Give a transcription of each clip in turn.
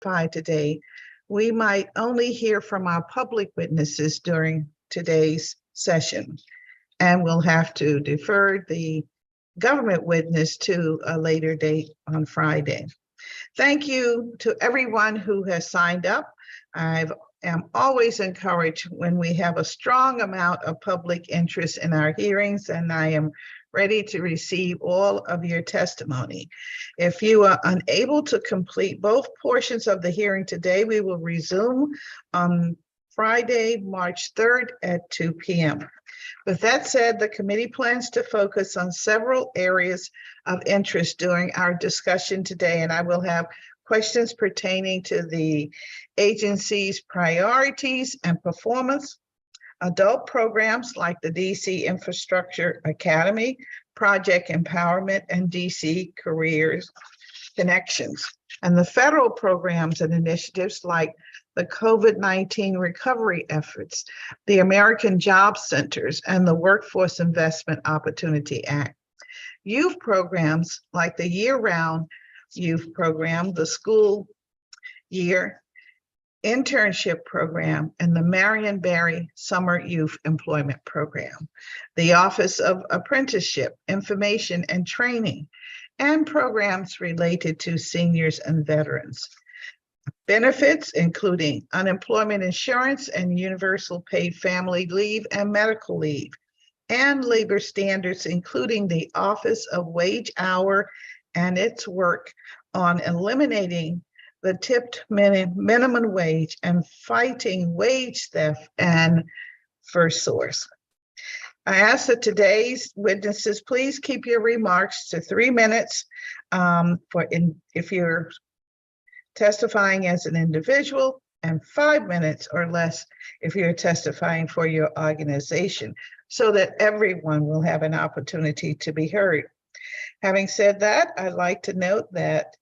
today, we might only hear from our public witnesses during today's session, and we'll have to defer the government witness to a later date on Friday. Thank you to everyone who has signed up. I am always encouraged when we have a strong amount of public interest in our hearings, and I am ready to receive all of your testimony. If you are unable to complete both portions of the hearing today, we will resume on Friday, March 3rd at 2 p.m. With that said, the committee plans to focus on several areas of interest during our discussion today, and I will have questions pertaining to the agency's priorities and performance, adult programs like the DC Infrastructure Academy, Project Empowerment, and DC Careers Connections, and the federal programs and initiatives like the COVID-19 recovery efforts, the American Job Centers, and the Workforce Investment Opportunity Act. Youth programs like the year-round youth program, the school year internship program, and the Marion Barry Summer Youth Employment Program, the Office of Apprenticeship, Information and Training, and programs related to seniors and veterans. Benefits including unemployment insurance and universal paid family leave and medical leave, and labor standards including the Office of Wage Hour and its work on eliminating the tipped minimum wage and fighting wage theft and first source. I ask that today's witnesses please keep your remarks to 3 minutes if you're testifying as an individual, and 5 minutes or less if you're testifying for your organization, so that everyone will have an opportunity to be heard. Having said that, I'd like to note that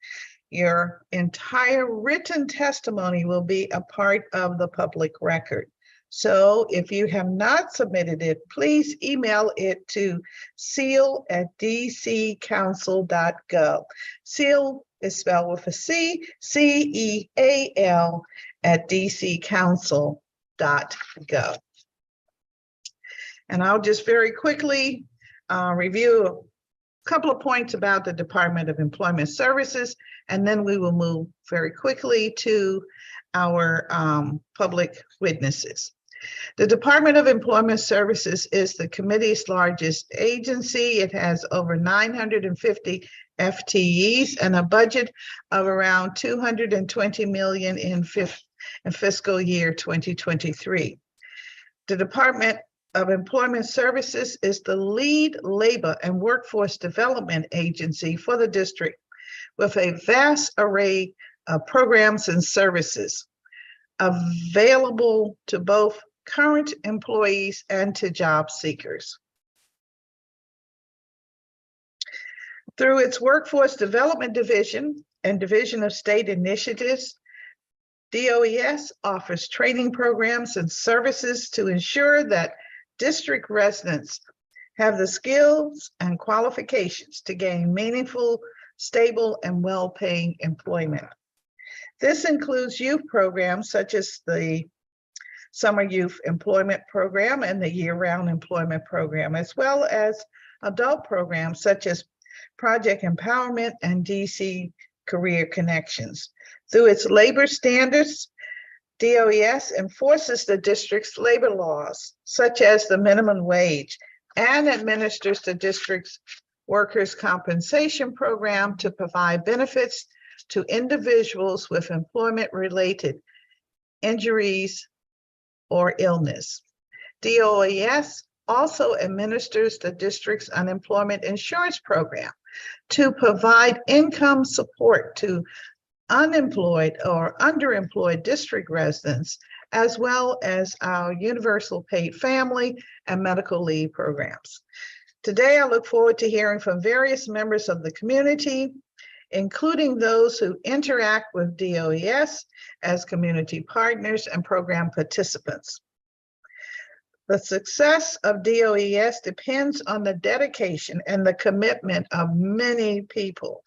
your entire written testimony will be a part of the public record. So if you have not submitted it, please email it to CEAL@dccouncil.gov. CEAL is spelled with a C, CEAL @dccouncil.gov. And I'll just very quickly review a couple of points about the Department of Employment Services, and then we will move very quickly to our public witnesses. The Department of Employment Services is the committee's largest agency. It has over 950 FTEs and a budget of around $220 million in fiscal year 2023. The Department of Employment Services is the lead labor and workforce development agency for the district, with a vast array of programs and services available to both current employees and to job seekers. Through its Workforce Development Division and Division of State Initiatives, DOES offers training programs and services to ensure that district residents have the skills and qualifications to gain meaningful, stable, and well-paying employment. This includes youth programs such as the Summer Youth Employment Program and the Year-Round Employment Program, as well as adult programs such as Project Empowerment and DC Career Connections. Through its labor standards, DOES enforces the district's labor laws, such as the minimum wage, and administers the district's workers' compensation program to provide benefits to individuals with employment-related injuries or illness. DOES also administers the district's unemployment insurance program to provide income support to unemployed or underemployed district residents, as well as our universal paid family and medical leave programs. Today, I look forward to hearing from various members of the community, including those who interact with DOES as community partners and program participants. The success of DOES depends on the dedication and the commitment of many people,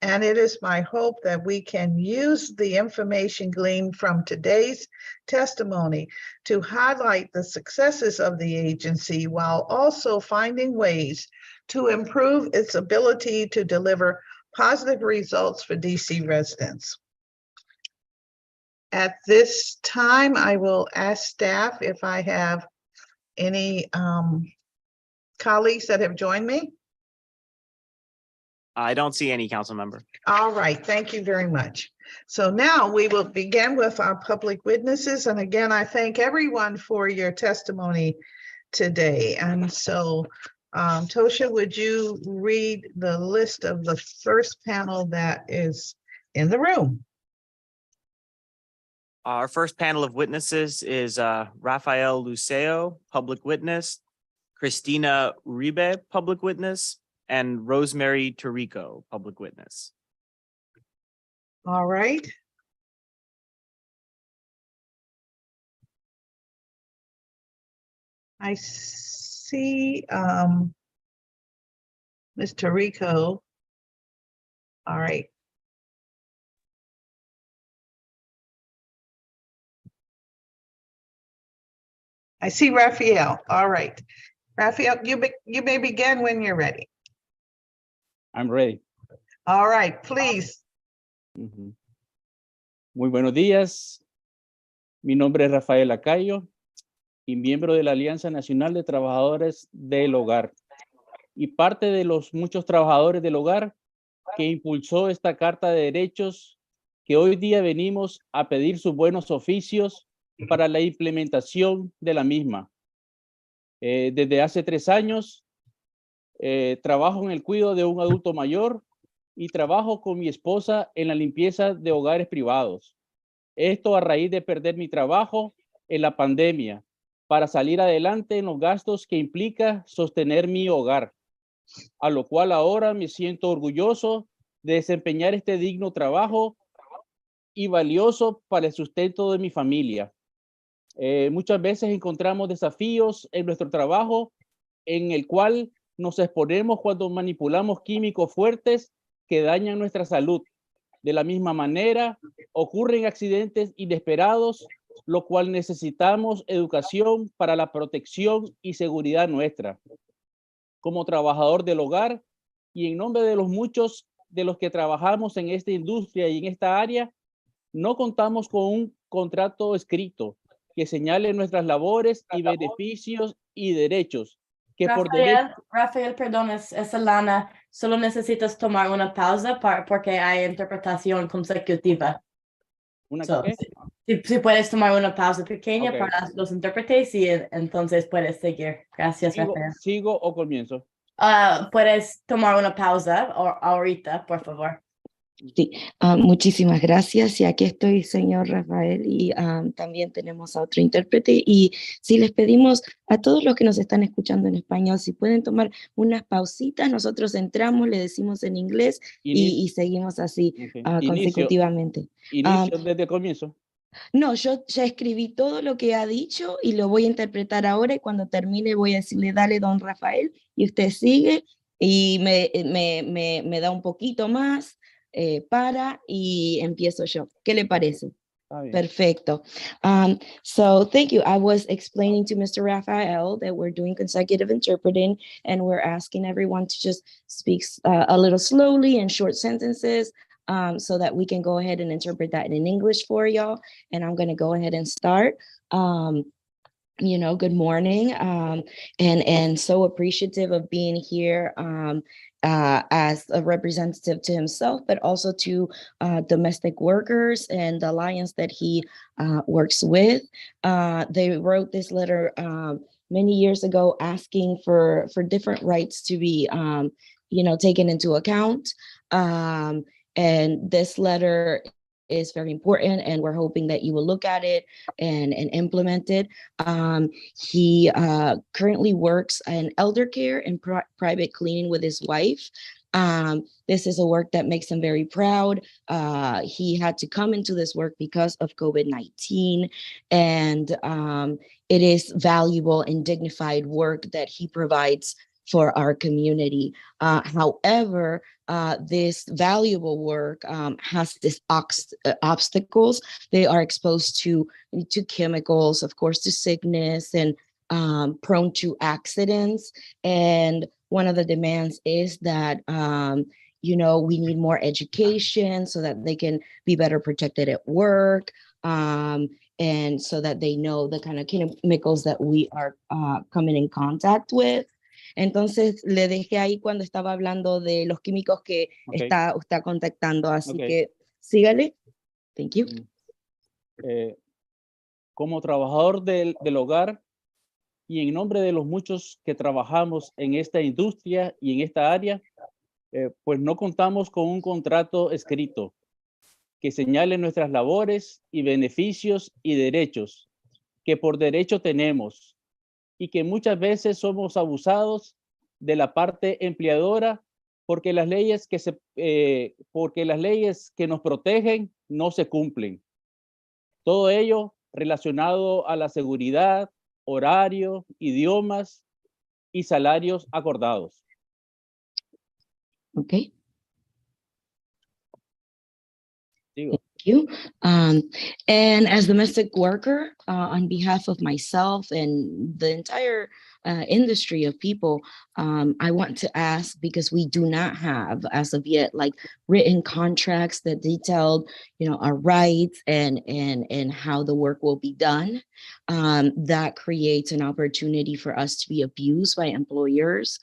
And it is my hope that we can use the information gleaned from today's testimony to highlight the successes of the agency while also finding ways to improve its ability to deliver positive results for DC residents. At this time, I will ask staff if I have any colleagues that have joined me. I don't see any, council member. All right, thank you very much. So now we will begin with our public witnesses. And again, I thank everyone for your testimony today. And so, Tosha, would you read the list of the first panel that is in the room? Our first panel of witnesses is Rafael Luceo, public witness, Christina Uribe, public witness, and Rosemary Tarico, public witness. All right. I see Ms. Tarico. All right. I see Rafael. All right. Rafael, you may begin when you're ready. I'm ready. All right, please. Muy buenos días. Mi nombre es Rafael Lacayo y miembro de la Alianza Nacional de Trabajadores del Hogar y parte de los muchos trabajadores del hogar que impulsó esta Carta de Derechos que hoy día venimos a pedir sus buenos oficios para la implementación de la misma. Desde hace 3 años trabajo en el cuidado de un adulto mayor y trabajo con mi esposa en la limpieza de hogares privados. Esto a raíz de perder mi trabajo en la pandemia para salir adelante en los gastos que implica sostener mi hogar, a lo cual ahora me siento orgulloso de desempeñar este digno trabajo y valioso para el sustento de mi familia. Muchas veces encontramos desafíos en nuestro trabajo en el cual nos exponemos cuando manipulamos químicos fuertes que dañan nuestra salud. De la misma manera, ocurren accidentes inesperados, lo cual necesitamos educación para la protección y seguridad nuestra. Como trabajador del hogar y en nombre de los muchos de los que trabajamos en esta industria y en esta área, no contamos con un contrato escrito que señale nuestras labores y beneficios y derechos. Que Rafael, perdón, es Lana. Solo necesitas tomar una pausa porque hay interpretación consecutiva. Si puedes tomar una pausa pequeña para los intérpretes y entonces puedes seguir. Gracias, Rafael. ¿Sigo o comienzo? Puedes tomar una pausa ahorita, por favor. Sí, muchísimas gracias. Y aquí estoy, señor Rafael, y también tenemos a otro intérprete. Y si les pedimos a todos los que nos están escuchando en español, si pueden tomar unas pausitas, nosotros entramos, le decimos en inglés y seguimos así consecutivamente. ¿Inicio desde el comienzo? No, yo ya escribí todo lo que ha dicho y lo voy a interpretar ahora, y cuando termine voy a decirle, dale, don Rafael, y usted sigue y me da un poquito más. Y empiezo yo. ¿Qué le parece? Perfecto. So thank you. I was explaining to Mr. Rafael that we're doing consecutive interpreting, and we're asking everyone to just speak a little slowly in short sentences so that we can go ahead and interpret that in English for y'all. And I'm going to go ahead and start. Good morning, and so appreciative of being here as a representative to himself, but also to domestic workers and the alliance that he works with. They wrote this letter many years ago asking for different rights to be, taken into account. And this letter is very important, and we're hoping that you will look at it and implement it. He currently works in elder care and private cleaning with his wife. This is a work that makes him very proud. He had to come into this work because of COVID-19, and it is valuable and dignified work that he provides for our community. However, this valuable work has these obstacles. They are exposed to chemicals, of course, to sickness, and prone to accidents. And one of the demands is that we need more education so that they can be better protected at work, and so that they know the kind of chemicals that we are coming in contact with. Entonces, le dejé ahí cuando estaba hablando de los químicos que Okay. está contactando, así Okay. que sígale. Thank you. Como trabajador del hogar y en nombre de los muchos que trabajamos en esta industria y en esta área, pues no contamos con un contrato escrito que señale nuestras labores y beneficios y derechos que por derecho tenemos, y que muchas veces somos abusados de la parte empleadora porque las leyes que nos protegen no se cumplen. Todo ello relacionado a la seguridad, horario, idiomas y salarios acordados. Okay. Digo, You. And as domestic worker, on behalf of myself and the entire industry of people, I want to ask, because we do not have, as of yet, like written contracts that detailed, our rights and how the work will be done. That creates an opportunity for us to be abused by employers.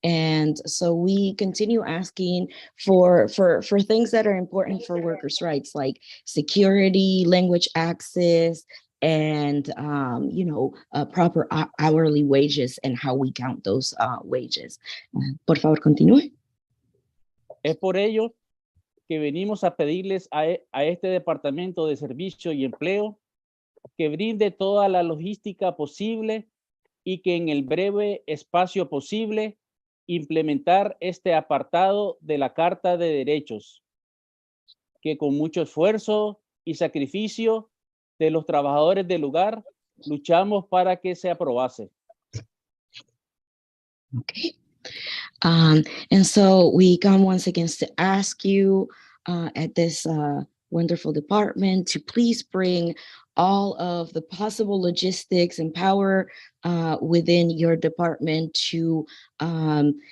And so we continue asking for things that are important for workers' rights, like security, language access, and proper hourly wages and how we count those wages. Por favor, continúe. es por ello que venimos a pedirles a este Departamento de Servicio y Empleo que brinde toda la logística posible y que en el breve espacio posible implementar este apartado de la Carta de Derechos, que con mucho esfuerzo y sacrificio de los trabajadores del lugar luchamos para que se aprobase. Okay. And so we come once again to ask you at this wonderful department to please bring all of the possible logistics and power within your department to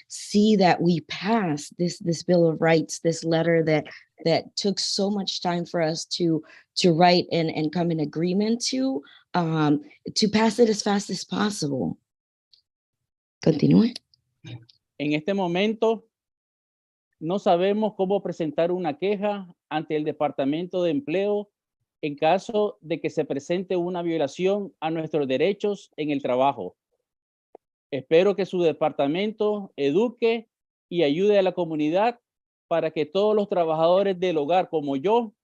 see that we pass this Bill of Rights, this letter that took so much time for us to write and come in agreement to pass it as fast as possible. Continúe. En este momento no sabemos cómo presentar una queja ante el Departamento de Empleo en caso de que se presente una violación a nuestros derechos en el trabajo. Espero que su departamento eduque y ayude a la comunidad para que todos los trabajadores del hogar como yo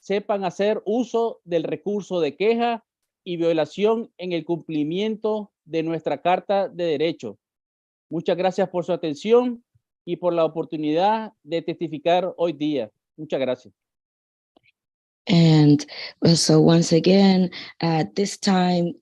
sepan hacer uso del recurso de queja y violación en el cumplimiento de nuestra Carta de Derechos. Muchas gracias por su atención y por la oportunidad de testificar hoy día. Muchas gracias. And so once again, at this time,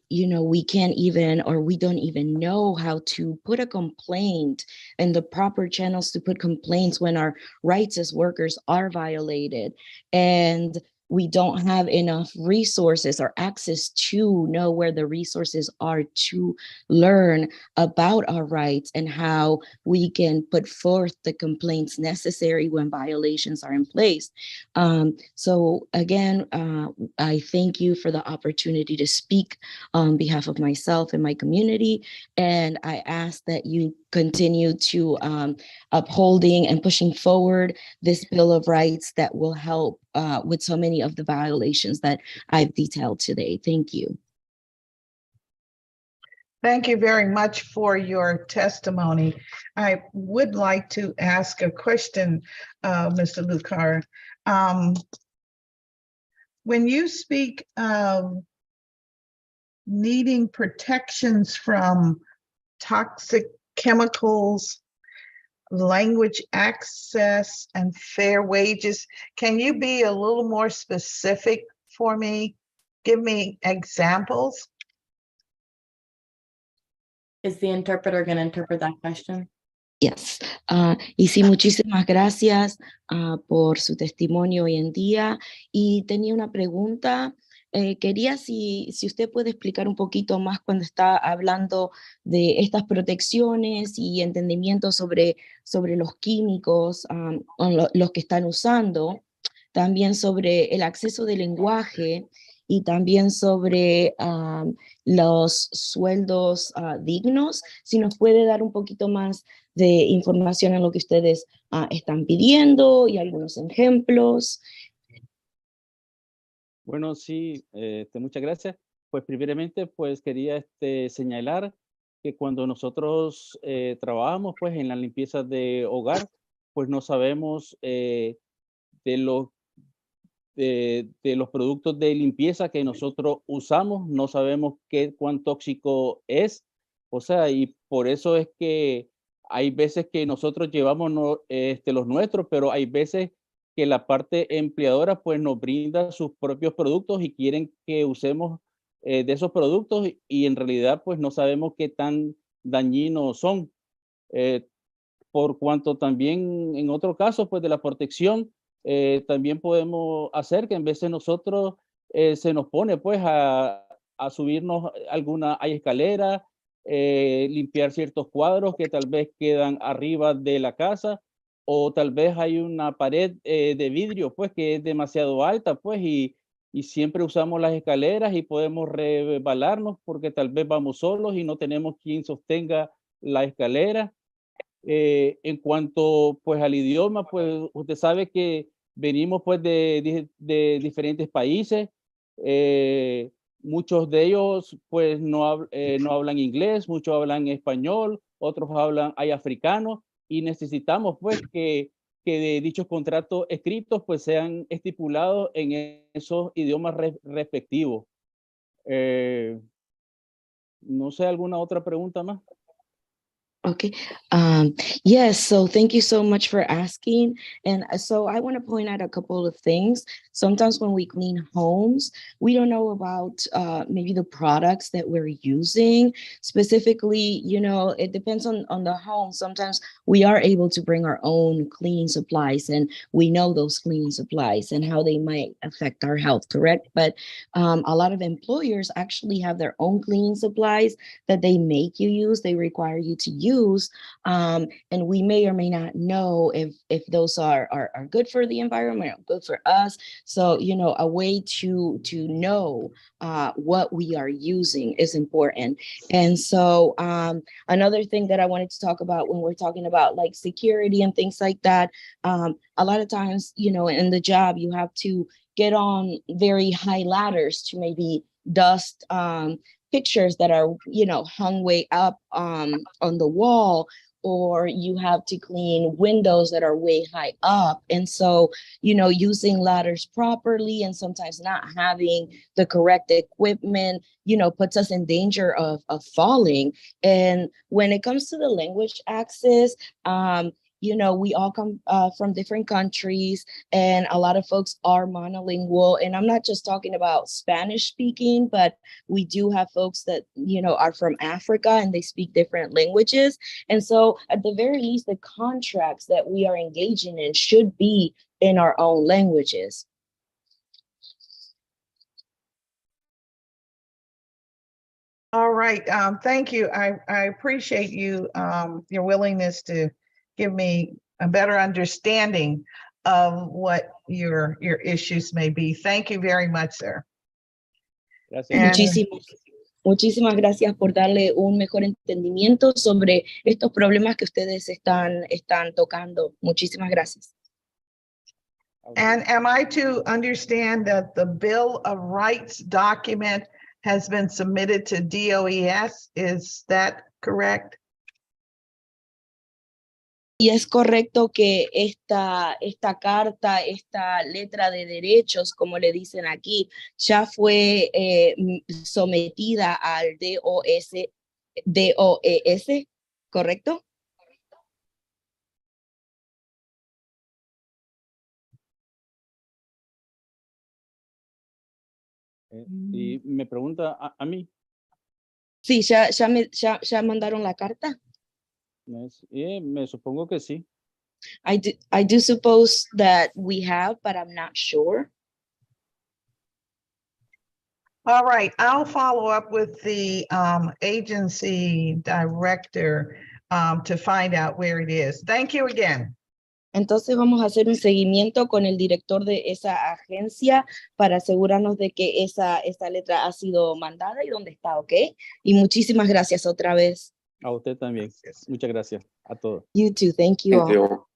we can't even, or we don't even know how to put a complaint in the proper channels to put complaints when our rights as workers are violated. And we don't have enough resources or access to know where the resources are to learn about our rights and how we can put forth the complaints necessary when violations are in place. So again, I thank you for the opportunity to speak on behalf of myself and my community. And I ask that you continue to upholding and pushing forward this Bill of Rights that will help with so many of the violations that I've detailed today. Thank you. Thank you very much for your testimony. I would like to ask a question, Mr. Lucar. When you speak of needing protections from toxic chemicals, language access, and fair wages, can you be a little more specific for me? Give me examples. Is the interpreter going to interpret that question? Yes. Y sí, muchísimas gracias por su testimonio hoy en día. Y tenía una pregunta. Quería si usted puede explicar un poquito más cuando está hablando de estas protecciones y entendimiento sobre los químicos, o los que están usando, también sobre el acceso del lenguaje y también sobre los sueldos dignos. Si nos puede dar un poquito más de información en lo que ustedes están pidiendo y algunos ejemplos. Bueno, sí, muchas gracias. Pues primeramente, pues quería señalar que cuando nosotros trabajamos pues en la limpieza de hogar, pues no sabemos de los de los productos de limpieza que nosotros usamos, no sabemos cuán tóxico es. O sea, y por eso es que hay veces que nosotros llevamos los nuestros, pero hay veces que la parte empleadora pues nos brinda sus propios productos y quieren que usemos de esos productos y en realidad pues no sabemos qué tan dañinos son. Eh, por cuanto también en otro caso, pues de la protección, también podemos hacer que en vez de nosotros se nos pone pues a subirnos hay escaleras, limpiar ciertos cuadros que tal vez quedan arriba de la casa, o tal vez hay una pared de vidrio pues que es demasiado alta pues y siempre usamos las escaleras y podemos resbalarnos porque tal vez vamos solos y no tenemos quien sostenga la escalera. En cuanto, pues, al idioma, pues, usted sabe que venimos, pues, de diferentes países. Muchos de ellos, pues, no hablan inglés, muchos hablan español, otros hay africanos, y necesitamos, pues, que de dichos contratos escritos, pues, sean estipulados en esos idiomas respectivos. Eh, no sé, ¿alguna otra pregunta más? Okay. Yes, so thank you so much for asking. And so I want to point out a couple of things. Sometimes when we clean homes, we don't know about maybe the products that we're using. Specifically, it depends on the home. Sometimes we are able to bring our own cleaning supplies and we know those cleaning supplies and how they might affect our health, correct? But a lot of employers actually have their own cleaning supplies that they make you use, they require you to use, and we may or may not know if those are good for the environment or good for us. So a way to know what we are using is important. And so another thing that I wanted to talk about when we're talking about like security and things like that, a lot of times in the job you have to get on very high ladders to maybe dust pictures that are hung way up on the wall, or you have to clean windows that are way high up. And so using ladders properly and sometimes not having the correct equipment puts us in danger of falling. And when it comes to the language access, we all come from different countries, and a lot of folks are monolingual. And I'm not just talking about Spanish speaking, but we do have folks that, are from Africa and they speak different languages. And so at the very least, the contracts that we are engaging in should be in our own languages. All right, thank you. I appreciate you, your willingness to give me a better understanding of what your issues may be. Thank you very much, sir. Gracias. Muchísimas gracias por darle un mejor entendimiento sobre estos problemas que ustedes están tocando. Muchísimas gracias. And am I to understand that the Bill of Rights document has been submitted to DOES? Is that correct? Y es correcto que esta carta, esta letra de derechos, como le dicen aquí, ya fue sometida al DOES, ¿correcto? Y me pregunta a mí. Sí, ya mandaron la carta. Me supongo que sí. I do suppose that we have, but I'm not sure. All right, I'll follow up with the agency director to find out where it is. Thank you again. Entonces vamos a hacer un seguimiento con el director de esa agencia para asegurarnos de que esa letra ha sido mandada y dónde está, ¿ok? Y muchísimas gracias otra vez. A usted también. Muchas gracias a todos. You too. Thank you all. Thank you.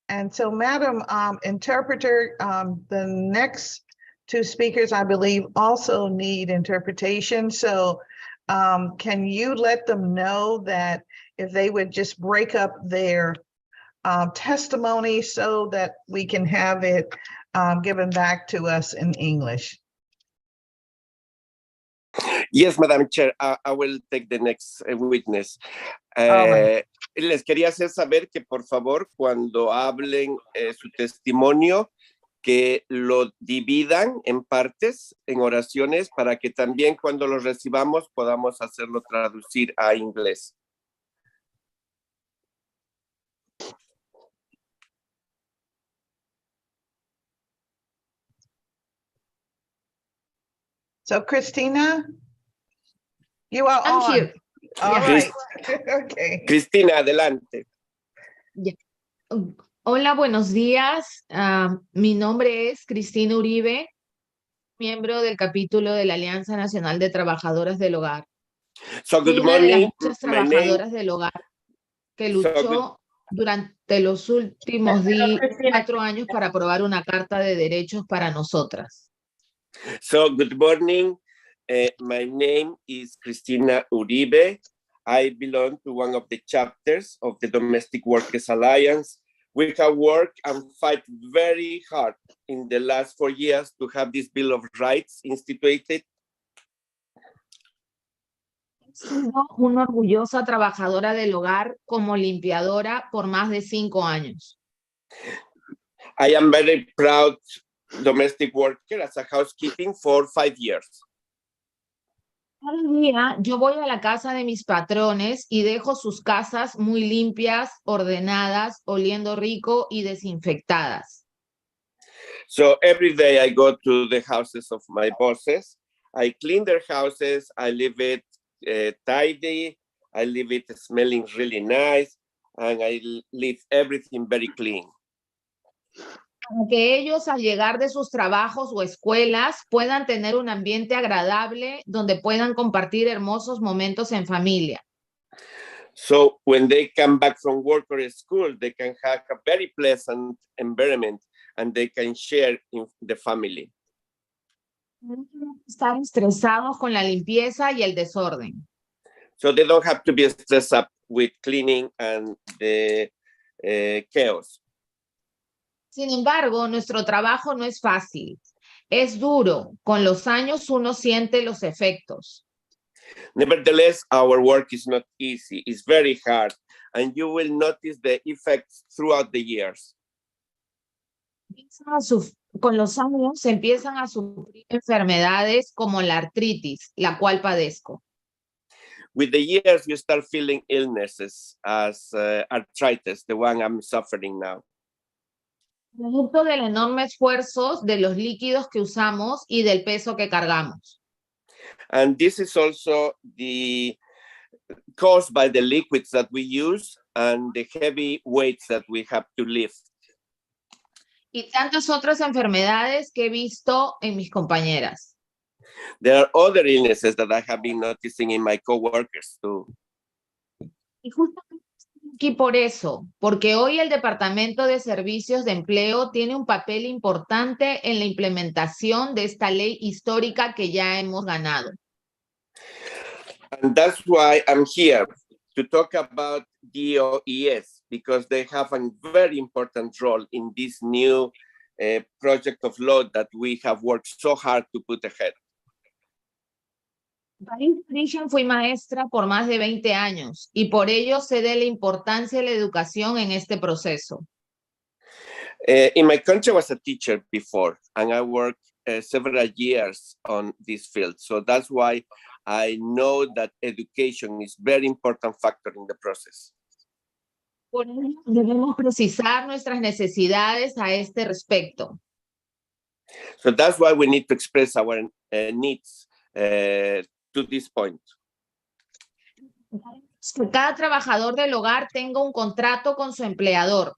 And so, Madam Interpreter, the next two speakers, I believe, also need interpretation. So can you let them know that if they would just break up their testimony so that we can have it given back to us in English? Yes, Madam Chair, I will take the next witness. right. Les quería hacer saber que por favor cuando hablen su testimonio que lo dividan en partes, en oraciones, para que también cuando lo recibamos podamos hacerlo traducir a inglés. So, Christina, you are I'm on. here. All Yeah. right. Okay. Cristina, adelante. Hola, buenos días. Mi nombre es Cristina Uribe, miembro del capítulo de la Alianza Nacional de Trabajadoras del Hogar. So, Soy good una de las morning. muchas My name, trabajadoras del hogar que luchó durante los últimos Cristina. 4 años para aprobar una carta de derechos para nosotras. so good morning. My name is Cristina Uribe. I belong to one of the chapters of the Domestic Workers Alliance. We have worked and fight very hard in the last 4 years to have this Bill of Rights instituted. He sido una orgullosa trabajadora del hogar como limpiadora por más de 5 años. I am very proud domestic worker as a housekeeping for 5 years. Cada día yo voy a la casa de mis patrones y dejo sus casas muy limpias, ordenadas, oliendo rico y desinfectadas. So every day I go to the houses of my bosses. I clean their houses. I leave it tidy. I leave it smelling really nice. And I leave everything very clean. Para que ellos al llegar de sus trabajos o escuelas puedan tener un ambiente agradable donde puedan compartir hermosos momentos en familia. So when they come back from work or school, they can have a very pleasant environment and they can share in the family. No tienen que estar estresados con la limpieza y el desorden. So they don't have to be stressed up with cleaning and the chaos. Sin embargo, nuestro trabajo no es fácil. Es duro. Con los años uno siente los efectos. Nevertheless, our work is not easy. It's very hard, and you will notice the effects throughout the years. Con los años se empiezan a sufrir enfermedades como la artritis, la cual padezco. With the years, you start feeling illnesses as arthritis, the one I'm suffering now. Producto del enorme esfuerzo de los líquidos que usamos y del peso que cargamos. And this is also caused by the liquids that we use and the heavy weights that we have to lift. Y tantas otras enfermedades que he visto en mis compañeras. There are other illnesses that I have been noticing in my coworkers too. Y justamente estoy aquí por eso, porque hoy el Departamento de Servicios de Empleo tiene un papel importante en la implementación de esta ley histórica que ya hemos ganado. And that's why I'm here to talk about DOES, because they have a very important role in this new project of law that we have worked so hard to put ahead. En mi origen fui maestra por más de 20 años y por ello sé de la importancia de la educación en este proceso. In my country, I was a teacher before, and I worked several years on this field. So that's why I know that education is very important factor in the process. Por ello, debemos precisar nuestras necesidades a este respecto. So that's why we need to express our needs to this point. Que cada trabajador del hogar tenga un contrato con su empleador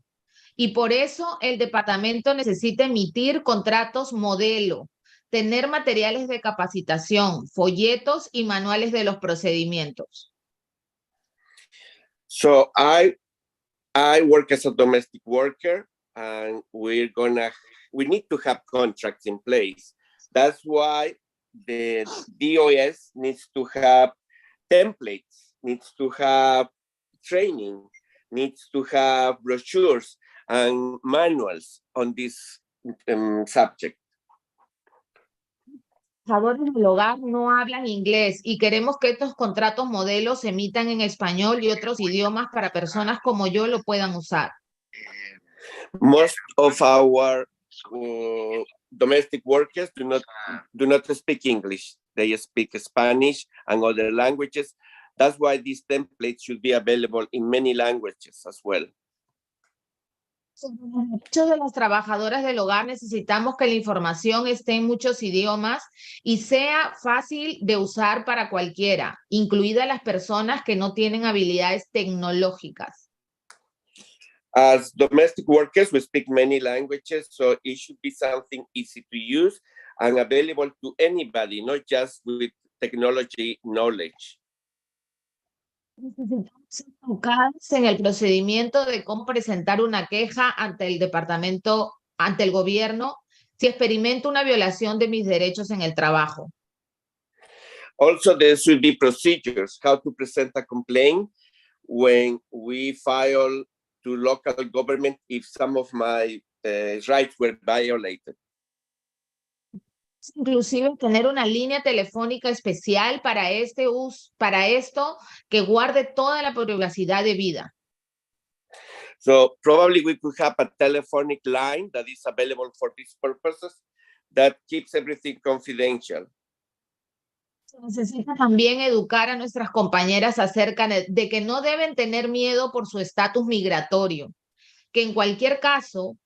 y por eso el departamento necesita emitir contratos modelo, tener materiales de capacitación, folletos y manuales de los procedimientos. So I work as a domestic worker, and we need to have contracts in place. That's why the DOS needs to have templates, needs to have training, needs to have brochures and manuals on this subject. Trabajadores del hogar no hablan inglés y queremos que estos contratos modelos se emitan en español y otros idiomas para personas como yo lo puedan usar. Most of our domestic workers do not speak English. They speak Spanish and other languages. That's why these templates should be available in many languages as well. Sobre los derechos de las trabajadoras del hogar necesitamos que la información esté en muchos idiomas y sea fácil de usar para cualquiera, incluidas las personas que no tienen habilidades tecnológicas. As domestic workers, we speak many languages, so it should be something easy to use and available to anybody, not just with technology knowledge. Necesitamos ser educados en el procedimiento de cómo presentar una queja ante el departamento, ante el gobierno, si experimento una violación de mis derechos en el trabajo. Also, there should be procedures, how to present a complaint when we file to local government if some of my rights were violated. Inclusive tener una línea telefónica especial para esto que guarde toda la privacidad debida. So probably we could have a telephonic line that is available for these purposes that keeps everything confidential. Se necesita también educar a nuestras compañeras acerca de que no deben tener miedo por su estatus migratorio, que en cualquier caso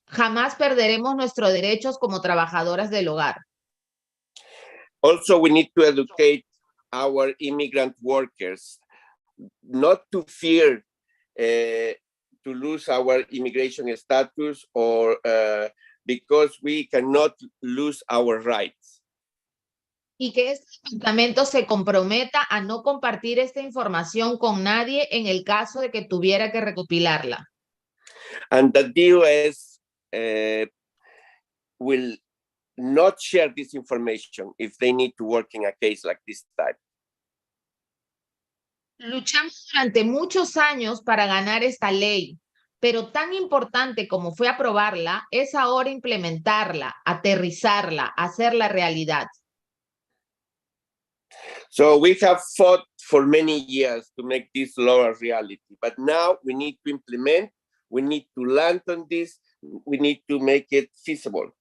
jamás perderemos nuestros derechos como trabajadoras del hogar. Also, we need to educate our immigrant workers not to fear to lose our immigration status or because we cannot lose our rights. Y que este departamento se comprometa a no compartir esta información con nadie en el caso de que tuviera que recopilarla. And the DOS will not share this information if they need to work in a case like this type. Luchamos durante muchos años para ganar esta ley, pero tan importante como fue aprobarla es ahora implementarla, aterrizarla, hacerla realidad. So we have fought for many years to make this law a reality, but now we need to implement, we need to land on this, we need to make it feasible.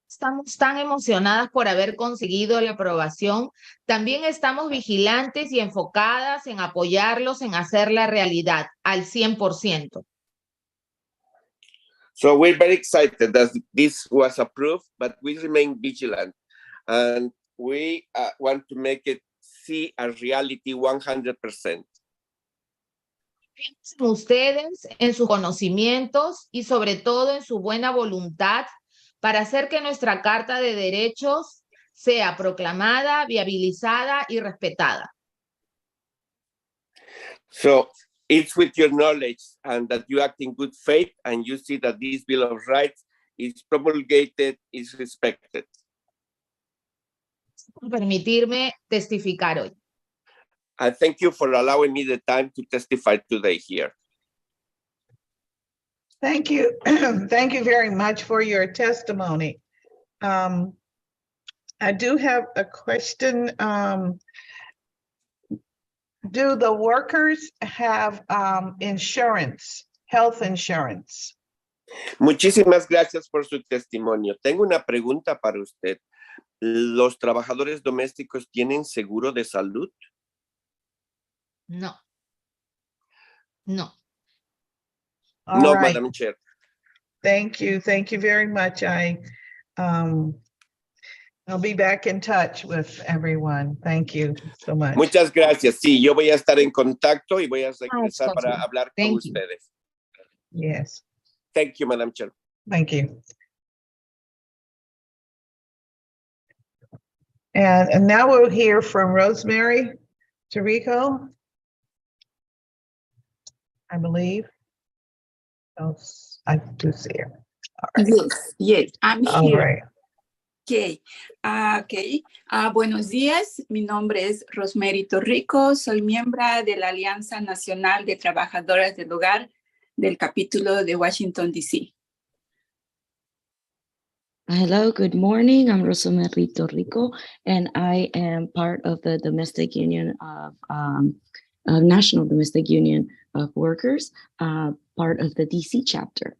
Estamos tan emocionadas por haber conseguido la aprobación. También estamos vigilantes y enfocadas en apoyarlos en hacer la realidad al 100%. So we're very excited that this was approved, but we remain vigilant and we want to make it see a reality 100%. Piensen ustedes en sus conocimientos y sobre todo en su buena voluntad para hacer que nuestra Carta de Derechos sea proclamada, viabilizada y respetada. So it's with your knowledge and that you act in good faith and you see that this Bill of Rights is promulgated, is respected. Por permitirme testificar hoy. I thank you for allowing me the time to testify today here. Thank you. Thank you very much for your testimony. I do have a question. Do the workers have insurance, health insurance? Muchísimas gracias por su testimonio. Tengo una pregunta para usted. ¿Los trabajadores domésticos tienen seguro de salud? No. No. All No, right. Madam Chair. Thank you. Thank you very much. I'll be back in touch with everyone. Thank you so much. Muchas gracias. Sí, yo voy a estar en contacto y voy a regresar para hablar con Thank you. ustedes. Yes, Thank you, Madam Chair. thank you. And now we'll hear from Rosemary Tarico, I believe. Oh, I do see her. All right. Yes, I'm All here. right. Okay. Buenos días, mi nombre es Rosemary Torrico, soy miembro de la Alianza Nacional de Trabajadoras del Hogar del capítulo de Washington, D.C. Hello, good morning. I'm Rosemary Torrico, and I am part of the Domestic Union of National Domestic Union of Workers, part of the DC chapter.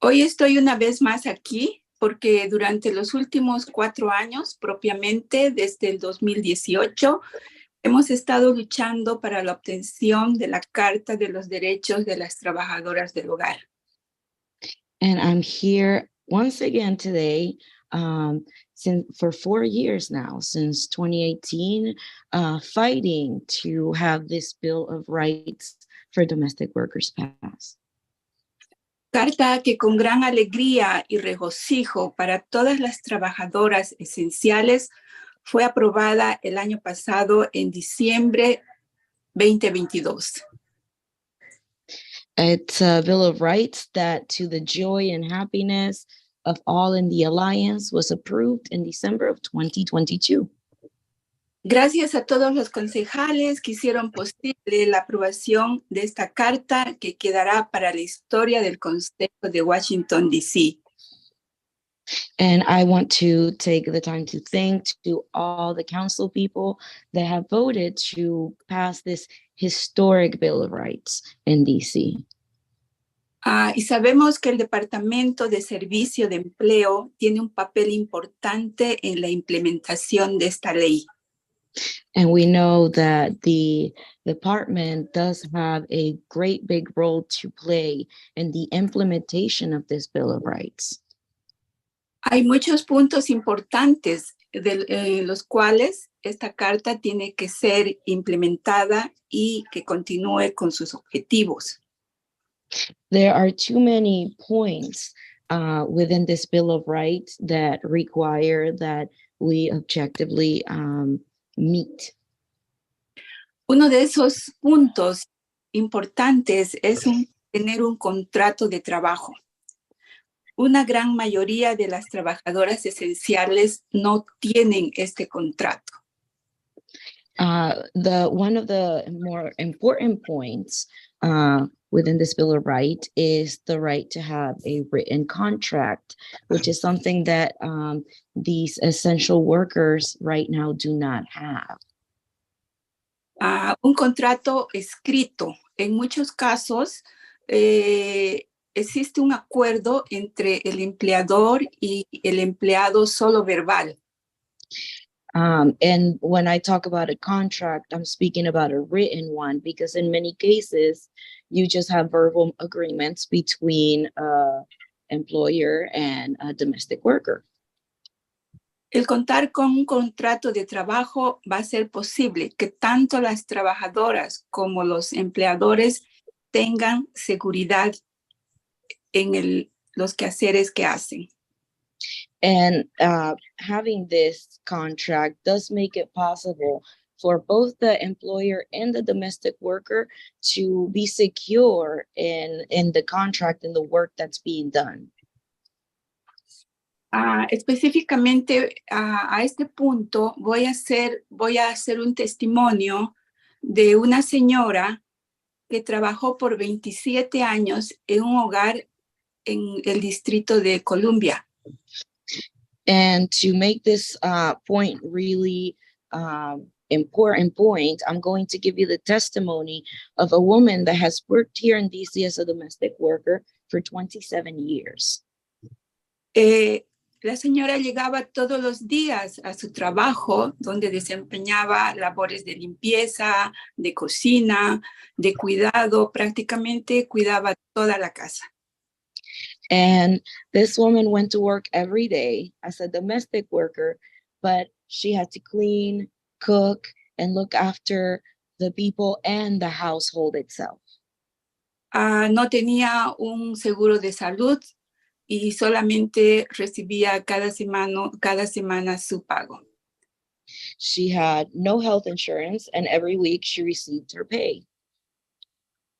Hoy estoy una vez más aquí porque durante los últimos 4 años, propiamente desde el 2018, hemos estado luchando para la obtención de la Carta de los Derechos de las Trabajadoras del Hogar. And I'm here once again today, for 4 years now, since 2018, fighting to have this Bill of Rights for domestic workers passed. Carta que con gran alegría y regocijo para todas las trabajadoras esenciales fue aprobada el año pasado en diciembre 2022. It's a Bill of Rights that, to the joy and happiness of all in the Alliance, was approved in December of 2022. Gracias a todos los concejales que hicieron posible la aprobación de esta carta que quedará para la historia del Consejo de Washington, D.C. And I want to take the time to thank to all the council people that have voted to pass this historic Bill of Rights in DC. Y sabemos que el Departamento de Servicio de Empleo tiene un papel importante en la implementación de esta ley. And we know that the department does have a great big role to play in the implementation of this Bill of Rights. Hay muchos puntos importantes de los cuales esta carta tiene que ser implementada y que continúe con sus objetivos. There are too many points within this Bill of Rights that require that we objectively meet. Uno de esos puntos importantes es tener un contrato de trabajo. Una gran mayoría de las trabajadoras esenciales no tienen este contrato. One of the more important points within this Bill of Rights is the right to have a written contract, which is something that these essential workers right now do not have. Un contrato escrito. En muchos casos existe un acuerdo entre el empleador y el empleado solo verbal. And when I talk about a contract, I'm speaking about a written one, because in many cases, you just have verbal agreements between an employer and a domestic worker. El contar con un contrato de trabajo va a ser posible que tanto las trabajadoras como los empleadores tengan seguridad en los quehaceres que hacen. And having this contract does make it possible for both the employer and the domestic worker to be secure in the contract and the work that's being done. Específicamente a este punto voy a hacer un testimonio de una señora que trabajó por 27 años en un hogar en el Distrito de Columbia. And to make this point really important point, I'm going to give you the testimony of a woman that has worked here in DC as a domestic worker for 27 years. La señora llegaba todos los días a su trabajo, donde desempeñaba labores de limpieza, de cocina, de cuidado, prácticamente cuidaba toda la casa. And this woman went to work every day as a domestic worker, but she had to clean, cook, and look after the people and the household itself. No tenía un seguro de salud y solamente recibía cada semana su pago. She had no health insurance, and every week she received her pay.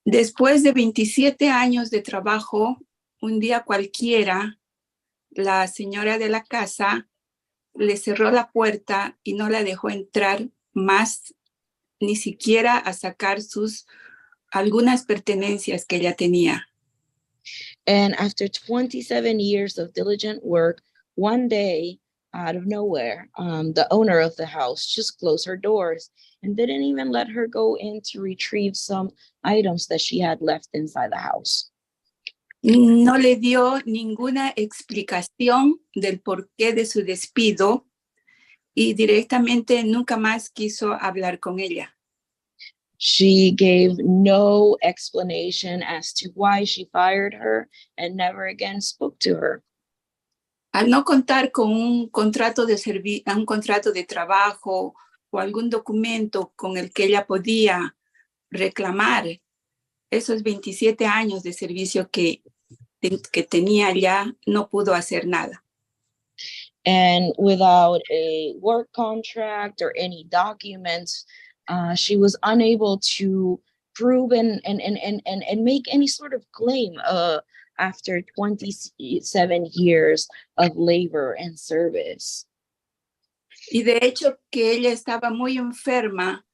Después de 27 años de trabajo, un día cualquiera, la señora de la casa le cerró la puerta y no la dejó entrar más, ni siquiera a sacar algunas pertenencias que ella tenía. And after 27 years of diligent work, one day, out of nowhere, the owner of the house just closed her doors and didn't even let her go in to retrieve some items that she had left inside the house. No le dio ninguna explicación del porqué de su despido y directamente nunca más quiso hablar con ella. She gave no explanation as to why she fired her and never again spoke to her. Al no contar con un contrato de trabajo o algún documento con el que ella podía reclamar esos 27 años de servicio que tenía ya, no pudo hacer nada. And without a work contract or any documents, she was unable to prove and make any sort of claim after 27 years of labor and service. Y de hecho que ella estaba muy enferma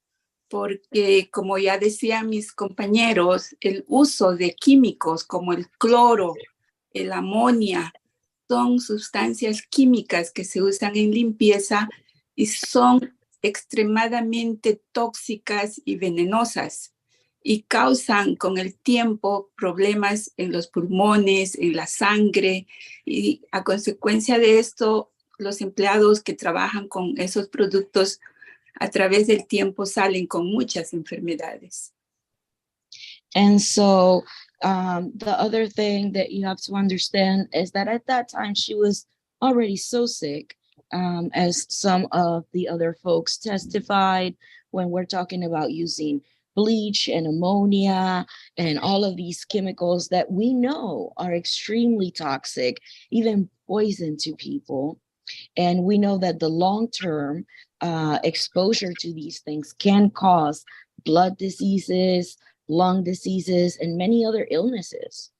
porque, como ya decían mis compañeros, el uso de químicos como el cloro, el amonia, son sustancias químicas que se usan en limpieza y son extremadamente tóxicas y venenosas y causan con el tiempo problemas en los pulmones, en la sangre, y a consecuencia de esto, los empleados que trabajan con esos productos a través del tiempo salen con muchas enfermedades. And so the other thing that you have to understand is that at that time she was already so sick, as some of the other folks testified, when we're talking about using bleach and ammonia and all of these chemicals that we know are extremely toxic, even poison to people. And we know that the long-term exposure to these things can cause blood diseases, lung diseases, and many other illnesses.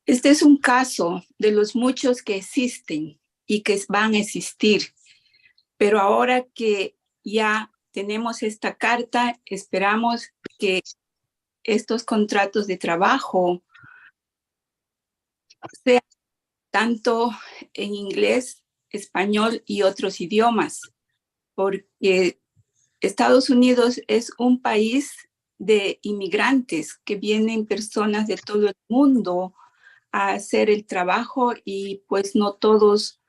Este es un caso de los muchos que existen y que van a existir. Pero ahora que ya tenemos esta carta, esperamos que estos contratos de trabajo sean tanto en inglés, español y otros idiomas, porque Estados Unidos es un país de inmigrantes que vienen personas de todo el mundo a hacer el trabajo y pues no todos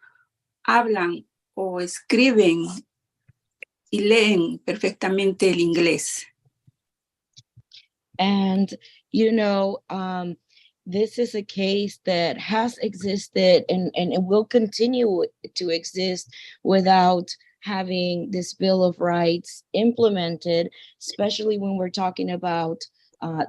hablan o escriben y leen perfectamente el inglés. And, you know, this is a case that has existed and it will continue to exist without having this Bill of Rights implemented, especially when we're talking about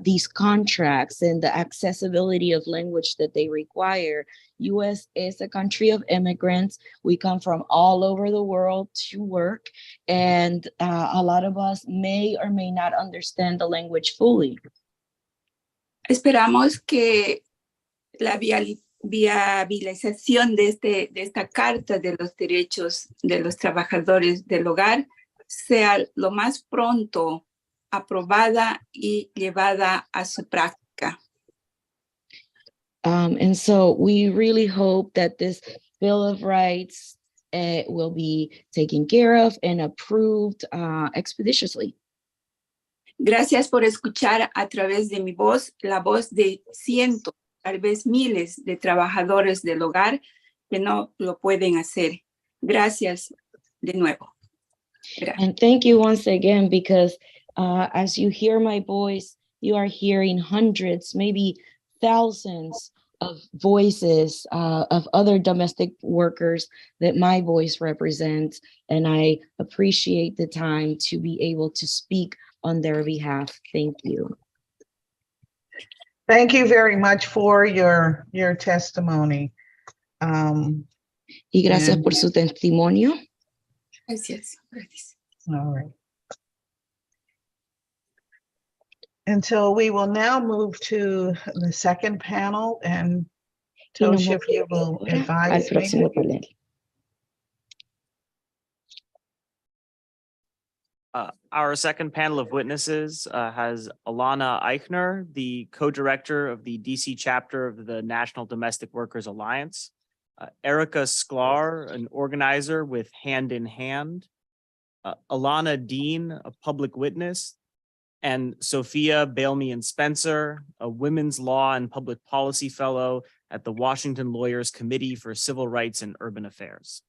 these contracts and the accessibility of language that they require. US is a country of immigrants. We come from all over the world to work, and a lot of us may or may not understand the language fully. Esperamos que la viabilización de esta Carta de los Derechos de los Trabajadores del Hogar sea lo más pronto aprobada y llevada a su práctica. And so we really hope that this Bill of Rights will be taken care of and approved expeditiously. Gracias por escuchar a través de mi voz, la voz de cientos, tal vez miles de trabajadores del hogar que no lo pueden hacer. Gracias de nuevo. Gracias. And thank you once again, because as you hear my voice, you are hearing hundreds, maybe thousands of voices of other domestic workers that my voice represents. And I appreciate the time to be able to speak on their behalf. Thank you. Thank you very much for your testimony. Y gracias And- por su testimonio. Gracias. Gracias. All right. And so we will now move to the second panel, and Y nos Tosha, if you will movemos ahora al advise me. próximo panel. Our second panel of witnesses has Alana Eichner, the co-director of the DC chapter of the National Domestic Workers Alliance, Erica Sklar, an organizer with Hand in Hand, Alana Dean, a public witness, and Sophia Bailme and Spencer, a women's law and public policy fellow at the Washington Lawyers Committee for Civil Rights and Urban Affairs.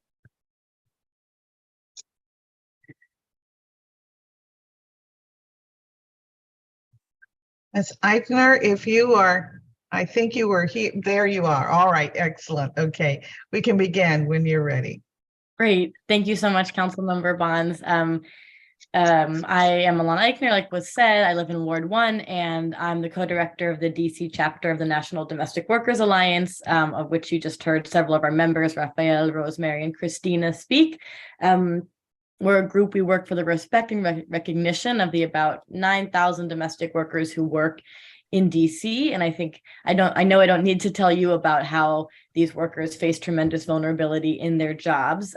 Ms. Eichner, if you are, I think you were here, there you are. All right, excellent. Okay, we can begin when you're ready. Great. Thank you so much, Councilmember Bonds. I am Alana Eichner, like was said. I live in Ward 1, and I'm the co-director of the DC chapter of the National Domestic Workers Alliance, of which you just heard several of our members, Raphael, Rosemary, and Christina, speak. We're a group, we work for the respect and recognition of the about 9,000 domestic workers who work in DC. And I think, I know I don't need to tell you about how these workers face tremendous vulnerability in their jobs.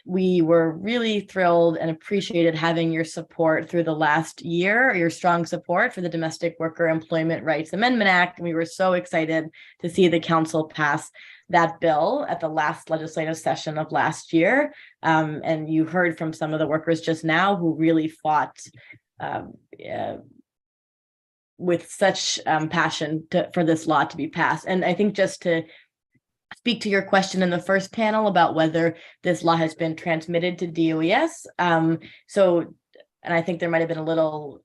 We were really thrilled and appreciated having your support through the last year, your strong support for the Domestic Worker Employment Rights Amendment Act. And we were so excited to see the council pass that bill at the last legislative session of last year. And you heard from some of the workers just now who really fought with such passion for this law to be passed. And I think just to speak to your question in the first panel about whether this law has been transmitted to DOES. And I think there might have been a little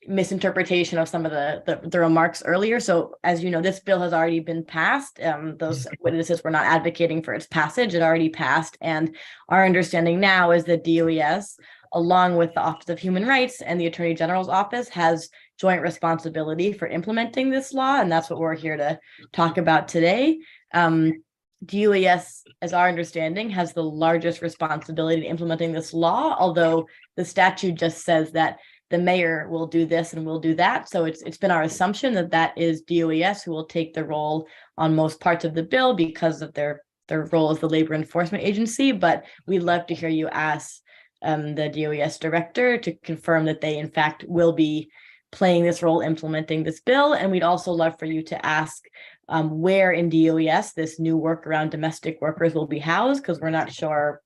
misinterpretation of some of the remarks earlier. So as you know, this bill has already been passed. Those witnesses were not advocating for its passage. It already passed. And our understanding now is that DOES, along with the Office of Human Rights and the Attorney General's Office, has joint responsibility for implementing this law. And that's what we're here to talk about today. DOES, as our understanding, has the largest responsibility in implementing this law, although the statute just says that the mayor will do this and will do that. So it's been our assumption that that is DOES who will take the role on most parts of the bill because of their role as the labor enforcement agency. But we'd love to hear you ask the DOES director to confirm that they in fact will be playing this role implementing this bill. And we'd also love for you to ask where in DOES this new work around domestic workers will be housed, because we're not sure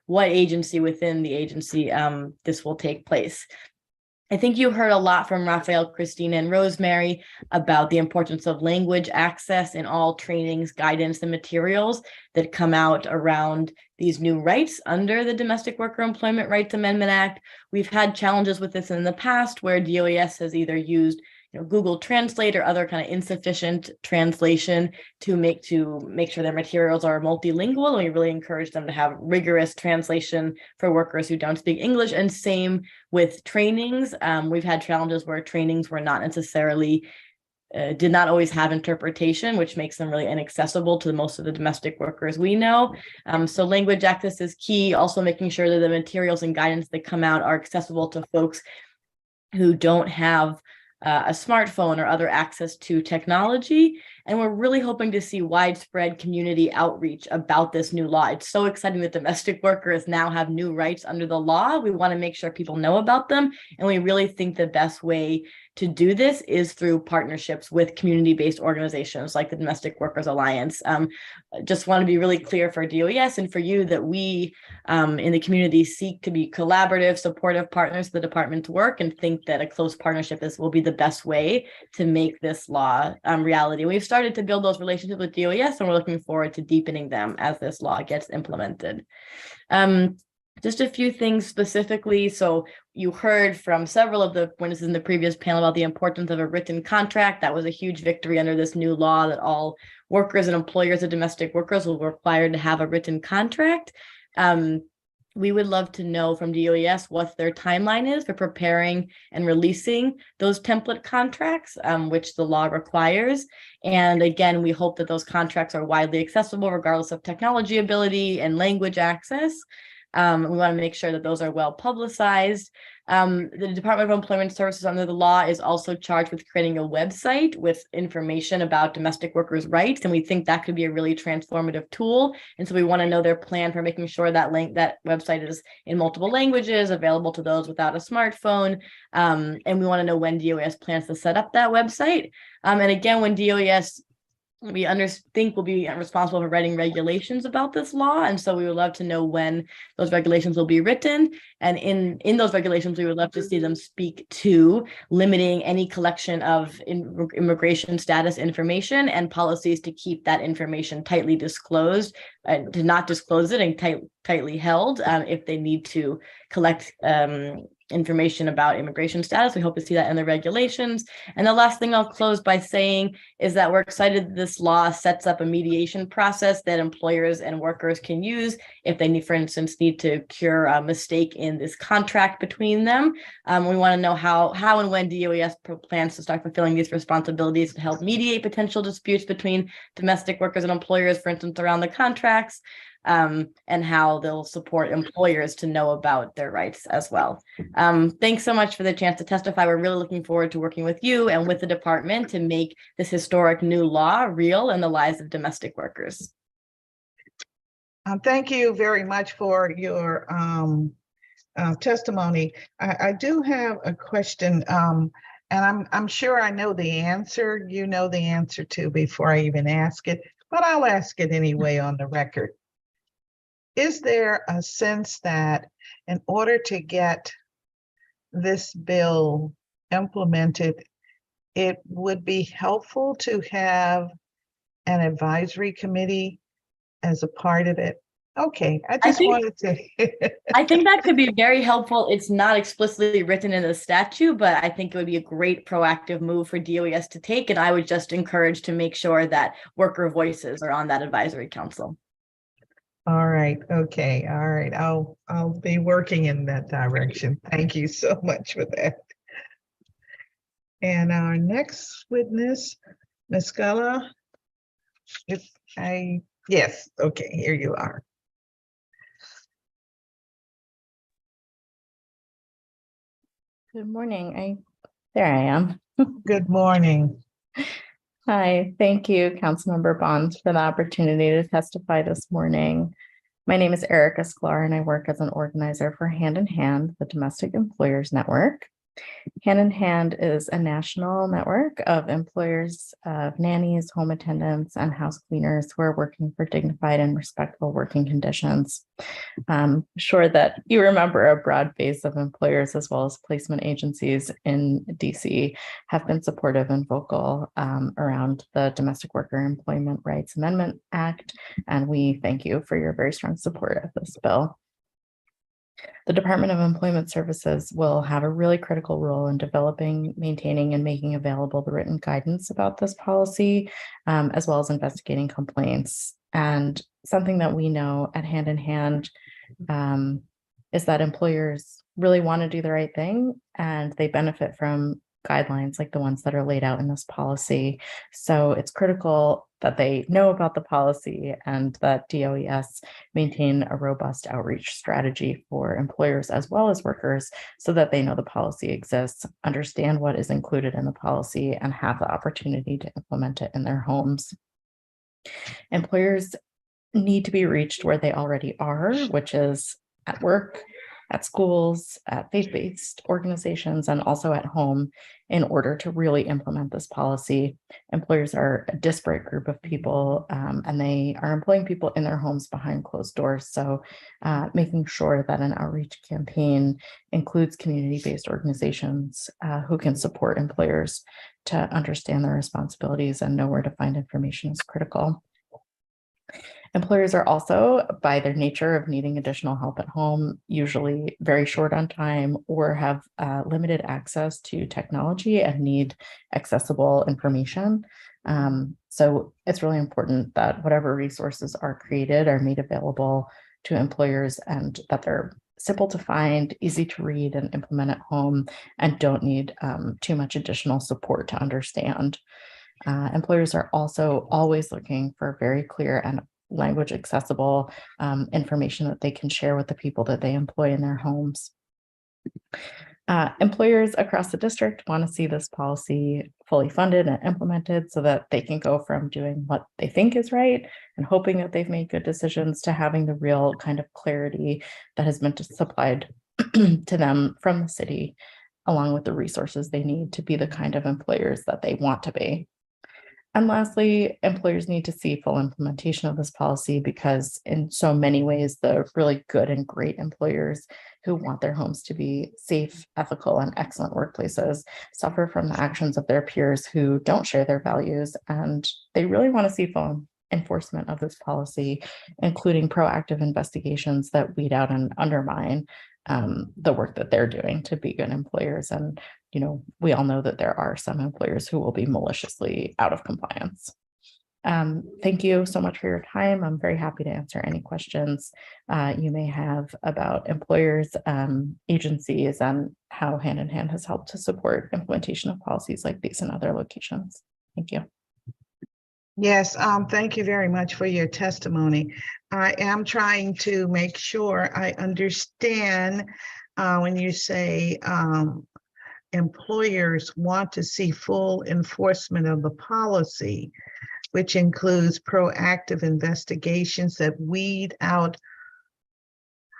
what agency within the agency this will take place. I think you heard a lot from Raphael, Christina, and Rosemary about the importance of language access in all trainings, guidance, and materials that come out around these new rights under the Domestic Worker Employment Rights Amendment Act. We've had challenges with this in the past where DOES has either used Google Translate or other kind of insufficient translation to make sure their materials are multilingual. And we really encourage them to have rigorous translation for workers who don't speak English. And same with trainings. We've had challenges where trainings were not necessarily did not always have interpretation, which makes them really inaccessible to most of the domestic workers we know. So language access is key. Also making sure that the materials and guidance that come out are accessible to folks who don't have a smartphone or other access to technology. And we're really hoping to see widespread community outreach about this new law. It's so exciting that domestic workers now have new rights under the law. We want to make sure people know about them. And we really think the best way to do this is through partnerships with community-based organizations like the Domestic Workers Alliance. Just want to be really clear for DOES and for you that we in the community seek to be collaborative, supportive partners of the department's work, and think that a close partnership will be the best way to make this law reality. We've started to build those relationships with DOES, and we're looking forward to deepening them as this law gets implemented. Just a few things specifically. So you heard from several of the witnesses in the previous panel about the importance of a written contract. That was a huge victory under this new law, that all workers and employers of domestic workers will be required to have a written contract. We would love to know from DOES what their timeline is for preparing and releasing those template contracts, which the law requires. And again, we hope that those contracts are widely accessible regardless of technology ability and language access. We want to make sure that those are well publicized. The Department of Employment Services under the law is also charged with creating a website with information about domestic workers' rights, and we think that could be a really transformative tool. And so we want to know their plan for making sure that that website is in multiple languages, available to those without a smartphone. And we want to know when DOES plans to set up that website. And again, when DOES we think will be responsible for writing regulations about this law. And so we would love to know when those regulations will be written. And in those regulations, we would love to see them speak to limiting any collection of immigration status information and policies to keep that information tightly disclosed, and to not disclose it and tightly held if they need to collect information about immigration status. We hope to see that in the regulations. And the last thing I'll close by saying is that we're excited that this law sets up a mediation process that employers and workers can use if they need, for instance, need to cure a mistake in this contract between them. We want to know how and when DOES plans to start fulfilling these responsibilities to help mediate potential disputes between domestic workers and employers, for instance, around the contracts. And how they'll support employers to know about their rights as well. Thanks so much for the chance to testify. We're really looking forward to working with you and with the department to make this historic new law real in the lives of domestic workers. Thank you very much for your testimony. I do have a question, and I'm sure I know the answer. You know the answer to before I even ask it, but I'll ask it anyway on the record. Is there a sense that in order to get this bill implemented, it would be helpful to have an advisory committee as a part of it? Okay, I wanted to. I think that could be very helpful. It's not explicitly written in the statute, but I think it would be a great proactive move for DOES to take. And I would just encourage to make sure that worker voices are on that advisory council. All right. Okay. All right. I'll be working in that direction. Thank you so much for that. And our next witness, Ms. Gala. Yes. Okay. Here you are. Good morning. There I am. Good morning. Hi, thank you, Councilmember Bonds, for the opportunity to testify this morning. My name is Erica Sklar, and I work as an organizer for Hand in Hand, the Domestic Employers Network. Hand in Hand is a national network of employers of nannies, home attendants, and house cleaners who are working for dignified and respectful working conditions. I'm sure that you remember a broad base of employers as well as placement agencies in DC have been supportive and vocal around the Domestic Worker Employment Rights Amendment Act, and we thank you for your very strong support of this bill. The Department of Employment Services will have a really critical role in developing, maintaining, and making available the written guidance about this policy, as well as investigating complaints. And something that we know at Hand in Hand is that employers really want to do the right thing, and they benefit from guidelines like the ones that are laid out in this policy. So it's critical that they know about the policy and that DOES maintain a robust outreach strategy for employers as well as workers so that they know the policy exists, understand what is included in the policy, and have the opportunity to implement it in their homes. Employers need to be reached where they already are, which is at work, at schools, at faith-based organizations, and also at home in order to really implement this policy. Employers are a disparate group of people, and they are employing people in their homes behind closed doors. So making sure that an outreach campaign includes community-based organizations who can support employers to understand their responsibilities and know where to find information is critical. Employers are also, by their nature of needing additional help at home, usually very short on time or have limited access to technology and need accessible information. So it's really important that whatever resources are created are made available to employers and that they're simple to find, easy to read and implement at home, and don't need too much additional support to understand. Employers are also always looking for very clear and language accessible information that they can share with the people that they employ in their homes. Employers across the district want to see this policy fully funded and implemented so that they can go from doing what they think is right and hoping that they've made good decisions to having the real kind of clarity that has been supplied to them from the city, along with the resources they need to be the kind of employers that they want to be. And lastly, employers need to see full implementation of this policy because in so many ways, the really good and great employers who want their homes to be safe, ethical, and excellent workplaces suffer from the actions of their peers who don't share their values. And they really want to see full enforcement of this policy, including proactive investigations that weed out and undermine the work that they're doing to be good employers. And you know, we all know that there are some employers who will be maliciously out of compliance. Thank you so much for your time. I'm very happy to answer any questions you may have about employers, agencies, and how Hand in Hand has helped to support implementation of policies like these in other locations. Thank you. Yes, thank you very much for your testimony. I am trying to make sure I understand when you say employers want to see full enforcement of the policy, which includes proactive investigations that weed out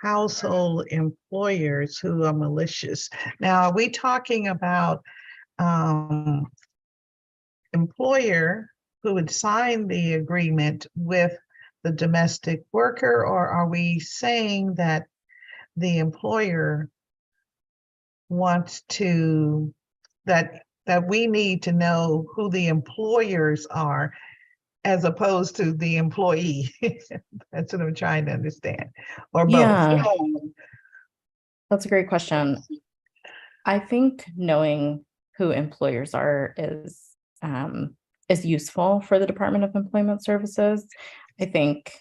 household employers who are malicious. Now, are we talking about employer who would sign the agreement with the domestic worker, or are we saying that the employer wants to, that we need to know who the employers are as opposed to the employee? That's what I'm trying to understand. Or both. Yeah, that's a great question. I think knowing who employers are is useful for the Department of Employment Services. I think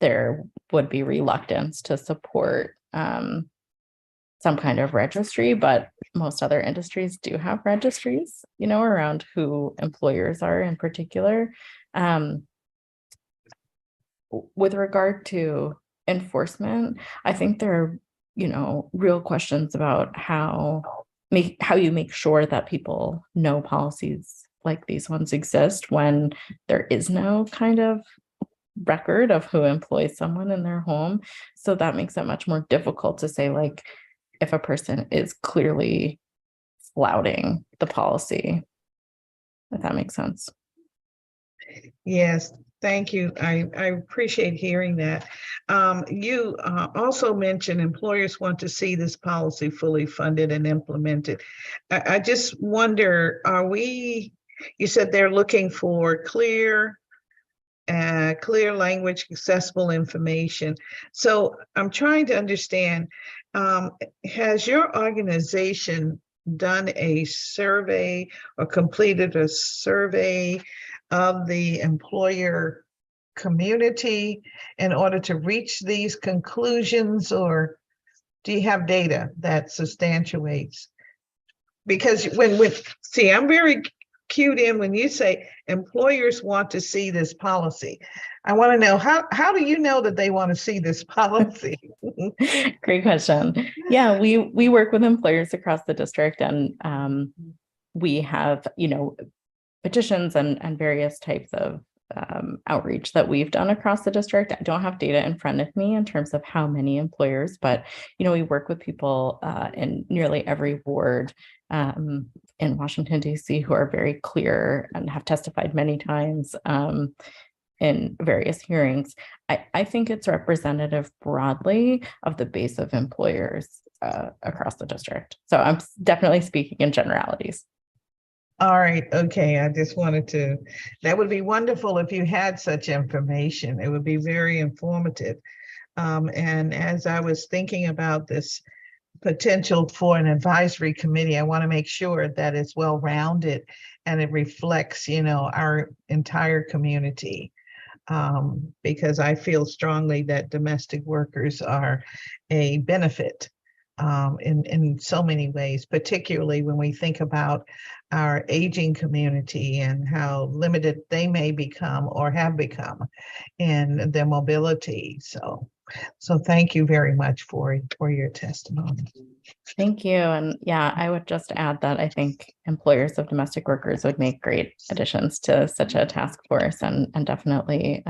there would be reluctance to support some kind of registry, but most other industries do have registries, you know, around who employers are in particular. With regard to enforcement, I think there are, you know, real questions about how you make sure that people know policies like these ones exist when there is no kind of record of who employs someone in their home. So that makes it much more difficult to say, like, if a person is clearly flouting the policy, if that makes sense. Yes, thank you. I appreciate hearing that. You also mentioned employers want to see this policy fully funded and implemented. I just wonder, you said they're looking for clear language, accessible information. So I'm trying to understand, has your organization done a survey or completed a survey of the employer community in order to reach these conclusions, or do you have data that substantiates? Because see, I'm very cued in when you say employers want to see this policy. I want to know, how do you know that they want to see this policy? Great question. Yeah, we work with employers across the district, and we have, you know, petitions and various types of outreach that we've done across the district. I don't have data in front of me in terms of how many employers, but we work with people in nearly every ward in Washington, D.C. who are very clear and have testified many times in various hearings. I think it's representative broadly of the base of employers across the district. So I'm definitely speaking in generalities. All right, okay, I just wanted to, that would be wonderful if you had such information. It would be very informative. And as I was thinking about this potential for an advisory committee, I want to make sure that it's well-rounded and it reflects, our entire community. Because I feel strongly that domestic workers are a benefit in so many ways, particularly when we think about our aging community and how limited they may become or have become in their mobility. So thank you very much for your testimony. Thank you. And yeah, I would just add that I think employers of domestic workers would make great additions to such a task force, and definitely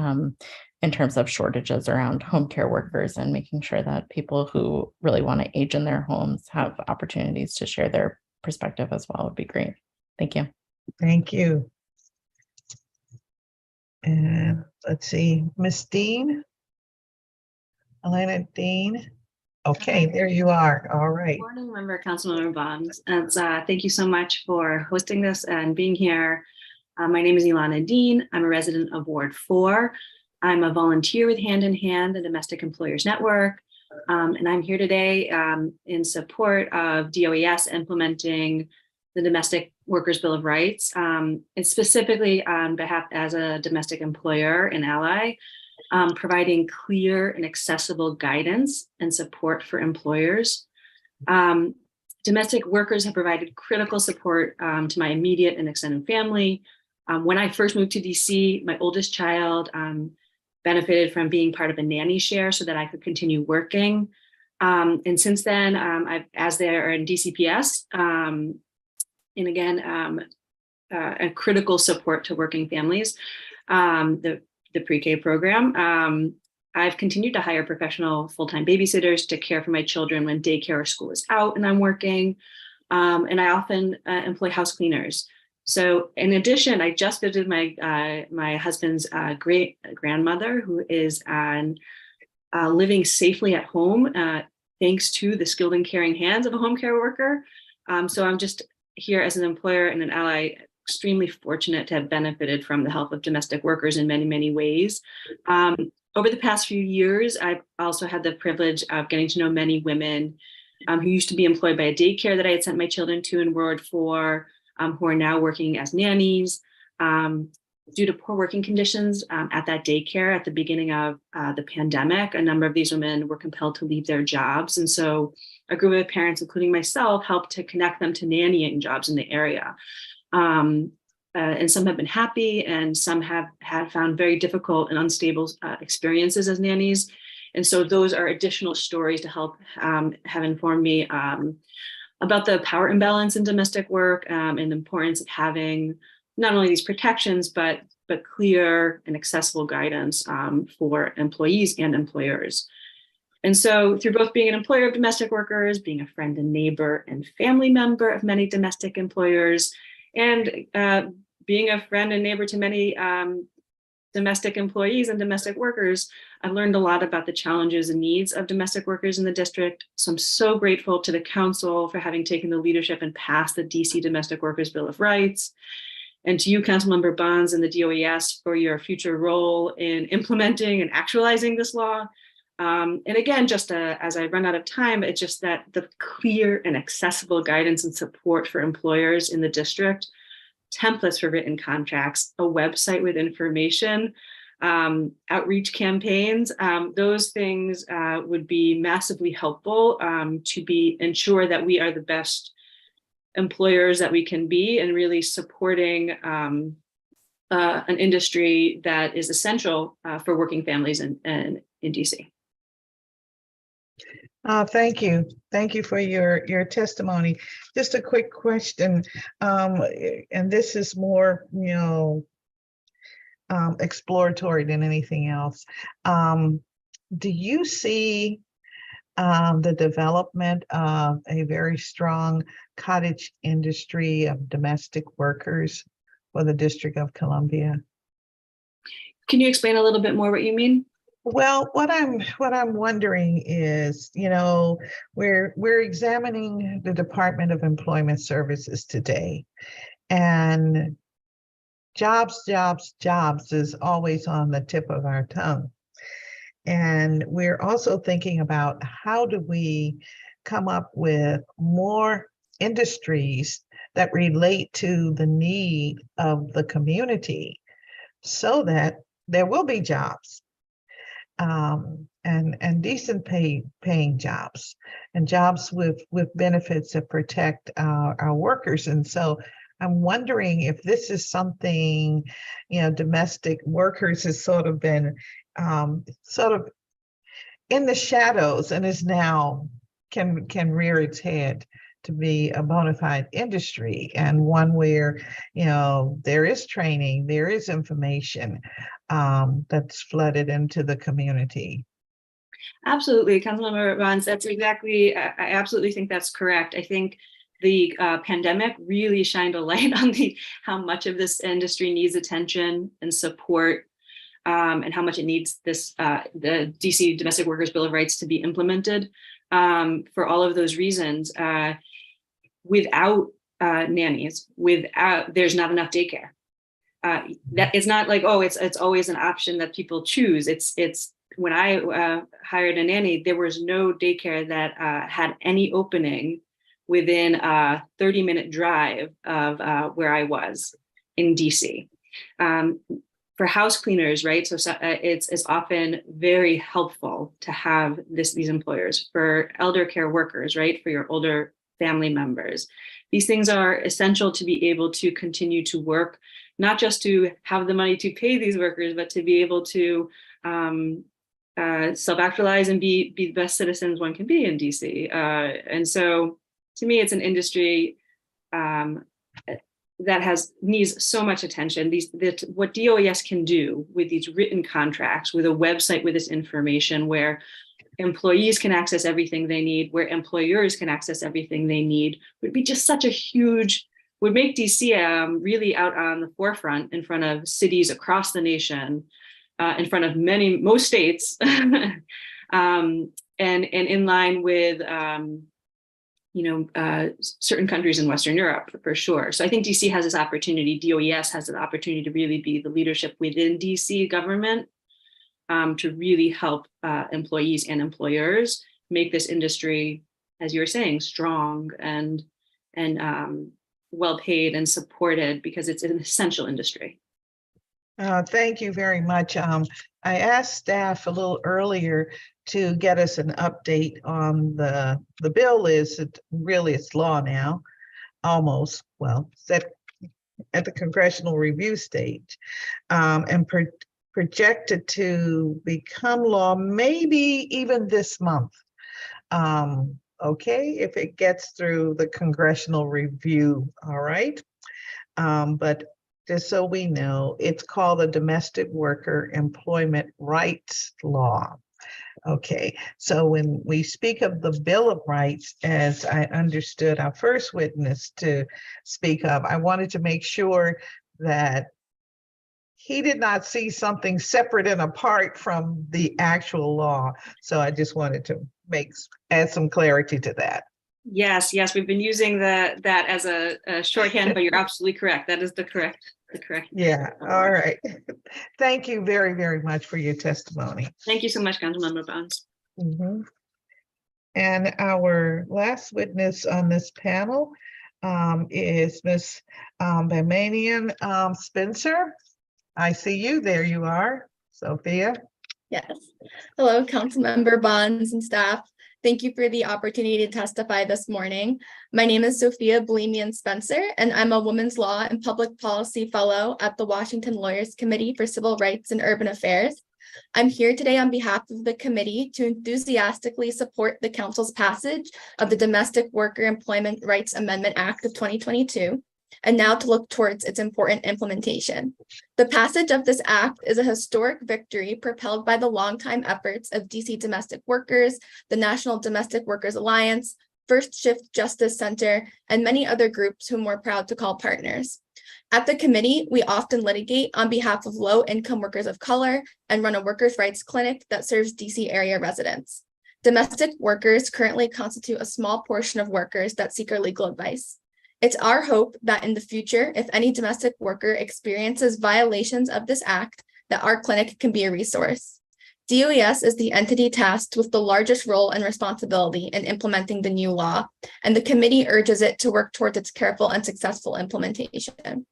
in terms of shortages around home care workers and making sure that people who really want to age in their homes have opportunities to share their perspective as well would be great. Thank you. Thank you. And let's see, Miss Dean, Elena Dean. Okay, there you are. All right. Good morning, member Councilmember Bonds. And thank you so much for hosting this and being here. My name is Ilana Dean. I'm a resident of Ward 4. I'm a volunteer with Hand in Hand, the Domestic Employers Network. And I'm here today in support of DOES implementing the Domestic Workers Bill of Rights, and specifically on behalf as a domestic employer and ally, providing clear and accessible guidance and support for employers. Domestic workers have provided critical support to my immediate and extended family. When I first moved to DC, my oldest child benefited from being part of a nanny share so that I could continue working. And since then, as they're in DCPS, and again, a critical support to working families, the pre-K program. I've continued to hire professional full-time babysitters to care for my children when daycare or school is out and I'm working. And I often employ house cleaners. So in addition, I just visited my husband's great grandmother who is living safely at home thanks to the skilled and caring hands of a home care worker. So I'm just here as an employer and an ally, extremely fortunate to have benefited from the help of domestic workers in many, many ways. Over the past few years, I've also had the privilege of getting to know many women who used to be employed by a daycare that I had sent my children to in Ward 4, who are now working as nannies. Due to poor working conditions at that daycare at the beginning of the pandemic, a number of these women were compelled to leave their jobs. And so a group of parents, including myself, helped to connect them to nannying jobs in the area. And some have been happy and some have found very difficult and unstable experiences as nannies. And so those are additional stories to help have informed me about the power imbalance in domestic work and the importance of having not only these protections, but clear and accessible guidance for employees and employers. And so through both being an employer of domestic workers, being a friend and neighbor and family member of many domestic employers, and being a friend and neighbor to many domestic employees and domestic workers, I've learned a lot about the challenges and needs of domestic workers in the district. So I'm so grateful to the council for having taken the leadership and passed the DC Domestic Workers Bill of Rights. And to you, Councilmember Bonds and the DOES, for your future role in implementing and actualizing this law. And again, just as I run out of time, it's just that the clear and accessible guidance and support for employers in the district, templates for written contracts, a website with information, outreach campaigns, those things would be massively helpful to ensure that we are the best employers that we can be and really supporting an industry that is essential for working families in DC. Thank you. Thank you for your testimony. Just a quick question, and this is more, exploratory than anything else. Do you see the development of a very strong cottage industry of domestic workers for the District of Columbia? Can you explain a little bit more what you mean? Well, what I'm wondering is, you know, we're examining the Department of Employment Services today, and jobs is always on the tip of our tongue. And we're also thinking about how do we come up with more industries that relate to the need of the community so that there will be jobs, and decent paying jobs, and jobs with benefits that protect our workers. And so I'm wondering if this is something, you know, domestic workers has sort of been sort of in the shadows and is now can rear its head to be a bona fide industry, and one where, you know, there is training, there is information that's flooded into the community. Absolutely, Councilmember Bonds, that's exactly, I absolutely think that's correct. I think the pandemic really shined a light on how much of this industry needs attention and support, and how much it needs this the DC Domestic Workers Bill of Rights to be implemented. For all of those reasons, without nannies, there's not enough daycare. That it's not like, oh, it's always an option that people choose. It's when I hired a nanny, there was no daycare that had any opening within a 30-minute drive of where I was in DC. For house cleaners, right? So it's often very helpful to have these employers. For elder care workers, right? For your older family members. These things are essential to be able to continue to work, not just to have the money to pay these workers, but to be able to self-actualize and be the best citizens one can be in DC. And so to me, it's an industry that needs so much attention. What DOES can do with these written contracts, with a website with this information where employees can access everything they need, where employers can access everything they need, would be just such a huge, would make DC really out on the forefront in front of cities across the nation, in front of most states, and in line with certain countries in Western Europe for sure. So I think DC has this opportunity, DOES has an opportunity to really be the leadership within DC government, to really help employees and employers make this industry, as you were saying, strong and well paid and supported, because it's an essential industry. Thank you very much. I asked staff a little earlier to get us an update on the bill. It's law now, almost, well, set at the congressional review stage, and projected to become law maybe even this month. Okay, if it gets through the congressional review, all right. But just so we know, it's called the Domestic Worker Employment Rights Law. Okay, so when we speak of the Bill of Rights, as I understood our first witness to speak of, I wanted to make sure that he did not see something separate and apart from the actual law. So I just wanted to add some clarity to that. Yes, we've been using that as a shorthand, but you're absolutely correct. That is the correct. Yeah, all right. Thank you very, very much for your testimony. Thank you so much, Councilmember Bonds. Mm-hmm. And our last witness on this panel is Ms. Bamanian Spencer. I see you. There you are, Sophia. Yes. Hello, Councilmember Bonds and staff. Thank you for the opportunity to testify this morning. My name is Sophia Bamanian Spencer, and I'm a Women's Law and Public Policy Fellow at the Washington Lawyers Committee for Civil Rights and Urban Affairs. I'm here today on behalf of the committee to enthusiastically support the Council's passage of the Domestic Worker Employment Rights Amendment Act of 2022. and now to look towards its important implementation. The passage of this act is a historic victory propelled by the longtime efforts of DC domestic workers, the National Domestic Workers Alliance, First Shift Justice Center, and many other groups whom we're proud to call partners. At the committee, we often litigate on behalf of low-income workers of color and run a workers' rights clinic that serves DC area residents. Domestic workers currently constitute a small portion of workers that seek our legal advice. It's our hope that in the future, if any domestic worker experiences violations of this act, that our clinic can be a resource. DOES is the entity tasked with the largest role and responsibility in implementing the new law, and the committee urges it to work towards its careful and successful implementation.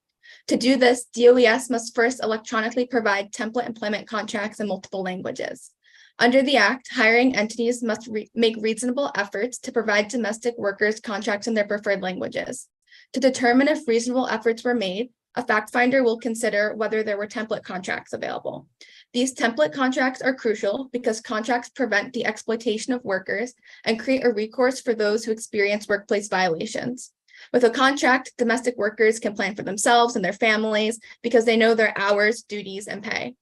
To do this, DOES must first electronically provide template employment contracts in multiple languages. Under the Act, hiring entities must make reasonable efforts to provide domestic workers contracts in their preferred languages. To determine if reasonable efforts were made, a fact finder will consider whether there were template contracts available. These template contracts are crucial because contracts prevent the exploitation of workers and create a recourse for those who experience workplace violations. With a contract, domestic workers can plan for themselves and their families because they know their hours, duties, and pay.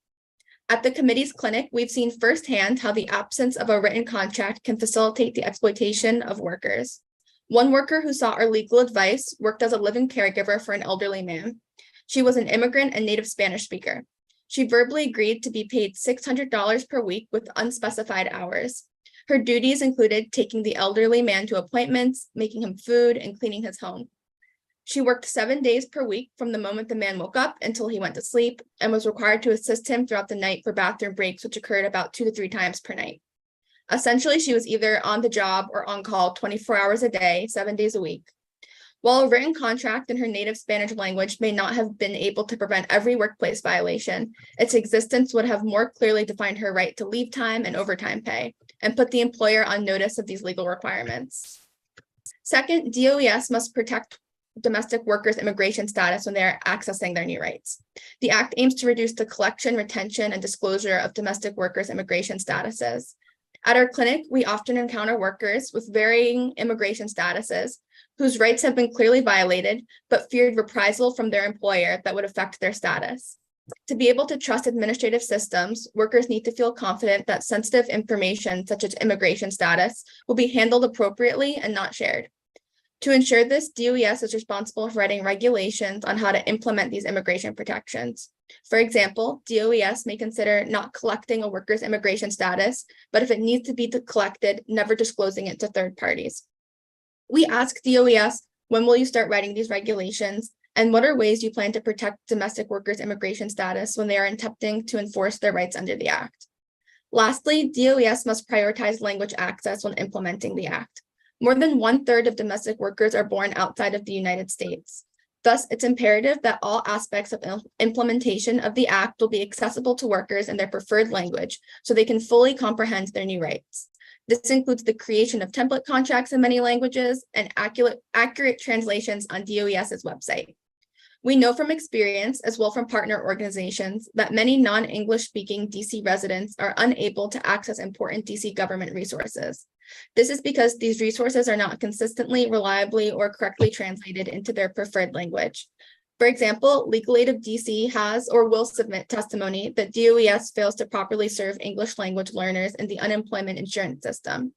At the committee's clinic, we've seen firsthand how the absence of a written contract can facilitate the exploitation of workers. One worker who sought our legal advice worked as a living caregiver for an elderly man. She was an immigrant and native Spanish speaker. She verbally agreed to be paid $600 per week with unspecified hours. Her duties included taking the elderly man to appointments, making him food, and cleaning his home. She worked 7 days per week from the moment the man woke up until he went to sleep, and was required to assist him throughout the night for bathroom breaks, which occurred about 2 to 3 times per night. Essentially, she was either on the job or on call 24 hours a day, 7 days a week. While a written contract in her native Spanish language may not have been able to prevent every workplace violation, its existence would have more clearly defined her right to leave time and overtime pay, and put the employer on notice of these legal requirements. Second, DOES must protect domestic workers' immigration status when they are accessing their new rights. The Act aims to reduce the collection, retention, and disclosure of domestic workers' immigration statuses. At our clinic, we often encounter workers with varying immigration statuses whose rights have been clearly violated, but feared reprisal from their employer that would affect their status. To be able to trust administrative systems, workers need to feel confident that sensitive information, such as immigration status, will be handled appropriately and not shared. To ensure this, DOES is responsible for writing regulations on how to implement these immigration protections. For example, DOES may consider not collecting a worker's immigration status, but if it needs to be collected, never disclosing it to third parties. We ask DOES, when will you start writing these regulations, and what are ways you plan to protect domestic workers' immigration status when they are attempting to enforce their rights under the Act? Lastly, DOES must prioritize language access when implementing the Act. More than 1/3 of domestic workers are born outside of the United States. Thus, it's imperative that all aspects of implementation of the Act will be accessible to workers in their preferred language so they can fully comprehend their new rights. This includes the creation of template contracts in many languages and accurate translations on DOES's website. We know from experience, as well from partner organizations, that many non-English speaking DC residents are unable to access important DC government resources. This is because these resources are not consistently, reliably, or correctly translated into their preferred language. For example, Legal Aid of DC has or will submit testimony that DOES fails to properly serve English language learners in the unemployment insurance system.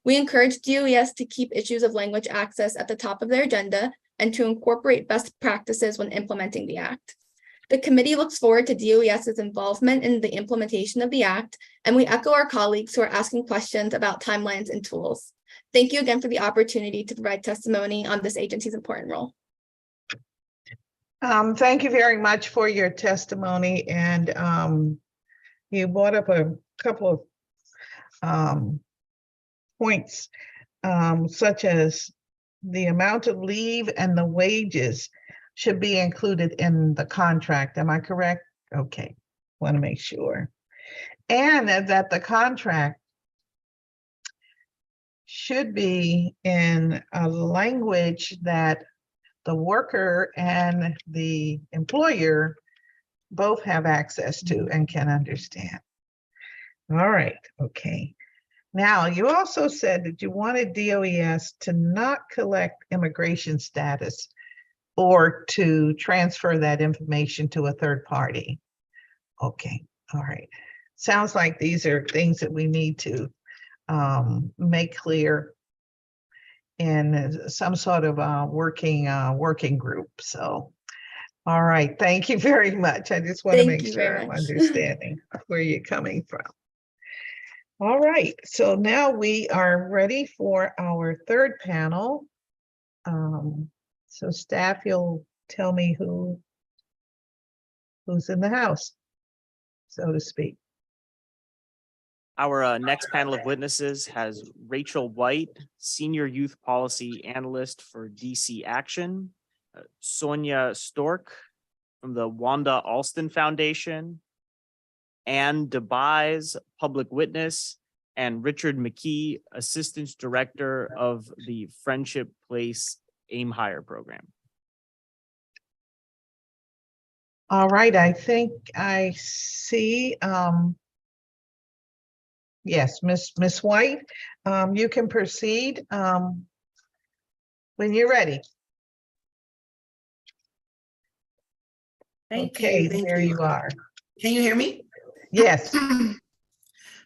We encourage DOES to keep issues of language access at the top of their agenda and to incorporate best practices when implementing the Act. The committee looks forward to DOES's involvement in the implementation of the Act, and we echo our colleagues who are asking questions about timelines and tools. Thank you again for the opportunity to provide testimony on this agency's important role. Thank you very much for your testimony, and you brought up a couple of points, such as the amount of leave and the wages should be included in the contract. Am I correct? Okay, want to make sure. And that the contract should be in a language that the worker and the employer both have access to and can understand. All right, okay. Now, you also said that you wanted DOES to not collect immigration status or to transfer that information to a third party. Okay, all right. Sounds like these are things that we need to make clear in some sort of working group. So, all right, thank you very much. I just want to Thank make you sure very I'm much. understanding where you're coming from. All right, so now we are ready for our third panel. So staff, you'll tell me who's in the house, so to speak. Our next panel of witnesses has Rachel White, Senior Youth Policy Analyst for DC Action, Sonia Stork from the Wanda Alston Foundation, Anne DeBise, Public Witness, and Richard McKee, Assistant Director of the Friendship Place Aim Higher Program. All right, I think I see, yes, Miss White, you can proceed when you're ready. Thank Okay, you. Thank there you. you are. Can you hear me? Yes.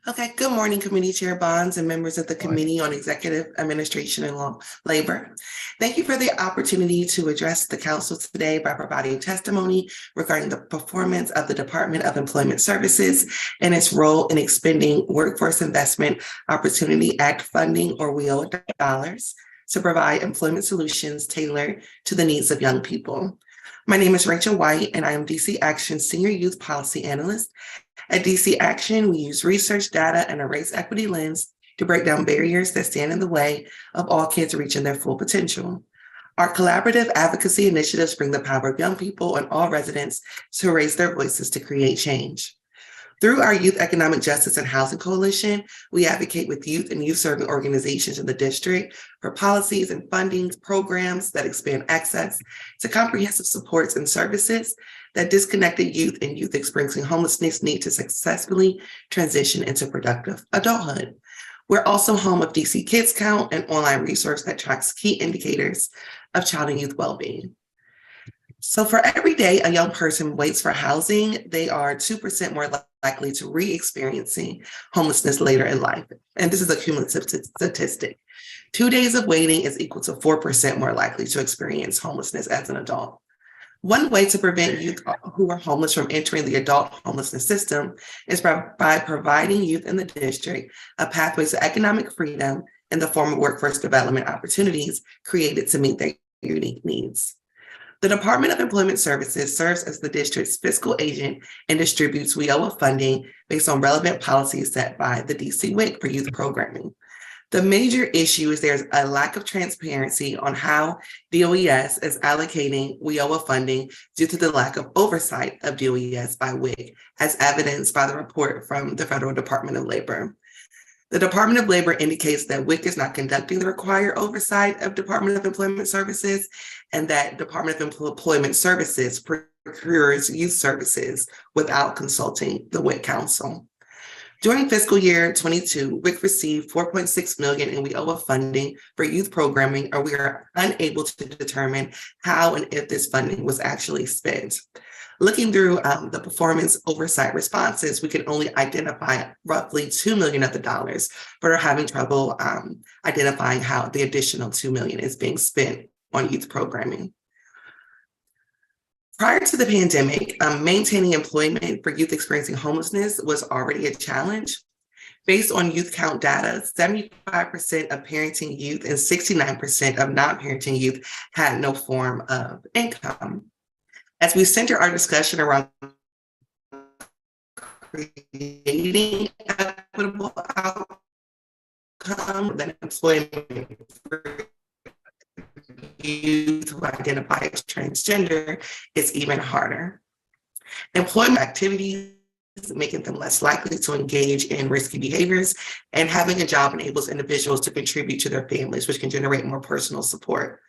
Okay. Good morning, Committee Chair Bonds and members of the Committee on Executive Administration and Labor. Thank you for the opportunity to address the Council today by providing testimony regarding the performance of the Department of Employment Services and its role in expending Workforce Investment Opportunity Act funding, or WIO dollars, to provide employment solutions tailored to the needs of young people. My name is Rachel White, and I am DC Action Senior Youth Policy Analyst. At DC Action, we use research, data, and a race equity lens to break down barriers that stand in the way of all kids reaching their full potential. Our collaborative advocacy initiatives bring the power of young people and all residents to raise their voices to create change. Through our Youth Economic Justice and Housing Coalition, we advocate with youth and youth-serving organizations in the district for policies and funding programs that expand access to comprehensive supports and services that disconnected youth and youth experiencing homelessness need to successfully transition into productive adulthood. We're also home of DC Kids Count, an online resource that tracks key indicators of child and youth well-being. So for every day a young person waits for housing, they are 2% more likely to re-experiencing homelessness later in life. And this is a cumulative statistic. 2 days of waiting is equal to 4% more likely to experience homelessness as an adult. One way to prevent youth who are homeless from entering the adult homelessness system is by providing youth in the district a pathway to economic freedom in the form of workforce development opportunities created to meet their unique needs. The Department of Employment Services serves as the district's fiscal agent and distributes WIOA funding based on relevant policies set by the DC WIC for youth programming. The major issue is there's a lack of transparency on how DOES is allocating WIOA funding due to the lack of oversight of DOES by WIC, as evidenced by the report from the Federal Department of Labor. The Department of Labor indicates that WIC is not conducting the required oversight of Department of Employment Services, and that Department of Employment Services procures youth services without consulting the WIC Council. During fiscal year 22, WIC received $4.6 million in WIOA funding for youth programming, or we are unable to determine how and if this funding was actually spent. Looking through the performance oversight responses, we can only identify roughly $2 million of the dollars, but are having trouble identifying how the additional $2 million is being spent on youth programming. Prior to the pandemic, maintaining employment for youth experiencing homelessness was already a challenge. Based on youth count data, 75% of parenting youth and 69% of non-parenting youth had no form of income. As we center our discussion around creating equitable outcomes that employment for youth who identify as transgender is even harder. Employment activities making them less likely to engage in risky behaviors, and having a job enables individuals to contribute to their families, which can generate more personal support.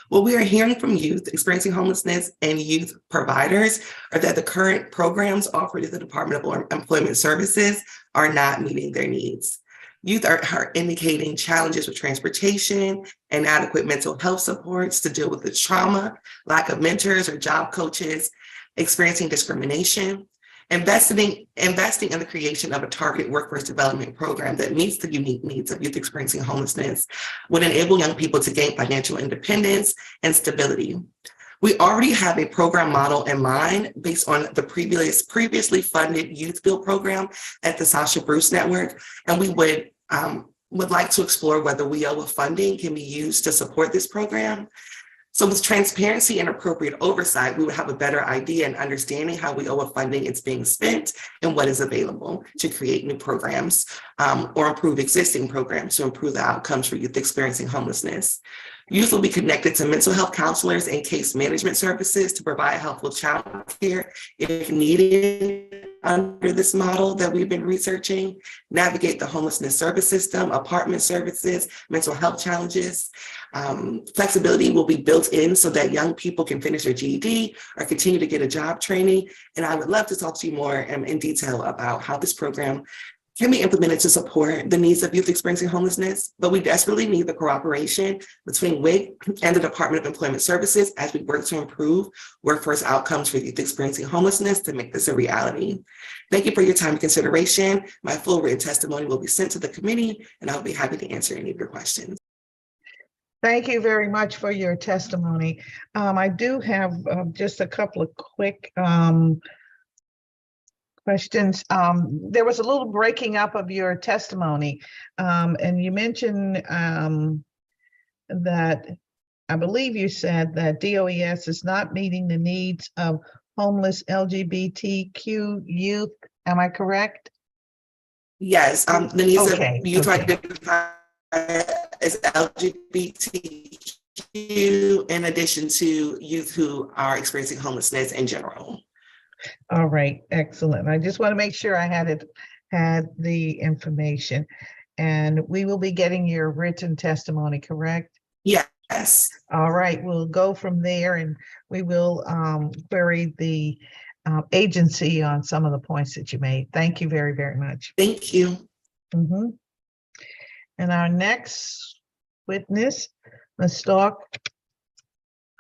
What we are hearing from youth experiencing homelessness and youth providers are that the current programs offered at the Department of Employment Services are not meeting their needs. Youth are indicating challenges with transportation, inadequate mental health supports to deal with the trauma, lack of mentors or job coaches, experiencing discrimination. Investing in the creation of a targeted workforce development program that meets the unique needs of youth experiencing homelessness would enable young people to gain financial independence and stability. We already have a program model in mind based on the previously funded Youth Build program at the Sasha Bruce Network, and we would like to explore whether WIOA funding can be used to support this program. So with transparency and appropriate oversight, we would have a better idea and understanding how WIOA funding is being spent and what is available to create new programs or improve existing programs to improve the outcomes for youth experiencing homelessness. Youth will be connected to mental health counselors and case management services to provide helpful child care if needed under this model that we've been researching, navigate the homelessness service system, apartment services, mental health challenges. Flexibility will be built in so that young people can finish their GED or continue to get a job training. And I would love to talk to you more in detail about how this program can be implemented to support the needs of youth experiencing homelessness, but we desperately need the cooperation between WIC and the Department of Employment Services as we work to improve workforce outcomes for youth experiencing homelessness to make this a reality. Thank you for your time and consideration. My full written testimony will be sent to the committee, and I'll be happy to answer any of your questions. Thank you very much for your testimony. I do have just a couple of quick questions. There was a little breaking up of your testimony, and you mentioned that I believe you said that DOES is not meeting the needs of homeless LGBTQ youth. Am I correct? Yes, the needs of youth okay. identified as LGBTQ in addition to youth who are experiencing homelessness in general. All right, excellent. I just want to make sure I had the information. And we will be getting your written testimony, correct? Yes. All right, we'll go from there and we will query the agency on some of the points that you made. Thank you very, very much. Thank you. Mm-hmm. And our next witness, Ms. Stalk.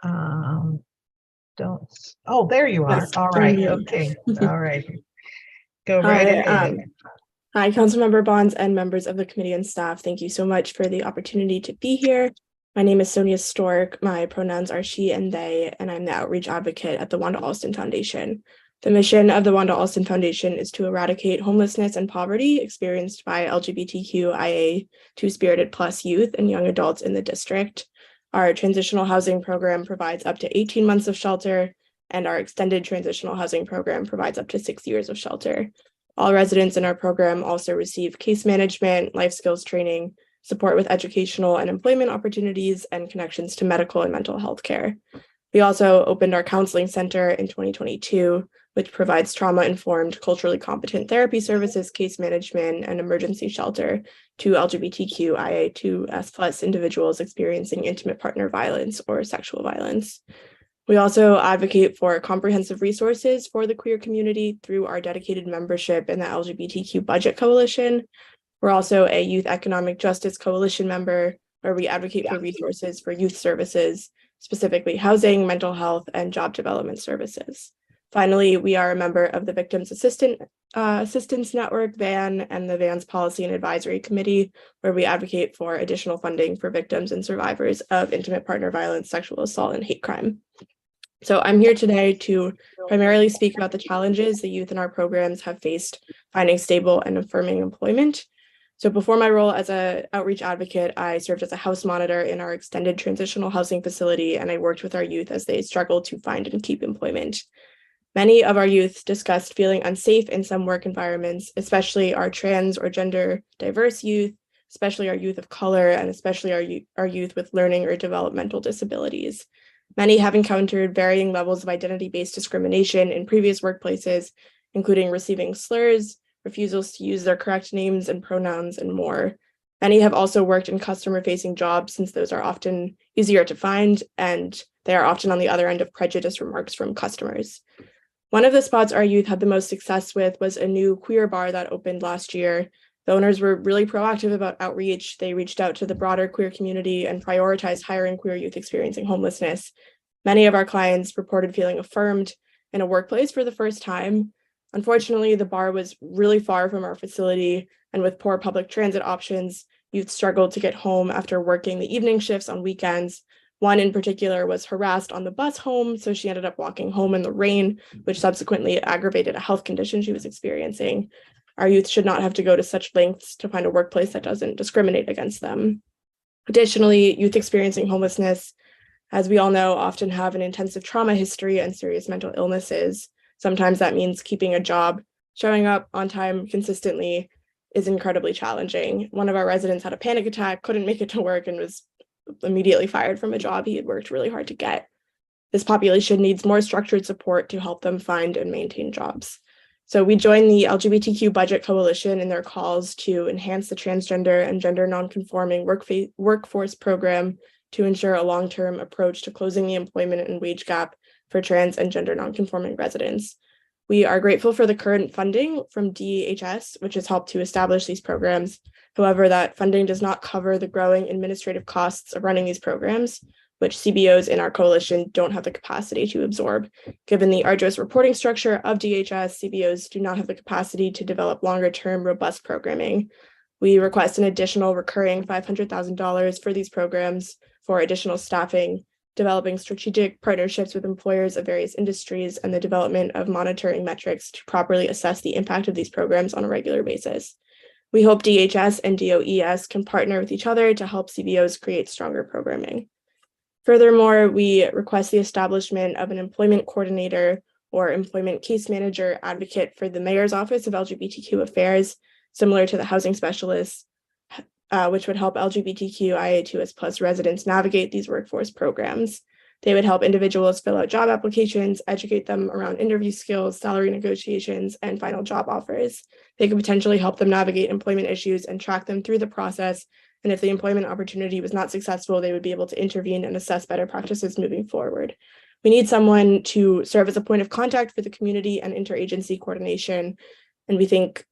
Oh, there you are. Yes, all right. Okay. All right. Go right ahead. Hi, Councilmember Bonds and members of the committee and staff. Thank you so much for the opportunity to be here. My name is Sonia Stork. My pronouns are she and they, and I'm the outreach advocate at the Wanda Alston Foundation. The mission of the Wanda Alston Foundation is to eradicate homelessness and poverty experienced by LGBTQIA two-spirited plus youth and young adults in the district. Our transitional housing program provides up to 18 months of shelter, and our extended transitional housing program provides up to 6 years of shelter. All residents in our program also receive case management, life skills training, support with educational and employment opportunities, and connections to medical and mental health care. We also opened our counseling center in 2022, which provides trauma-informed, culturally competent therapy services, case management, and emergency shelter to LGBTQIA2S+ individuals experiencing intimate partner violence or sexual violence. We also advocate for comprehensive resources for the queer community through our dedicated membership in the LGBTQ Budget Coalition. We're also a Youth Economic Justice Coalition member, where we advocate for resources for youth services, specifically housing, mental health, and job development services. Finally, we are a member of the Victims Assistance Network, VAN, and the VAN's Policy and Advisory Committee, where we advocate for additional funding for victims and survivors of intimate partner violence, sexual assault, and hate crime. So I'm here today to primarily speak about the challenges the youth in our programs have faced finding stable and affirming employment. So before my role as an outreach advocate, I served as a house monitor in our extended transitional housing facility, and I worked with our youth as they struggled to find and keep employment. Many of our youth discussed feeling unsafe in some work environments, especially our trans or gender diverse youth, especially our youth of color, and especially our youth with learning or developmental disabilities. Many have encountered varying levels of identity-based discrimination in previous workplaces, including receiving slurs, refusals to use their correct names and pronouns, and more. Many have also worked in customer-facing jobs, since those are often easier to find, and they are often on the other end of prejudice remarks from customers. One of the spots our youth had the most success with was a new queer bar that opened last year The owners were really proactive about outreach. They reached out to the broader queer community and prioritized hiring queer youth experiencing homelessness. Many of our clients reported feeling affirmed in a workplace for the first time. Unfortunately, the bar was really far from our facility, and with poor public transit options, youth struggled to get home after working the evening shifts on weekends. One in particular was harassed on the bus home, so she ended up walking home in the rain, which subsequently aggravated a health condition she was experiencing. Our youth should not have to go to such lengths to find a workplace that doesn't discriminate against them. Additionally, youth experiencing homelessness, as we all know, often have an intensive trauma history and serious mental illnesses. Sometimes that means keeping a job, showing up on time consistently is incredibly challenging. One of our residents had a panic attack, couldn't make it to work, and was immediately fired from a job he had worked really hard to get. This population needs more structured support to help them find and maintain jobs. So we joined the LGBTQ Budget Coalition in their calls to enhance the transgender and gender nonconforming workforce program to ensure a long-term approach to closing the employment and wage gap for trans and gender nonconforming residents. We are grateful for the current funding from DHS, which has helped to establish these programs. However, that funding does not cover the growing administrative costs of running these programs, which CBOs in our coalition don't have the capacity to absorb. Given the arduous reporting structure of DHS, CBOs do not have the capacity to develop longer-term robust programming. We request an additional recurring $500,000 for these programs for additional staffing, developing strategic partnerships with employers of various industries, and the development of monitoring metrics to properly assess the impact of these programs on a regular basis. We hope DHS and DOES can partner with each other to help CBOs create stronger programming. Furthermore, we request the establishment of an employment coordinator or employment case manager advocate for the Mayor's Office of LGBTQ Affairs, similar to the housing specialists, which would help LGBTQIA2S+ residents navigate these workforce programs. They would help individuals fill out job applications, educate them around interview skills, salary negotiations, and final job offers. They could potentially help them navigate employment issues and track them through the process. And if the employment opportunity was not successful, they would be able to intervene and assess better practices moving forward. We need someone to serve as a point of contact for the community and interagency coordination. And we think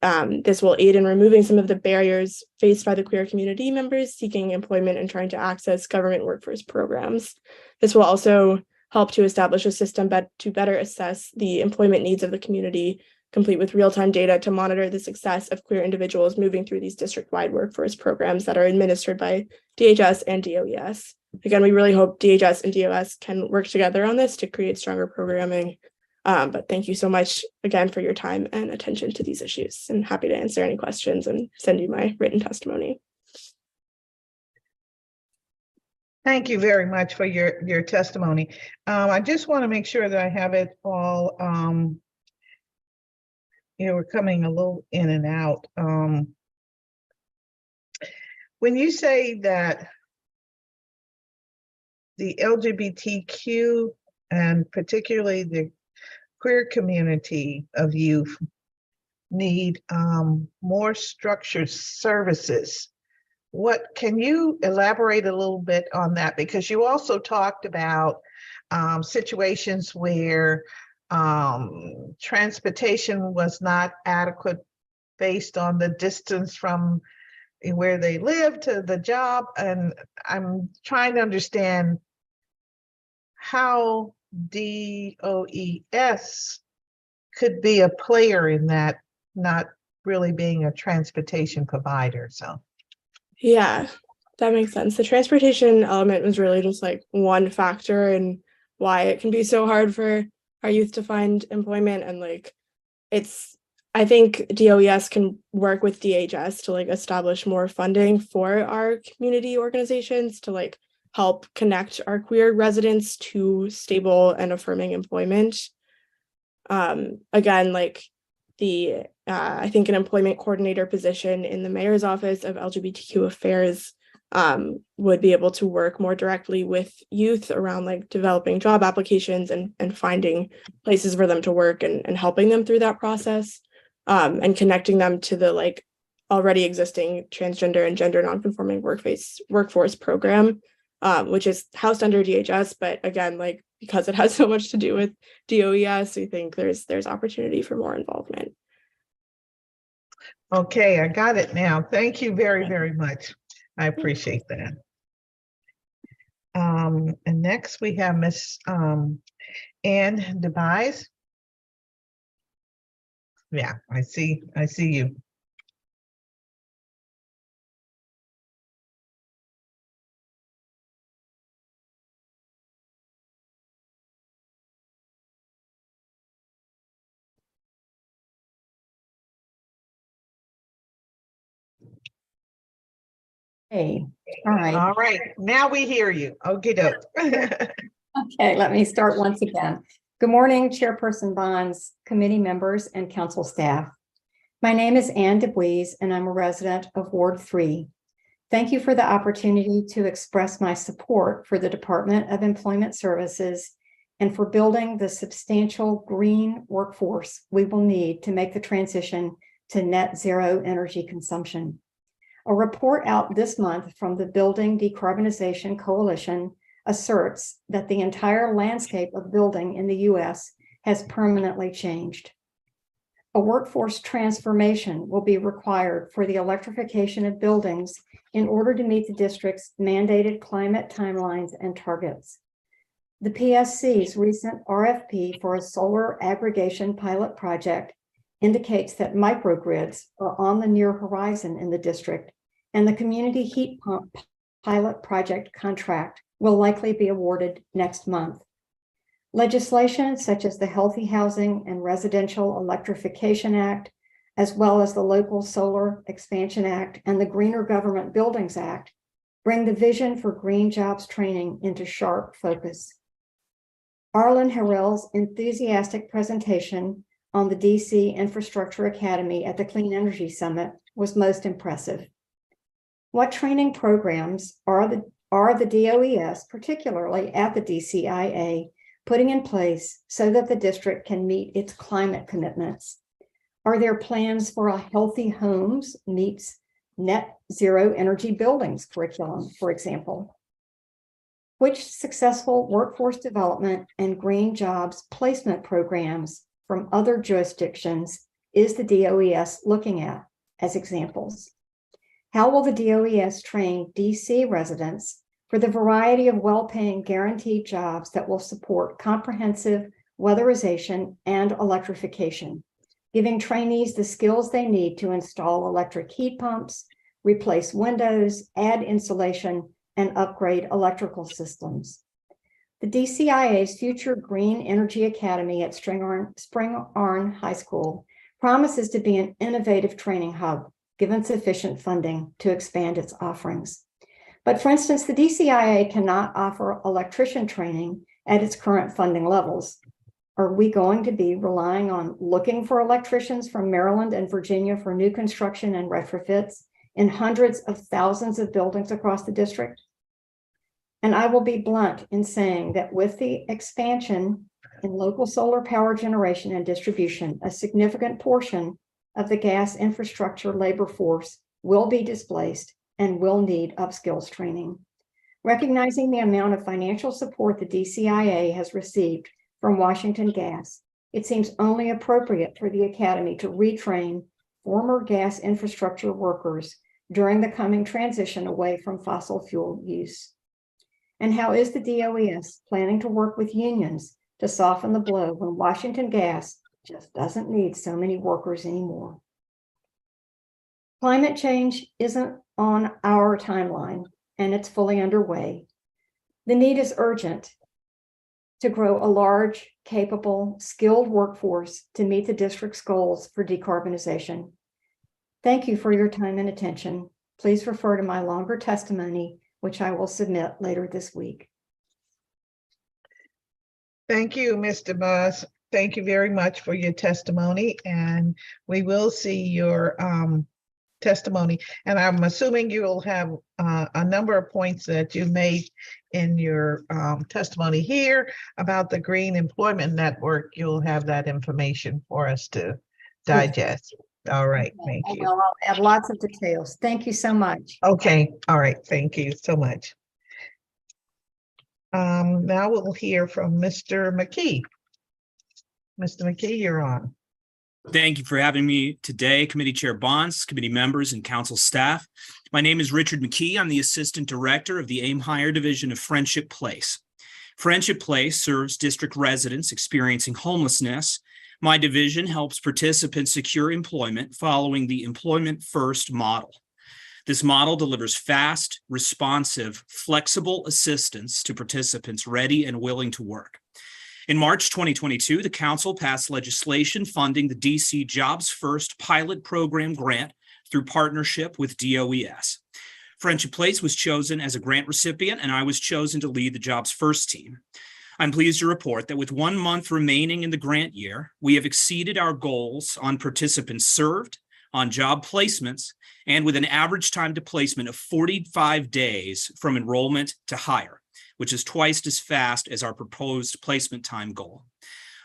this will aid in removing some of the barriers faced by the queer community members seeking employment and trying to access government workforce programs. This will also help to establish a system to better assess the employment needs of the community, complete with real-time data to monitor the success of queer individuals moving through these district-wide workforce programs that are administered by DHS and DOES. Again, we really hope DHS and DOS can work together on this to create stronger programming. But thank you so much again for your time and attention to these issues. I'm happy to answer any questions and send you my written testimony. Thank you very much for your testimony. I just want to make sure that I have it all. We're coming a little in and out. When you say that the LGBTQ and particularly the queer community of youth need more structured services, what can you elaborate a little bit on that? Because you also talked about situations where transportation was not adequate based on the distance from where they live to the job. And I'm trying to understand how DOES could be a player in that, not really being a transportation provider. So yeah, that makes sense. The transportation element was really just like one factor in why it can be so hard for our youth to find employment. And like, I think DOES can work with DHS to like establish more funding for our community organizations to like help connect our queer residents to stable and affirming employment. Again, like I think an employment coordinator position in the Mayor's Office of LGBTQ Affairs would be able to work more directly with youth around like developing job applications and finding places for them to work and helping them through that process, and connecting them to the like already existing transgender and gender nonconforming workforce program, which is housed under DHS. But again, like because it has so much to do with DOES, we think there's opportunity for more involvement. Okay, I got it now. Thank you very, very much. I appreciate that. And next we have Miss Ann DeVise. Yeah, I see you. Hey, all right. All right, now we hear you. Okay, doke. Okay, let me start once again. Good morning, Chairperson Bonds, committee members, and council staff. My name is Ann DeVise, and I'm a resident of Ward 3. Thank you for the opportunity to express my support for the Department of Employment Services and for building the substantial green workforce we will need to make the transition to net zero energy consumption. A report out this month from the Building Decarbonization Coalition asserts that the entire landscape of building in the US has permanently changed. A workforce transformation will be required for the electrification of buildings in order to meet the district's mandated climate timelines and targets. The PSC's recent RFP for a solar aggregation pilot project indicates that microgrids are on the near horizon in the district, and the community heat pump pilot project contract will likely be awarded next month. Legislation such as the Healthy Housing and Residential Electrification Act, as well as the Local Solar Expansion Act and the Greener Government Buildings Act, bring the vision for green jobs training into sharp focus. Arlen Harrell's enthusiastic presentation on the DC Infrastructure Academy at the Clean Energy Summit was most impressive. What training programs are the DOES, particularly at the DCIA, putting in place so that the district can meet its climate commitments? Are there plans for a Healthy Homes meets net zero energy buildings curriculum, for example? Which successful workforce development and green jobs placement programs from other jurisdictions is the DOES looking at as examples? How will the DOES train DC residents for the variety of well-paying guaranteed jobs that will support comprehensive weatherization and electrification, giving trainees the skills they need to install electric heat pumps, replace windows, add insulation, and upgrade electrical systems? The DCIA's Future Green Energy Academy at Spring Arn High School promises to be an innovative training hub, given sufficient funding to expand its offerings. But for instance, the DCIA cannot offer electrician training at its current funding levels. Are we going to be relying on looking for electricians from Maryland and Virginia for new construction and retrofits in hundreds of thousands of buildings across the district? And I will be blunt in saying that with the expansion in local solar power generation and distribution, a significant portion of the gas infrastructure labor force will be displaced and will need upskills training. Recognizing the amount of financial support the DCIA has received from Washington Gas, it seems only appropriate for the Academy to retrain former gas infrastructure workers during the coming transition away from fossil fuel use. And how is the DOES planning to work with unions to soften the blow when Washington Gas just doesn't need so many workers anymore? Climate change isn't on our timeline, and it's fully underway. The need is urgent to grow a large, capable, skilled workforce to meet the district's goals for decarbonization. Thank you for your time and attention. Please refer to my longer testimony, which I will submit later this week. Thank you, Mr. Buzz. Thank you very much for your testimony, and we will see your testimony. And I'm assuming you'll have a number of points that you made in your testimony here about the Green Employment Network. You'll have that information for us to digest. All right, thank you. I'll add lots of details. Thank you so much. Okay, all right, thank you so much. Now we'll hear from Mr. McKee. Mr. McKee, you're on. Thank you for having me today, Committee Chair Bonds, committee members, and council staff. My name is Richard McKee. I'm the Assistant Director of the AIM Higher Division of Friendship Place. Friendship Place serves district residents experiencing homelessness. My division helps participants secure employment following the Employment First model. This model delivers fast, responsive, flexible assistance to participants ready and willing to work. In March 2022, the council passed legislation funding the DC Jobs First pilot program grant through partnership with DOES. Friendship Place was chosen as a grant recipient, and I was chosen to lead the Jobs First team. I'm pleased to report that with 1 month remaining in the grant year, we have exceeded our goals on participants served, on job placements, and with an average time to placement of 45 days from enrollment to hire, which is twice as fast as our proposed placement time goal.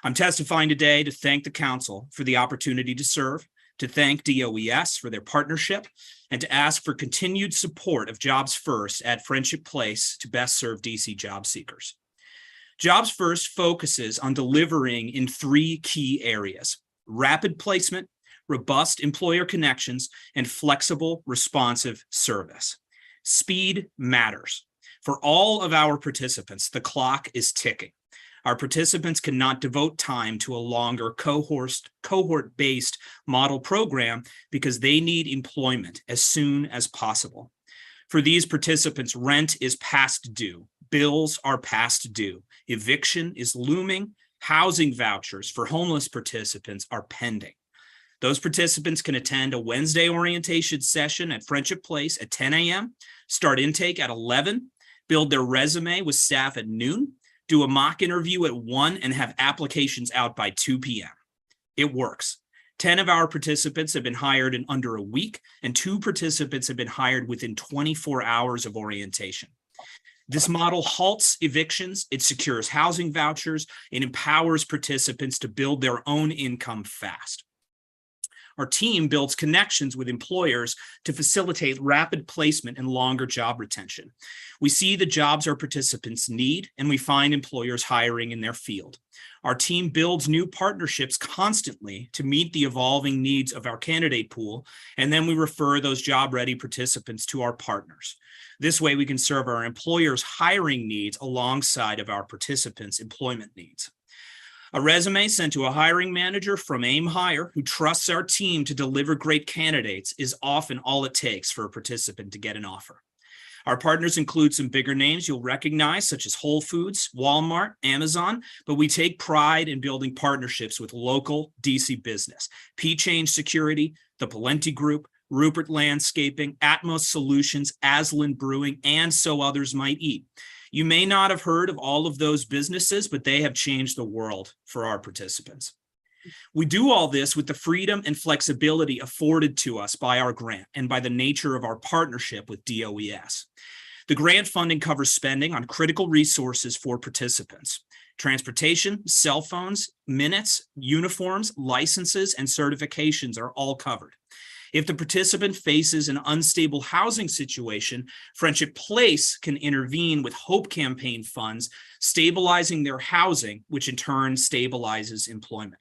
I'm testifying today to thank the council for the opportunity to serve, to thank DOES for their partnership, and to ask for continued support of Jobs First at Friendship Place to best serve DC job seekers. Jobs First focuses on delivering in 3 key areas: rapid placement, robust employer connections, and flexible, responsive service. Speed matters. For all of our participants, the clock is ticking. Our participants cannot devote time to a longer cohort-based model program because they need employment as soon as possible. For these participants, rent is past due, bills are past due, eviction is looming, housing vouchers for homeless participants are pending. Those participants can attend a Wednesday orientation session at Friendship Place at 10 a.m., start intake at 11, build their resume with staff at noon, do a mock interview at 1, and have applications out by 2 p.m. It works. 10 of our participants have been hired in under a week, and 2 participants have been hired within 24 hours of orientation. This model halts evictions, it secures housing vouchers, it empowers participants to build their own income fast. Our team builds connections with employers to facilitate rapid placement and longer job retention. We see the jobs our participants need, and we find employers hiring in their field. Our team builds new partnerships constantly to meet the evolving needs of our candidate pool, and then we refer those job-ready participants to our partners. This way, we can serve our employers' hiring needs alongside of our participants' employment needs. A resume sent to a hiring manager from AIM Hire who trusts our team to deliver great candidates is often all it takes for a participant to get an offer. Our partners include some bigger names you'll recognize, such as Whole Foods, Walmart, Amazon, but we take pride in building partnerships with local DC business, P-Change Security, the Palenti Group, Rupert Landscaping, Atmos Solutions, Aslan Brewing, and so others might eat. You may not have heard of all of those businesses, but they have changed the world for our participants. We do all this with the freedom and flexibility afforded to us by our grant and by the nature of our partnership with DOES. The grant funding covers spending on critical resources for participants: transportation, cell phones, minutes, uniforms, licenses, and certifications are all covered. If the participant faces an unstable housing situation, Friendship Place can intervene with Hope Campaign funds, stabilizing their housing, which in turn stabilizes employment.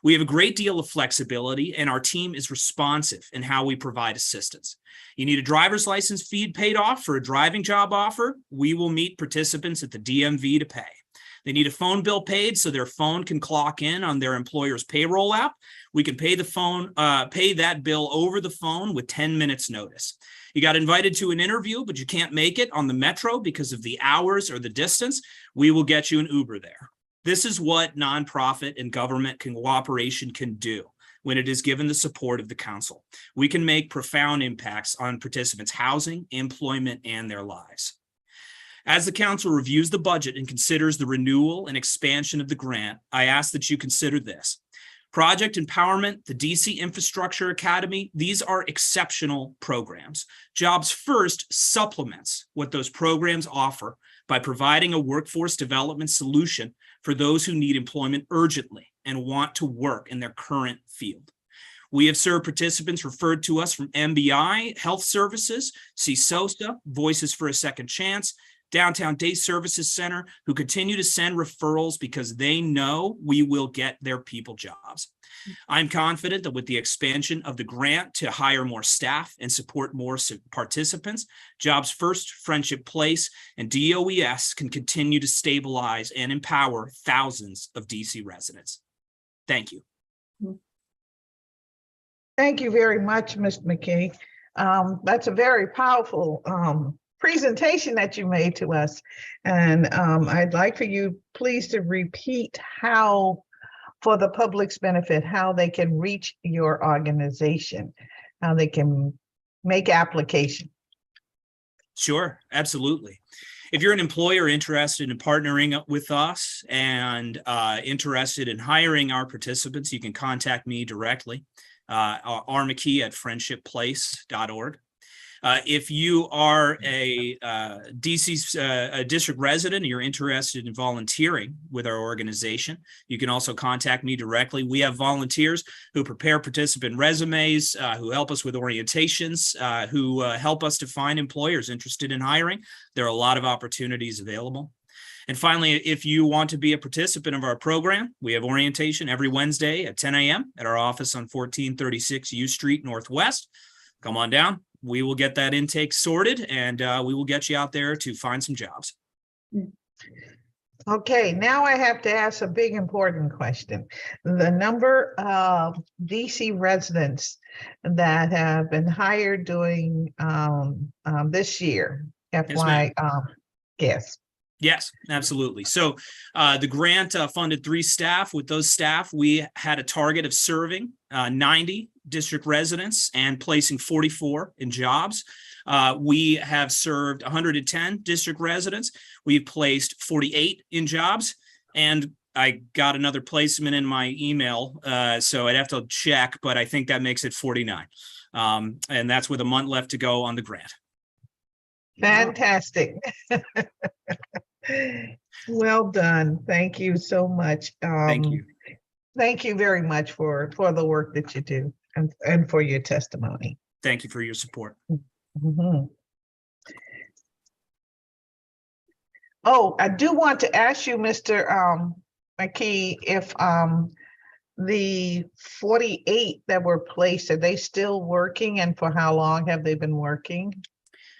We have a great deal of flexibility, and our team is responsive in how we provide assistance. You need a driver's license fee paid off for a driving job offer? We will meet participants at the DMV to pay. They need a phone bill paid so their phone can clock in on their employer's payroll app. We can pay that bill over the phone with 10 minutes notice. You got invited to an interview, but you can't make it on the metro because of the hours or the distance. We will get you an Uber there. This is what nonprofit and government cooperation can do when it is given the support of the council. We can make profound impacts on participants' housing, employment, and their lives. As the council reviews the budget and considers the renewal and expansion of the grant, I ask that you consider this. Project Empowerment, the DC Infrastructure Academy, these are exceptional programs. Jobs First supplements what those programs offer by providing a workforce development solution for those who need employment urgently and want to work in their current field. We have served participants referred to us from MBI, Health Services, CSOSA, Voices for a Second Chance, Downtown Day Services Center, who continue to send referrals because they know we will get their people jobs. I'm confident that with the expansion of the grant to hire more staff and support more participants, Jobs First, Friendship Place, and DOES can continue to stabilize and empower thousands of DC residents. Thank you. Thank you very much, Mr. McKee. That's a very powerful presentation that you made to us. And I'd like for you please to repeat how, for the public's benefit, how they can reach your organization, how they can make application. Sure, absolutely. If you're an employer interested in partnering up with us and interested in hiring our participants, you can contact me directly, rmckee@friendshipplace.org. If you are a DC district resident and you're interested in volunteering with our organization, you can also contact me directly. We have volunteers who prepare participant resumes, who help us with orientations, who help us to find employers interested in hiring. There are a lot of opportunities available. And finally, if you want to be a participant of our program, we have orientation every Wednesday at 10 a.m. at our office on 1436 U Street Northwest. Come on down. We will get that intake sorted and we will get you out there to find some jobs. Okay, now I have to ask a big important question. The number of DC residents that have been hired during this year, FY, yes. Yes, absolutely. So the grant funded 3 staff. With those staff, we had a target of serving 90 district residents and placing 44 in jobs. We have served 110 district residents. We've placed 48 in jobs, and I got another placement in my email, so I'd have to check, but I think that makes it 49. And that's with a month left to go on the grant. Fantastic. Well done. Thank you so much. Thank you. Thank you very much for the work that you do and for your testimony. Thank you for your support. Mm-hmm. Oh, I do want to ask you, Mr. McKee, if the 48 that were placed, are they still working, and for how long have they been working?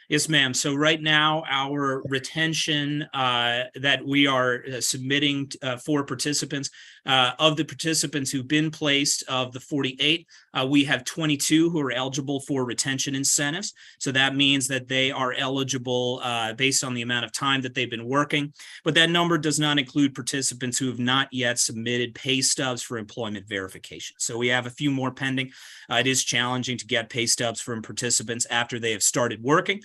Yes, ma'am. So right now, our retention that we are submitting for participants, of the participants who've been placed, of the 48, we have 22 who are eligible for retention incentives. So that means that they are eligible based on the amount of time that they've been working. But that number does not include participants who have not yet submitted pay stubs for employment verification. So we have a few more pending. It is challenging to get pay stubs from participants after they have started working.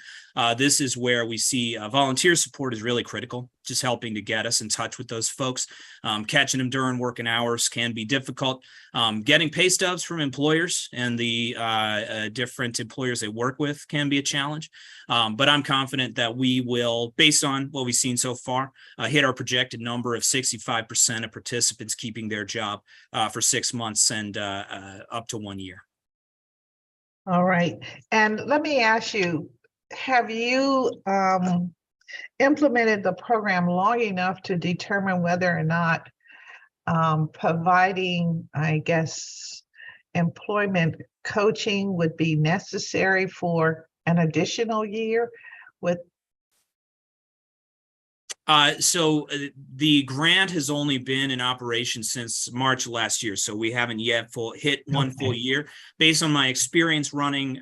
This is where we see volunteer support is really critical, just helping to get us in touch with those folks. Catching them during working hours can be difficult. Getting pay stubs from employers and the different employers they work with can be a challenge. But I'm confident that we will, based on what we've seen so far, hit our projected number of 65% of participants keeping their job for 6 months and up to 1 year. All right. And let me ask you, have you implemented the program long enough to determine whether or not providing, I guess, employment coaching would be necessary for an additional year with? So the grant has only been in operation since March last year, so we haven't yet hit one full year. Based on my experience running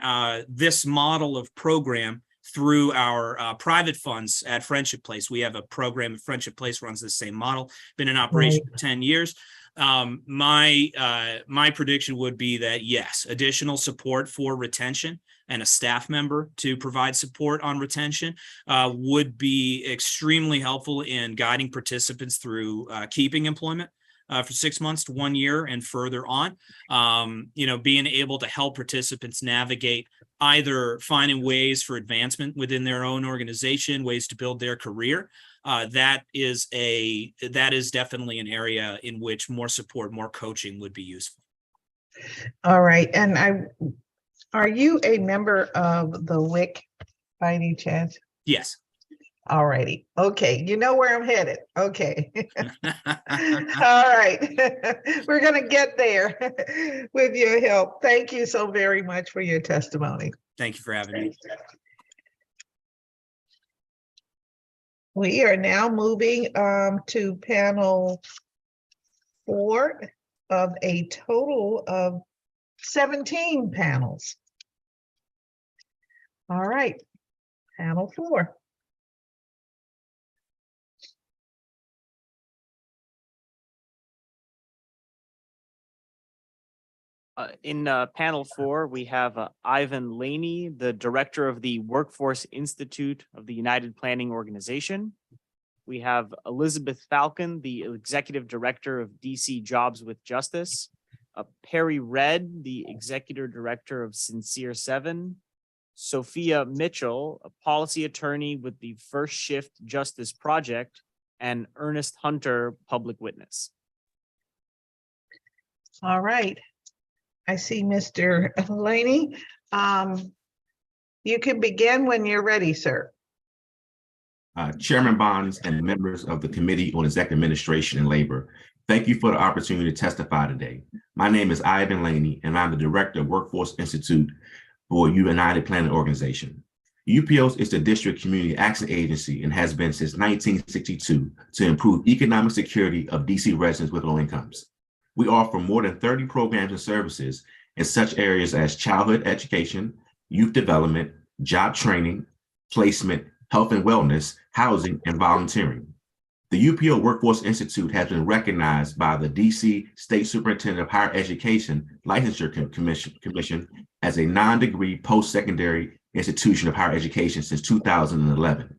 this model of program through our private funds at Friendship Place, we have a program at Friendship Place runs the same model, been in operation for 10 years. My prediction would be that yes, additional support for retention and a staff member to provide support on retention would be extremely helpful in guiding participants through keeping employment for 6 months to 1 year and further on. Being able to help participants navigate either finding ways for advancement within their own organization, ways to build their career. That is definitely an area in which more support, more coaching would be useful. All right. And are you a member of the WIC by any chance? Yes. All righty. Okay, you know where I'm headed. Okay. All right. We're going to get there with your help. Thank you so very much for your testimony. Thank you for having me. We are now moving to panel 4 of a total of 17 panels. All right, panel 4. In panel 4, we have Ivan Laney, the director of the Workforce Institute of the United Planning Organization. We have Elizabeth Falcon, the executive director of DC Jobs with Justice. Perry Red, the executive director of Sincere 7. Sophia Mitchell, a policy attorney with the First Shift Justice Project, and Ernest Hunter, public witness. All right. I see Mr. Laney. You can begin when you're ready, sir. Chairman Bonds and members of the Committee on Executive Administration and Labor, thank you for the opportunity to testify today. My name is Ivan Laney, and I'm the Director of Workforce Institute for United Planning Organization. UPOs is the district community action agency and has been since 1962 to improve economic security of DC residents with low incomes. We offer more than 30 programs and services in such areas as childhood education, youth development, job training, placement, health and wellness, housing, and volunteering. The UPO Workforce Institute has been recognized by the DC State Superintendent of Higher Education Licensure Commission as a non-degree post-secondary institution of higher education since 2011.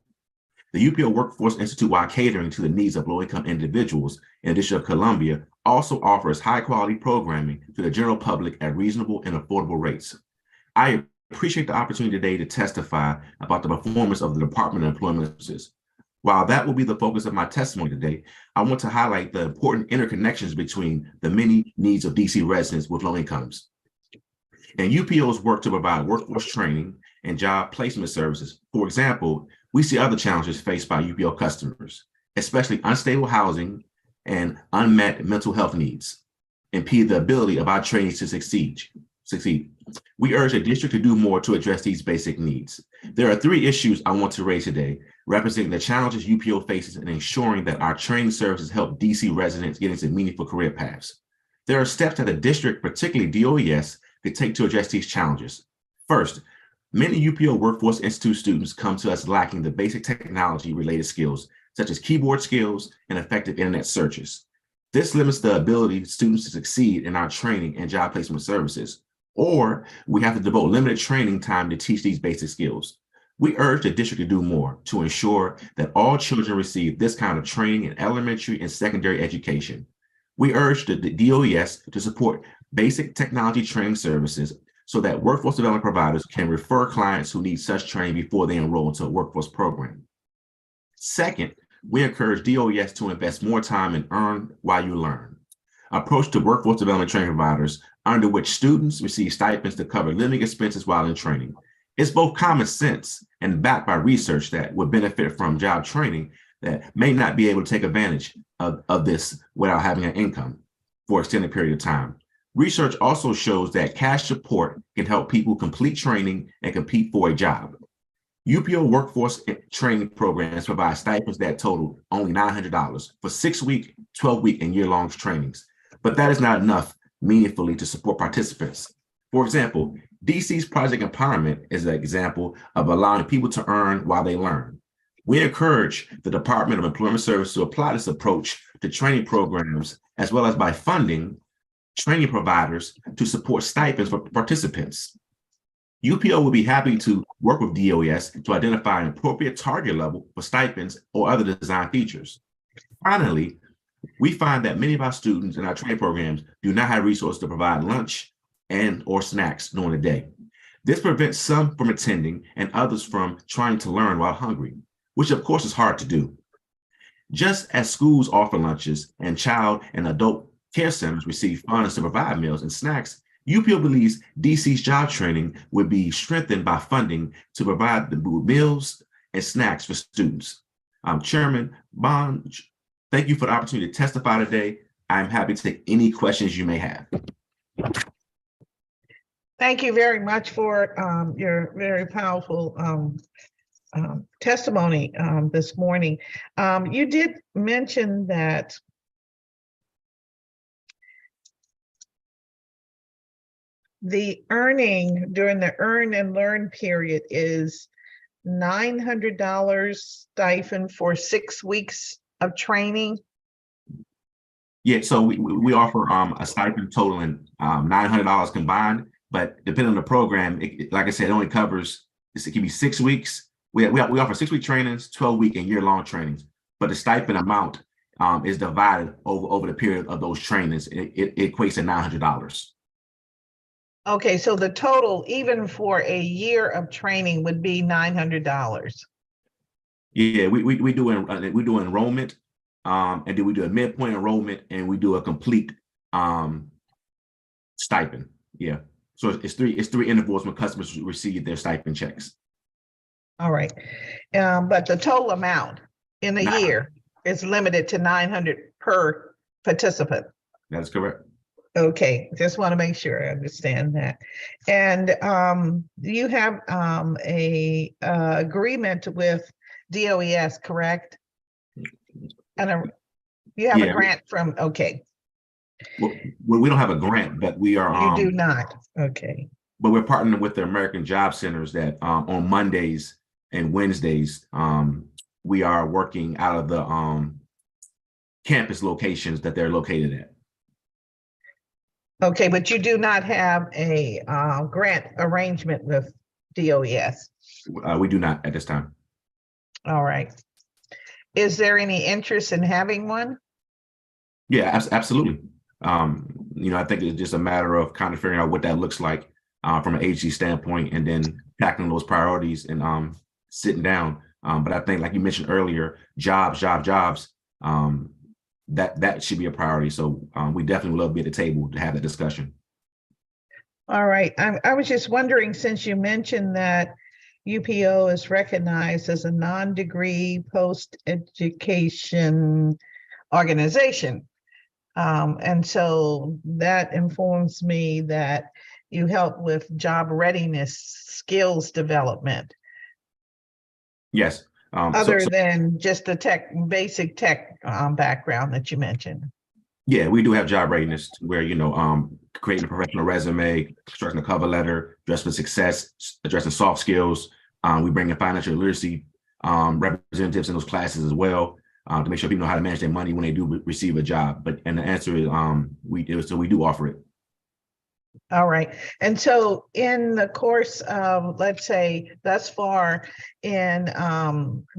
The UPO Workforce Institute, while catering to the needs of low-income individuals in the District of Columbia, also offers high-quality programming to the general public at reasonable and affordable rates. I appreciate the opportunity today to testify about the performance of the Department of Employment Services. While that will be the focus of my testimony today, I want to highlight the important interconnections between the many needs of DC residents with low incomes. And UPO's work to provide workforce training and job placement services. For example, we see other challenges faced by UPO customers, especially unstable housing and unmet mental health needs, impede the ability of our trainees to succeed. We urge the district to do more to address these basic needs. There are 3 issues I want to raise today, representing the challenges UPO faces in ensuring that our training services help DC residents get into meaningful career paths. There are steps that the district, particularly DOES, could take to address these challenges. First, many UPO Workforce Institute students come to us lacking the basic technology-related skills, such as keyboard skills and effective internet searches. This limits the ability of students to succeed in our training and job placement services, or we have to devote limited training time to teach these basic skills. We urge the district to do more to ensure that all children receive this kind of training in elementary and secondary education. We urge the DOES to support basic technology training services so that workforce development providers can refer clients who need such training before they enroll into a workforce program. Second, we encourage DOES to invest more time in Earn While You Learn approach to workforce development training providers, under which students receive stipends to cover living expenses while in training. It's both common sense and backed by research that would benefit from job training that may not be able to take advantage of this without having an income for an extended period of time. Research also shows that cash support can help people complete training and compete for a job. UPO workforce training programs provide stipends that total only $900 for 6-week, 12-week, and year-long trainings. But that is not enough meaningfully to support participants. For example, DC's Project Empowerment is an example of allowing people to earn while they learn. We encourage the Department of Employment Services to apply this approach to training programs, as well as by funding training providers to support stipends for participants. UPO will be happy to work with DOES to identify an appropriate target level for stipends or other design features. Finally, we find that many of our students in our training programs do not have resources to provide lunch and or snacks during the day. This prevents some from attending and others from trying to learn while hungry, which of course is hard to do. Just as schools offer lunches and child and adult care centers receive funds to provide meals and snacks, UPO believes DC's job training would be strengthened by funding to provide the meals and snacks for students. Chairman Bond, thank you for the opportunity to testify today. I'm happy to take any questions you may have. Thank you very much for your very powerful testimony this morning. You did mention that the earning during the earn and learn period is $900 stipend for 6 weeks of training. Yeah, so we offer a stipend totaling $900 combined, but depending on the program, like I said, it only covers, it can be 6 weeks. We offer 6-week trainings, 12-week and year-long trainings, but the stipend amount is divided over the period of those trainings. It equates to $900. Okay, so the total, even for a year of training, would be $900. Yeah, we do enrollment, and then we do a midpoint enrollment, and we do a complete stipend. Yeah, so it's three intervals when customers receive their stipend checks. All right, but the total amount in a year is limited to $900 per participant. That is correct. Okay, just want to make sure I understand that. And you have a agreement with DOES, correct? And you have a grant from, okay. Well, we don't have a grant, but we are. You do not, okay. But we're partnering with the American Job Centers that on Mondays and Wednesdays, we are working out of the campus locations that they're located at. Okay, but you do not have a grant arrangement with DOES? We do not at this time. All right. Is there any interest in having one? Yeah, absolutely. I think it's just a matter of kind of figuring out what that looks like from an agency standpoint, and then tackling those priorities and sitting down. But I think, like you mentioned earlier, jobs, that should be a priority. So we definitely love to be at the table to have that discussion. All right. I was just wondering, since you mentioned that UPO is recognized as a non-degree post-education organization. And so that informs me that you help with job readiness, skills development. Yes. Other than just the basic tech background that you mentioned. Yeah, we do have job readiness where, creating a professional resume, constructing a cover letter, dressing for success, addressing soft skills. We bring in financial literacy representatives in those classes as well to make sure people know how to manage their money when they do receive a job. And the answer is we do offer it. All right. And so in the course of, let's say, thus far in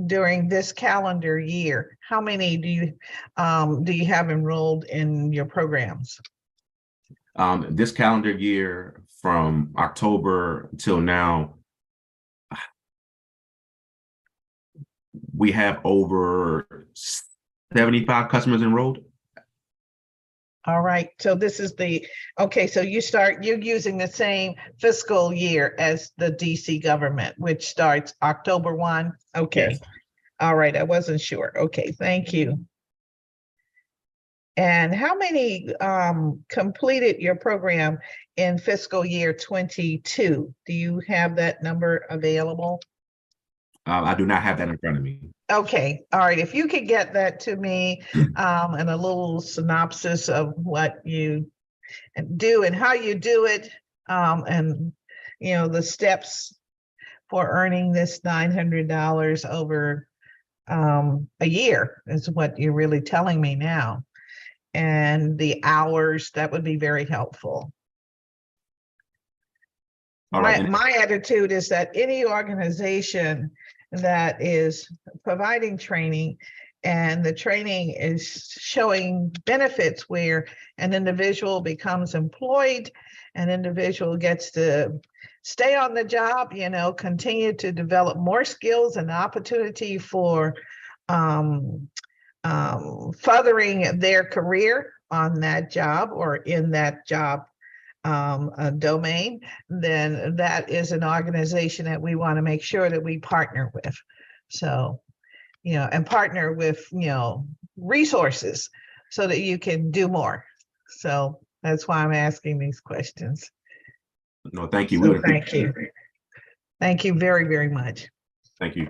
during this calendar year, how many do you have enrolled in your programs? This calendar year, from October till now, we have over 75 customers enrolled. All right, so this is okay, so you're using the same fiscal year as the DC government, which starts October 1. Okay. Yes. All right, I wasn't sure. Okay, thank you. And how many completed your program in fiscal year 22? Do you have that number available? I do not have that in front of me. Okay, all right. If you could get that to me and a little synopsis of what you do and how you do it, and the steps for earning this $900 over a year is what you're really telling me now. And the hours, that would be very helpful. All right. My attitude is that any organization that is providing training and the training is showing benefits where an individual becomes employed, an individual gets to stay on the job, continue to develop more skills and opportunity for furthering their career on that job or in that job domain, then that is an organization that we want to make sure that we partner with. So, and partner with, resources so that you can do more. So that's why I'm asking these questions. No, thank you. So thank you. Thank you very, very much. Thank you.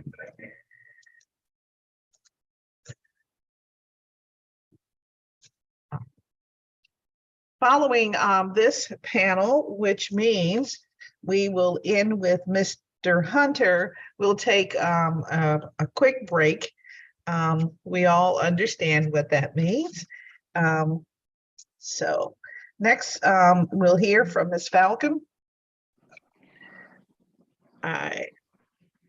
Following this panel, which means we will end with Mr. Hunter, we'll take a quick break. We all understand what that means. So next, we'll hear from Ms. Falcon.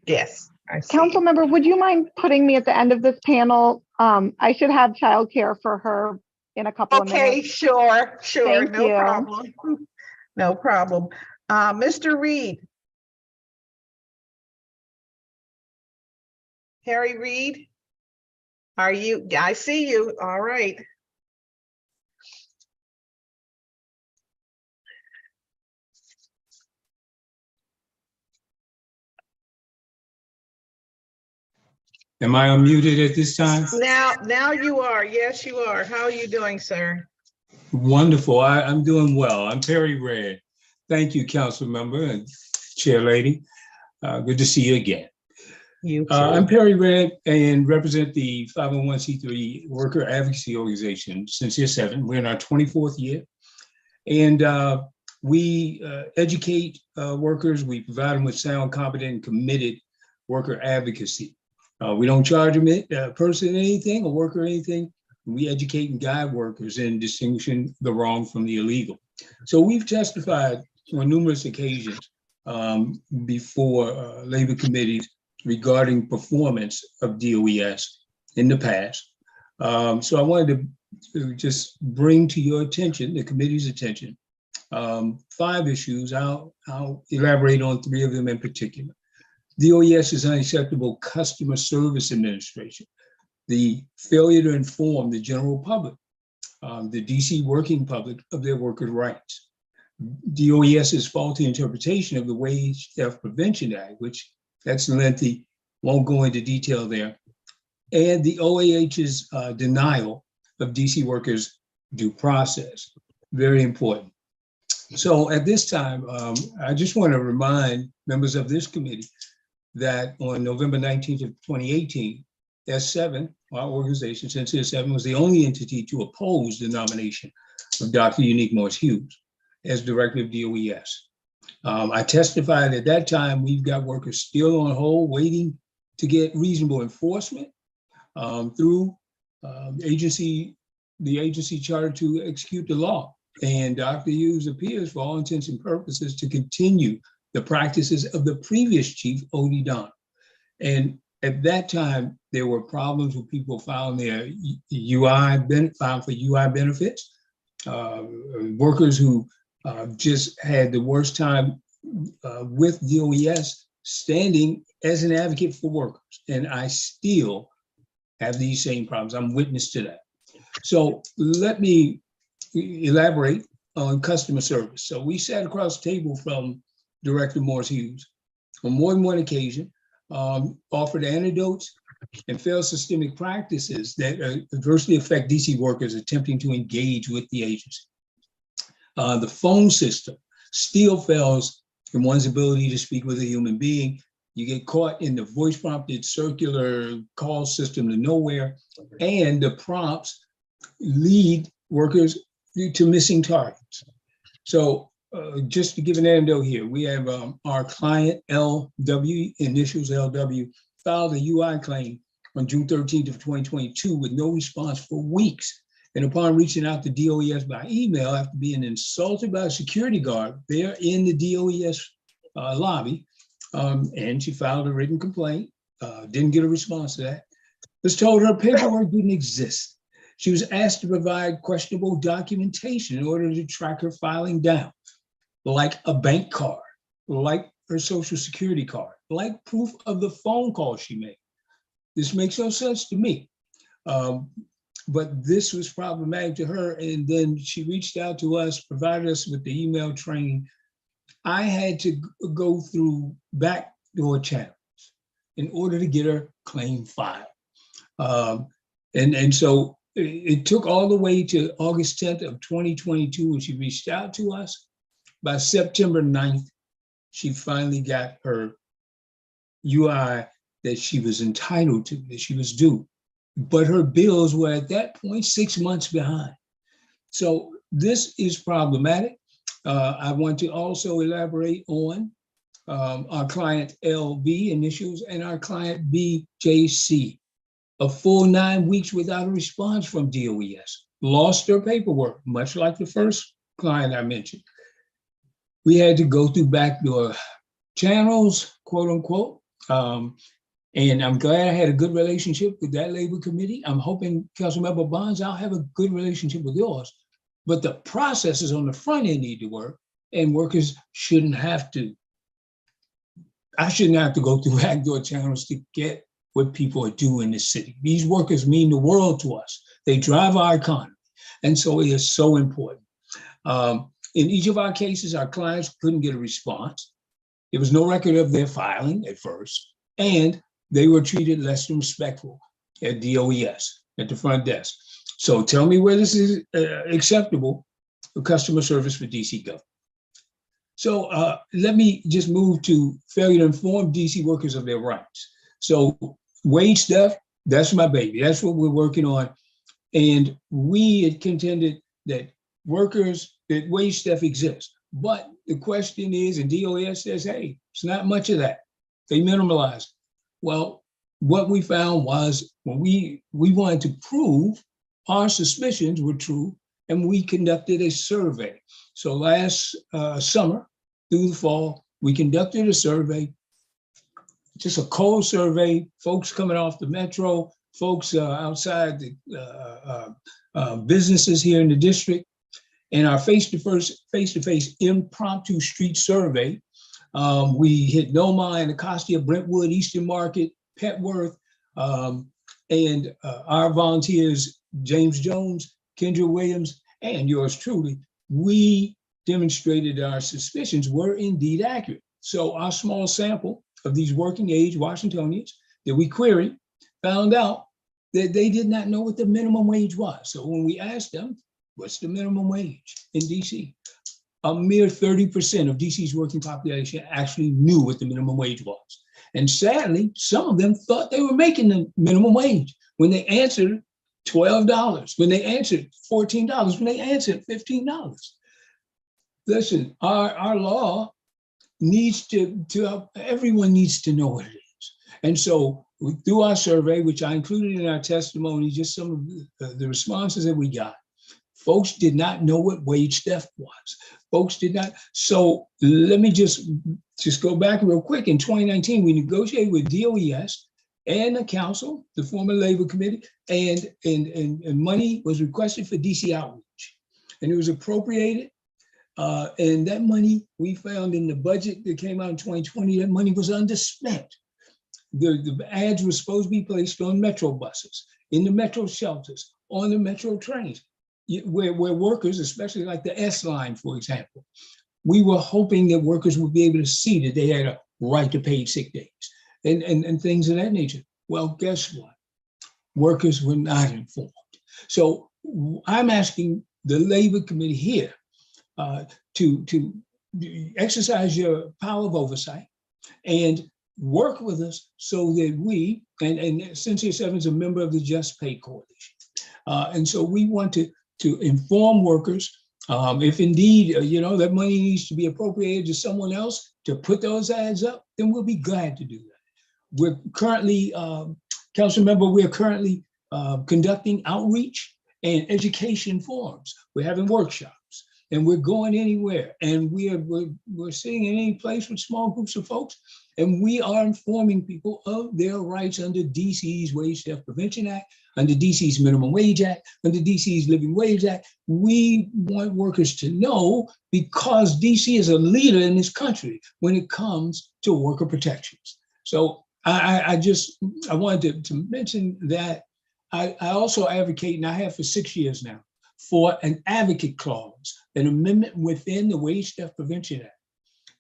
Yes, I see. Council member, would you mind putting me at the end of this panel? I should have childcare for her in a couple of minutes. Okay, sure, Thank no you. problem. No problem. Mr. Reed. Harry Reed, are you? I see you. All right. Am I unmuted at this time? Now you are. Yes, you are. How are you doing, sir? Wonderful. I'm doing well. I'm Perry Red. Thank you, council member and chair lady. Good to see you again. You too. I'm Perry Red and represent the 501c3 worker advocacy organization, Sincere 7. We're in our 24th year. And we educate workers. We provide them with sound, competent, and committed worker advocacy. We don't charge a person anything, a worker anything. We educate and guide workers in distinguishing the wrong from the illegal. So we've testified on numerous occasions before labor committees regarding performance of DOES in the past. So I wanted to just bring to your attention, the committee's attention, 5 issues. I'll elaborate on 3 of them in particular. DOES is unacceptable customer service administration, the failure to inform the general public, the DC working public of their workers' rights, DOES's faulty interpretation of the Wage Theft Prevention Act, which that's lengthy, won't go into detail there, and the OAH's denial of DC workers' due process. Very important. So at this time, I just want to remind members of this committee that on November 19th of 2018, S7, our organization, Sincere 7, was the only entity to oppose the nomination of Dr. Unique Morris Hughes as director of DOES. I testified at that time, we've got workers still on hold, waiting to get reasonable enforcement through the agency charter to execute the law. And Dr. Hughes appears, for all intents and purposes, to continue the practices of the previous chief, Odie Don. And at that time, there were problems with people filing their filed for UI benefits, workers who just had the worst time with DOES standing as an advocate for workers. And I still have these same problems. I'm witness to that. So let me elaborate on customer service. So we sat across the table from Director Morris Hughes on more than one occasion, offered antidotes and failed systemic practices that adversely affect DC workers attempting to engage with the agency. The phone system still fails in one's ability to speak with a human being. You get caught in the voice prompted circular call system to nowhere, and the prompts lead workers to missing targets. So just to give an anecdote here, we have our client LW, initials LW, filed a UI claim on June 13th of 2022 with no response for weeks. And upon reaching out to DOES by email after being insulted by a security guard there in the DOES lobby, and she filed a written complaint, didn't get a response to that, was told her paperwork didn't exist. She was asked to provide questionable documentation in order to track her filing down, like a bank card, like her social security card, like proof of the phone call she made. This makes no sense to me. But this was problematic to her. And then she reached out to us, provided us with the email training. I had to go through backdoor channels in order to get her claim filed. And so it took all the way to August 10th of 2022 when she reached out to us. By September 9th, she finally got her UI that she was entitled to, that she was due. But her bills were at that point 6 months behind. So this is problematic. I want to also elaborate on our client LB initials and our client BJC. A full 9 weeks without a response from DOES. Lost their paperwork, much like the first client I mentioned. We had to go through backdoor channels, quote unquote. And I'm glad I had a good relationship with that labor committee. I'm hoping, Councilmember Bonds, I'll have a good relationship with yours. But the processes on the front end need to work, and workers shouldn't have to. I shouldn't have to go through backdoor channels to get what people are doing in this city. These workers mean the world to us. They drive our economy. And so it is so important. In each of our cases, our clients couldn't get a response. There was no record of their filing at first, and they were treated less than respectful at DOES, at the front desk. So tell me where this is acceptable for customer service for DC government. So let me just move to failure to inform DC workers of their rights. So wage theft, that's my baby. That's what we're working on. And we had contended that wage theft exists. But the question is, and DOS says, hey, it's not much of that. They minimalize. Well, what we found was when we wanted to prove our suspicions were true, and we conducted a survey. So last summer through the fall, we conducted a survey, just a cold survey, folks coming off the metro, folks outside the businesses here in the district, and our face-to-face impromptu street survey. We hit Noma, Anacostia, Brentwood, Eastern Market, Petworth, and our volunteers, James Jones, Kendra Williams, and yours truly, we demonstrated our suspicions were indeed accurate. So our small sample of these working age Washingtonians that we queried found out that they did not know what the minimum wage was. So when we asked them, what's the minimum wage in DC? A mere 30% of DC's working population actually knew what the minimum wage was. And sadly, some of them thought they were making the minimum wage when they answered $12, when they answered $14, when they answered $15. Listen, our law needs to everyone needs to know what it is. And so through our survey, which I included in our testimony, just some of the responses that we got, folks did not know what wage theft was. Folks did not. So let me just go back real quick. In 2019, we negotiated with DOES and the council, the former labor committee, and money was requested for DC outreach. And it was appropriated. And that money we found in the budget that came out in 2020, that money was underspent. The ads were supposed to be placed on metro buses, in the metro shelters, on the metro trains, where workers, especially like the S line, for example, we were hoping that workers would be able to see that they had a right to paid sick days and things of that nature. Well, guess what? Workers were not informed. So I'm asking the labor committee here to exercise your power of oversight and work with us so that we, and Cynthia Sevens is a member of the Just Pay Coalition. And so we want to inform workers, if indeed, that money needs to be appropriated to someone else to put those ads up, then we'll be glad to do that. We're currently, Council Member, we're currently conducting outreach and education forums. We're having workshops. And we're going anywhere, and we're sitting in any place with small groups of folks, and we are informing people of their rights under DC's Wage Theft Prevention Act, under DC's Minimum Wage Act, under DC's Living Wage Act. We want workers to know because DC is a leader in this country when it comes to worker protections. So I wanted to mention that. I also advocate, and I have for 6 years now, for an advocate clause, an amendment within the Wage Theft Prevention Act,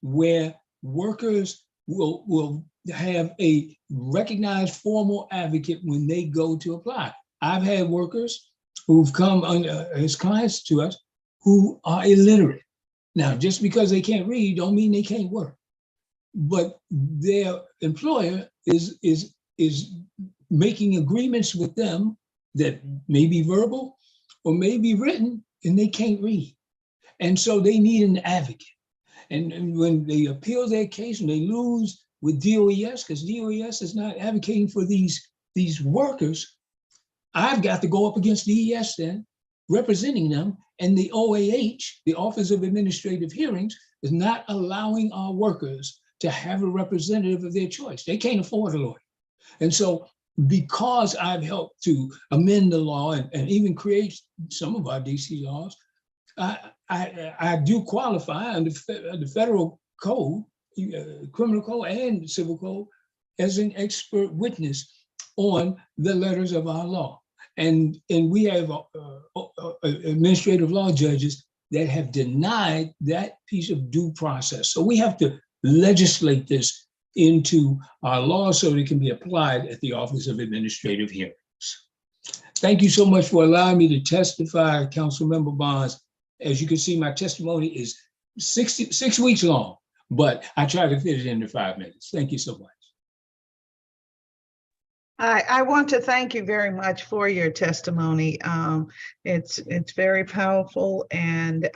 where workers will have a recognized formal advocate when they go to apply. I've had workers who've come as clients to us who are illiterate. Now, just because they can't read don't mean they can't work. But their employer is making agreements with them that may be verbal or may be written, and they can't read. And so they need an advocate. And when they appeal their case and they lose with DOES, because DOES is not advocating for these workers, I've got to go up against DES then, representing them, and the OAH, the Office of Administrative Hearings, is not allowing our workers to have a representative of their choice. They can't afford a lawyer. And so because I've helped to amend the law and even create some of our DC laws, I do qualify under the federal code, criminal code and civil code, as an expert witness on the letters of our law. And we have administrative law judges that have denied that piece of due process. So we have to legislate this into our law so it can be applied at the Office of Administrative Hearings. Thank you so much for allowing me to testify, Councilmember Bonds. As you can see, my testimony is 6 weeks long, but I try to fit it into 5 minutes. Thank you so much. I want to thank you very much for your testimony. It's very powerful, and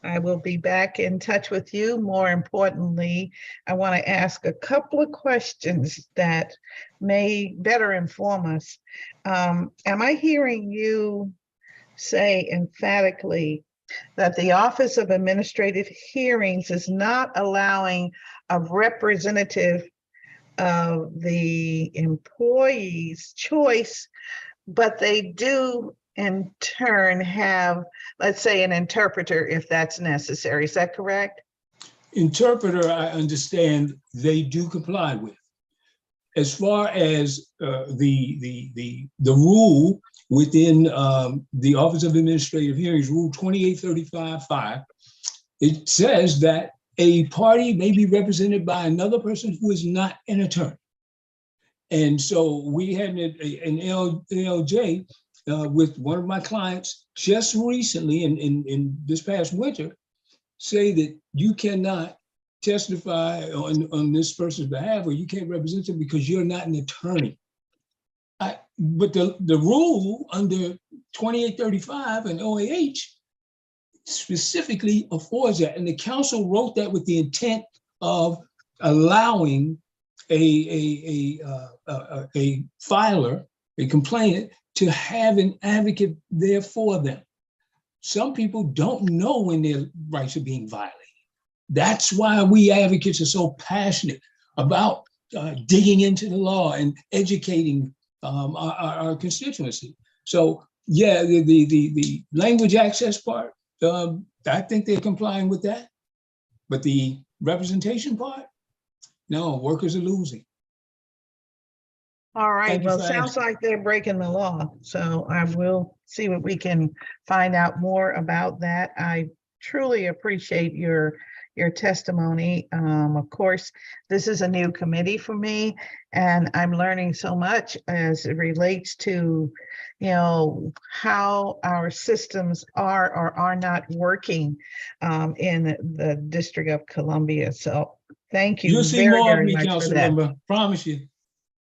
I will be back in touch with you. More importantly, I want to ask a couple of questions that may better inform us. Am I hearing you say emphatically that the Office of Administrative Hearings is not allowing a representative of the employee's choice, but they do in turn have, let's say, an interpreter if that's necessary? Is that correct? Interpreter, I understand they do comply with. As far as the rule within the Office of Administrative Hearings, Rule 2835-5, it says that a party may be represented by another person who is not an attorney. And so we had an ALJ with one of my clients just recently in this past winter say that you cannot testify on this person's behalf, or you can't represent them because you're not an attorney. But the rule under 2835 and OAH specifically affords that, and the council wrote that with the intent of allowing a filer, a complainant, to have an advocate there for them. Some people don't know when their rights are being violated. That's why we advocates are so passionate about digging into the law and educating our constituency. So yeah, the language access part, I think they're complying with that. But the representation part, no, workers are losing. All right, well, sounds like they're breaking the law. So I will see what we can find out more about that. I truly appreciate your testimony. Of course, this is a new committee for me, and I'm learning so much as it relates to, how our systems are or are not working in the District of Columbia. So thank you. You'll see very, more of very me, much council for that. member, promise you.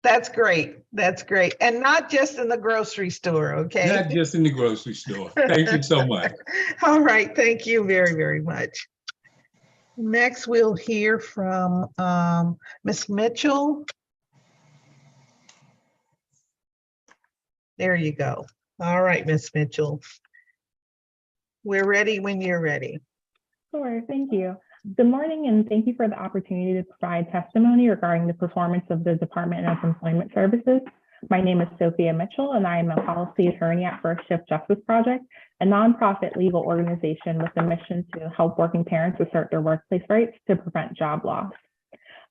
That's great. That's great. And not just in the grocery store, okay? Not just in the grocery store. Thank you so much. All right. Thank you very, very much. Next, we'll hear from Ms. Mitchell. There you go. All right, Ms. Mitchell. We're ready when you're ready. Sure, thank you. Good morning, and thank you for the opportunity to provide testimony regarding the performance of the Department of Employment Services. My name is Sophia Mitchell, and I am a policy attorney at First Shift Justice Project, a nonprofit legal organization with a mission to help working parents assert their workplace rights to prevent job loss.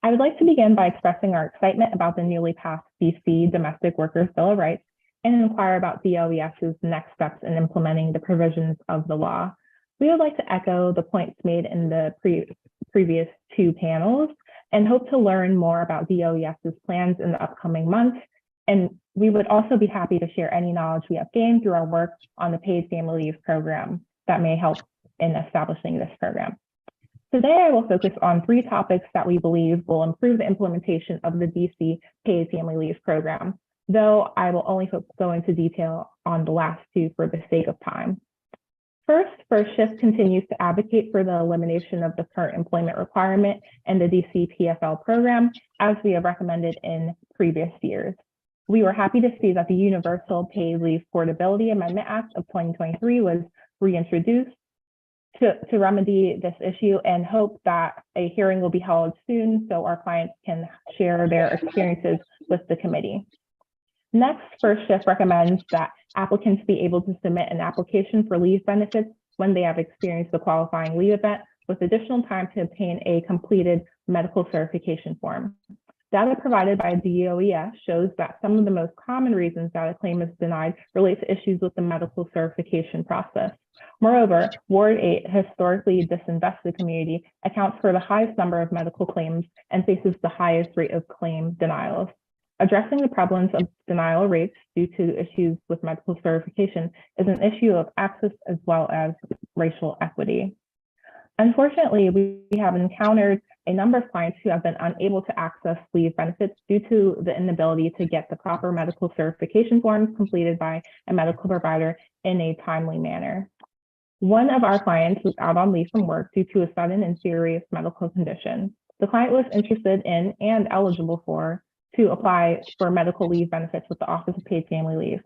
I would like to begin by expressing our excitement about the newly passed DC Domestic Workers Bill of Rights and inquire about DOES's next steps in implementing the provisions of the law. We would like to echo the points made in the previous two panels and hope to learn more about DOES's plans in the upcoming months. And we would also be happy to share any knowledge we have gained through our work on the paid family leave program that may help in establishing this program. Today, I will focus on 3 topics that we believe will improve the implementation of the DC paid family leave program, though I will only go into detail on the last 2 for the sake of time. First Shift continues to advocate for the elimination of the current employment requirement in the DC PFL program, as we have recommended in previous years. We were happy to see that the Universal Paid Leave Portability Amendment Act of 2023 was reintroduced to remedy this issue, and hope that a hearing will be held soon so our clients can share their experiences with the committee. Next, First Shift recommends that applicants be able to submit an application for leave benefits when they have experienced the qualifying leave event, with additional time to obtain a completed medical certification form. Data provided by DOES shows that some of the most common reasons that a claim is denied relate to issues with the medical certification process. Moreover, Ward 8, historically disinvested community, accounts for the highest number of medical claims and faces the highest rate of claim denials. Addressing the prevalence of denial rates due to issues with medical certification is an issue of access as well as racial equity. Unfortunately, we have encountered a number of clients who have been unable to access leave benefits due to the inability to get the proper medical certification forms completed by a medical provider in a timely manner. One of our clients was out on leave from work due to a sudden and serious medical condition. The client was interested in and eligible to apply for medical leave benefits with the Office of Paid Family Leave.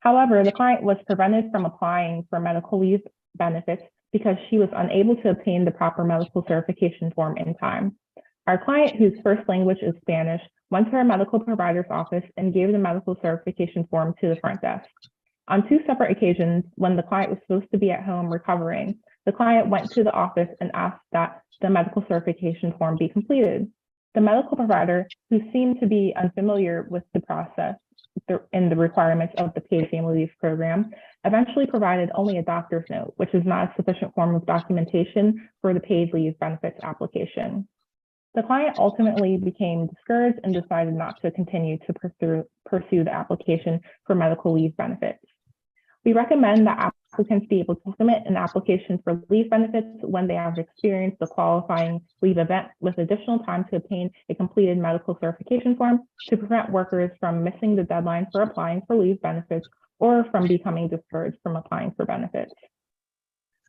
However, the client was prevented from applying for medical leave benefits because she was unable to obtain the proper medical certification form in time. Our client, whose first language is Spanish, went to her medical provider's office and gave the medical certification form to the front desk. On 2 separate occasions, when the client was supposed to be at home recovering, the client went to the office and asked that the medical certification form be completed. The medical provider, who seemed to be unfamiliar with the process and the requirements of the paid family leave program, eventually provided only a doctor's note, which is not a sufficient form of documentation for the paid leave benefits application. The client ultimately became discouraged and decided not to continue to pursue the application for medical leave benefits. We recommend that applicants be able to submit an application for leave benefits when they have experienced the qualifying leave event, with additional time to obtain a completed medical certification form to prevent workers from missing the deadline for applying for leave benefits or from becoming discouraged from applying for benefits.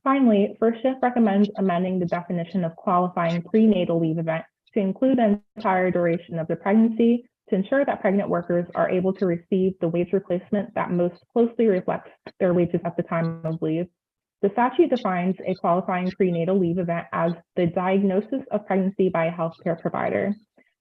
Finally, First Shift recommends amending the definition of qualifying prenatal leave event to include the entire duration of the pregnancy, to ensure that pregnant workers are able to receive the wage replacement that most closely reflects their wages at the time of leave. The statute defines a qualifying prenatal leave event as the diagnosis of pregnancy by a healthcare provider.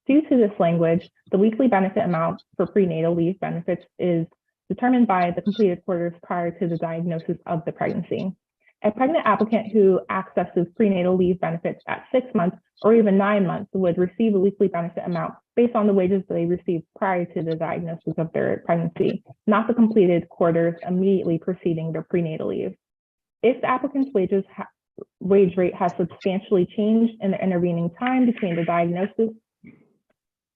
Due to this language, the weekly benefit amount for prenatal leave benefits is determined by the completed quarters prior to the diagnosis of the pregnancy. A pregnant applicant who accesses prenatal leave benefits at 6 months or even 9 months would receive a weekly benefit amount based on the wages they received prior to the diagnosis of their pregnancy, not the completed quarters immediately preceding their prenatal leave. If the applicant's wage rate has substantially changed in the intervening time between the diagnosis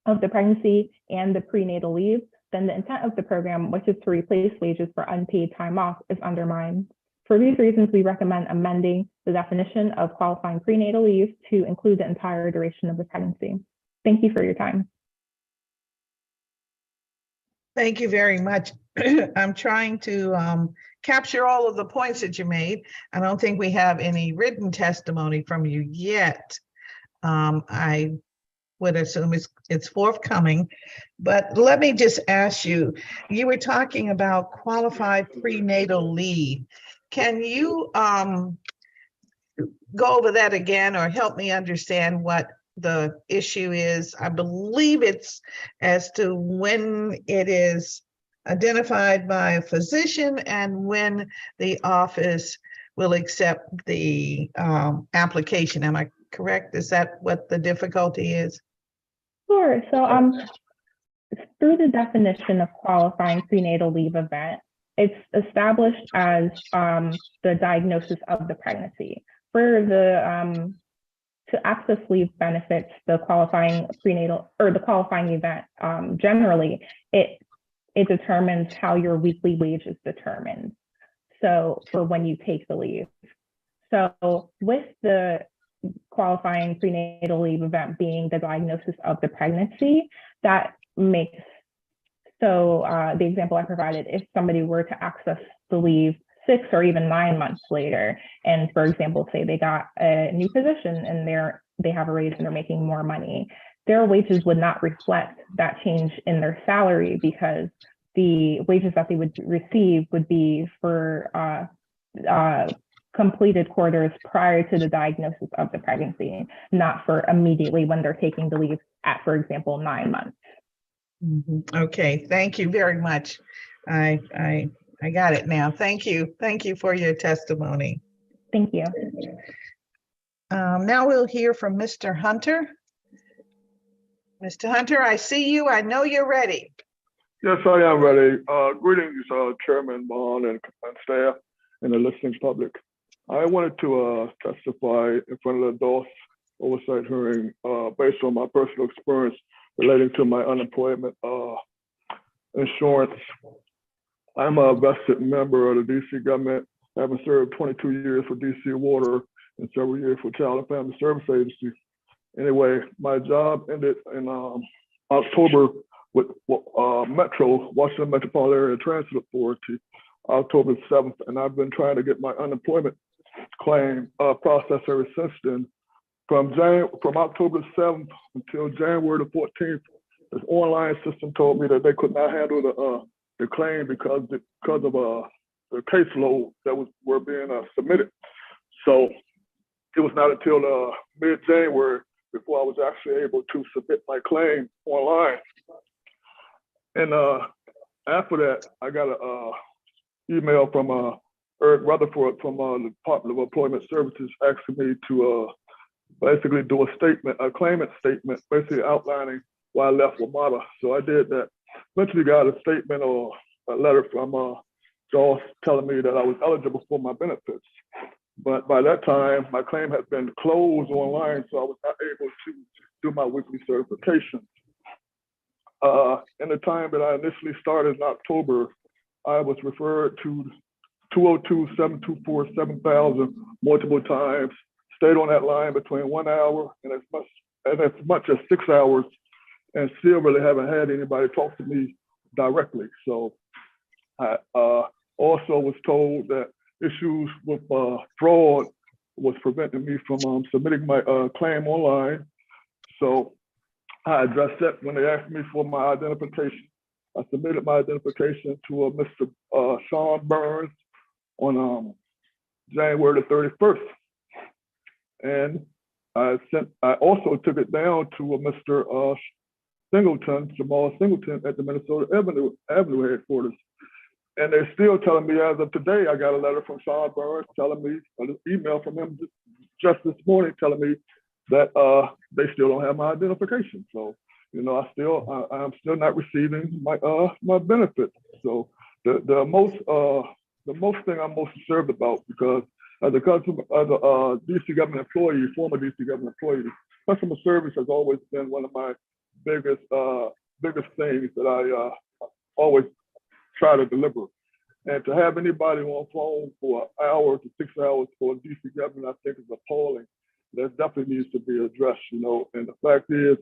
of the pregnancy and the prenatal leave, then the intent of the program, which is to replace wages for unpaid time off, is undermined. For these reasons, we recommend amending the definition of qualifying prenatal leave to include the entire duration of the pregnancy. Thank you for your time. Thank you very much. I'm trying to capture all of the points that you made. I don't think we have any written testimony from you yet. I would assume it's forthcoming, but let me just ask you, you were talking about qualified prenatal leave. Can you go over that again or help me understand what the issue is? I believe it's as to when it is identified by a physician and when the office will accept the application. Am I correct? Is that what the difficulty is? Sure. So through the definition of qualifying prenatal leave event, it's established as the diagnosis of the pregnancy. For the to access leave benefits, the qualifying prenatal or the qualifying event, generally, it determines how your weekly wage is determined. So for when you take the leave. So with the qualifying prenatal leave event being the diagnosis of the pregnancy, that makes, so the example I provided, if somebody were to access the leave 6 or even 9 months later, and for example, say they got a new position and they have a raise and they're making more money, their wages would not reflect that change in their salary, because the wages that they would receive would be for completed quarters prior to the diagnosis of the pregnancy, not for immediately when they're taking the leave at, for example, 9 months. Okay, thank you very much. I got it now. Thank you. Thank you for your testimony. Thank you. Now we'll hear from Mr. Hunter. Mr. Hunter, I see you. I know you're ready. Yes, I am ready. Greetings, Chairman Bond and staff and the listening public. I wanted to testify in front of the DOS Oversight hearing based on my personal experience relating to my unemployment insurance. I'm a vested member of the DC government, having served 22 years for DC Water and several years for Child and Family Service Agency. Anyway, my job ended in October with Metro, Washington Metropolitan Area Transit Authority, October 7th, and I've been trying to get my unemployment claim processed ever since then. From October 7th until January the 14th, this online system told me that they could not handle the claim because of the caseload that were being submitted. So it was not until mid-January before I was actually able to submit my claim online. And after that, I got an email from Eric Rutherford from the Department of Employment Services asking me to basically do a claimant statement, basically outlining why I left WMATA. So I did that. Eventually got a statement or a letter from Joss telling me that I was eligible for my benefits. But by that time, my claim had been closed online, so I was not able to do my weekly certification. In the time that I initially started in October, I was referred to 202-724-7000 multiple times, stayed on that line between 1 hour and as much as 6 hours, and still really haven't had anybody talk to me directly. So I also was told that issues with fraud was preventing me from submitting my claim online. So I addressed that when they asked me for my identification. I submitted my identification to Mr. Sean Burns on January the 31st. And I also took it down to Mr. Jamal Singleton at the Minnesota Avenue headquarters. And they're still telling me, as of today, I got a letter from Sean Burns telling me, an email from him just this morning telling me that they still don't have my identification. So, you know, I'm still not receiving my benefits. So the most thing I'm most disturbed about, because as a DC government employee, former DC government employee, customer service has always been one of my biggest things that I always try to deliver. And to have anybody on phone for an hour to 6 hours for DC government, I think is appalling. That definitely needs to be addressed, you know. And the fact is,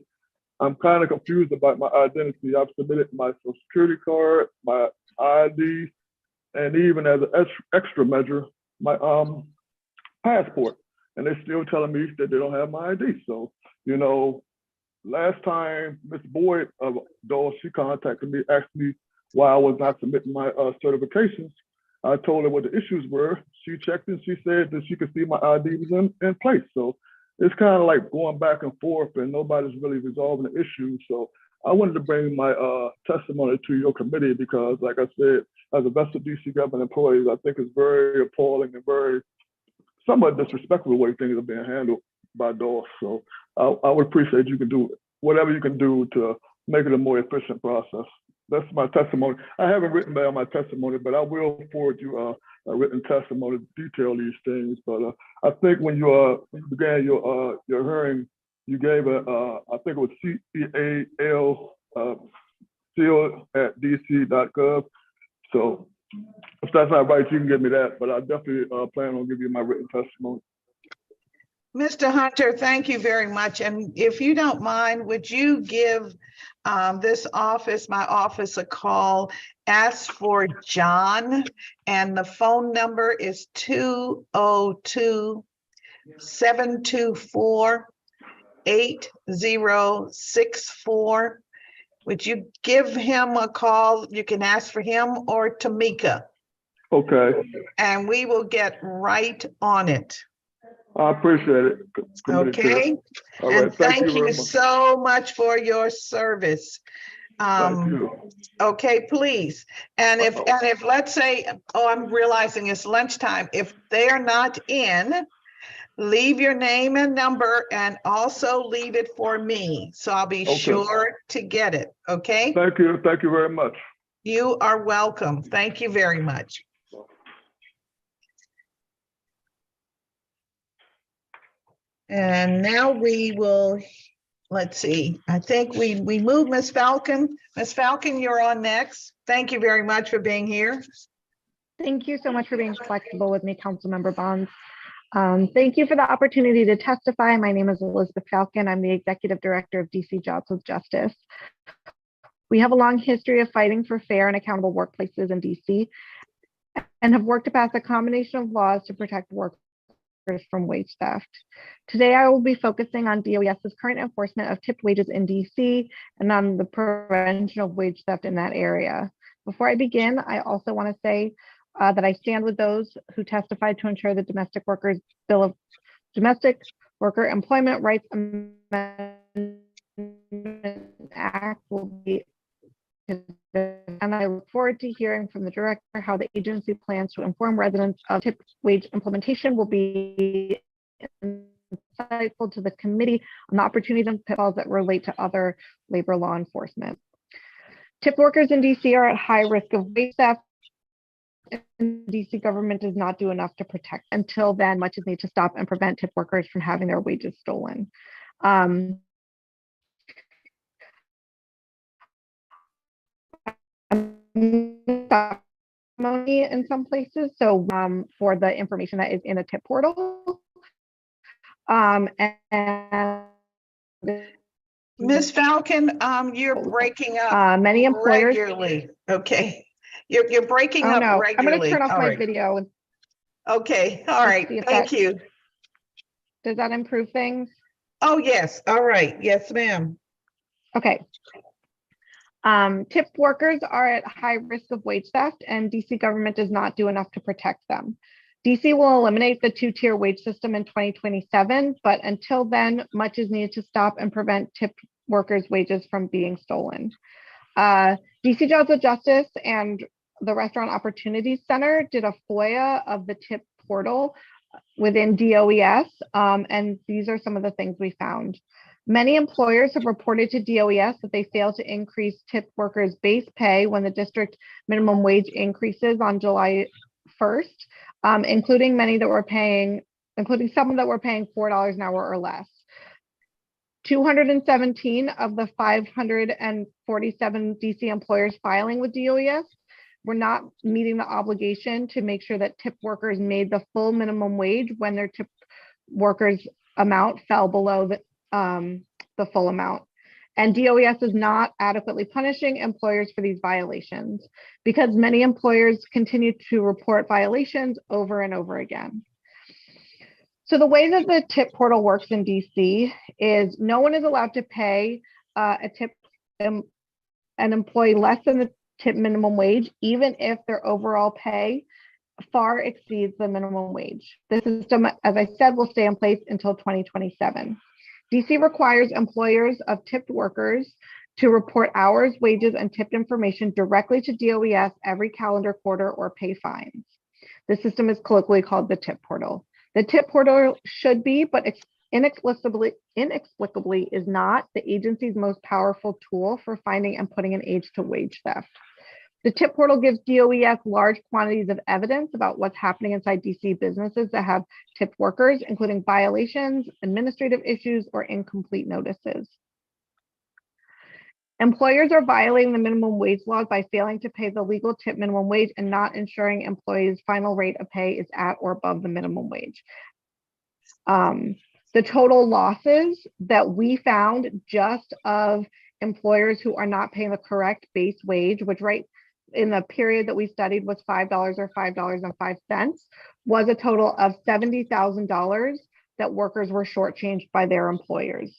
I'm kind of confused about my identity. I've submitted my Social Security card, my ID, and even as an extra measure, my passport. And they're still telling me that they don't have my ID. So, you know, last time Ms. Boyd of Dole, she contacted me, asked me why I was not submitting my certifications. I told her what the issues were. She checked and she said that she could see my ID was in place. So it's kind of like going back and forth and nobody's really resolving the issue. So I wanted to bring my testimony to your committee because, like I said, as a vested DC government employee, I think it's very appalling and very somewhat disrespectful the way things are being handled by DOS. So I would appreciate you can do whatever you can do to make it a more efficient process. that's my testimony. I haven't written down my testimony, but I will forward you a written testimony to detail these things. But I think when you began your hearing, you gave I think it was CEAL, CEAL@dc.gov. So if that's not right, you can give me that. But I definitely plan on giving you my written testimony. Mr. Hunter, thank you very much. And if you don't mind, would you give this office, my office, a call? Ask for John, and the phone number is 202-724-8064. Would you give him a call? You can ask for him or Tamika. Okay. And we will get right on it. I appreciate it. Okay. All right. And thank very you much. so much for your service. Thank you. Okay, please. And if let's say, I'm realizing it's lunchtime. If they are not in, leave your name and number and also leave it for me. So I'll be sure to get it. Okay. Thank you. Thank you very much. You are welcome. Thank you very much. And now we will, let's see, I think we moved Ms. Falcon. Ms. Falcon, you're on next. Thank you very much for being here. Thank you so much for being flexible with me, Councilmember Bonds. Thank you for the opportunity to testify. My name is Elizabeth Falcon. I'm the Executive Director of DC Jobs with Justice. We have a long history of fighting for fair and accountable workplaces in DC and have worked to pass a combination of laws to protect workers from wage theft. Today, I will be focusing on DOES's current enforcement of tipped wages in DC and on the prevention of wage theft in that area. Before I begin, I also want to say that I stand with those who testified to ensure the Domestic Workers Bill of Domestic Worker Employment Rights Amendment Act will be, and I look forward to hearing from the director how the agency plans to inform residents of tipped wage implementation will be insightful to the committee on the opportunities and pitfalls that relate to other labor law enforcement. Tipped workers in DC are at high risk of wage theft. And DC government does not do enough to protect. Until then, much is needed to stop and prevent tip workers from having their wages stolen. In some places, so for the information that is in the tip portal. And Ms. Falcon, you're breaking up many employers regularly. Okay. You're breaking up regularly. I'm going to turn off my video. Okay. All right. Thank you. Does that improve things? Oh, yes. All right. Yes, ma'am. Okay. Tipped workers are at high risk of wage theft, and DC government does not do enough to protect them. DC will eliminate the two-tier wage system in 2027, but until then, much is needed to stop and prevent tipped workers' wages from being stolen. DC Jobs with Justice and the Restaurant Opportunities Center did a FOIA of the tip portal within DOES, and these are some of the things we found. Many employers have reported to DOES that they fail to increase tip workers' base pay when the district minimum wage increases on July 1st, including some that were paying $4 an hour or less. 217 of the 547 DC employers filing with DOES were not meeting the obligation to make sure that tip workers made the full minimum wage when their tip workers amount fell below the full amount. And DOES is not adequately punishing employers for these violations because many employers continue to report violations over and over again. So the way that the tip portal works in DC is no one is allowed to pay a tip an employee less than the tip minimum wage, even if their overall pay far exceeds the minimum wage. The system, as I said, will stay in place until 2027. DC requires employers of tipped workers to report hours, wages, and tipped information directly to DOES every calendar quarter or pay fines. The system is colloquially called the tip portal. The tip portal should be, but inexplicably is not the agency's most powerful tool for finding and putting an age to wage theft. The tip portal gives DOES large quantities of evidence about what's happening inside DC businesses that have tipped workers, including violations, administrative issues, or incomplete notices. Employers are violating the minimum wage laws by failing to pay the legal tip minimum wage and not ensuring employees' final rate of pay is at or above the minimum wage. The total losses that we found just of employers who are not paying the correct base wage, which right in the period that we studied was $5 or $5.05, was a total of $70,000 that workers were shortchanged by their employers.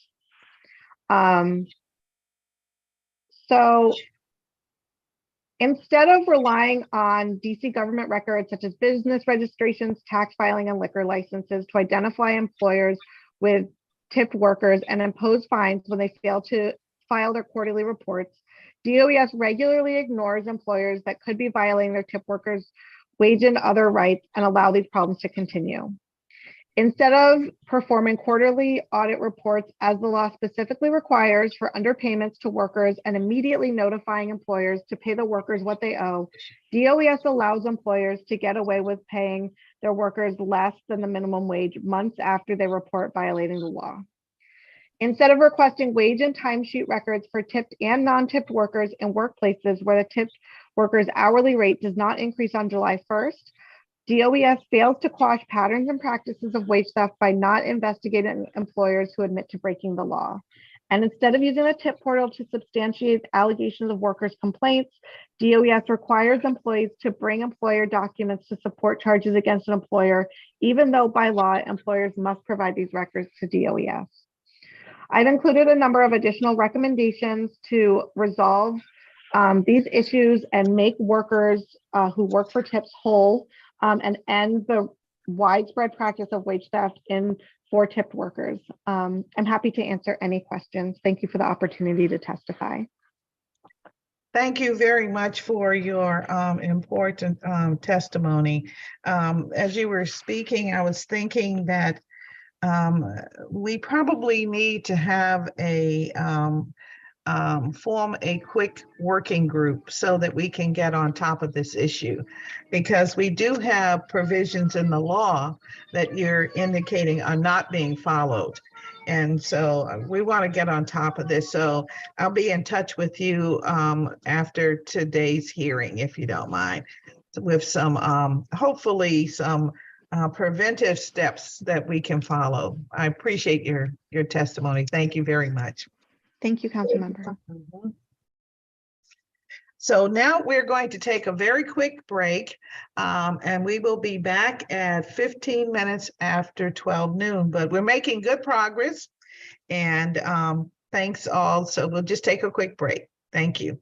So instead of relying on DC government records such as business registrations, tax filing, and liquor licenses to identify employers with tipped workers and impose fines when they fail to file their quarterly reports, DOES regularly ignores employers that could be violating their tip workers' wage and other rights and allow these problems to continue. Instead of performing quarterly audit reports as the law specifically requires for underpayments to workers and immediately notifying employers to pay the workers what they owe, DOES allows employers to get away with paying their workers less than the minimum wage months after they report violating the law. Instead of requesting wage and timesheet records for tipped and non-tipped workers in workplaces where the tipped workers' hourly rate does not increase on July 1st, DOES fails to quash patterns and practices of wage theft by not investigating employers who admit to breaking the law. And instead of using the tip portal to substantiate allegations of workers' complaints, DOES requires employees to bring employer documents to support charges against an employer, even though by law, employers must provide these records to DOES. I've included a number of additional recommendations to resolve these issues and make workers who work for tips whole and end the widespread practice of wage theft for tipped workers. I'm happy to answer any questions. Thank you for the opportunity to testify. Thank you very much for your important testimony. As you were speaking, I was thinking that we probably need to have form a quick working group so that we can get on top of this issue, because we do have provisions in the law that you're indicating are not being followed. And so we want to get on top of this. So I'll be in touch with you after today's hearing, if you don't mind, with some, hopefully some preventive steps that we can follow. I appreciate your testimony. Thank you very much. Thank you, Council Member. So now we're going to take a very quick break and we will be back at 15 minutes after 12 noon, but we're making good progress and thanks all. So we'll just take a quick break. Thank you.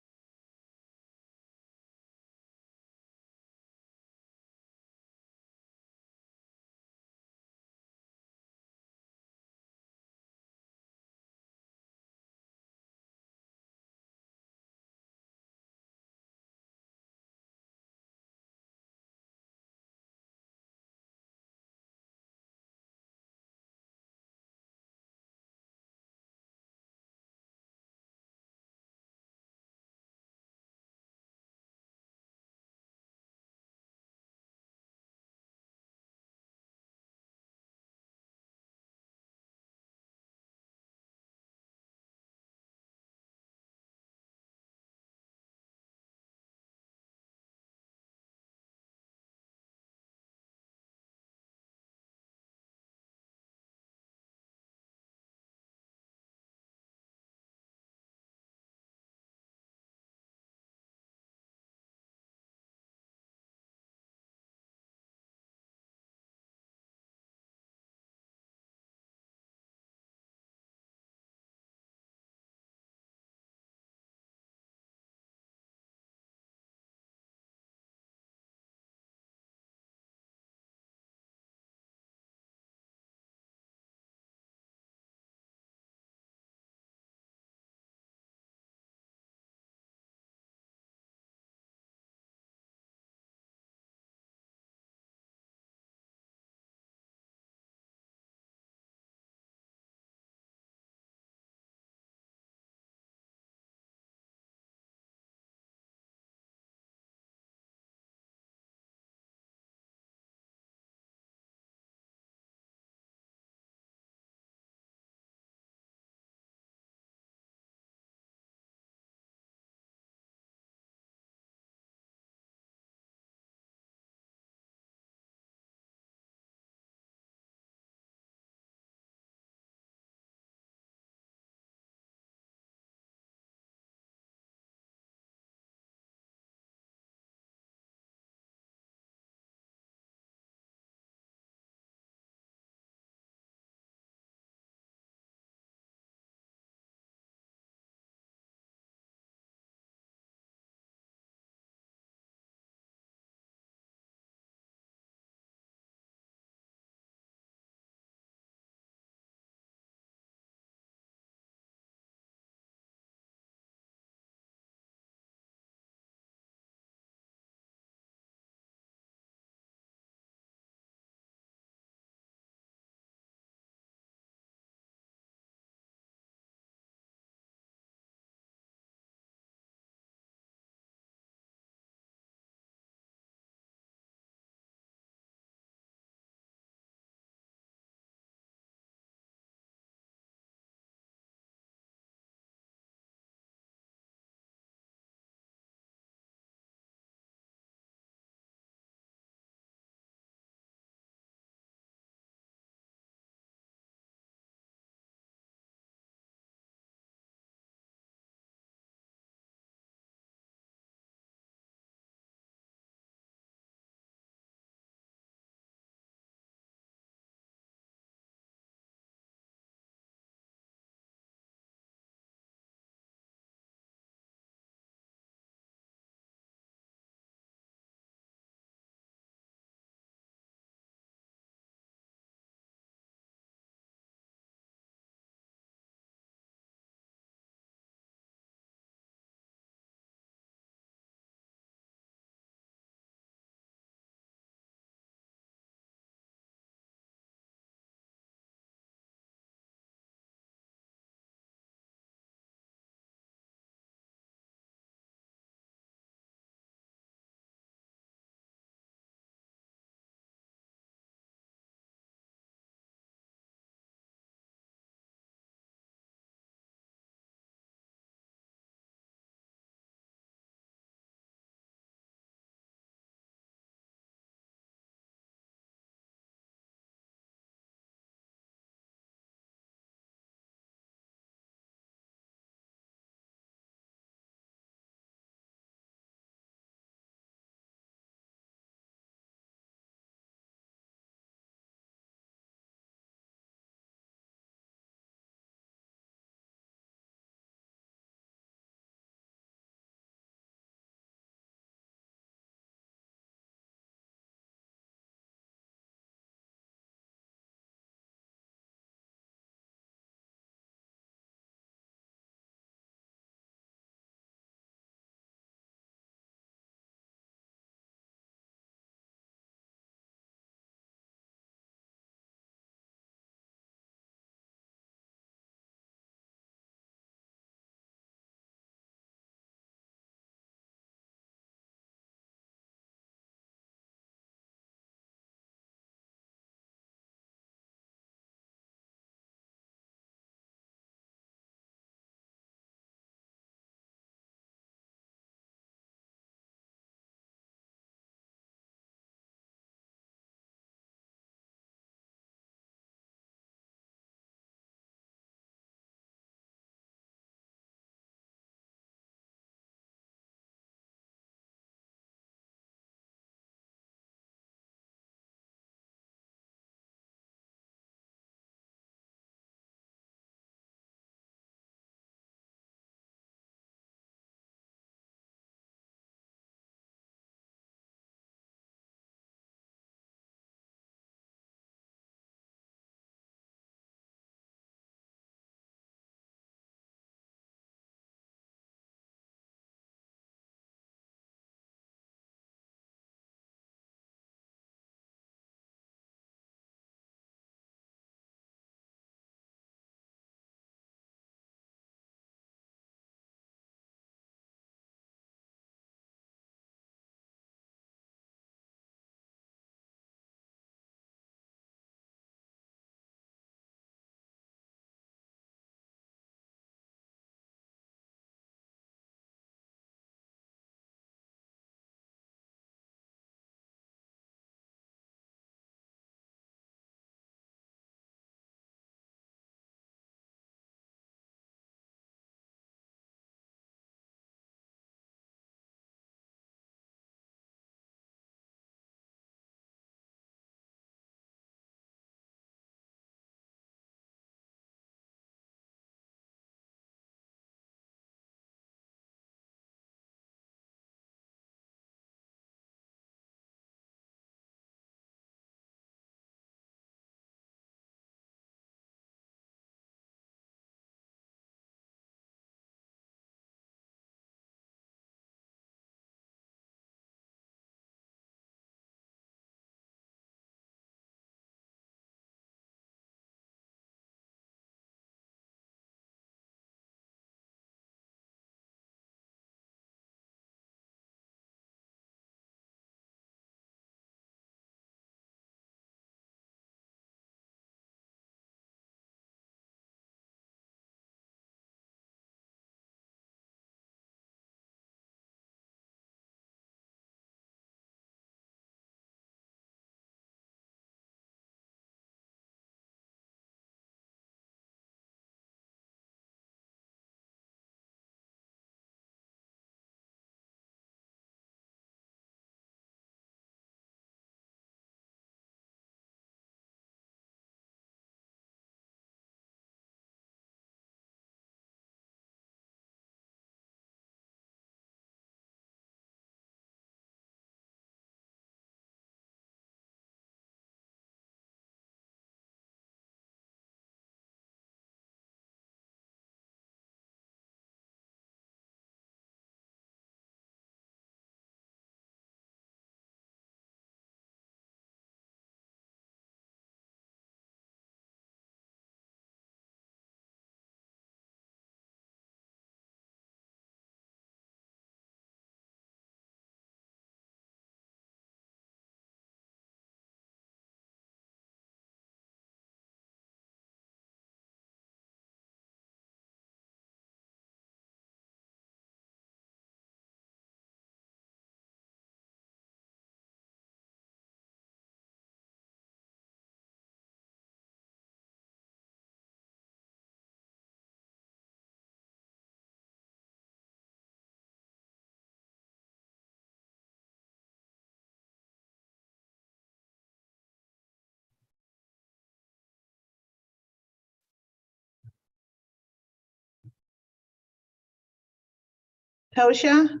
Tosha?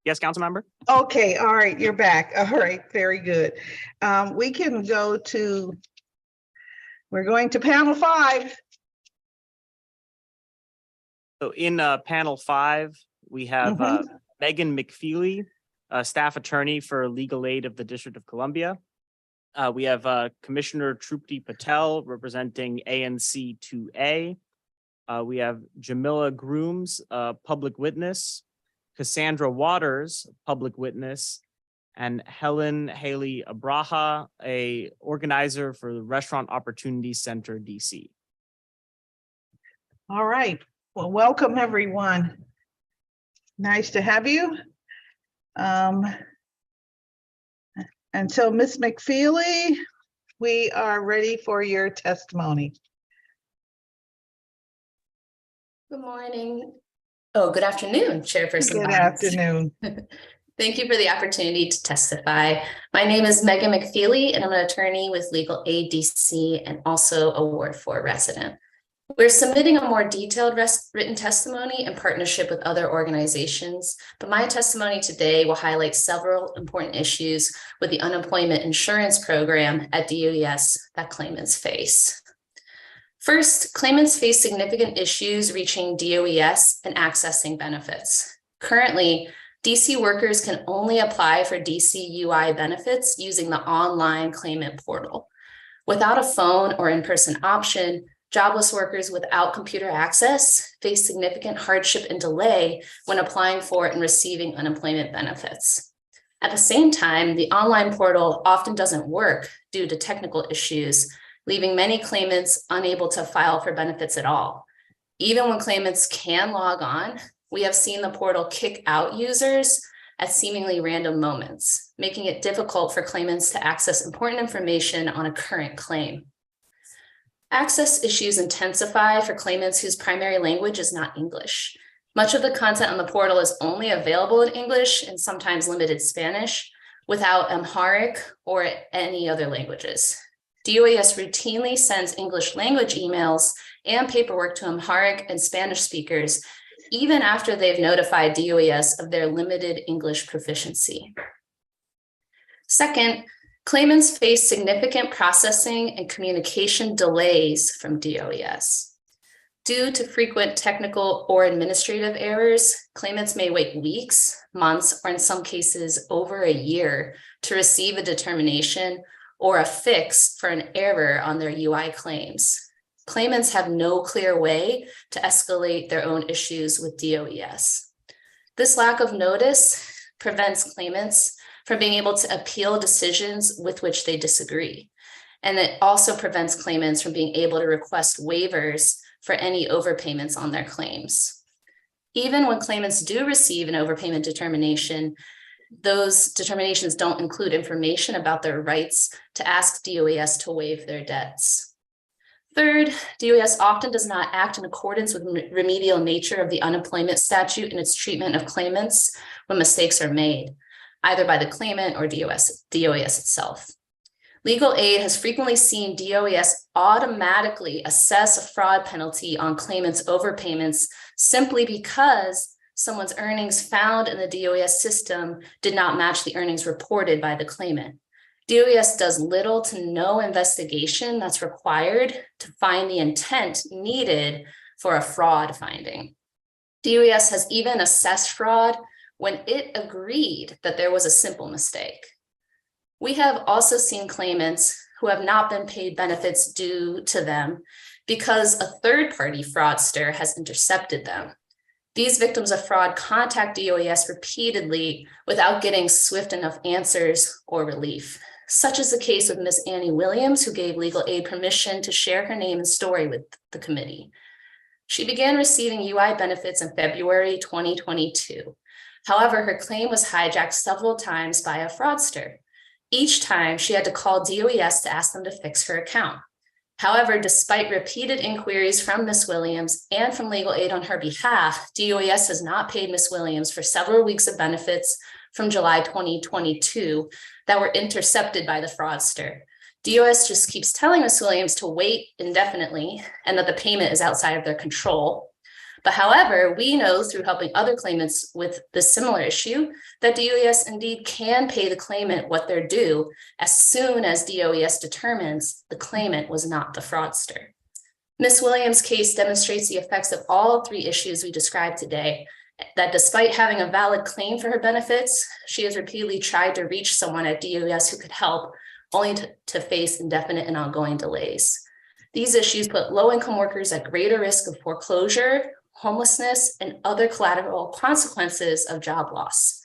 Yes, council member? Okay, all right, you're back. All right, very good. We can go to, we're going to panel 5. So in panel 5, we have Megan McFeely, staff attorney for legal aid of the District of Columbia. We have Commissioner Trupti Patel representing ANC 2A. We have Jamila Grooms, public witness, Cassandra Waters, public witness, and Helen Haley Abraha, a organizer for the Restaurant Opportunity Center, DC. All right, well, welcome everyone. Nice to have you. And so Ms. McFeely, we are ready for your testimony. Good morning. Oh, good afternoon, Chairperson Good Barnes. afternoon. Thank you for the opportunity to testify. My name is Megan McFeely, and I'm an attorney with Legal Aid DC and also a Ward 4 resident. We're submitting a more detailed written testimony in partnership with other organizations, but my testimony today will highlight several important issues with the unemployment insurance program at DOES that claimants face. First, claimants face significant issues reaching DOES and accessing benefits. Currently, DC workers can only apply for DCUI benefits using the online claimant portal. Without a phone or in-person option, jobless workers without computer access face significant hardship and delay when applying for and receiving unemployment benefits. At the same time, the online portal often doesn't work due to technical issues, leaving many claimants unable to file for benefits at all. Even when claimants can log on, we have seen the portal kick out users at seemingly random moments, making it difficult for claimants to access important information on a current claim. Access issues intensify for claimants whose primary language is not English. Much of the content on the portal is only available in English and sometimes limited Spanish, without Amharic or any other languages. DOES routinely sends English language emails and paperwork to Amharic and Spanish speakers, even after they've notified DOES of their limited English proficiency. Second, claimants face significant processing and communication delays from DOES. Due to frequent technical or administrative errors, claimants may wait weeks, months, or in some cases over a year to receive a determination or a fix for an error on their UI claims. Claimants have no clear way to escalate their own issues with DOES. This lack of notice prevents claimants from being able to appeal decisions with which they disagree. And it also prevents claimants from being able to request waivers for any overpayments on their claims. Even when claimants do receive an overpayment determination, those determinations don't include information about their rights to ask DOES to waive their debts. Third, DOES often does not act in accordance with the remedial nature of the unemployment statute in its treatment of claimants when mistakes are made, either by the claimant or DOES itself. Legal aid has frequently seen DOES automatically assess a fraud penalty on claimants' overpayments simply because someone's earnings found in the DOES system did not match the earnings reported by the claimant. DOES does little to no investigation that's required to find the intent needed for a fraud finding. DOES has even assessed fraud when it agreed that there was a simple mistake. We have also seen claimants who have not been paid benefits due to them because a third-party fraudster has intercepted them. These victims of fraud contact DOES repeatedly without getting swift enough answers or relief. Such is the case with Ms. Annie Williams, who gave legal aid permission to share her name and story with the committee. She began receiving UI benefits in February 2022. However, her claim was hijacked several times by a fraudster. Each time she had to call DOES to ask them to fix her account. However, despite repeated inquiries from Ms. Williams and from legal aid on her behalf, DOES has not paid Ms. Williams for several weeks of benefits from July 2022 that were intercepted by the fraudster. DOES just keeps telling Ms. Williams to wait indefinitely and that the payment is outside of their control. But however, we know through helping other claimants with the similar issue that DOES indeed can pay the claimant what they're due as soon as DOES determines the claimant was not the fraudster. Ms. Williams' case demonstrates the effects of all three issues we described today, that despite having a valid claim for her benefits, she has repeatedly tried to reach someone at DOES who could help, only to face indefinite and ongoing delays. These issues put low-income workers at greater risk of foreclosure, homelessness, and other collateral consequences of job loss.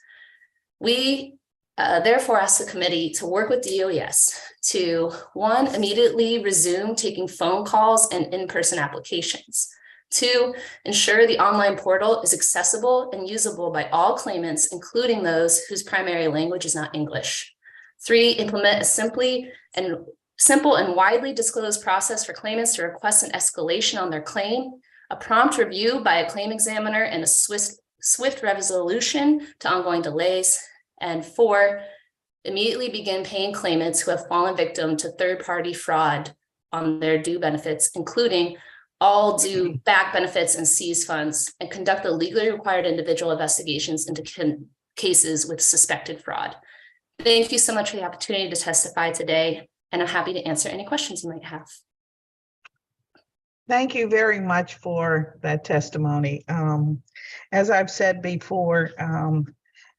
We therefore ask the committee to work with DOES to, one, immediately resume taking phone calls and in-person applications. Two, ensure the online portal is accessible and usable by all claimants, including those whose primary language is not English. Three, implement a simple and widely disclosed process for claimants to request an escalation on their claim, a prompt review by a claim examiner, and a swift resolution to ongoing delays. And four, immediately begin paying claimants who have fallen victim to third-party fraud on their due benefits, including all due back benefits and seized funds, and conduct the legally required individual investigations into cases with suspected fraud. Thank you so much for the opportunity to testify today, and I'm happy to answer any questions you might have. Thank you very much for that testimony. As I've said before,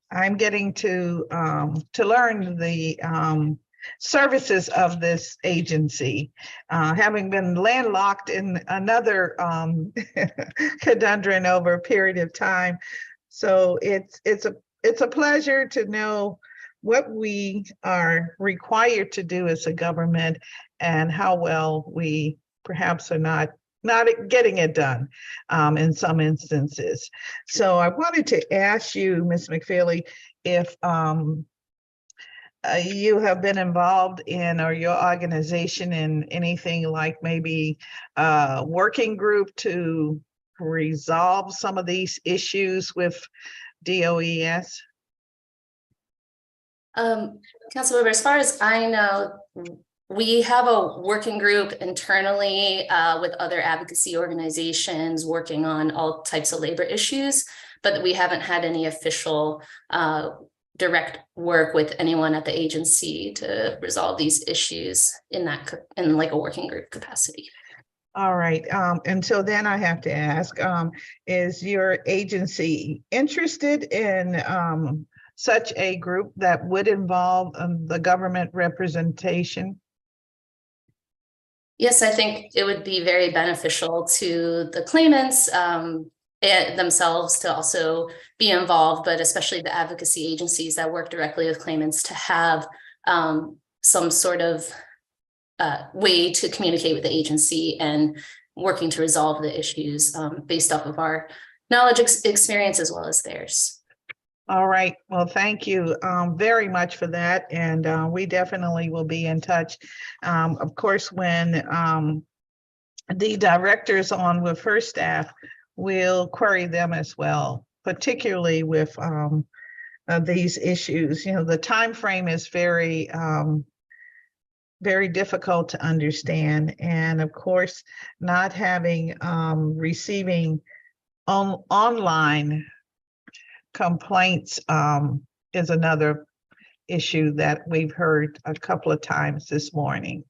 I'm getting to learn the services of this agency, having been landlocked in another conundrum over a period of time. So it's a pleasure to know what we are required to do as a government and how well we perhaps are not getting it done in some instances. So I wanted to ask you, Ms. McFeely, if you have been involved in, or your organization, in anything like maybe a working group to resolve some of these issues with DOES? Councilmember, as far as I know, we have a working group internally with other advocacy organizations working on all types of labor issues, but we haven't had any official direct work with anyone at the agency to resolve these issues in like a working group capacity. All right. Until then, I have to ask, is your agency interested in such a group that would involve the government representation? Yes, I think it would be very beneficial to the claimants themselves to also be involved, but especially the advocacy agencies that work directly with claimants to have some sort of way to communicate with the agency and working to resolve the issues based off of our knowledge, experience, as well as theirs. All right. Well, thank you very much for that. And we definitely will be in touch. Of course, when the director's on with her staff, we'll query them as well, particularly with these issues. You know, the time frame is very, very difficult to understand. And of course, not having, receiving online complaints is another issue that we've heard a couple of times this morning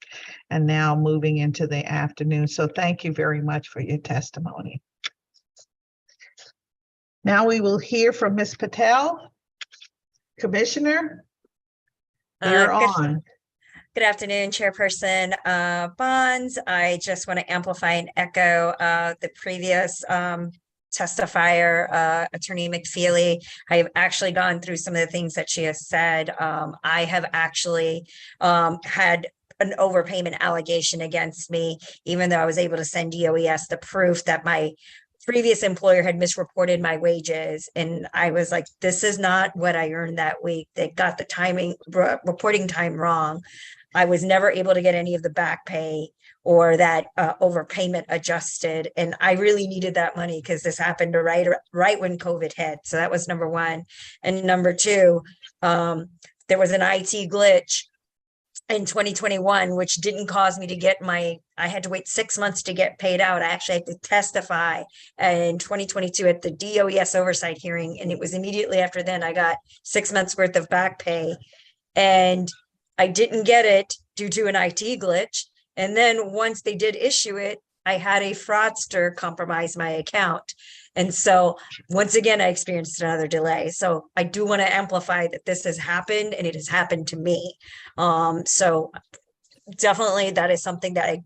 and now moving into the afternoon. So thank you very much for your testimony. Now we will hear from Ms. Patel. Commissioner, you're on. Good afternoon, Chairperson Bonds. I just want to amplify and echo the previous testifier, Attorney McFeely. I have actually gone through some of the things that she has said. I have actually had an overpayment allegation against me, even though I was able to send DOES the proof that my previous employer had misreported my wages. And I was like, this is not what I earned that week. They got the timing, reporting time wrong. I was never able to get any of the back pay or that overpayment adjusted. And I really needed that money because this happened right when COVID hit. So that was number one. And number two, there was an IT glitch in 2021, which didn't cause me to get I had to wait 6 months to get paid out. I actually had to testify in 2022 at the DOES oversight hearing. And it was immediately after then I got 6 months worth of back pay. And I didn't get it due to an IT glitch. And then once they did issue it, I had a fraudster compromise my account. And so once again, I experienced another delay. So I do want to amplify that this has happened and it has happened to me. So definitely that is something that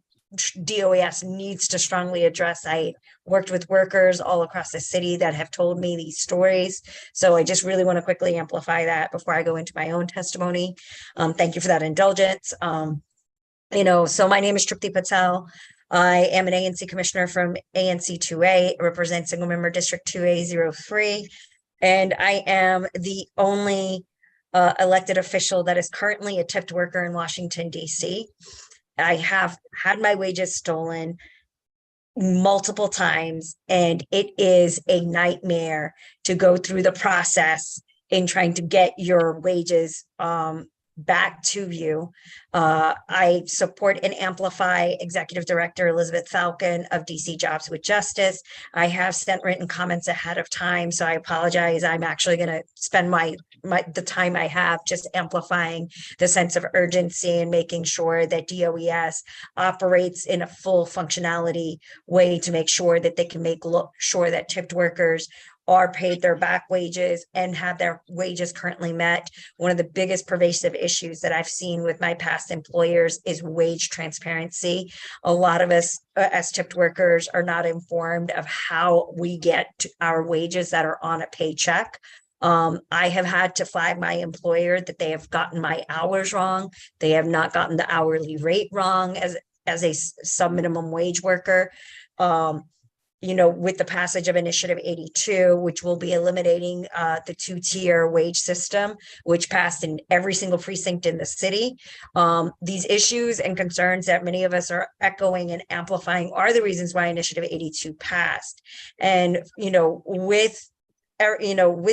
DOES needs to strongly address. I worked with workers all across the city that have told me these stories. So I just really want to quickly amplify that before I go into my own testimony. Thank you for that indulgence. So my name is Tripti Patel. I am an ANC commissioner from ANC 2A, represent single member district 2A03. And I am the only elected official that is currently a tipped worker in Washington, D.C. I have had my wages stolen multiple times, and it is a nightmare to go through the process in trying to get your wages back to you. I support and amplify Executive Director Elizabeth Falcon of DC Jobs with Justice. I have sent written comments ahead of time, so I apologize. I'm actually going to spend the time I have just amplifying the sense of urgency and making sure that DOES operates in a full functionality way to make sure that they can make sure that tipped workers are paid their back wages and have their wages currently met. One of the biggest pervasive issues that I've seen with my past employers is wage transparency. A lot of us as tipped workers are not informed of how we get our wages that are on a paycheck. I have had to flag my employer that they have gotten my hours wrong. They have not gotten the hourly rate wrong as a sub-minimum wage worker. With the passage of Initiative 82, which will be eliminating the two-tier wage system, which passed in every single precinct in the city. These issues and concerns that many of us are echoing and amplifying are the reasons why Initiative 82 passed. And, with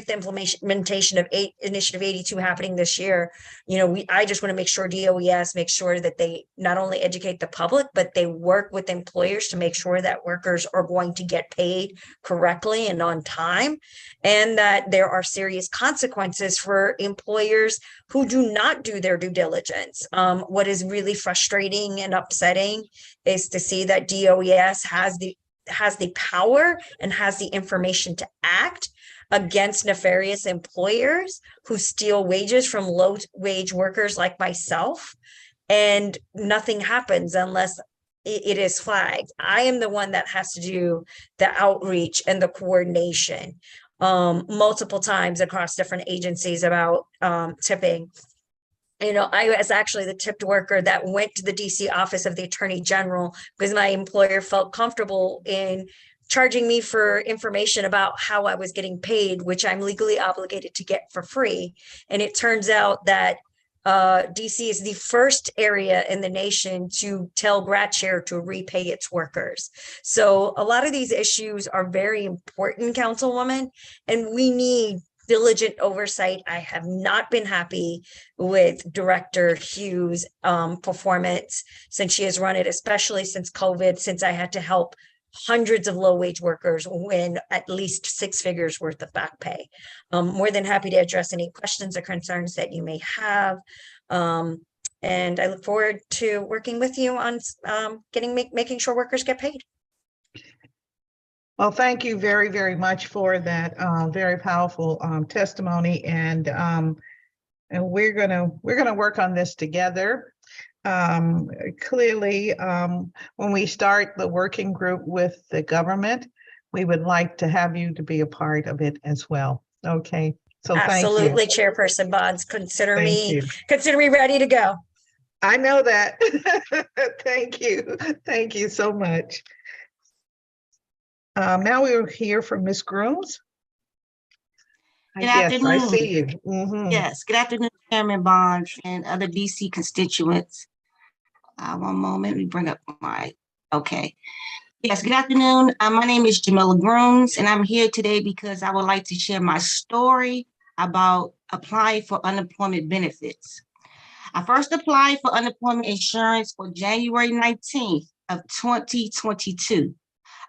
the implementation of Initiative 82 happening this year, I just want to make sure DOES makes sure that they not only educate the public, but they work with employers to make sure that workers are going to get paid correctly and on time, and that there are serious consequences for employers who do not do their due diligence. What is really frustrating and upsetting is to see that DOES has the power and has the information to act against nefarious employers who steal wages from low wage workers like myself, and nothing happens unless it is flagged. I am the one that has to do the outreach and the coordination multiple times across different agencies about tipping. I was actually the tipped worker that went to the DC office of the Attorney General because my employer felt comfortable in charging me for information about how I was getting paid, which I'm legally obligated to get for free. And it turns out that DC is the first area in the nation to tell GradShare to repay its workers. So a lot of these issues are very important, Councilwoman, and we need diligent oversight. I have not been happy with Director Hughes' performance since she has run it, especially since COVID, since I had to help hundreds of low-wage workers win at least 6 figures worth of back pay. More than happy to address any questions or concerns that you may have. And I look forward to working with you on making sure workers get paid. Well, thank you very, very much for that very powerful testimony, and we're gonna work on this together. Clearly, when we start the working group with the government, we would like to have you to be a part of it as well. Okay, so absolutely, thank you. Chairperson Bonds. Consider me ready to go. I know that. Thank you so much. Now we'll hear from Ms. Grooms. Good afternoon. I see you. Mm-hmm. Yes, good afternoon, Chairman Bonds and other DC constituents. One moment, let me bring up okay. Yes, good afternoon. My name is Jamila Grooms, and I'm here today because I would like to share my story about applying for unemployment benefits. I first applied for unemployment insurance on January 19th of 2022.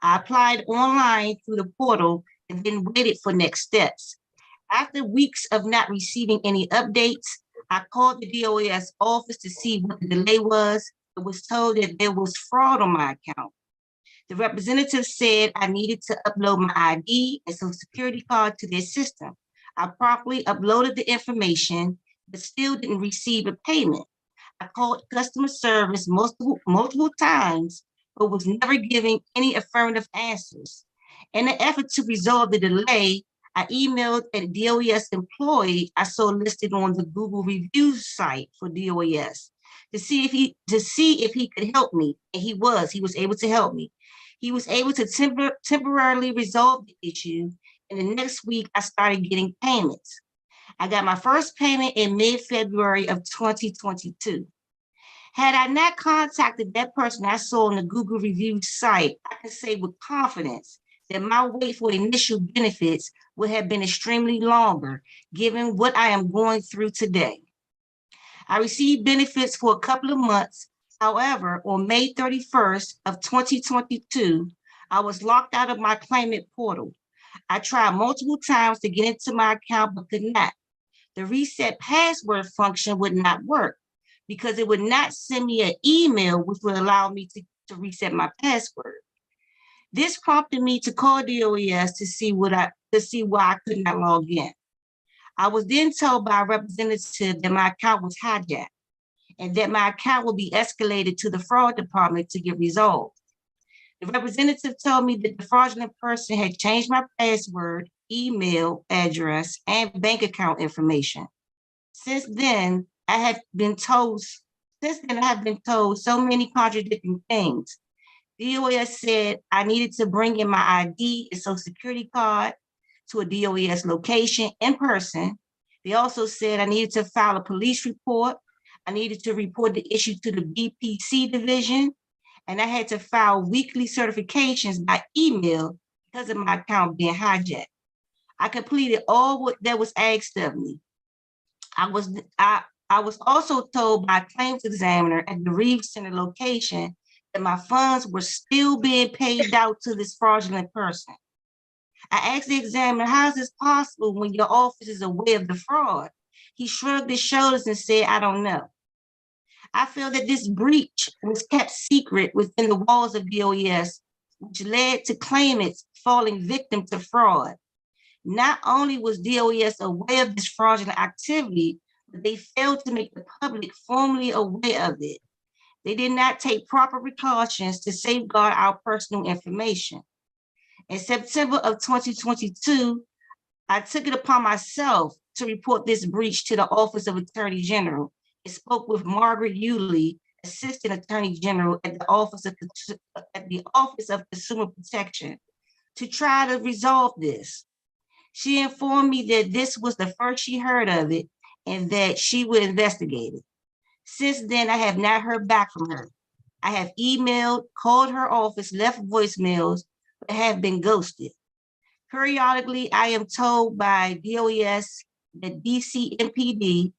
I applied online through the portal and then waited for next steps. After weeks of not receiving any updates, I called the DOS office to see what the delay was. I was told that there was fraud on my account. The representative said I needed to upload my ID and Social Security card to their system. I promptly uploaded the information, but still didn't receive a payment. I called customer service multiple times, but was never given any affirmative answers. In an effort to resolve the delay, I emailed a DOES employee I saw listed on the Google reviews site for DOES to see if he could help me. And he was able to help me. He was able to temporarily resolve the issue. And the next week I started getting payments. I got my first payment in mid-February of 2022. Had I not contacted that person I saw on the Google review site, I can say with confidence that my wait for initial benefits would have been extremely longer, given what I am going through today. I received benefits for a couple of months. However, on May 31st of 2022, I was locked out of my claimant portal. I tried multiple times to get into my account, but could not. The reset password function would not work because it would not send me an email which would allow me to reset my password. This prompted me to call DOES to see why I could not log in. I was then told by a representative that my account was hijacked and that my account will be escalated to the fraud department to get resolved. The representative told me that the fraudulent person had changed my password, email address, and bank account information. Since then, I have been told so many contradicting things. DOES said I needed to bring in my ID and Social Security card to a DOES location in person. They also said I needed to file a police report. I needed to report the issue to the BPC division, and I had to file weekly certifications by email because of my account being hijacked. I completed all what that was asked of me. I was also told by a claims examiner at the Reeves Center location that my funds were still being paid out to this fraudulent person. I asked the examiner, how is this possible when your office is aware of the fraud? He shrugged his shoulders and said, I don't know. I feel that this breach was kept secret within the walls of DOES, which led to claimants falling victim to fraud. Not only was DOES aware of this fraudulent activity, but they failed to make the public formally aware of it. They did not take proper precautions to safeguard our personal information. In September of 2022, I took it upon myself to report this breach to the Office of Attorney General and spoke with Margaret Yulee, Assistant Attorney General at the Office of Consumer Protection, to try to resolve this. She informed me that this was the first she heard of it and that she would investigate it. Since then, I have not heard back from her. I have emailed, called her office, left voicemails, but have been ghosted. Periodically, I am told by DOES that DC MPD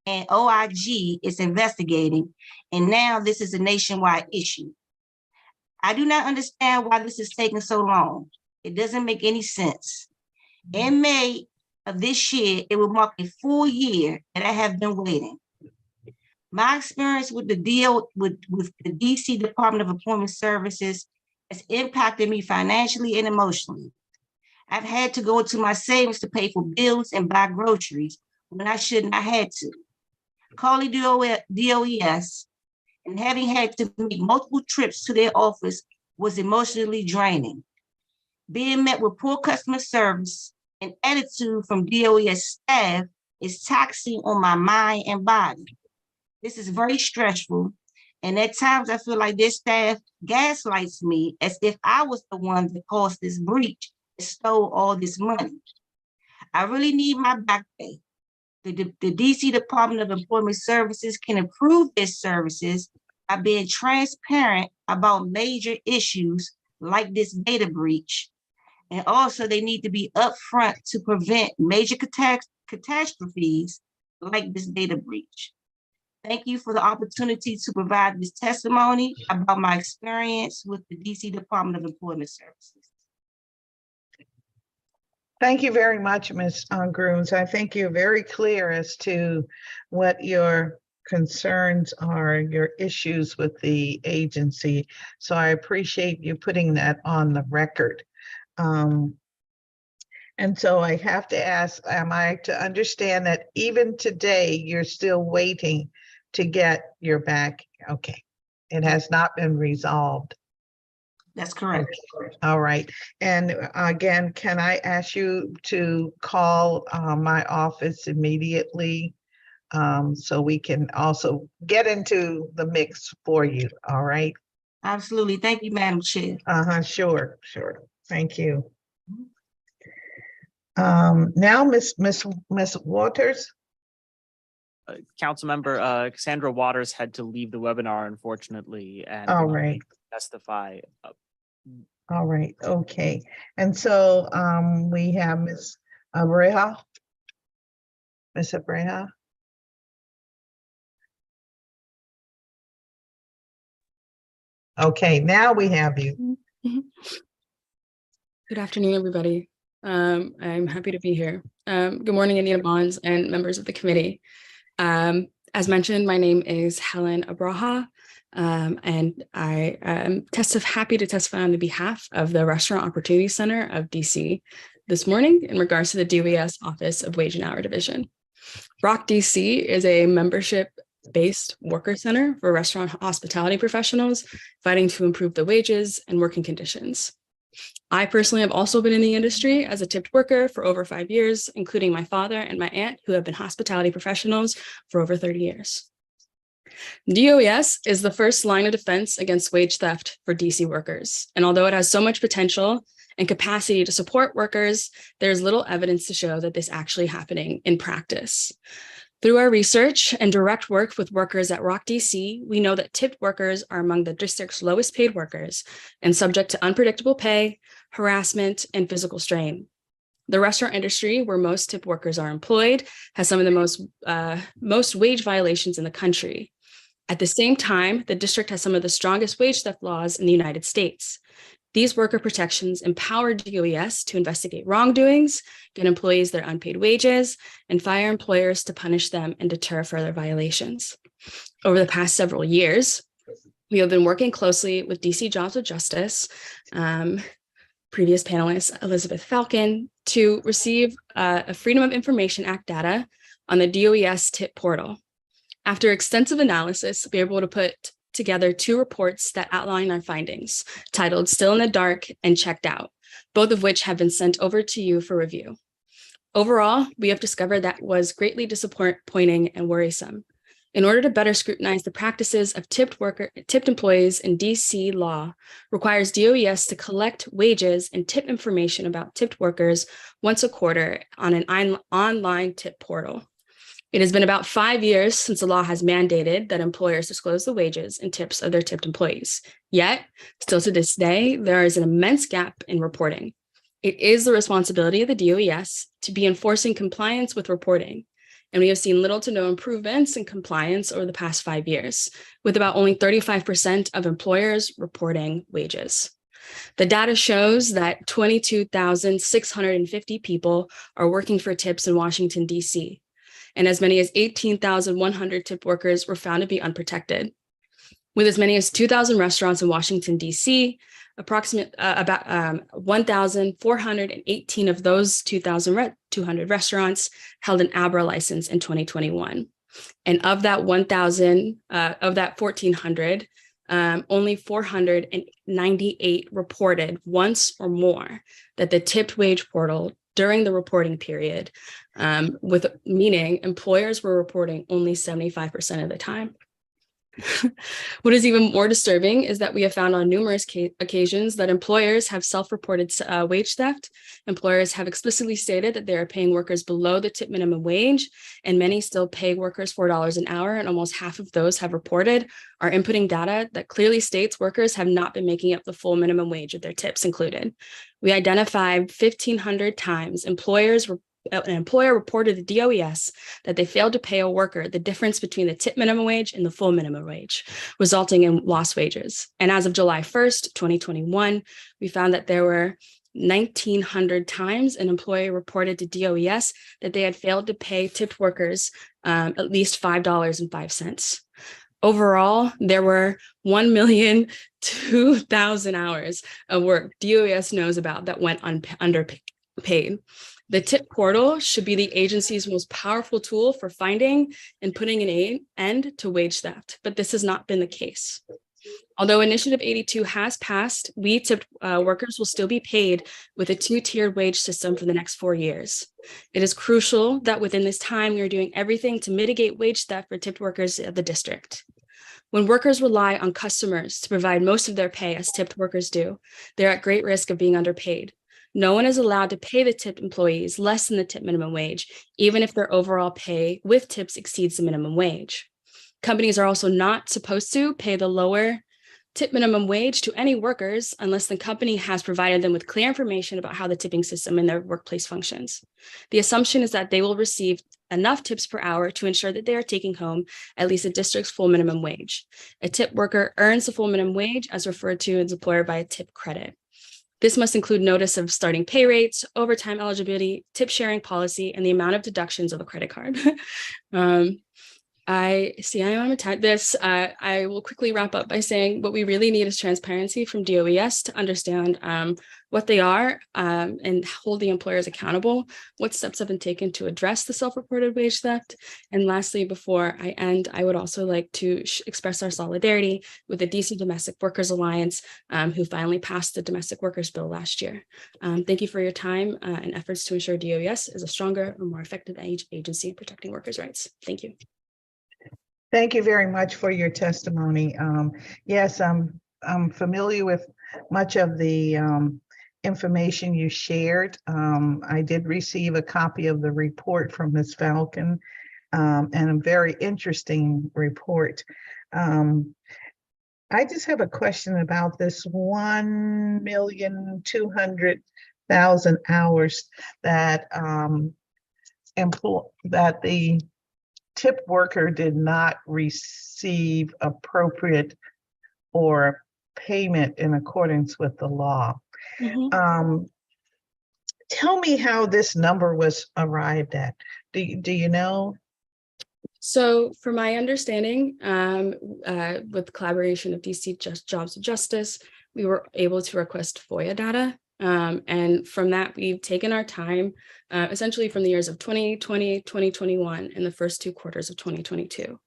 and OIG is investigating, and now this is a nationwide issue. I do not understand why this is taking so long. It doesn't make any sense. In May of this year, it will mark a full year that I have been waiting. My experience with the DC Department of Employment Services has impacted me financially and emotionally. I've had to go into my savings to pay for bills and buy groceries when I shouldn't have had to. Calling DOES and having had to make multiple trips to their office was emotionally draining. Being met with poor customer service and attitude from DOES staff is taxing on my mind and body. This is very stressful, and at times I feel like their staff gaslights me as if I was the one that caused this breach and stole all this money. I really need my back pay. The DC Department of Employment Services can improve their services by being transparent about major issues like this data breach. And also they need to be upfront to prevent major catastrophes like this data breach. Thank you for the opportunity to provide this testimony about my experience with the DC Department of Employment Services. Thank you very much, Ms. Grooms. I think you're very clear as to what your concerns are, your issues with the agency. So I appreciate you putting that on the record. And so I have to ask, am I to understand that even today, you're still waiting to get your back? Okay, it has not been resolved. That's correct. Okay. All right. And again, can I ask you to call my office immediately so we can also get into the mix for you? All right. Absolutely. Thank you, Madam Chair. Sure. Thank you. Now, Miss Waters. Councilmember Cassandra Waters had to leave the webinar, unfortunately, and All right. testify. All right. Okay. And so we have Miss Abreja. Miss Abreja. Okay. Now we have you. Good afternoon, everybody. I'm happy to be here. Good morning, Anita Bonds and members of the committee. As mentioned, my name is Helen Abraha, and I am happy to testify on the behalf of the Restaurant Opportunity Center of DC this morning in regards to the DOES Office of Wage and Hour Division. ROC DC is a membership-based worker center for restaurant hospitality professionals fighting to improve the wages and working conditions. I personally have also been in the industry as a tipped worker for over 5 years, including my father and my aunt, who have been hospitality professionals for over 30 years. DOES is the first line of defense against wage theft for DC workers. And although it has so much potential and capacity to support workers, there's little evidence to show that this is actually happening in practice. Through our research and direct work with workers at ROC DC, we know that tipped workers are among the district's lowest paid workers and subject to unpredictable pay, harassment, and physical strain. The restaurant industry, where most tipped workers are employed, has some of the most wage violations in the country. At the same time, the district has some of the strongest wage theft laws in the United States. These worker protections empower DOES to investigate wrongdoings, get employees their unpaid wages, and fire employers to punish them and deter further violations. Over the past several years, we have been working closely with DC Jobs with Justice, previous panelist Elizabeth Falcon, to receive a Freedom of Information Act data on the DOES TIP portal. After extensive analysis, we were able to put together 2 reports that outline our findings, titled Still in the Dark and Checked Out, both of which have been sent over to you for review. Overall, we have discovered that was greatly disappointing and worrisome. In order to better scrutinize the practices of tipped employees in DC law requires DOES to collect wages and tip information about tipped workers once a quarter on an online tip portal. It has been about 5 years since the law has mandated that employers disclose the wages and tips of their tipped employees. Yet, still to this day, there is an immense gap in reporting. It is the responsibility of the DOES to be enforcing compliance with reporting, and we have seen little to no improvements in compliance over the past 5 years, with about only 35% of employers reporting wages. The data shows that 22,650 people are working for tips in Washington, D.C., and as many as 18,100 tip workers were found to be unprotected. With as many as 2,000 restaurants in Washington, D.C., about 1,418 of those 2,200 restaurants held an ABRA license in 2021. And of that 1,400, only 498 reported once or more that the tipped wage portal during the reporting period, meaning employers were reporting only 75% of the time. What is even more disturbing is that we have found on numerous occasions that employers have self-reported wage theft. Employers have explicitly stated that they are paying workers below the tip minimum wage, and many still pay workers $4 an hour, and almost half of those have reported are inputting data that clearly states workers have not been making up the full minimum wage with their tips included. We identified 1,500 times employers an employer reported to DOES that they failed to pay a worker the difference between the tip minimum wage and the full minimum wage, resulting in lost wages. And as of July 1st, 2021, we found that there were 1,900 times an employer reported to DOES that they had failed to pay tipped workers at least $5.05. Overall, there were 1,002,000 hours of work DOES knows about that went underpaid. The tip portal should be the agency's most powerful tool for finding and putting an end to wage theft, but this has not been the case. Although Initiative 82 has passed, we tipped workers will still be paid with a two-tiered wage system for the next 4 years. It is crucial that within this time, we are doing everything to mitigate wage theft for tipped workers at the district. When workers rely on customers to provide most of their pay, as tipped workers do, they're at great risk of being underpaid. No one is allowed to pay the tipped employees less than the tip minimum wage, even if their overall pay with tips exceeds the minimum wage. Companies are also not supposed to pay the lower tip minimum wage to any workers unless the company has provided them with clear information about how the tipping system in their workplace functions. The assumption is that they will receive enough tips per hour to ensure that they are taking home at least the district's full minimum wage. A tip worker earns the full minimum wage as referred to as employer by a tip credit. This must include notice of starting pay rates, overtime eligibility, tip sharing policy, and the amount of deductions of a credit card. I see I am at this. I will quickly wrap up by saying what we really need is transparency from DOES to understand what they are and hold the employers accountable, what steps have been taken to address the self-reported wage theft. And lastly, before I end, I would also like to express our solidarity with the DC Domestic Workers Alliance, who finally passed the Domestic Workers Bill last year. Thank you for your time and efforts to ensure DOES is a stronger and more effective agency in protecting workers' rights. Thank you. Thank you very much for your testimony. Yes, I'm familiar with much of the information you shared. I did receive a copy of the report from Ms. Falcon, and a very interesting report. I just have a question about this 1,200,000 hours that that the tip worker did not receive appropriate or payment in accordance with the law. Mm-hmm. Tell me how this number was arrived at. Do you know? So from my understanding, with collaboration of DC Jobs of Justice, we were able to request FOIA data. And from that, we've taken our time, essentially from the years of 2020, 2021, and the first 2 quarters of 2022.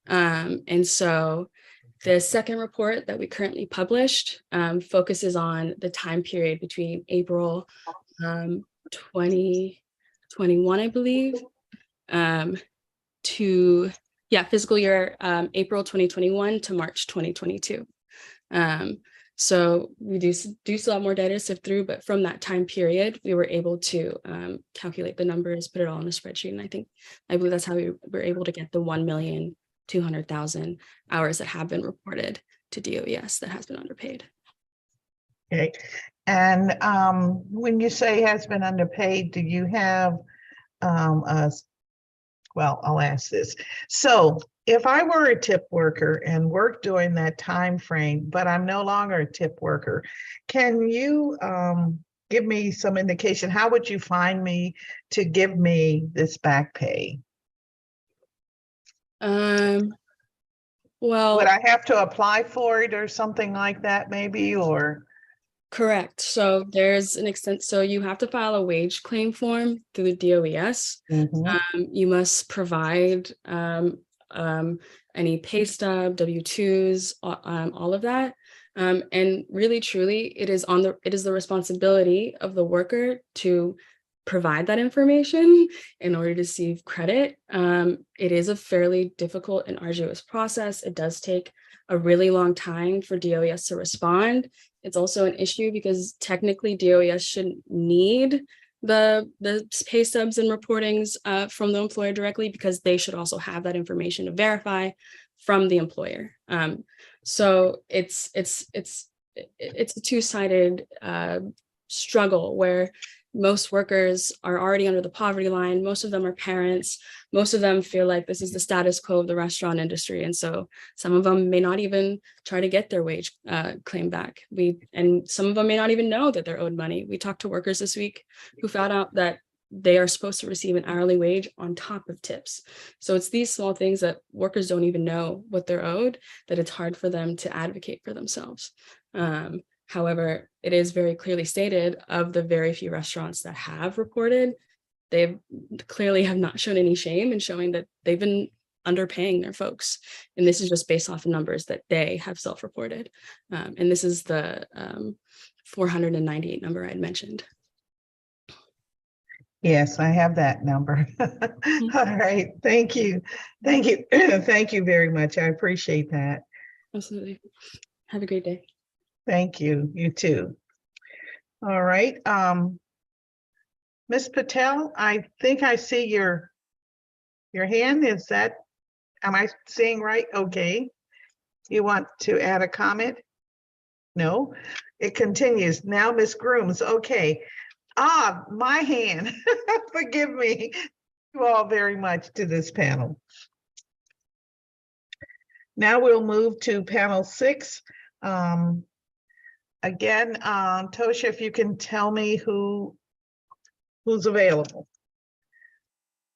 And so the second report that we currently published focuses on the time period between April 2021, I believe, to fiscal year April 2021 to March 2022. So we do still have more data to sift through, but from that time period, we were able to calculate the numbers, put it all in a spreadsheet. And I believe that's how we were able to get the 1,200,000 hours that have been reported to DOES that has been underpaid. Okay. And when you say has been underpaid, do you have well, I'll ask this. So if I were a tip worker and worked during that time frame, but I'm no longer a tip worker, can you give me some indication? How would you find me to give me this back pay? Well, would I have to apply for it or something like that, maybe, or? Correct. So there's an extent, so you have to file a wage claim form through the DOES. Mm-hmm. You must provide any pay stub, W-2s, all of that. And really, truly, it is the responsibility of the worker to provide that information in order to receive credit. It is a fairly difficult and arduous process. It does take a really long time for DOES to respond. It's also an issue because technically DOES shouldn't need the pay stubs and reportings from the employer directly, because they should also have that information to verify from the employer. So it's a two-sided struggle where most workers are already under the poverty line. Most of them are parents. Most of them feel like this is the status quo of the restaurant industry. And so some of them may not even try to get their wage claim back. And some of them may not even know that they're owed money. We talked to workers this week who found out that they are supposed to receive an hourly wage on top of tips. So it's these small things that workers don't even know what they're owed, that it's hard for them to advocate for themselves. However, it is very clearly stated of the very few restaurants that have reported, they clearly have not shown any shame in showing that they've been underpaying their folks. And this is just based off of numbers that they have self-reported. And this is the 498 number I had mentioned. Yes, I have that number. All right, thank you. Thank you. Thank you very much. I appreciate that. Absolutely. Have a great day. Thank you. You too. All right. Ms. Patel, I think I see your hand. Is that, am I seeing right? Okay. You want to add a comment? No, it continues. Now, Ms. Grooms, okay. My hand. Forgive me. You all very much to this panel. Now we'll move to panel 6. Again, Tosha, if you can tell me who's available.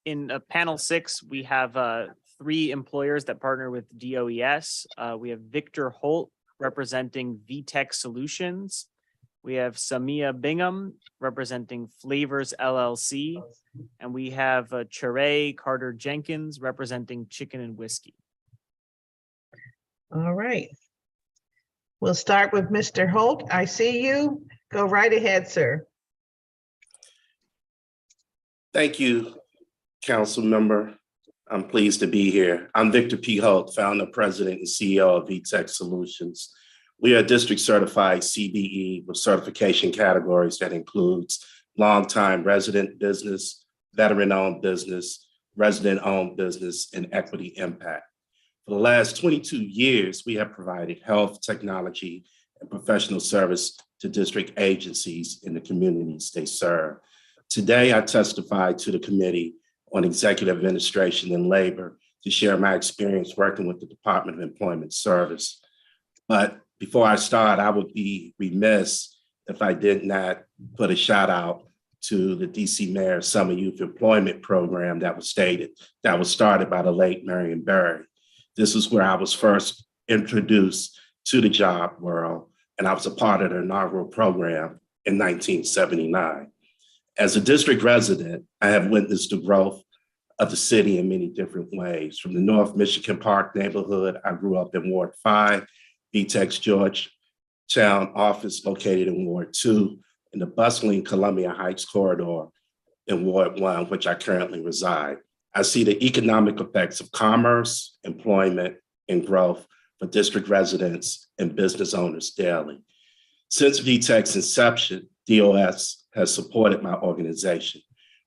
In panel 6, we have 3 employers that partner with DOES. We have Victor Holt representing VTech Solutions. We have Samia Bingham representing Flavors LLC. And we have Charay Carter Jenkins representing Chicken and Whiskey. All right. We'll start with Mr. Holt. I see you. Go right ahead, sir. Thank you, Council Member. I'm pleased to be here. I'm Victor P. Holt, founder, president, and CEO of VTech Solutions. We are district certified CBE with certification categories that includes longtime resident business, veteran-owned business, resident-owned business, and equity impact. For the last 22 years, we have provided health, technology, and professional service to district agencies in the communities they serve. Today, I testify to the Committee on Executive Administration and Labor to share my experience working with the Department of Employment Service. But before I start, I would be remiss if I did not put a shout out to the DC Mayor's Summer Youth Employment Program that was started by the late Marion Berry. This is where I was first introduced to the job world, and I was a part of the inaugural program in 1979. As a district resident, I have witnessed the growth of the city in many different ways. From the North Michigan Park neighborhood, I grew up in Ward 5, VTech's Georgetown office located in Ward 2, and the bustling Columbia Heights corridor in Ward 1, which I currently reside. I see the economic effects of commerce, employment, and growth for district residents and business owners daily. Since VTech's inception, DOS has supported my organization.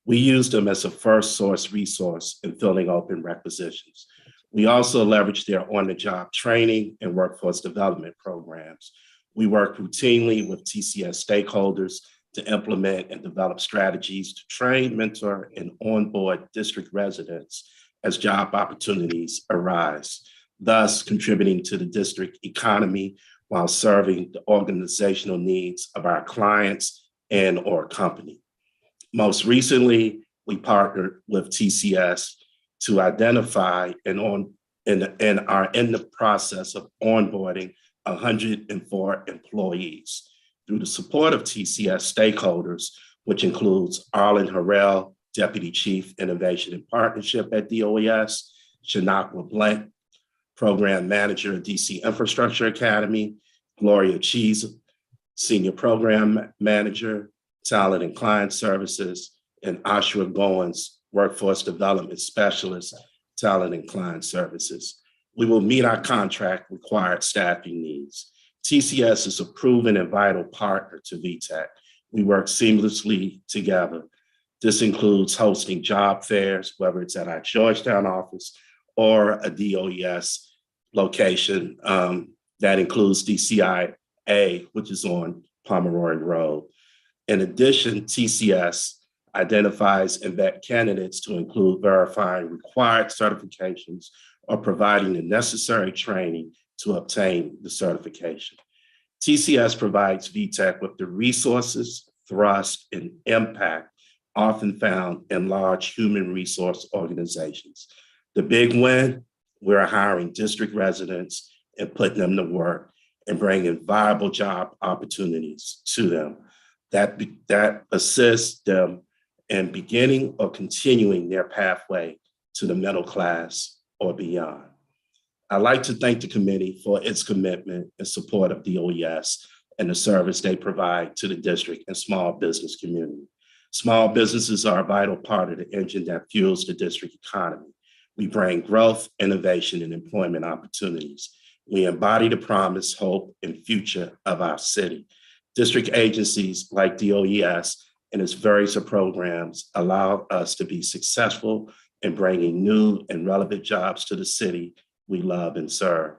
We use them as a first source resource in filling open requisitions. We also leverage their on-the-job training and workforce development programs. We work routinely with TCS stakeholders to implement and develop strategies to train, mentor, and onboard district residents as job opportunities arise, thus contributing to the district economy while serving the organizational needs of our clients and or company. Most recently, we partnered with TCS to identify and are in the process of onboarding 104 employees. Through the support of TCS stakeholders, which includes Arlen Harrell, Deputy Chief Innovation and Partnership at DOES, Shanakwa Blank, Program Manager at DC Infrastructure Academy, Gloria Cheese, Senior Program Manager, Talent and Client Services, and Ashra Goins, Workforce Development Specialist, Talent and Client Services. We will meet our contract required staffing needs. TCS is a proven and vital partner to VTech. We work seamlessly together. This includes hosting job fairs, whether it's at our Georgetown office or a DOES location that includes DCIA, which is on Pomeroy Road. In addition, TCS identifies and vet candidates to include verifying required certifications or providing the necessary training to obtain the certification. TCS provides VTech with the resources, thrust, and impact often found in large human resource organizations. The big win, we're hiring district residents and putting them to work and bringing viable job opportunities to them that assists them in beginning or continuing their pathway to the middle class or beyond. I'd like to thank the committee for its commitment and support of DOES and the service they provide to the district and small business community. Small businesses are a vital part of the engine that fuels the district economy. We bring growth, innovation, and employment opportunities. We embody the promise, hope, and future of our city. District agencies like DOES and its various programs allow us to be successful in bringing new and relevant jobs to the city we love and serve.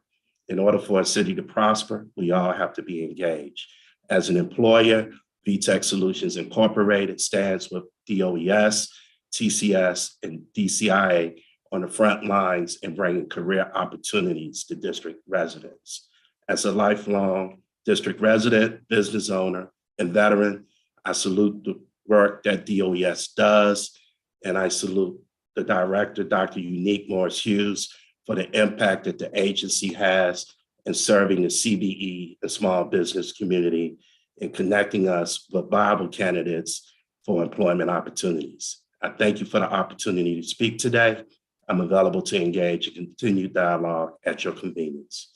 In order for a city to prosper, we all have to be engaged. As an employer, VTech Solutions Incorporated stands with DOES, TCS, and DCIA on the front lines in bringing career opportunities to district residents. As a lifelong district resident, business owner, and veteran, I salute the work that DOES does, and I salute the director, Dr. Unique Morris Hughes, for the impact that the agency has in serving the CBE and small business community and connecting us with viable candidates for employment opportunities. I thank you for the opportunity to speak today. I'm available to engage in continued dialogue at your convenience.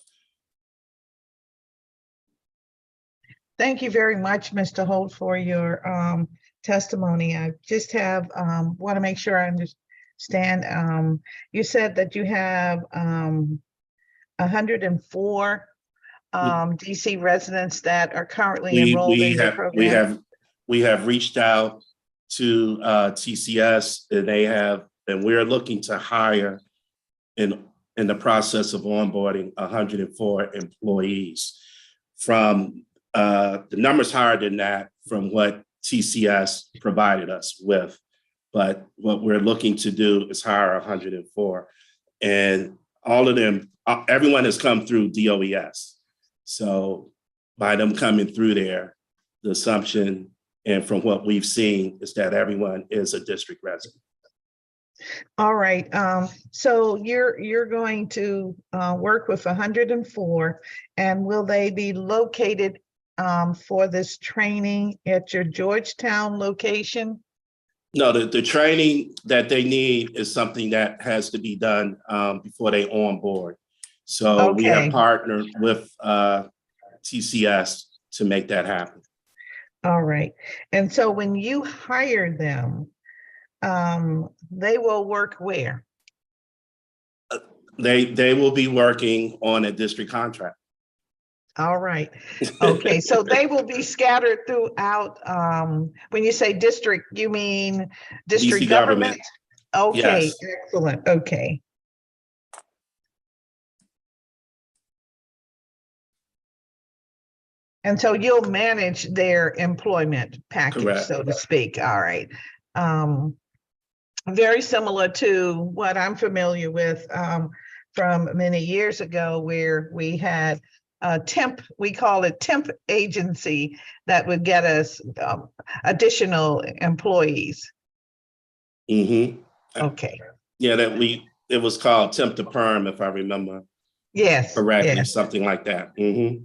Thank you very much, Mr. Holt, for your testimony. I just have want to make sure I understand. You said that you have 104 DC residents that are currently enrolled in your program. We have reached out to TCS, and we're looking to hire in the process of onboarding 104 employees. From the numbers higher than that from what TCS provided us with, but what we're looking to do is hire 104, and all of them, everyone has come through DOES. So by them coming through there, the assumption, and from what we've seen, is that everyone is a district resident. All right. So you're going to work with 104, and will they be located for this training at your Georgetown location? No, the training that they need is something that has to be done before they onboard. So we have partnered with TCS to make that happen. All right. And so when you hire them, they will work where? They will be working on a district contract. All right. Okay. So they will be scattered throughout. When you say district, you mean district DC government? Okay. Yes. Excellent. Okay. And so you'll manage their employment package, Correct. so to speak. All right. Very similar to what I'm familiar with from many years ago, where we had a temp, we call it temp agency, that would get us additional employees. Mm-hmm. Okay. Yeah, it was called temp to perm, if I remember. Yes. Correctly, Yes. something like that. Mm-hmm.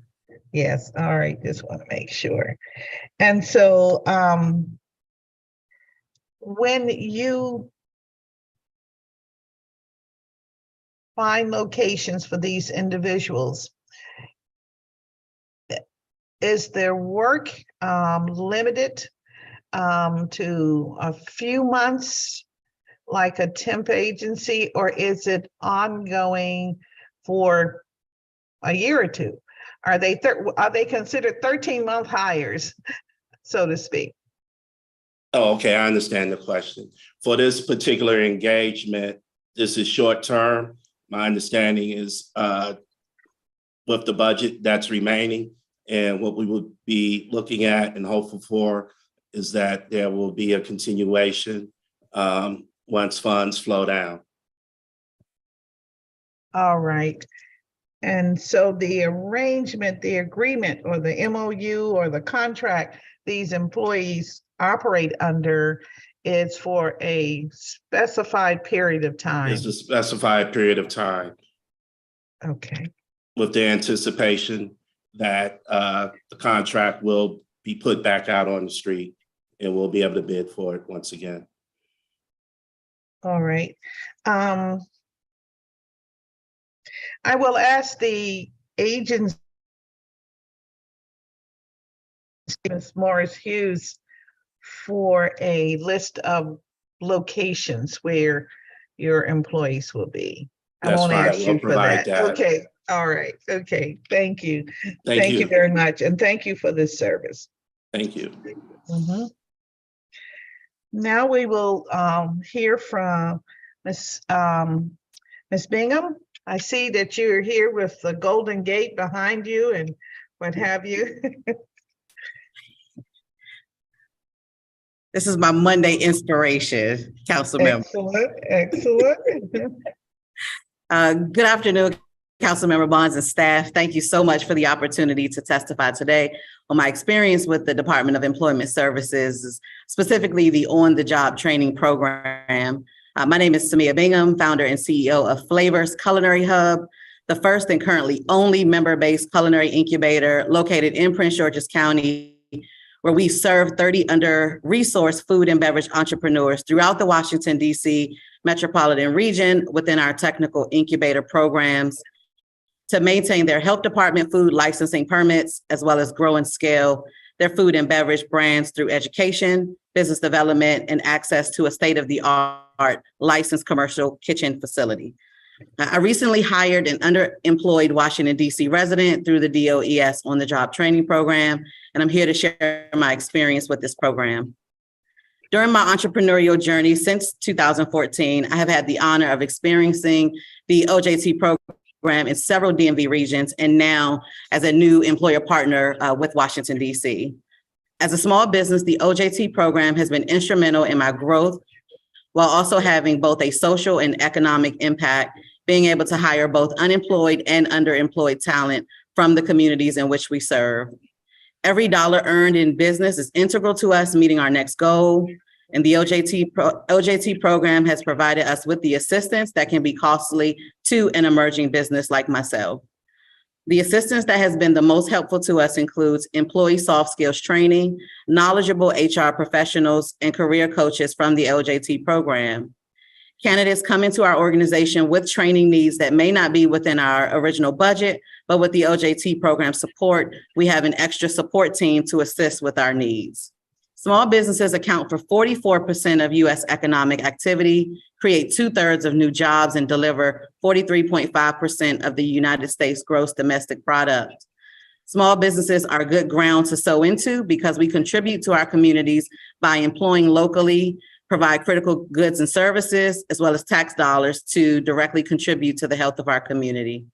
Yes. All right. Just want to make sure. And so when you find locations for these individuals, is their work limited to a few months, like a temp agency, or is it ongoing for a year or two? Are they considered 13-month hires, so to speak? Oh, okay. I understand the question. For this particular engagement, this is short term. My understanding is with the budget that's remaining, and what we would be looking at and hopeful for is that there will be a continuation once funds flow down. All right. And so the arrangement, the agreement, or the MOU or the contract these employees operate under is for a specified period of time. It's a specified period of time. Okay. With the anticipation that the contract will be put back out on the street and we'll be able to bid for it once again. All right. I will ask the agents, Ms. Morris Hughes, for a list of locations where your employees will be. I won't ask you for that. Okay. All right. Okay. Thank you. Thank you very much. And thank you for this service. Thank you. Mm-hmm. Now we will hear from Ms. Bingham. I see that you're here with the Golden Gate behind you and what have you. This is my Monday inspiration, council member. Excellent. Good afternoon, council member Bonds and staff. Thank you so much for the opportunity to testify today on my experience with the Department of Employment Services, specifically the on-the-job training program. My name is Samia Bingham, founder and CEO of Flavors Culinary Hub, the first and currently only member-based culinary incubator located in Prince George's County, where we serve 30 under-resourced food and beverage entrepreneurs throughout the Washington, D.C. metropolitan region within our technical incubator programs to maintain their health department food licensing permits, as well as grow and scale their food and beverage brands through education, business development, and access to a state-of-the-art licensed commercial kitchen facility. I recently hired an underemployed Washington, D.C. resident through the DOES on-the-job training program, and I'm here to share my experience with this program. During my entrepreneurial journey since 2014, I have had the honor of experiencing the OJT program in several DMV regions, and now as a new employer partner with Washington, D.C. As a small business, the OJT program has been instrumental in my growth, while also having both a social and economic impact, being able to hire both unemployed and underemployed talent from the communities in which we serve. Every dollar earned in business is integral to us meeting our next goal, and the OJT program has provided us with the assistance that can be costly to an emerging business like myself. The assistance that has been the most helpful to us includes employee soft skills training, knowledgeable HR professionals, and career coaches from the OJT program. Candidates come into our organization with training needs that may not be within our original budget, but with the OJT program support, we have an extra support team to assist with our needs. Small businesses account for 44% of U.S. economic activity, create 2/3 of new jobs, and deliver 43.5% of the United States gross domestic product. Small businesses are good ground to sow into because we contribute to our communities by employing locally, provide critical goods and services, as well as tax dollars to directly contribute to the health of our community.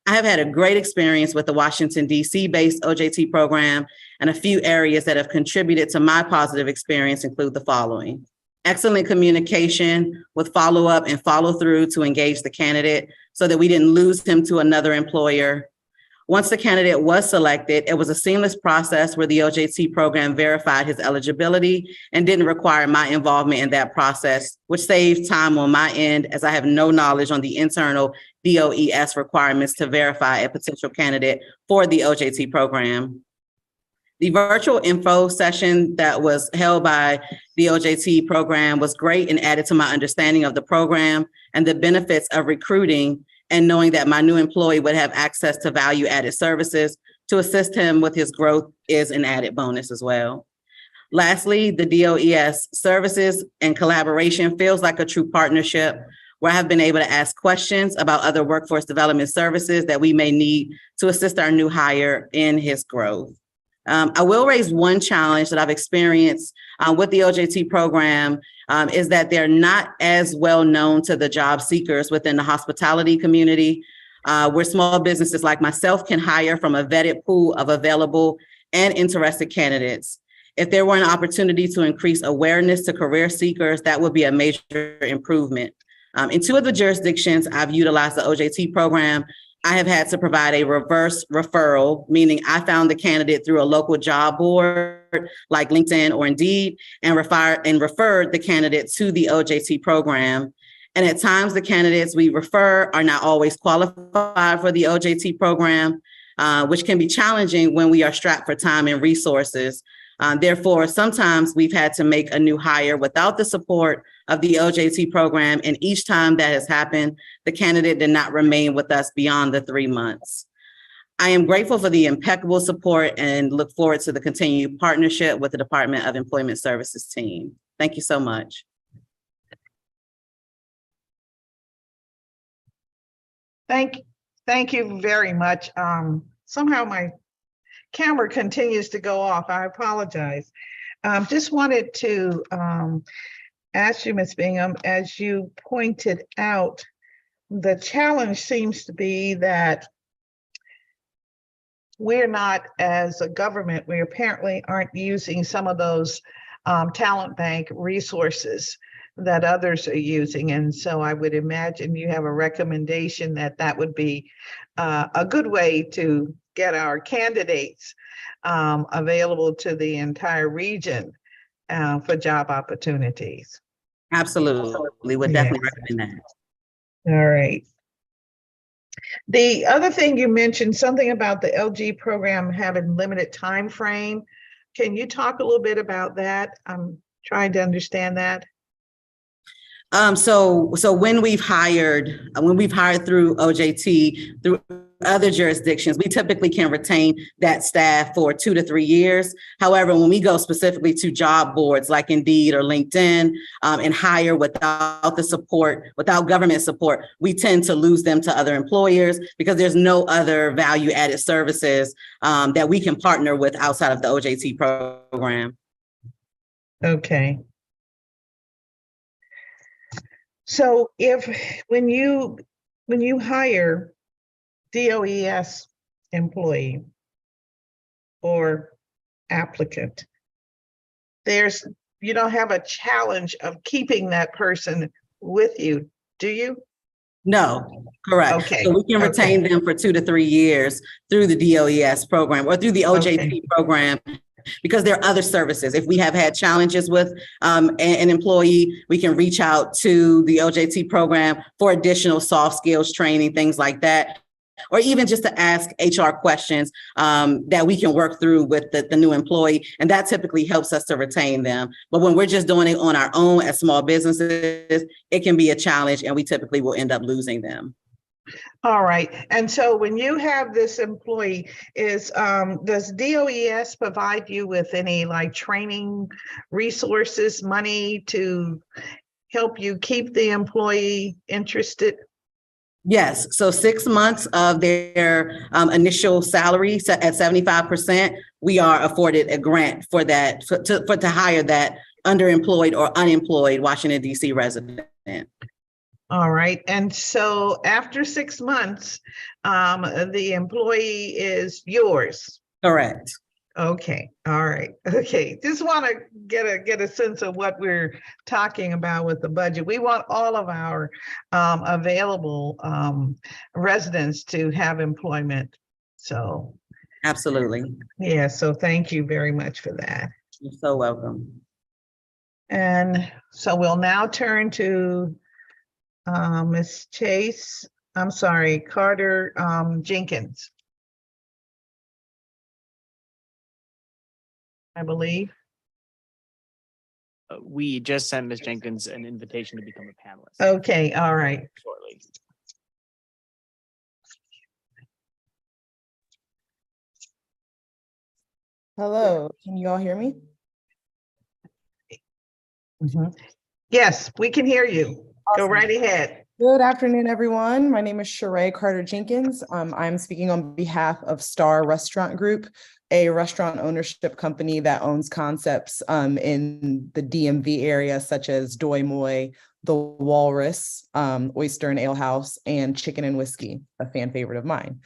I have had a great experience with the Washington, D.C. based OJT program, and a few areas that have contributed to my positive experience include the following: excellent communication with follow-up and follow-through to engage the candidate so that we didn't lose him to another employer. Once the candidate was selected, it was a seamless process where the OJT program verified his eligibility and didn't require my involvement in that process, which saved time on my end as I have no knowledge on the internal DOES requirements to verify a potential candidate for the OJT program. The virtual info session that was held by the OJT program was great and added to my understanding of the program and the benefits of recruiting, and knowing that my new employee would have access to value-added services to assist him with his growth is an added bonus as well. Lastly, the DOES services and collaboration feels like a true partnership where I have been able to ask questions about other workforce development services that we may need to assist our new hire in his growth. I will raise one challenge that I've experienced with the OJT program is that they're not as well known to the job seekers within the hospitality community, where small businesses like myself can hire from a vetted pool of available and interested candidates. If there were an opportunity to increase awareness to career seekers, that would be a major improvement. In 2 of the jurisdictions I've utilized the OJT program, I have had to provide a reverse referral, meaning I found the candidate through a local job board like LinkedIn or Indeed and referred the candidate to the OJT program. And at times the candidates we refer are not always qualified for the OJT program, which can be challenging when we are strapped for time and resources. Therefore, sometimes we've had to make a new hire without the support of the OJT program. And each time that has happened, the candidate did not remain with us beyond the 3 months. I am grateful for the impeccable support and look forward to the continued partnership with the Department of Employment Services team. Thank you so much. Thank you very much. Somehow my camera continues to go off. I apologize. Just wanted to ask you, Ms. Bingham, as you pointed out, the challenge seems to be that we're not, as a government, we apparently aren't using some of those talent bank resources that others are using. And so I would imagine you have a recommendation that that would be a good way to get our candidates available to the entire region for job opportunities. Absolutely, would definitely recommend that. All right. The other thing you mentioned, something about the LG program having limited time frame. Can you talk a little bit about that? I'm trying to understand that. So when we've hired through OJT, through other jurisdictions, we typically can retain that staff for 2 to 3 years. However, when we go specifically to job boards like Indeed or LinkedIn and hire without the support, without government support, we tend to lose them to other employers because there's no other value added services that we can partner with outside of the OJT program. Okay. So when you hire DOES employee or applicant, you don't have a challenge of keeping that person with you, do you? No, correct. Okay. So we can retain them for 2 to 3 years through the DOES program or through the OJT program, because there are other services. If we have had challenges with an employee, we can reach out to the OJT program for additional soft skills training, things like that, or even just to ask HR questions that we can work through with the new employee. And that typically helps us to retain them. But when we're just doing it on our own as small businesses, it can be a challenge and we typically will end up losing them. All right. And so when you have this employee, does DOES provide you with any like training resources, money to help you keep the employee interested? Yes. So 6 months of their initial salary set at 75%, we are afforded a grant for that, to hire that underemployed or unemployed Washington, D.C. resident. All right. And so after 6 months, the employee is yours. Correct. Okay. All right. Okay. Just want to get a sense of what we're talking about with the budget. We want all of our available residents to have employment. So. Absolutely. Yeah. So thank you very much for that. You're so welcome. And so we'll now turn to Ms. Carter Jenkins, I believe. We just sent Ms. Jenkins an invitation to become a panelist. Okay, all right. Shortly. Hello, can you all hear me? Mm-hmm. Yes, we can hear you. Awesome. Go right ahead. Good afternoon, everyone. My name is Sheree Carter Jenkins. I'm speaking on behalf of Star Restaurant Group, a restaurant ownership company that owns concepts in the DMV area, such as Doi Moi, the Walrus, Oyster and Ale House, and Chicken and Whiskey, a fan favorite of mine.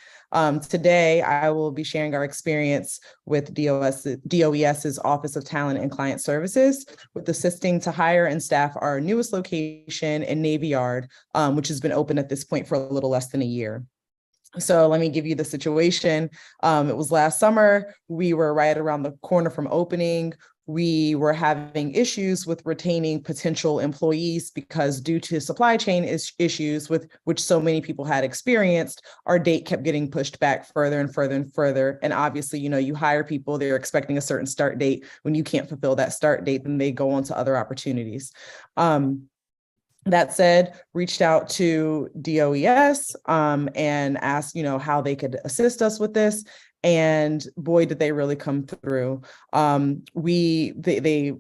Today, I will be sharing our experience with DOES's Office of Talent and Client Services with assisting to hire and staff our newest location in Navy Yard, which has been open at this point for a little less than a year. So let me give you the situation. It was last summer. We were right around the corner from opening. We were having issues with retaining potential employees because due to supply chain issues with which so many people had experienced, our date kept getting pushed back further and further and further. And obviously, you hire people, they're expecting a certain start date. When you can't fulfill that start date, then they go on to other opportunities. That said, reached out to DOES and asked, how they could assist us with this. And boy, did they really come through. They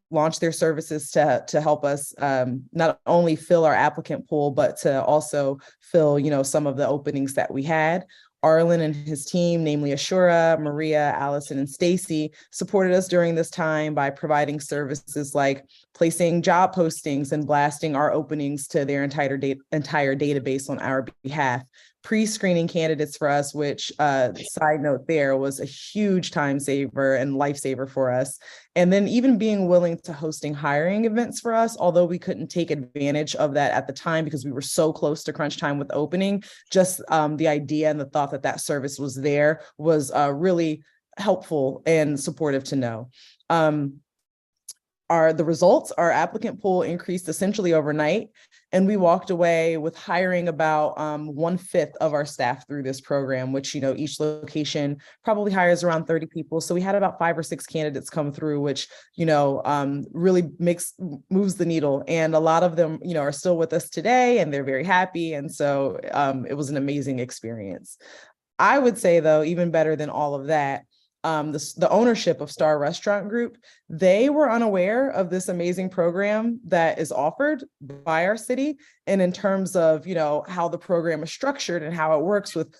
launched their services to help us not only fill our applicant pool, but to also fill, some of the openings that we had. Arlen and his team, namely Ashura, Maria, Allison, and Stacy, supported us during this time by providing services like placing job postings and blasting our openings to their entire database on our behalf, pre-screening candidates for us, which side note there was a huge time saver and lifesaver for us. And then even being willing to hosting hiring events for us, although we couldn't take advantage of that at the time because we were so close to crunch time with opening, just the idea and the thought that service was there was really helpful and supportive to know. The results, our applicant pool increased essentially overnight, and we walked away with hiring about 1/5 of our staff through this program, which, each location probably hires around 30 people. So we had about 5 or 6 candidates come through, which, really moves the needle. And a lot of them, are still with us today and they're very happy. And so it was an amazing experience. I would say, though, even better than all of that, the ownership of Star Restaurant Group, they were unaware of this amazing program that is offered by our city. And in terms of, how the program is structured and how it works with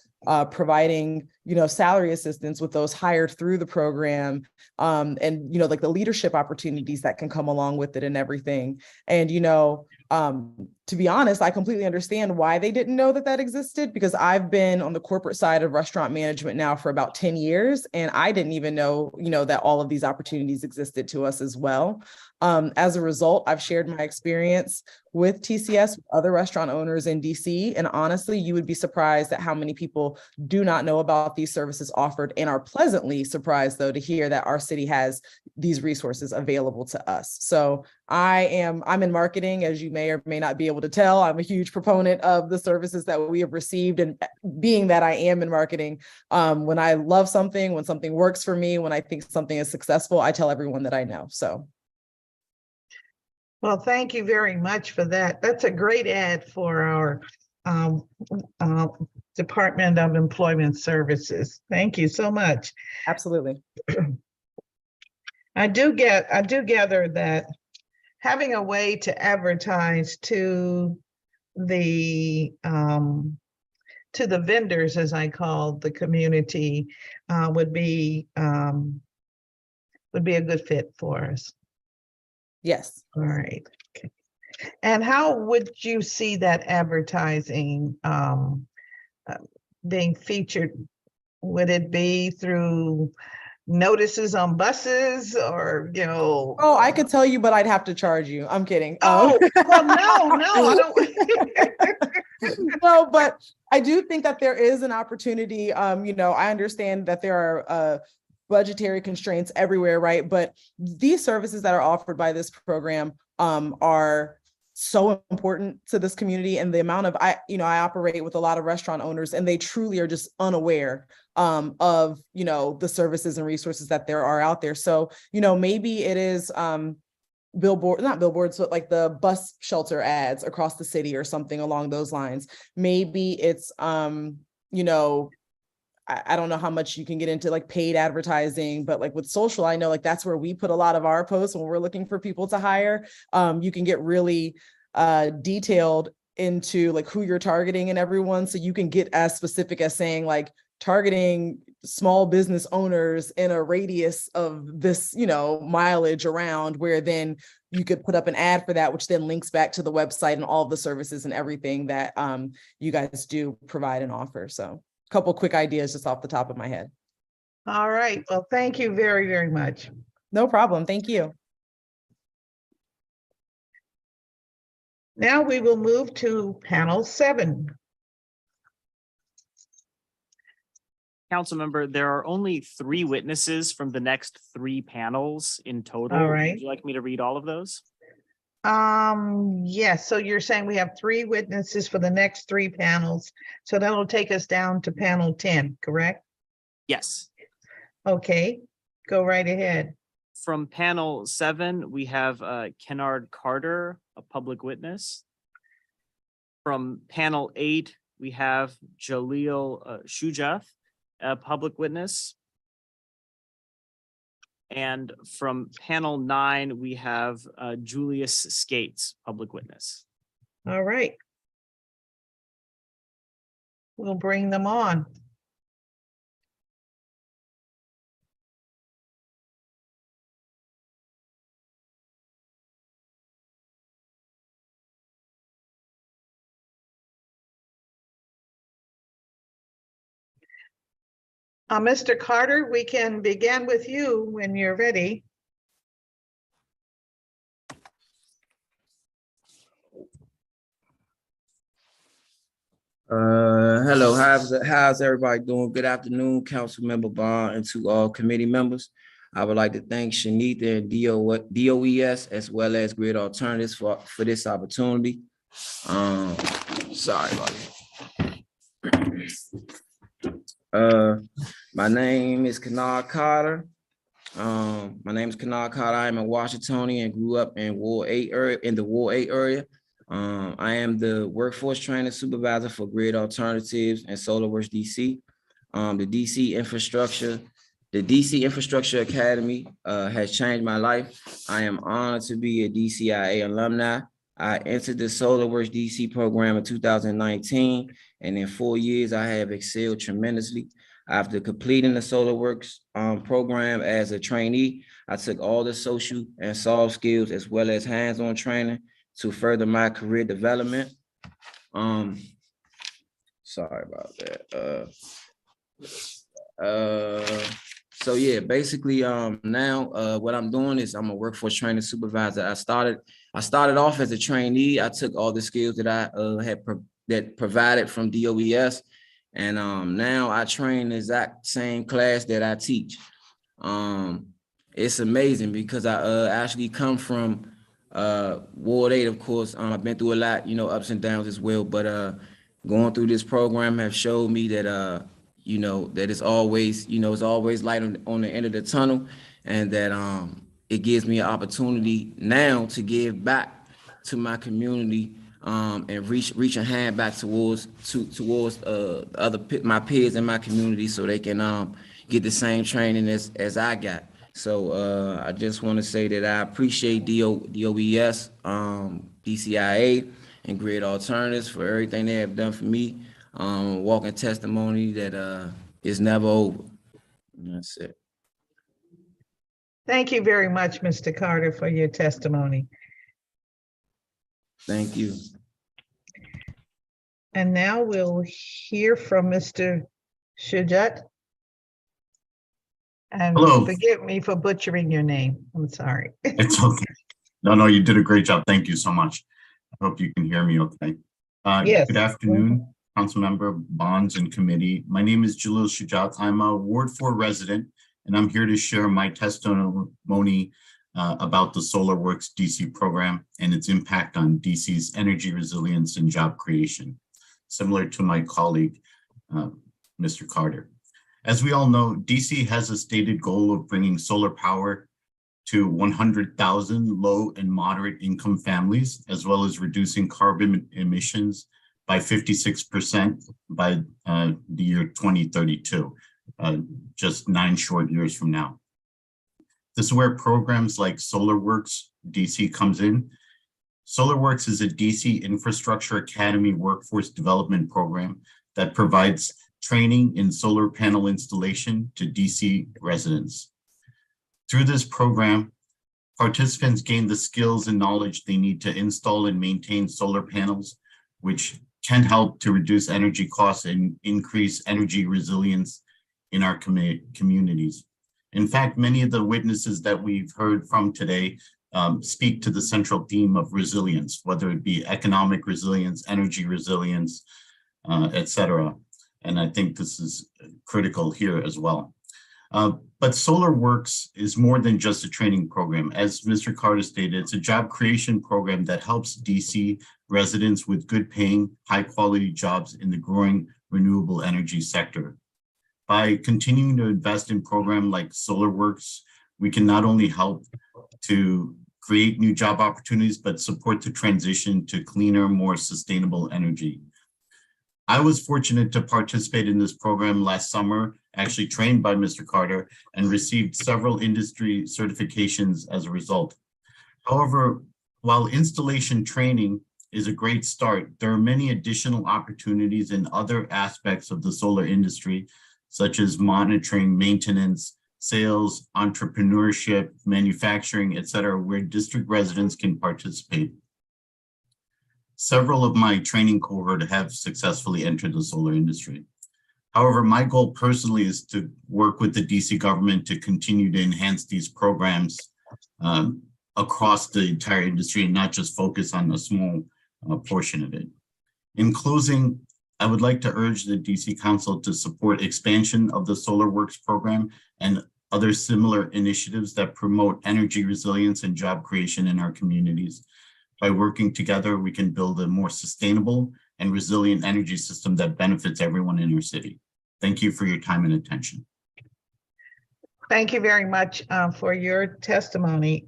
providing, salary assistance with those hired through the program, and, like the leadership opportunities that can come along with it and everything. And, to be honest, I completely understand why they didn't know that existed, because I've been on the corporate side of restaurant management now for about 10 years, and I didn't even know, that all of these opportunities existed to us as well. As a result, I've shared my experience with TCS, with other restaurant owners in DC, and honestly, you would be surprised at how many people do not know about these services offered and are pleasantly surprised, though, to hear that our city has these resources available to us. So I'm in marketing, as you may or may not be able to tell. I'm a huge proponent of the services that we have received, and being that I am in marketing, when I love something, when something works for me, when I think something is successful, I tell everyone that I know. So. Well, thank you very much for that. That's a great ad for our Department of Employment Services. Thank you so much. Absolutely. I do gather that having a way to advertise to the vendors, as I call the community, would be a good fit for us. Yes. All right. Okay. And how would you see that advertising being featured? Would it be through notices on buses or, Oh, I could tell you, but I'd have to charge you. I'm kidding. Oh, well, no, I don't. No, but I do think that there is an opportunity. I understand that there are budgetary constraints everywhere, right? But these services that are offered by this program are so important to this community, and the amount of I operate with a lot of restaurant owners, and they truly are just unaware of the services and resources that there are out there. So maybe it is not billboards, but like the bus shelter ads across the city or something along those lines. Maybe it's I don't know how much you can get into like paid advertising, but like with social, I know like that's where we put a lot of our posts when we're looking for people to hire. You can get really detailed into like who you're targeting and everyone. So you can get as specific as saying like targeting small business owners in a radius of this, mileage around, where then you could put up an ad for that, which then links back to the website and all the services and everything that you guys do provide and offer. So a couple quick ideas just off the top of my head. All right. Well, thank you very, very much. No problem. Thank you. Now we will move to panel 7. Councilmember, there are only 3 witnesses from the next 3 panels in total. All right. Would you like me to read all of those? Yes, so you're saying we have 3 witnesses for the next 3 panels. So that'll take us down to panel 10, correct? Yes. Okay, go right ahead. From panel 7, we have Kennard Carter, a public witness. From panel 8, we have Jaleel Shujath, a public witness. And from panel 9, we have Julius Skates, public witness. All right. We'll bring them on. Mr. Carter, we can begin with you when you're ready. Hello, how's everybody doing? Good afternoon, Councilmember Bond, and to all committee members. I would like to thank Shanita and DOES as well as Grid Alternatives for this opportunity. Sorry about that. My name is Kennard Carter. I am a Washingtonian and grew up in Ward 8 area, in the Ward 8 area. I am the workforce training supervisor for Grid Alternatives and SolarWorks DC. The DC Infrastructure Academy has changed my life. I am honored to be a DCIA alumni. I entered the SolarWorks DC program in 2019, and in 4 years, I have excelled tremendously. After completing the SolarWorks program as a trainee, I took all the social and soft skills as well as hands-on training to further my career development. Sorry about that. So yeah, basically now what I'm doing is I'm a workforce training supervisor. I started off as a trainee. I took all the skills that I had provided from DOES, and now I train the exact same class that I teach. It's amazing because I actually come from Ward 8, of course. I've been through a lot, ups and downs as well, but going through this program have showed me that that it's always, it's always light on the end of the tunnel, and that it gives me an opportunity now to give back to my community and reach a hand back towards my peers in my community, so they can get the same training as I got. So I just want to say that I appreciate DOES, DCIA, and Grid Alternatives for everything they have done for me. Walking testimony that is never over. That's it. Thank you very much, Mr. Carter, for your testimony. Thank you. And now we'll hear from Mr. Shujath. And Hello. Forgive me for butchering your name. I'm sorry. It's okay. No, you did a great job. Thank you so much. I hope you can hear me okay. Yes. Good afternoon, Councilmember Bonds and committee. My name is Jaleel Shujath. I'm a Ward 4 resident, and I'm here to share my testimony about the SolarWorks DC program and its impact on DC's energy resilience and job creation, similar to my colleague, Mr. Carter. As we all know, DC has a stated goal of bringing solar power to 100,000 low and moderate income families, as well as reducing carbon emissions by 56% by the year 2032, just 9 short years from now. This is where programs like SolarWorks DC comes in. SolarWorks is a DC Infrastructure Academy workforce development program that provides training in solar panel installation to DC residents. Through this program, participants gain the skills and knowledge they need to install and maintain solar panels, which can help to reduce energy costs and increase energy resilience in our communities. In fact, many of the witnesses that we've heard from today speak to the central theme of resilience, whether it be economic resilience, energy resilience, et cetera. And I think this is critical here as well. But Solar Works is more than just a training program. As Mr. Carter stated, it's a job creation program that helps DC residents with good paying, high quality jobs in the growing renewable energy sector. By continuing to invest in programs like Solar Works, we can not only help to create new job opportunities, but support the transition to cleaner, more sustainable energy. I was fortunate to participate in this program last summer, actually trained by Mr. Carter, and received several industry certifications as a result. However, while installation training is a great start, there are many additional opportunities in other aspects of the solar industry, such as monitoring, maintenance, sales, entrepreneurship, manufacturing, et cetera, where district residents can participate. Several of my training cohort have successfully entered the solar industry. However, my goal personally is to work with the DC government to continue to enhance these programs across the entire industry and not just focus on a small portion of it. In closing, I would like to urge the DC Council to support expansion of the Solar Works program and other similar initiatives that promote energy resilience and job creation in our communities. By working together, we can build a more sustainable and resilient energy system that benefits everyone in our city. Thank you for your time and attention. Thank you very much for your testimony.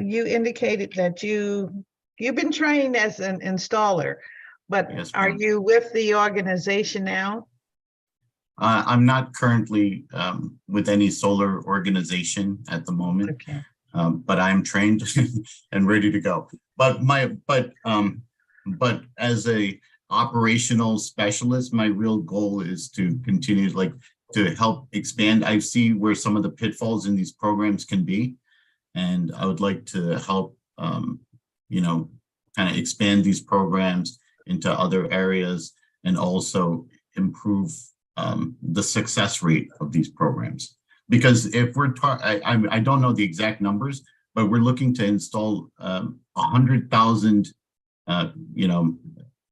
You indicated that you've been trained as an installer, but yes, are you with the organization now? I'm not currently with any solar organization at the moment. Okay. But I'm trained and ready to go. But as a operational specialist, my real goal is to continue to help expand. I see where some of the pitfalls in these programs can be, and I would like to help, kind of expand these programs into other areas and also improve the success rate of these programs. Because if we're I don't know the exact numbers, but we're looking to install 100,000,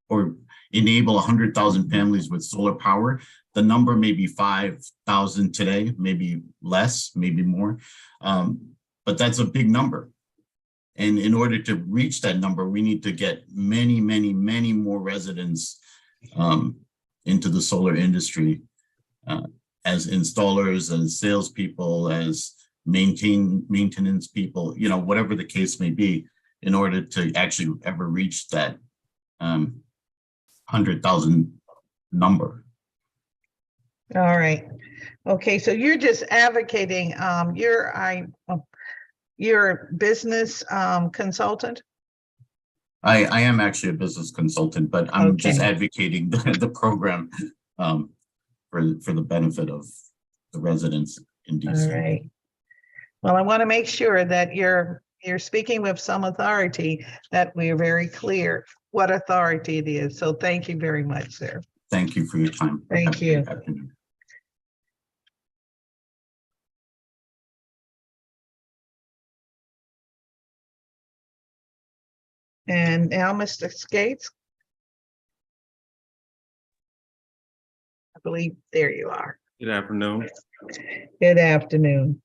or enable 100,000 families with solar power. The number may be 5,000 today, maybe less, maybe more, but that's a big number. And in order to reach that number, we need to get many, many, many more residents into the solar industry. As installers, as salespeople, as maintenance people, whatever the case may be, in order to actually ever reach that 100,000 number. All right. Okay, so you're just advocating. You're a business consultant? I am actually a business consultant, but I'm just advocating the program for the benefit of the residents in DC. All right. Well, I want to make sure that you're speaking with some authority, that we're very clear what authority it is. So thank you very much, sir. Thank you for your time. Thank you. And now, Mr. Skates. I believe there you are. Good afternoon. Good afternoon.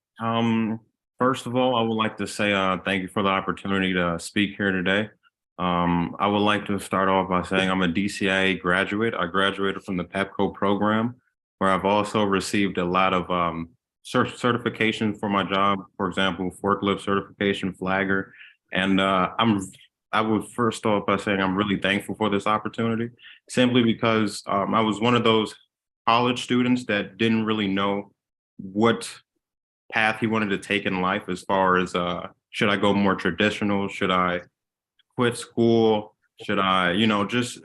First of all, I would like to say thank you for the opportunity to speak here today. I would like to start off by saying I'm a DCIA graduate. I graduated from the PEPCO program, where I've also received a lot of certification for my job. For example, forklift certification, flagger. And I would first off by saying I'm really thankful for this opportunity, simply because I was one of those college students that didn't really know what path he wanted to take in life, as far as should I go more traditional? Should I quit school Should I,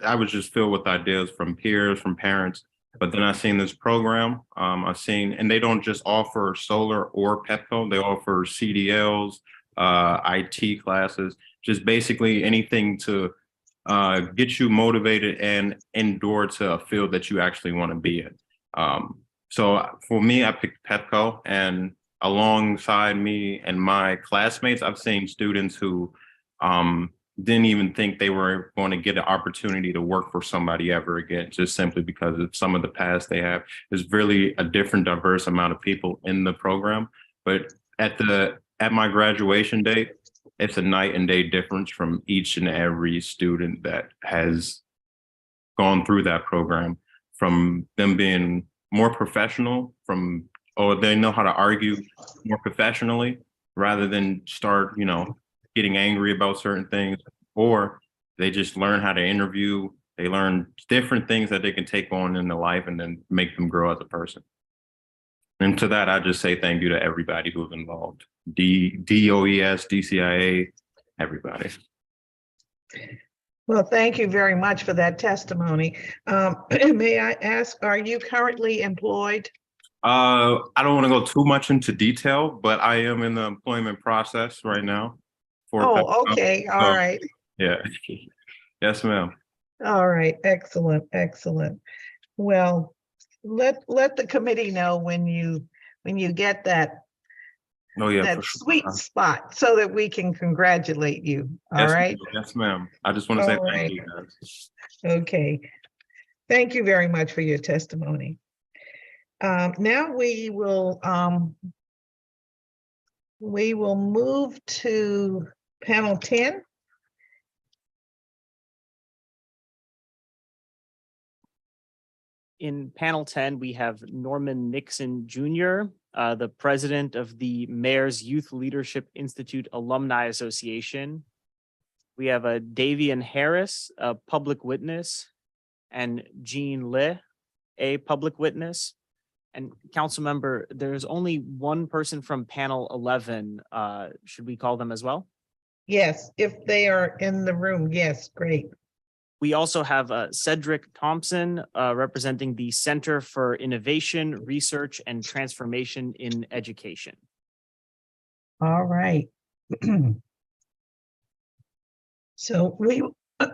I was just filled with ideas from peers, from parents. But then I seen this program, and they don't just offer solar or Pepco, they offer CDLs, IT classes, just basically anything to get you motivated and endure to a field that you actually want to be in. So for me, I picked Pepco, and alongside me and my classmates, I've seen students who didn't even think they were going to get an opportunity to work for somebody ever again, just simply because of some of the past they have. There's really a different, diverse amount of people in the program, but at my graduation date, it's a night and day difference from each and every student that has gone through that program, from them being more professional, or they know how to argue more professionally rather than start, getting angry about certain things, or they just learn how to interview. They learn different things that they can take on in their life and then make them grow as a person. And to that, I just say thank you to everybody who's involved. DOES, DCIA, everybody. Well, thank you very much for that testimony. May I ask, are you currently employed? I don't want to go too much into detail, but I am in the employment process right now. Oh, okay. All right. Yeah. Yes, ma'am. All right. Excellent. Excellent. Well, let the committee know when you get that Oh, yeah, that for sure. sweet spot so that we can congratulate you. All Yes, right. yes, ma'am. I just want to say All thank right. you, guys. Okay. Thank you very much for your testimony. Now we will move to panel 10. In panel 10, we have Norman Nixon Jr., the president of the Mayor's Youth Leadership Institute Alumni Association. We have a Davian Harris, a public witness, and Jean Lee, a public witness. And council member, there's only one person from panel 11. Should we call them as well? Yes, if they are in the room. Yes, great. We also have Cedric Thompson representing the Center for Innovation, Research, and Transformation in Education. All right. So we,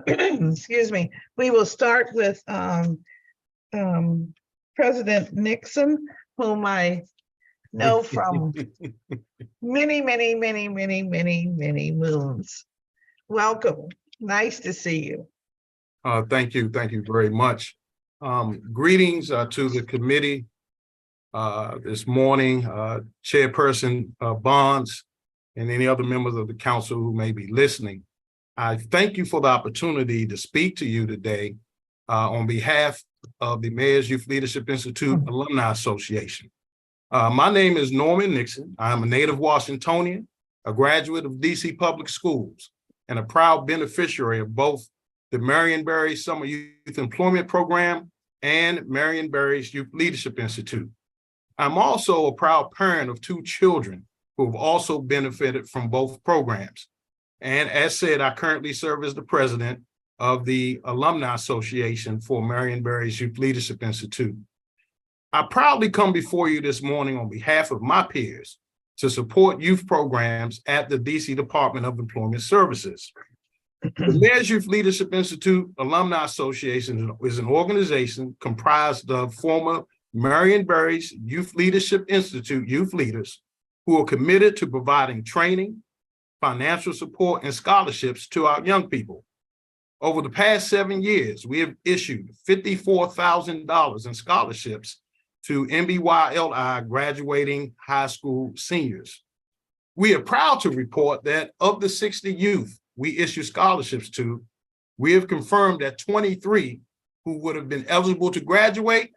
excuse me, we will start with President Nixon, whom I know from many moons. Welcome. Nice to see you. Thank you very much. Greetings to the committee this morning, Chairperson Bonds, and any other members of the council who may be listening. I thank you for the opportunity to speak to you today on behalf of the Mayor's Youth Leadership Institute Alumni Association. My name is Norman Nixon. I'm a native Washingtonian, a graduate of DC Public Schools, and a proud beneficiary of both the Marion Barry Summer Youth Employment Program and Marion Barry's Youth Leadership Institute. I'm also a proud parent of 2 children who have also benefited from both programs. And as said, I currently serve as the president of the Alumni Association for Marion Barry's Youth Leadership Institute. I proudly come before you this morning on behalf of my peers to support youth programs at the DC Department of Employment Services. The Mayor's Youth Leadership Institute Alumni Association is an organization comprised of former Marion Barry's Youth Leadership Institute youth leaders who are committed to providing training, financial support, and scholarships to our young people. Over the past 7 years, we have issued $54,000 in scholarships to MBYLI graduating high school seniors. We are proud to report that of the 60 youth we issue scholarships to, we have confirmed that 23 who would have been eligible to graduate,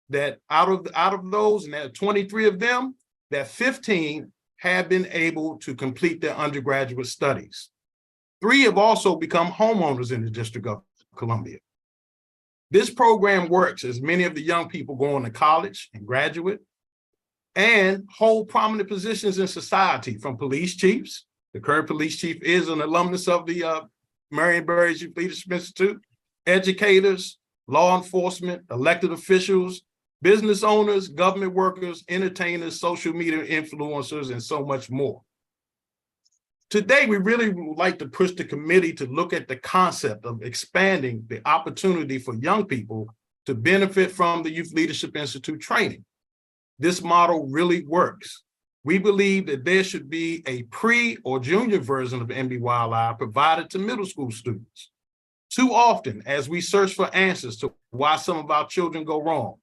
that out of those, and there are 23 of them, that 15 have been able to complete their undergraduate studies. 3 have also become homeowners in the District of Columbia. This program works as many of the young people go on to college and graduate and hold prominent positions in society, from police chiefs. The current police chief is an alumnus of the Marionberry's Youth Leadership Institute, educators, law enforcement, elected officials, business owners, government workers, entertainers, social media influencers, and so much more. Today, we really would like to push the committee to look at the concept of expanding the opportunity for young people to benefit from the Youth Leadership Institute training. This model really works. We believe that there should be a pre or junior version of MBYLI provided to middle school students. Too often, as we search for answers to why some of our children go wrong,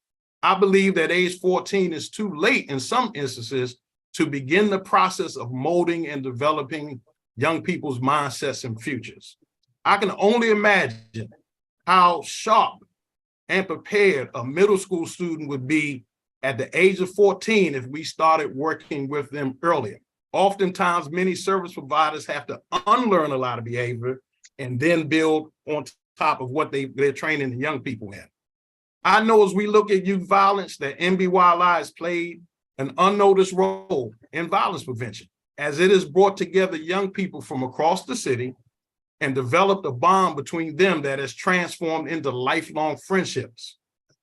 I believe that age 14 is too late in some instances to begin the process of molding and developing young people's mindsets and futures. I can only imagine how sharp and prepared a middle school student would be at the age of 14 if we started working with them earlier. Oftentimes, many service providers have to unlearn a lot of behavior and then build on top of what they're training the young people in. I know as we look at youth violence that MBYLI has played an unnoticed role in violence prevention, as it has brought together young people from across the city and developed a bond between them that has transformed into lifelong friendships.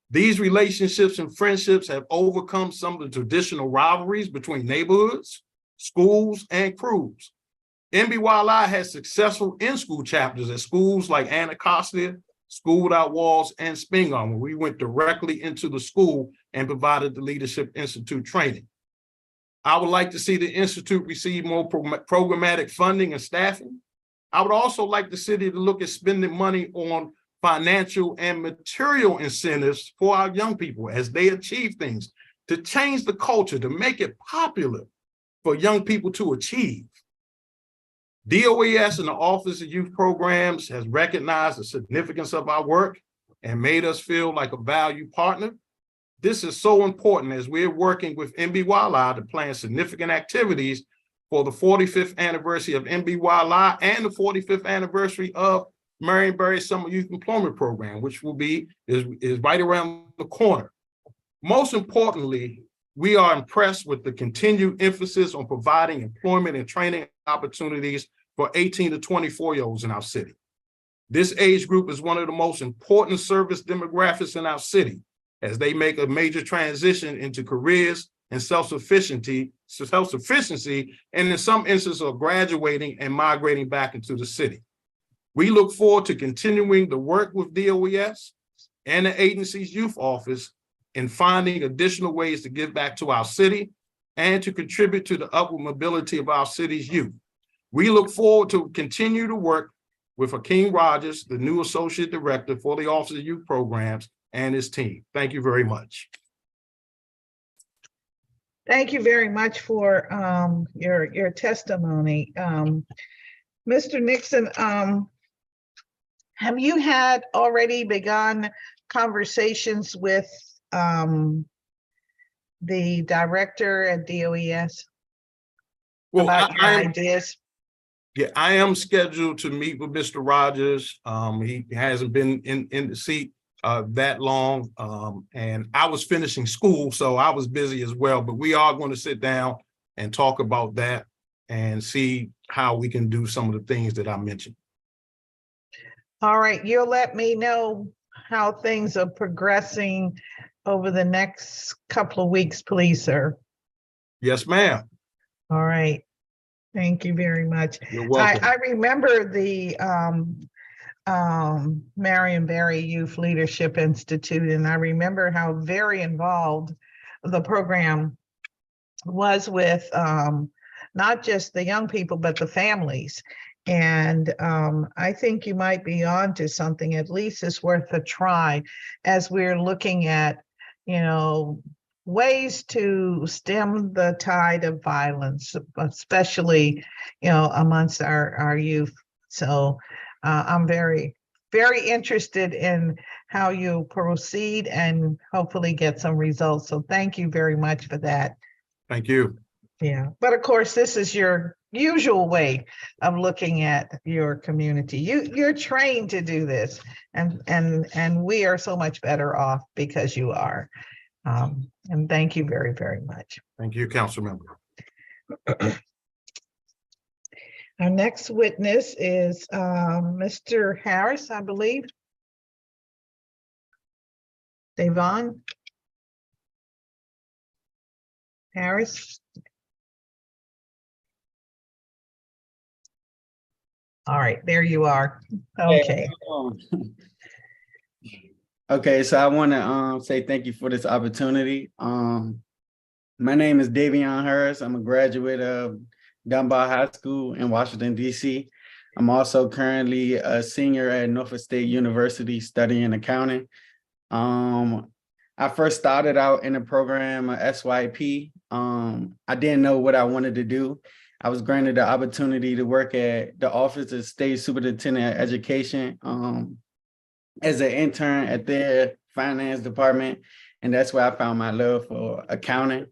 These relationships and friendships have overcome some of the traditional rivalries between neighborhoods, schools, and crews. MBYLI has successful in-school chapters at schools like Anacostia, School Without Walls, and Spingarn, where we went directly into the school and provided the Leadership Institute training. I would like to see the Institute receive more programmatic funding and staffing. I would also like the city to look at spending money on financial and material incentives for our young people as they achieve things, to change the culture, to make it popular for young people to achieve. DOES and the Office of Youth Programs has recognized the significance of our work and made us feel like a valued partner. This is so important as we're working with MBYLI to plan significant activities for the 45th anniversary of MBYLI and the 45th anniversary of Marionberry Summer Youth Employment Program, which is right around the corner. Most importantly, we are impressed with the continued emphasis on providing employment and training opportunities for 18 to 24-year-olds in our city. This age group is one of the most important service demographics in our city as they make a major transition into careers and self-sufficiency, and in some instances are graduating and migrating back into the city. We look forward to continuing the work with DOES and the agency's youth office in finding additional ways to give back to our city and to contribute to the upward mobility of our city's youth. We look forward to continue to work with Hakeem Rogers, the new Associate Director for the Office of Youth Programs, and his team. Thank you very much. Thank you very much for your testimony. Mr. Nixon, have you had already begun conversations with the director at DOES about your ideas? Yeah, I am scheduled to meet with Mr. Rogers. He hasn't been in the seat that long, and I was finishing school, so I was busy as well, but we are going to sit down and talk about that and see how we can do some of the things that I mentioned. All right, you'll let me know how things are progressing over the next couple of weeks, please, sir. Yes, ma'am. All right. Thank you very much. You're welcome. I remember the Marionberry Youth Leadership Institute, and I remember how very involved the program was with not just the young people, but the families. And I think you might be on to something. At least it's worth a try as we're looking at, ways to stem the tide of violence, especially, amongst our youth. So I'm very, very interested in how you proceed and hopefully get some results. So thank you very much for that. Thank you. Yeah, but of course, this is your usual way of looking at your community. You're trained to do this, and we are so much better off because you are. And thank you very, very much. Thank you, Council Member. Our next witness is Mr. Harris, I believe. Devon Harris. All right, there you are. Okay. Okay, so I want to say thank you for this opportunity. My name is Davion Harris. I'm a graduate of Dunbar High School in Washington, D.C. I'm also currently a senior at Norfolk State University studying accounting. I first started out in the program SYP. I didn't know what I wanted to do. I was granted the opportunity to work at the Office of State Superintendent of Education as an intern at their finance department. And that's where I found my love for accounting.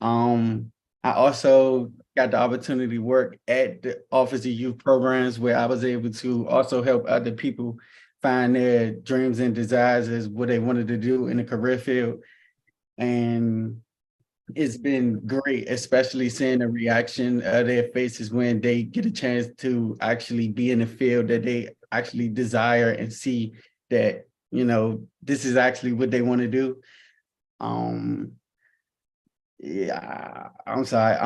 I also got the opportunity to work at the Office of Youth Programs, where I was able to also help other people find their dreams and desires as what they wanted to do in the career field. And it's been great, especially seeing the reaction of their faces when they get a chance to actually be in the field that they actually desire and see that, you know, this is actually what they want to do. Yeah, I'm sorry.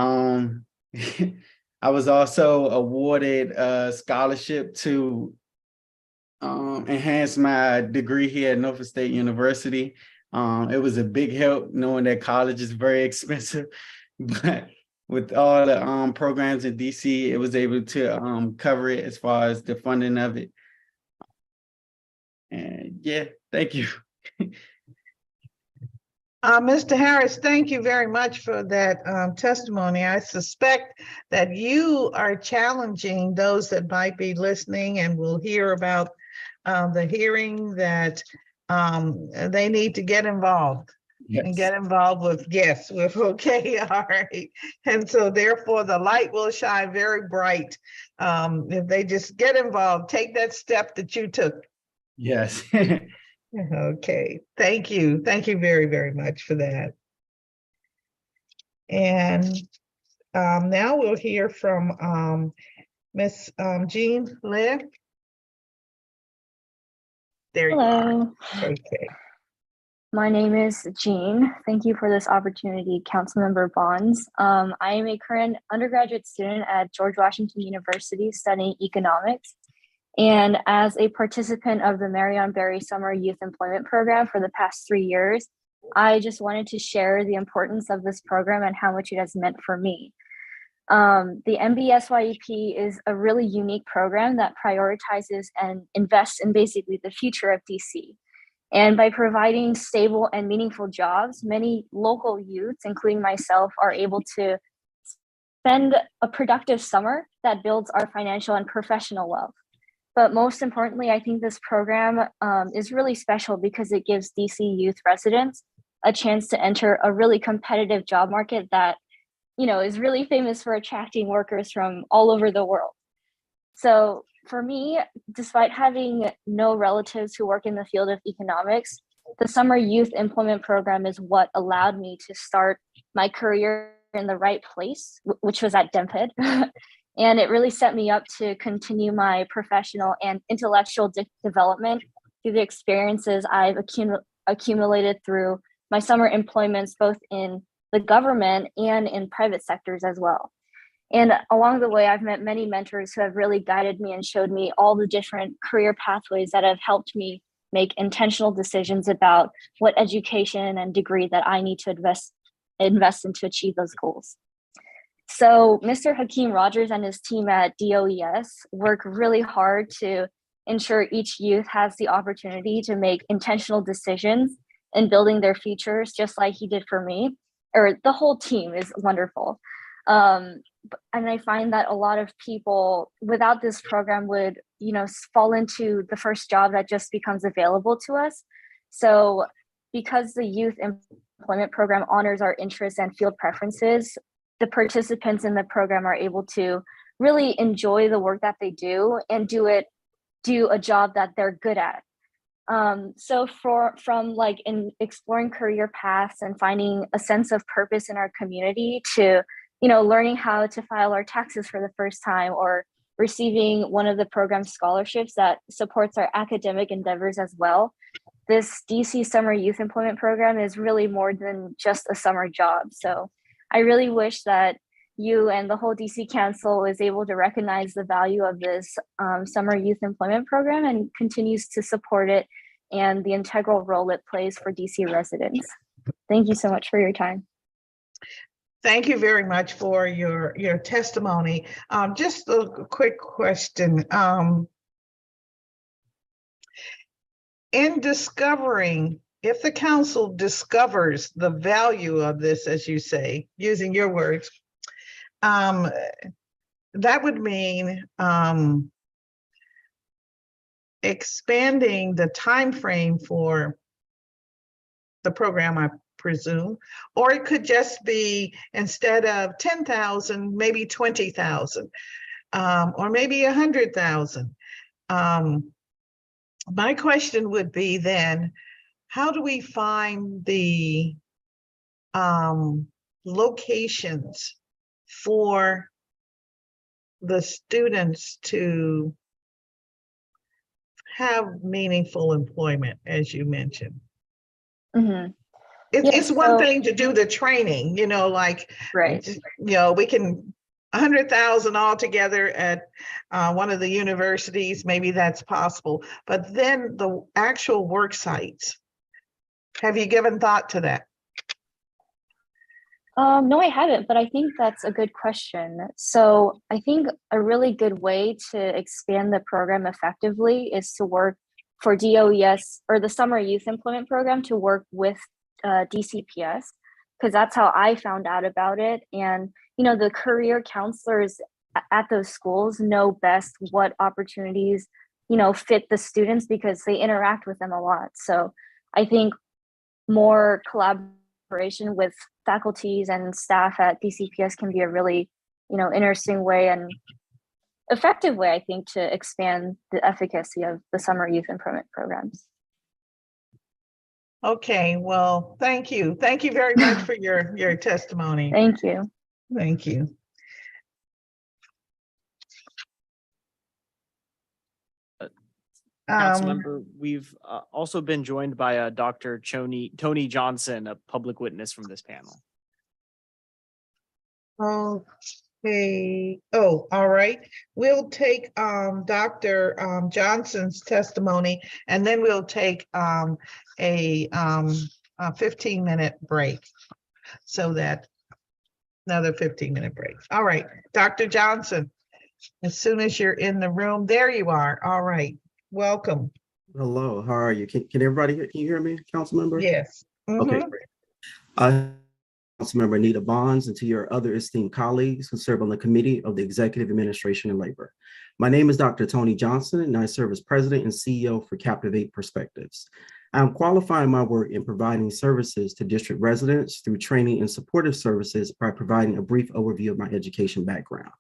I was also awarded a scholarship to enhance my degree here at Norfolk State University. It was a big help knowing that college is very expensive, but with all the programs in DC, it was able to cover it as far as the funding of it. And yeah, thank you. Mr. Harris, thank you very much for that testimony. I suspect that you are challenging those that might be listening and will hear about the hearing that they need to get involved. Yes. And get involved with guests with okay, all right. And so therefore the light will shine very bright if they just get involved, take that step that you took. Yes. Okay, thank you. Thank you very, very much for that. And now we'll hear from Miss Jean Liv. There you are. Okay. My name is Jean. Thank you for this opportunity, Councilmember Bonds. I am a current undergraduate student at George Washington University studying economics. And as a participant of the Marion Barry Summer Youth Employment Program for the past 3 years, I just wanted to share the importance of this program and how much it has meant for me. The MBSYEP is a really unique program that prioritizes and invests in basically the future of DC. And by providing stable and meaningful jobs, many local youths, including myself, are able to spend a productive summer that builds our financial and professional wealth. But most importantly, I think this program is really special because it gives DC youth residents a chance to enter a really competitive job market that, you know, is really famous for attracting workers from all over the world. So for me, despite having no relatives who work in the field of economics, the Summer Youth Employment Program is what allowed me to start my career in the right place, which was at DEMPED. And it really set me up to continue my professional and intellectual development through the experiences I've accumulated through my summer employments, both in the government and in private sectors as well. And along the way, I've met many mentors who have really guided me and showed me all the different career pathways that have helped me make intentional decisions about what education and degree that I need to invest in to achieve those goals. So Mr. Hakeem Rogers and his team at DOES work really hard to ensure each youth has the opportunity to make intentional decisions in building their futures, just like he did for me, or the whole team is wonderful. And I find that a lot of people without this program would, you know, fall into the first job that just becomes available to us. So because the youth employment program honors our interests and field preferences, the participants in the program are able to really enjoy the work that they do and do a job that they're good at. So from like in exploring career paths and finding a sense of purpose in our community to, you know, learning how to file our taxes for the first time or receiving one of the program scholarships that supports our academic endeavors as well. This DC Summer Youth Employment Program is really more than just a summer job. So I really wish that you and the whole DC Council is able to recognize the value of this Summer Youth Employment Program and continues to support it and the integral role it plays for DC residents. Thank you so much for your time. Thank you very much for your testimony. Just a quick question. In discovering, if the council discovers the value of this, as you say, using your words, that would mean expanding the time frame for the program, I presume, or it could just be instead of 10,000, maybe 20,000, or maybe 100,000. My question would be then, how do we find the locations for the students to have meaningful employment, as you mentioned? Mm-hmm. It's one thing to do the training, you know, like, right. You know, we can 100,000 altogether at one of the universities, maybe that's possible. But then the actual work sites, have you given thought to that? No, I haven't, but I think that's a good question. So I think a really good way to expand the program effectively is to work for DOES or the Summer Youth Employment Program to work with DCPS, because that's how I found out about it. And, you know, the career counselors at those schools know best what opportunities, you know, fit the students because they interact with them a lot. So I think more collaboration with faculties and staff at DCPS can be a really, you know, interesting way and effective way, I think, to expand the efficacy of the summer youth employment programs. Okay, well, thank you. Thank you very much for your testimony. Thank you. Thank you. Councilmember, we've also been joined by Dr. Tony Johnson, a public witness from this panel. Okay. Oh, all right. We'll take Dr. Johnson's testimony, and then we'll take a 15-minute break. So that another 15-minute break. All right, Dr. Johnson, as soon as you're in the room, there you are. All right, welcome. Hello, how are you? Can everybody hear, can you hear me, council member? Yes. Okay, great. Councilmember Anita Bonds, and to your other esteemed colleagues who serve on the Committee of the Executive Administration and Labor. My name is Dr. Tony Johnson, and I serve as President and CEO for Captivate Perspectives. I'm qualifying my work in providing services to district residents through training and supportive services by providing a brief overview of my education background.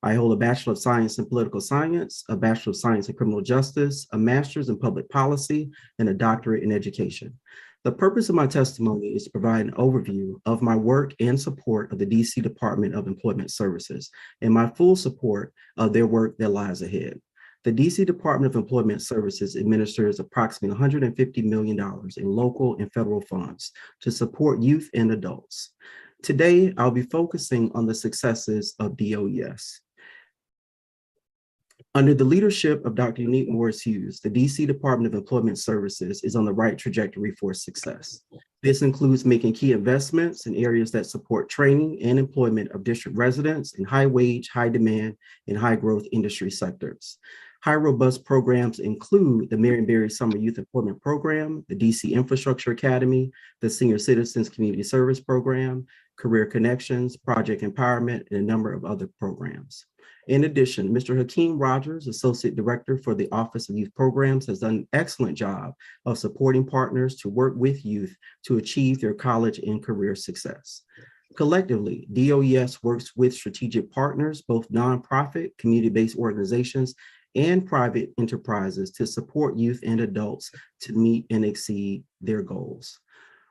I hold a Bachelor of Science in Political Science, a Bachelor of Science in Criminal Justice, a Master's in Public Policy, and a Doctorate in Education. The purpose of my testimony is to provide an overview of my work and support of the DC Department of Employment Services and my full support of their work that lies ahead. The DC Department of Employment Services administers approximately $150 million in local and federal funds to support youth and adults. Today, I'll be focusing on the successes of DOES. Under the leadership of Dr. Unique Morris Hughes, the DC Department of Employment Services is on the right trajectory for success. This includes making key investments in areas that support training and employment of district residents in high wage, high demand, and high growth industry sectors. High robust programs include the Marion Barry Summer Youth Employment Program, the DC Infrastructure Academy, the Senior Citizens Community Service Program, Career Connections, Project Empowerment, and a number of other programs. In addition, Mr. Hakeem Rogers, Associate Director for the Office of Youth Programs, has done an excellent job of supporting partners to work with youth to achieve their college and career success. Collectively, DOES works with strategic partners, both nonprofit, community-based organizations, and private enterprises to support youth and adults to meet and exceed their goals.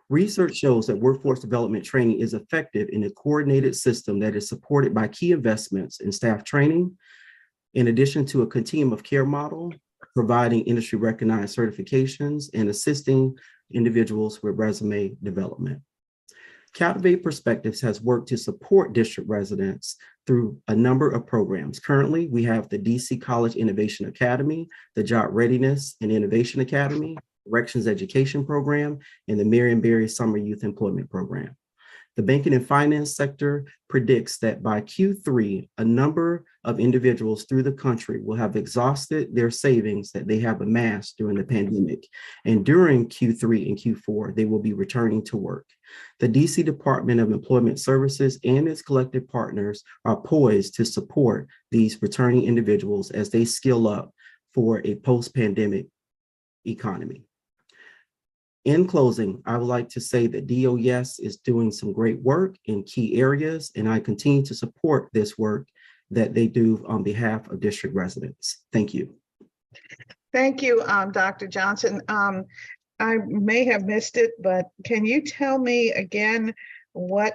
Research shows that workforce development training is effective in a coordinated system that is supported by key investments in staff training, In addition to a continuum of care model, providing industry recognized certifications and assisting individuals with resume development. Captivate Perspectives has worked to support district residents through a number of programs. Currently, we have the DC College Innovation Academy, the Job Readiness and Innovation Academy, Corrections Education Program, and the Marion Barry Summer Youth Employment Program. The banking and finance sector predicts that by Q3, a number of individuals through the country will have exhausted their savings that they have amassed during the pandemic. And during Q3 and Q4, they will be returning to work. The DC Department of Employment Services and its collective partners are poised to support these returning individuals as they skill up for a post-pandemic economy. In closing, I would like to say that DOES is doing some great work in key areas, and I continue to support this work that they do on behalf of district residents. Thank you. Thank you, Dr. Johnson. I may have missed it, but can you tell me again what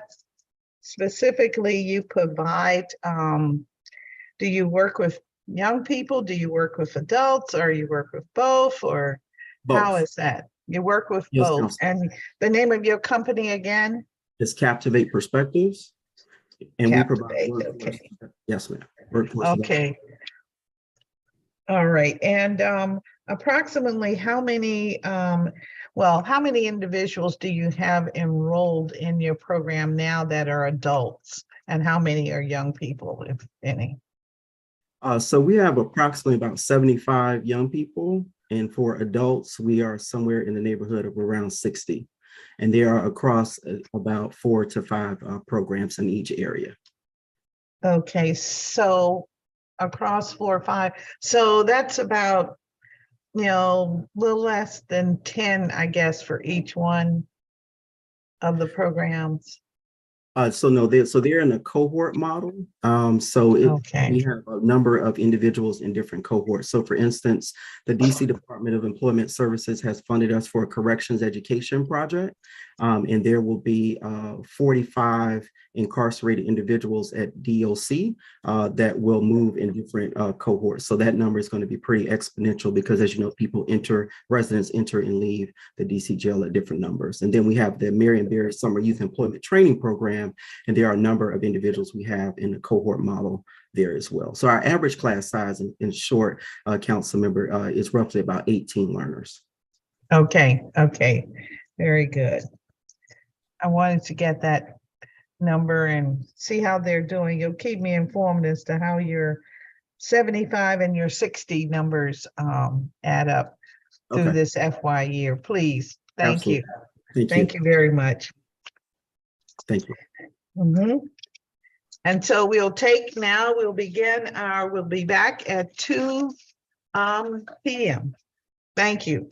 specifically you provide? Do you work with young people? Do you work with adults, or you work with both, or Both. how is that? You work with Yes, both. Counselor. And the name of your company again? It's Captivate Perspectives, and we provide Captivate, workforce. okay. Yes, ma'am. Workforce Okay. All right. And approximately how many, how many individuals do you have enrolled in your program now that are adults? And how many are young people, if any? So we have approximately about 75 young people, and for adults, we are somewhere in the neighborhood of around 60. And they are across about 4 to 5 programs in each area. Okay, so across 4 or 5. So that's about, a little less than 10, I guess, for each one of the programs. They're in a cohort model. We have a number of individuals in different cohorts. So for instance, the DC Department of Employment Services has funded us for a corrections education project. And there will be 45 incarcerated individuals at DOC that will move in different cohorts. So that number is going to be pretty exponential because, as you know, residents enter and leave the DC jail at different numbers. And then we have the Marion Barry Summer Youth Employment Training Program, and there are a number of individuals we have in the cohort model there as well. So our average class size, in short, council member, is roughly about 18 learners. Okay, very good. I wanted to get that number and see how they're doing. You'll keep me informed as to how your 75 and your 60 numbers add up through this FY year, please. Thank Absolutely. you. Thank you very much. Thank you. And so we'll be back at 2 p.m. Thank you.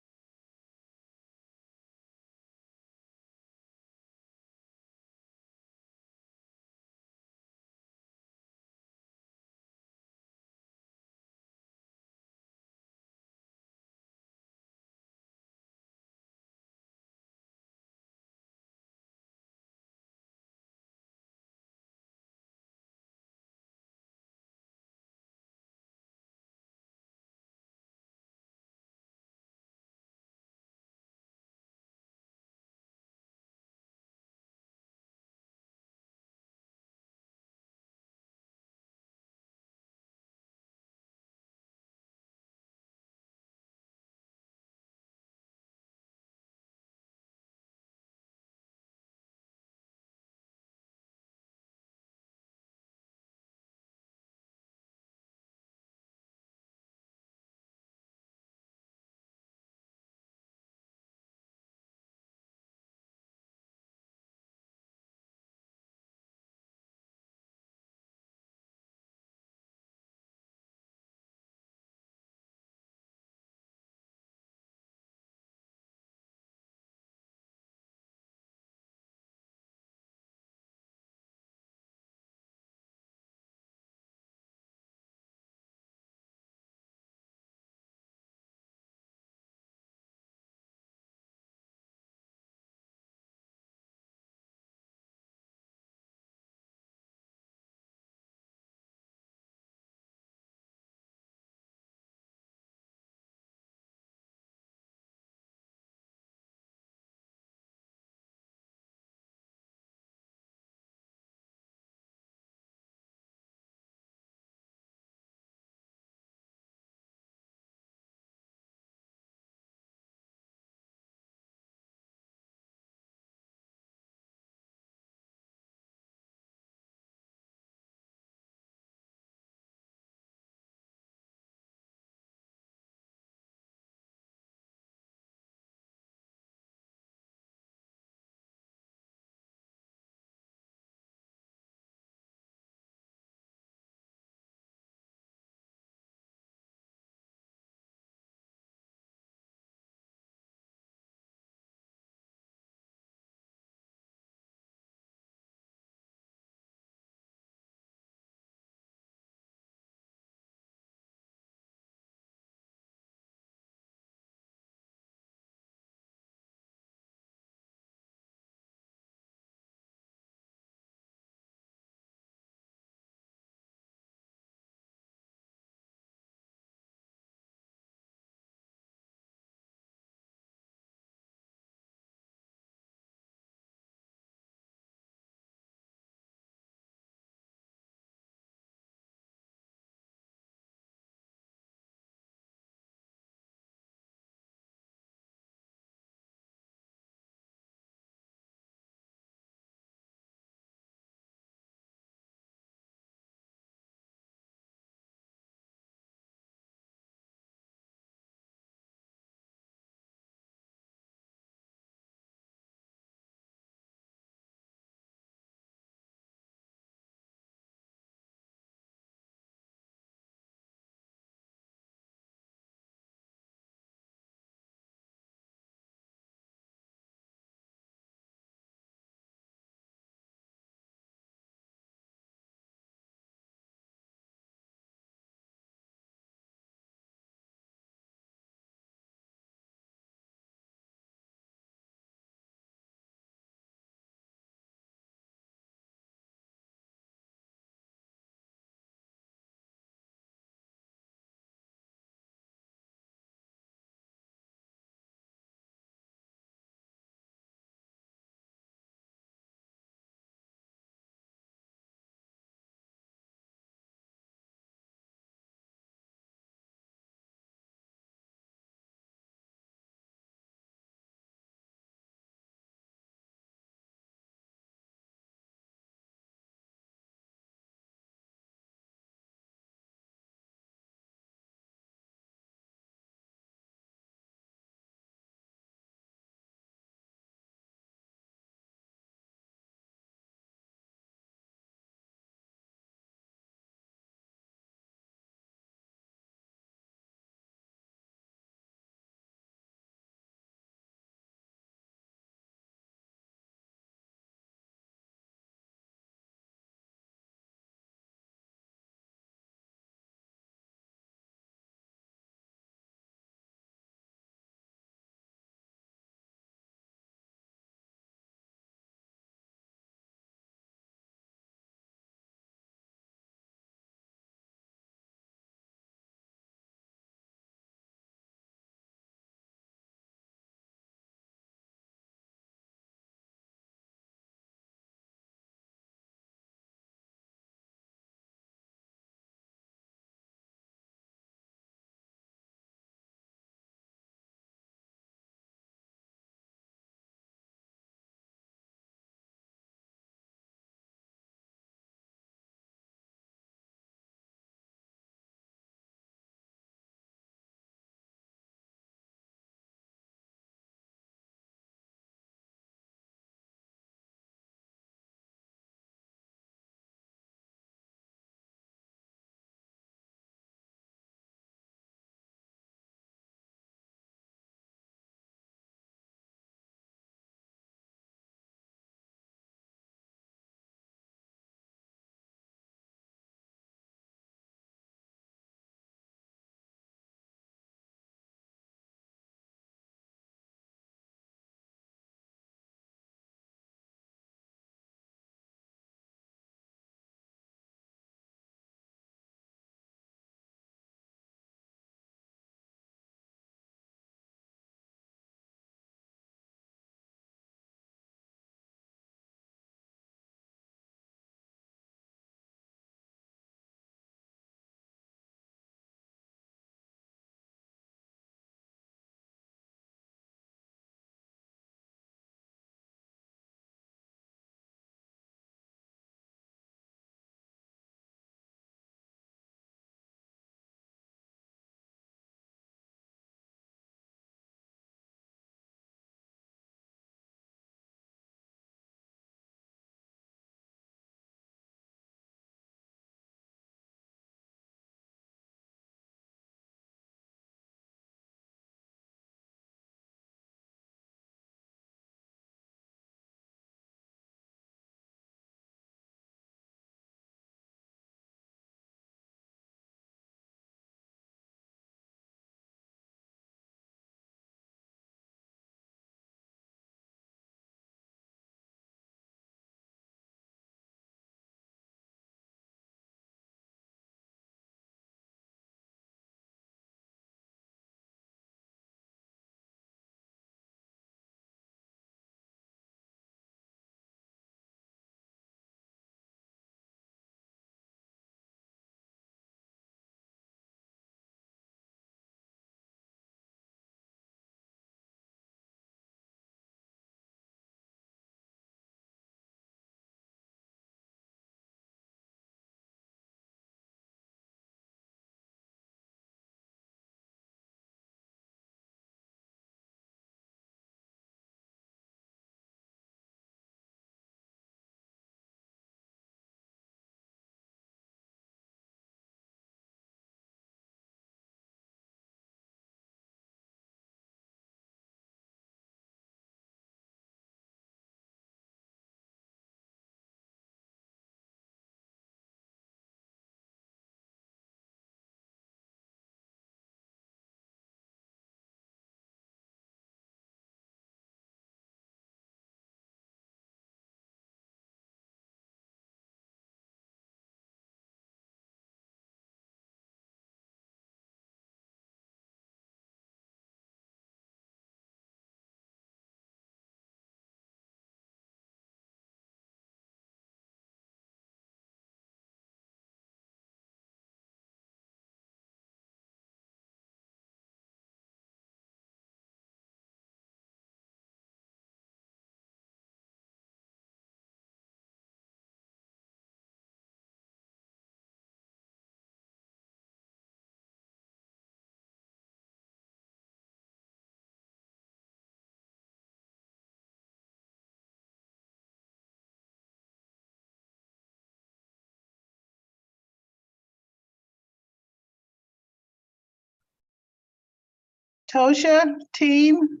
Tosha, team,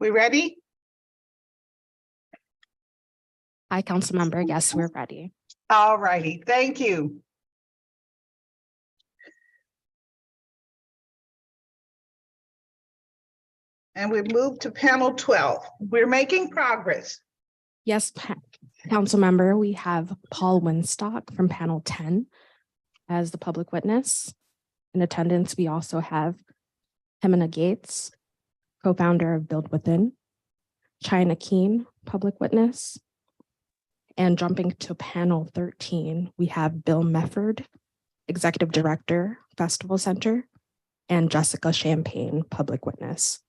we ready? Hi, council member. Yes, we're ready. All righty, thank you. And we move to panel 12. We're making progress. Yes, council member, we have Paul Winstock from panel 10 as the public witness. In attendance, we also have Hemina Gates, co-founder of Build Within, China Keen, public witness. And jumping to panel 13, we have Bill Mefford, executive director, Festival Center, and Jessica Champagne, public witness.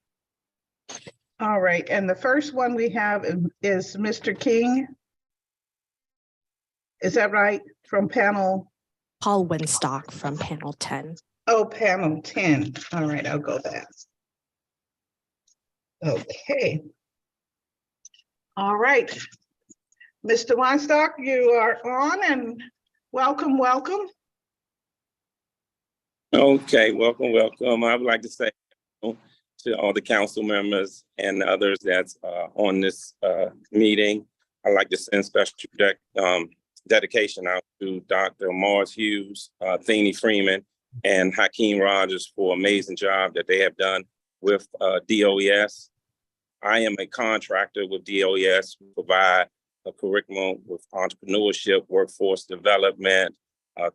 All right, and the first one we have is Mr. King. Is that right? From panel? Paul Winstock from panel 10. Oh, panel 10. All right, I'll go back. Okay. All right. Mr. Winstock, you are on and welcome, welcome. Okay, welcome, welcome. I would like to say to all the council members and others that's on this meeting, I'd like to send special dedication out to Dr. Mars Hughes, Thenie Freeman, and Hakeem Rogers for amazing job that they have done with DOES. I am a contractor with DOES, provide a curriculum with entrepreneurship, workforce development,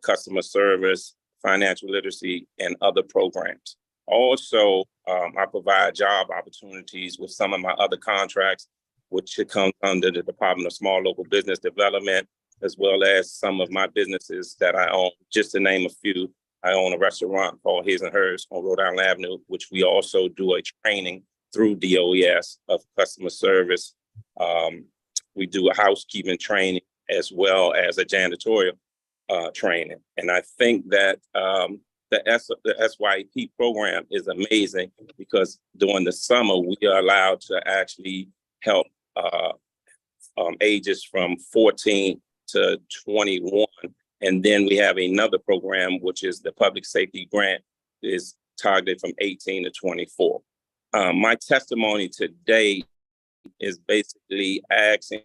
customer service, financial literacy, and other programs. Also, I provide job opportunities with some of my other contracts, which should come under the Department of Small Local Business Development, as well as some of my businesses that I own. Just to name a few, I own a restaurant called His and Hers on Rhode Island Avenue, which we also do a training through DOES of customer service. We do a housekeeping training as well as a janitorial training. And I think that the SYP program is amazing because during the summer, we are allowed to actually help ages from 14 to 21. And then we have another program, which is the public safety grant, is targeted from 18 to 24. My testimony today is basically asking,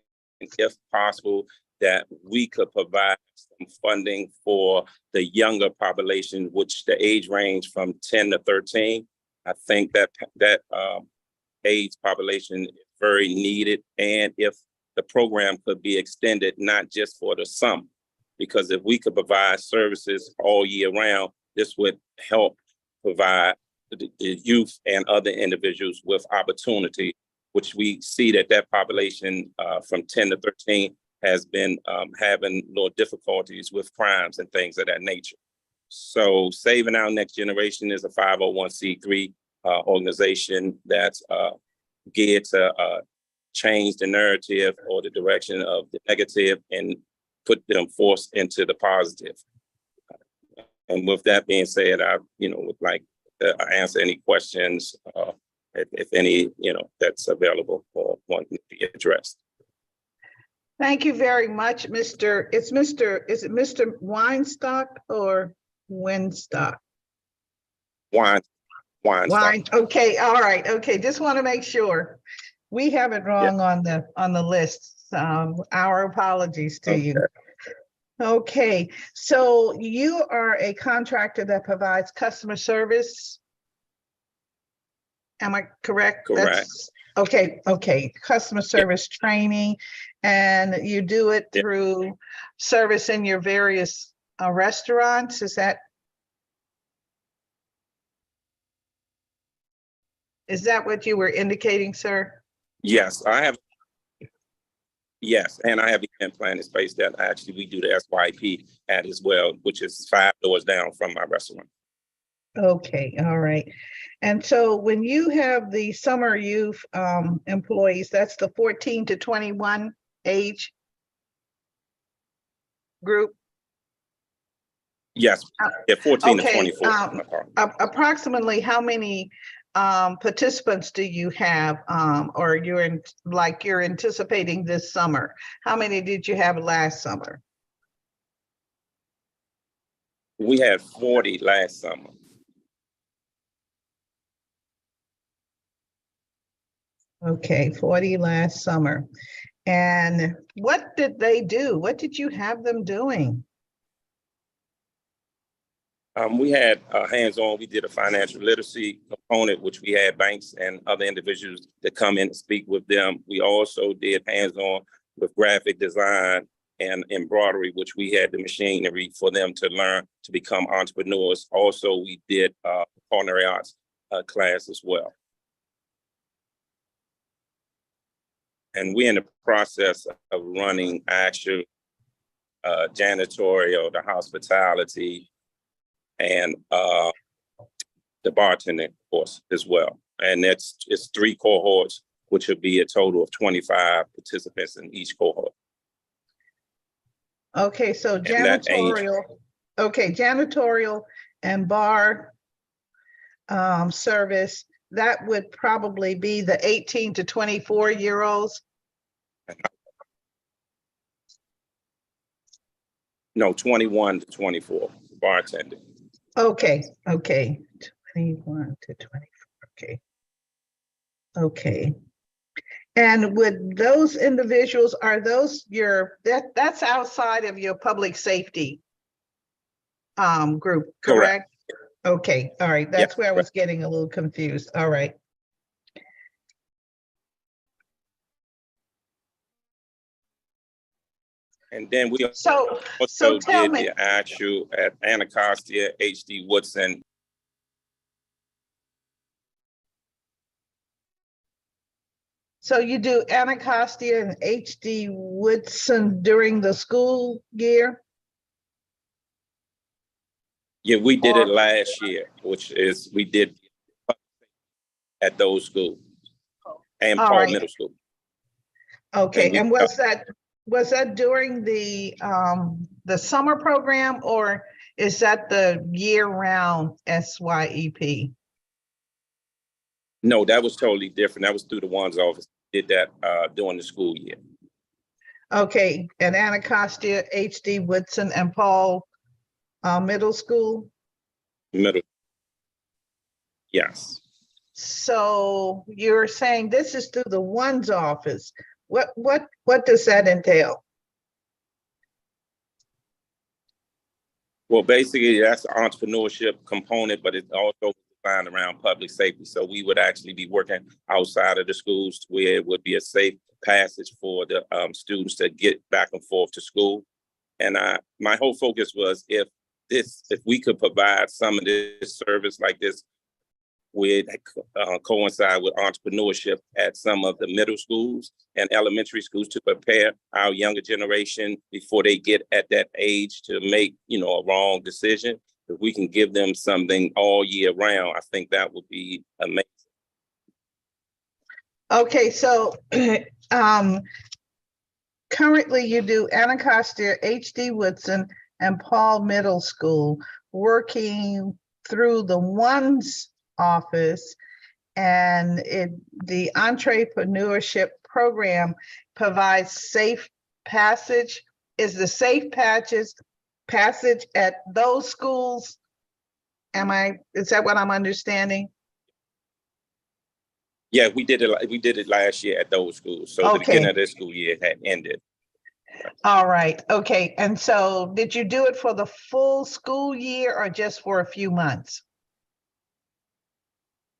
if possible, that we could provide some funding for the younger population, which the age range from 10 to 13. I think that age population is very needed. And if the program could be extended, not just for the summer, because if we could provide services all year round, this would help provide the youth and other individuals with opportunity, which we see that population from 10 to 13 has been having little difficulties with crimes and things of that nature. So Saving Our Next Generation is a 501c3 organization that's geared to change the narrative or the direction of the negative and put them forth into the positive. And with that being said, I would like to answer any questions, if any, that's available or want to be addressed. Thank you very much, is it Mr. Weinstock or Winstock? Wine. Okay, all right, okay, just want to make sure. We have it wrong on the list. Our apologies to you. Okay, so you are a contractor that provides customer service. Am I correct? Correct. Okay, customer service training, and you do it through service in your various restaurants, is that what you were indicating, sir? Yes, I have. Yes, and I have the event planning space that actually we do the SYP at as well, which is 5 doors down from my restaurant. Okay, all right. And so when you have the summer youth employees, that's the 14 to 21 age group? Yes, 14 okay, to 24. Approximately how many participants do you have, or you're anticipating this summer? How many did you have last summer? We had 40 last summer. Okay, 40 last summer. And what did they do? What did you have them doing? We had hands-on, we did a financial literacy component, which we had banks and other individuals that come in and speak with them. We also did hands-on with graphic design and embroidery, which we had the machinery for them to learn to become entrepreneurs. Also, we did culinary arts class as well. And we're in the process of running actual janitorial, the hospitality, and the bartending course as well. And it's 3 cohorts, which would be a total of 25 participants in each cohort. Okay, so janitorial, janitorial and bar service, that would probably be the 18 to 24-year-olds. No, 21 to 24, bartending. Okay, 21 to 24, okay. And would those individuals, are those that's outside of your public safety group, correct? Okay, all right, that's where I was getting a little confused, all right. And then we also did the actual at Anacostia, H.D. Woodson. So you do Anacostia and H.D. Woodson during the school year? Yeah, we did it last year, which is we did at those schools and Paul Middle School. Okay, and was that during the summer program, or is that the year-round SYEP? No, that was totally different. That was through the one's office. Did that during the school year. Okay, and Anacostia, H.D. Woodson, and Paul Middle School? Middle. Yes. So you're saying this is through the one's office. What does that entail? Well, basically, that's the entrepreneurship component, but it's also designed around public safety. So we would actually be working outside of the schools where it would be a safe passage for the students to get back and forth to school. And my whole focus was if we could provide some of this service like this would coincide with entrepreneurship at some of the middle schools and elementary schools to prepare our younger generation before they get at that age to make, a wrong decision. If we can give them something all year round, I think that would be amazing. Okay, so currently you do Anacostia, H.D. Woodson, and Paul Middle School, working through the one's office, and the entrepreneurship program provides safe passage. Is the safe passage at those schools? Is that what I'm understanding? Yeah, we did it last year at those schools. So the beginning of this school year had ended. All right, okay. And so did you do it for the full school year or just for a few months?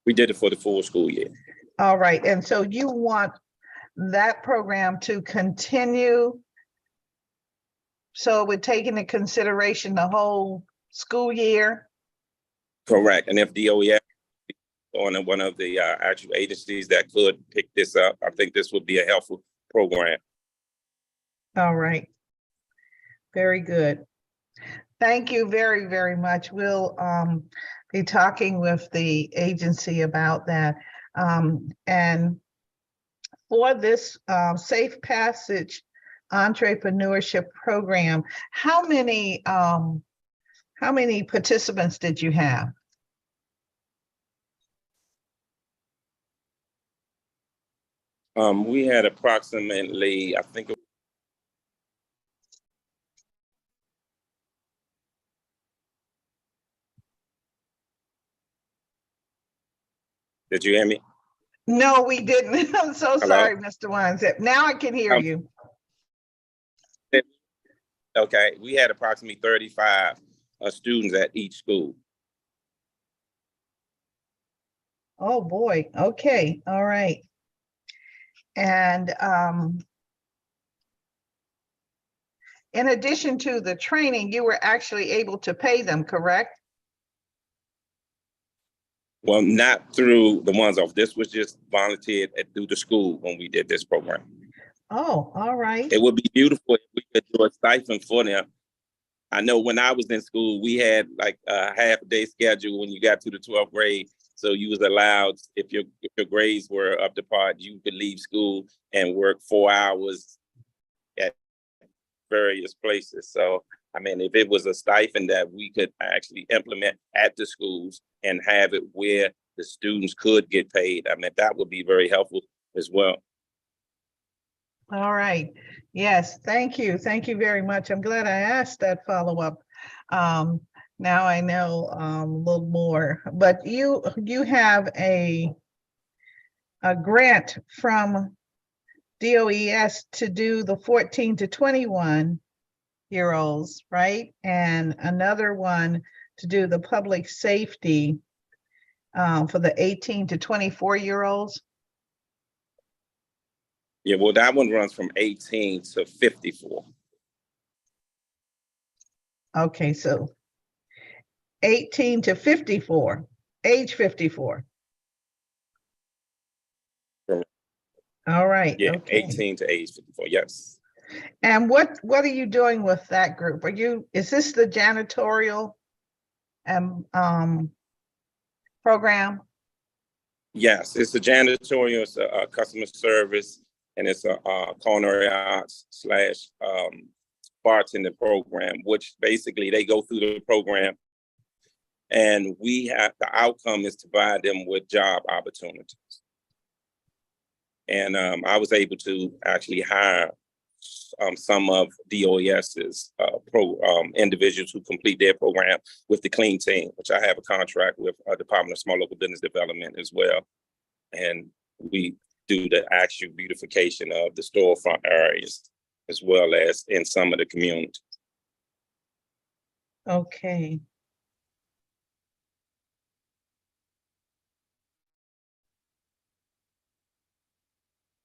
We did it for the full school year. All right, and so you want that program to continue? So it would take into consideration the whole school year? Correct, and if DOE on one of the actual agencies that could pick this up, I think this would be a helpful program. All right, very good. Thank you very, very much. We'll be talking with the agency about that. And for this Safe Passage Entrepreneurship Program, how many participants did you have? We had approximately, I think. Did you hear me? No, we didn't. I'm so Hello? sorry, Mr. Weinstein. Now I can hear you. Okay, we had approximately 35 students at each school. Oh, boy. Okay. All right. And in addition to the training, you were actually able to pay them, correct? Well, not through the ones off. This was just volunteered through the school when we did this program. Oh, all right. It would be beautiful if we could do a stipend for them. I know when I was in school, we had like a half-day schedule when you got to the 12th grade. So you was allowed, if your grades were up to par, you could leave school and work 4 hours at various places. So, I mean, if it was a stipend that we could actually implement at the schools and have it where the students could get paid, I mean, that would be very helpful as well. All right. Yes, thank you. Thank you very much. I'm glad I asked that follow-up. Now I know a little more, but you have a grant from DOES to do the 14 to 21-year-olds, right? And another one to do the public safety for the 18 to 24-year-olds. Yeah, well, that one runs from 18 to 54. Okay, so 18 to 54, age 54. All right. Yeah, Okay. 18 to age 54, yes. And what are you doing with that group? Is this the janitorial program? Yes, it's a janitorial, it's a customer service, and it's a culinary arts / bartending program, which basically they go through the program and the outcome is to provide them with job opportunities. And I was able to actually hire some of DOES's individuals who complete their program with the Clean Team, which I have a contract with Department of Small Local Business Development as well. And we do the actual beautification of the storefront areas as well as in some of the community. Okay.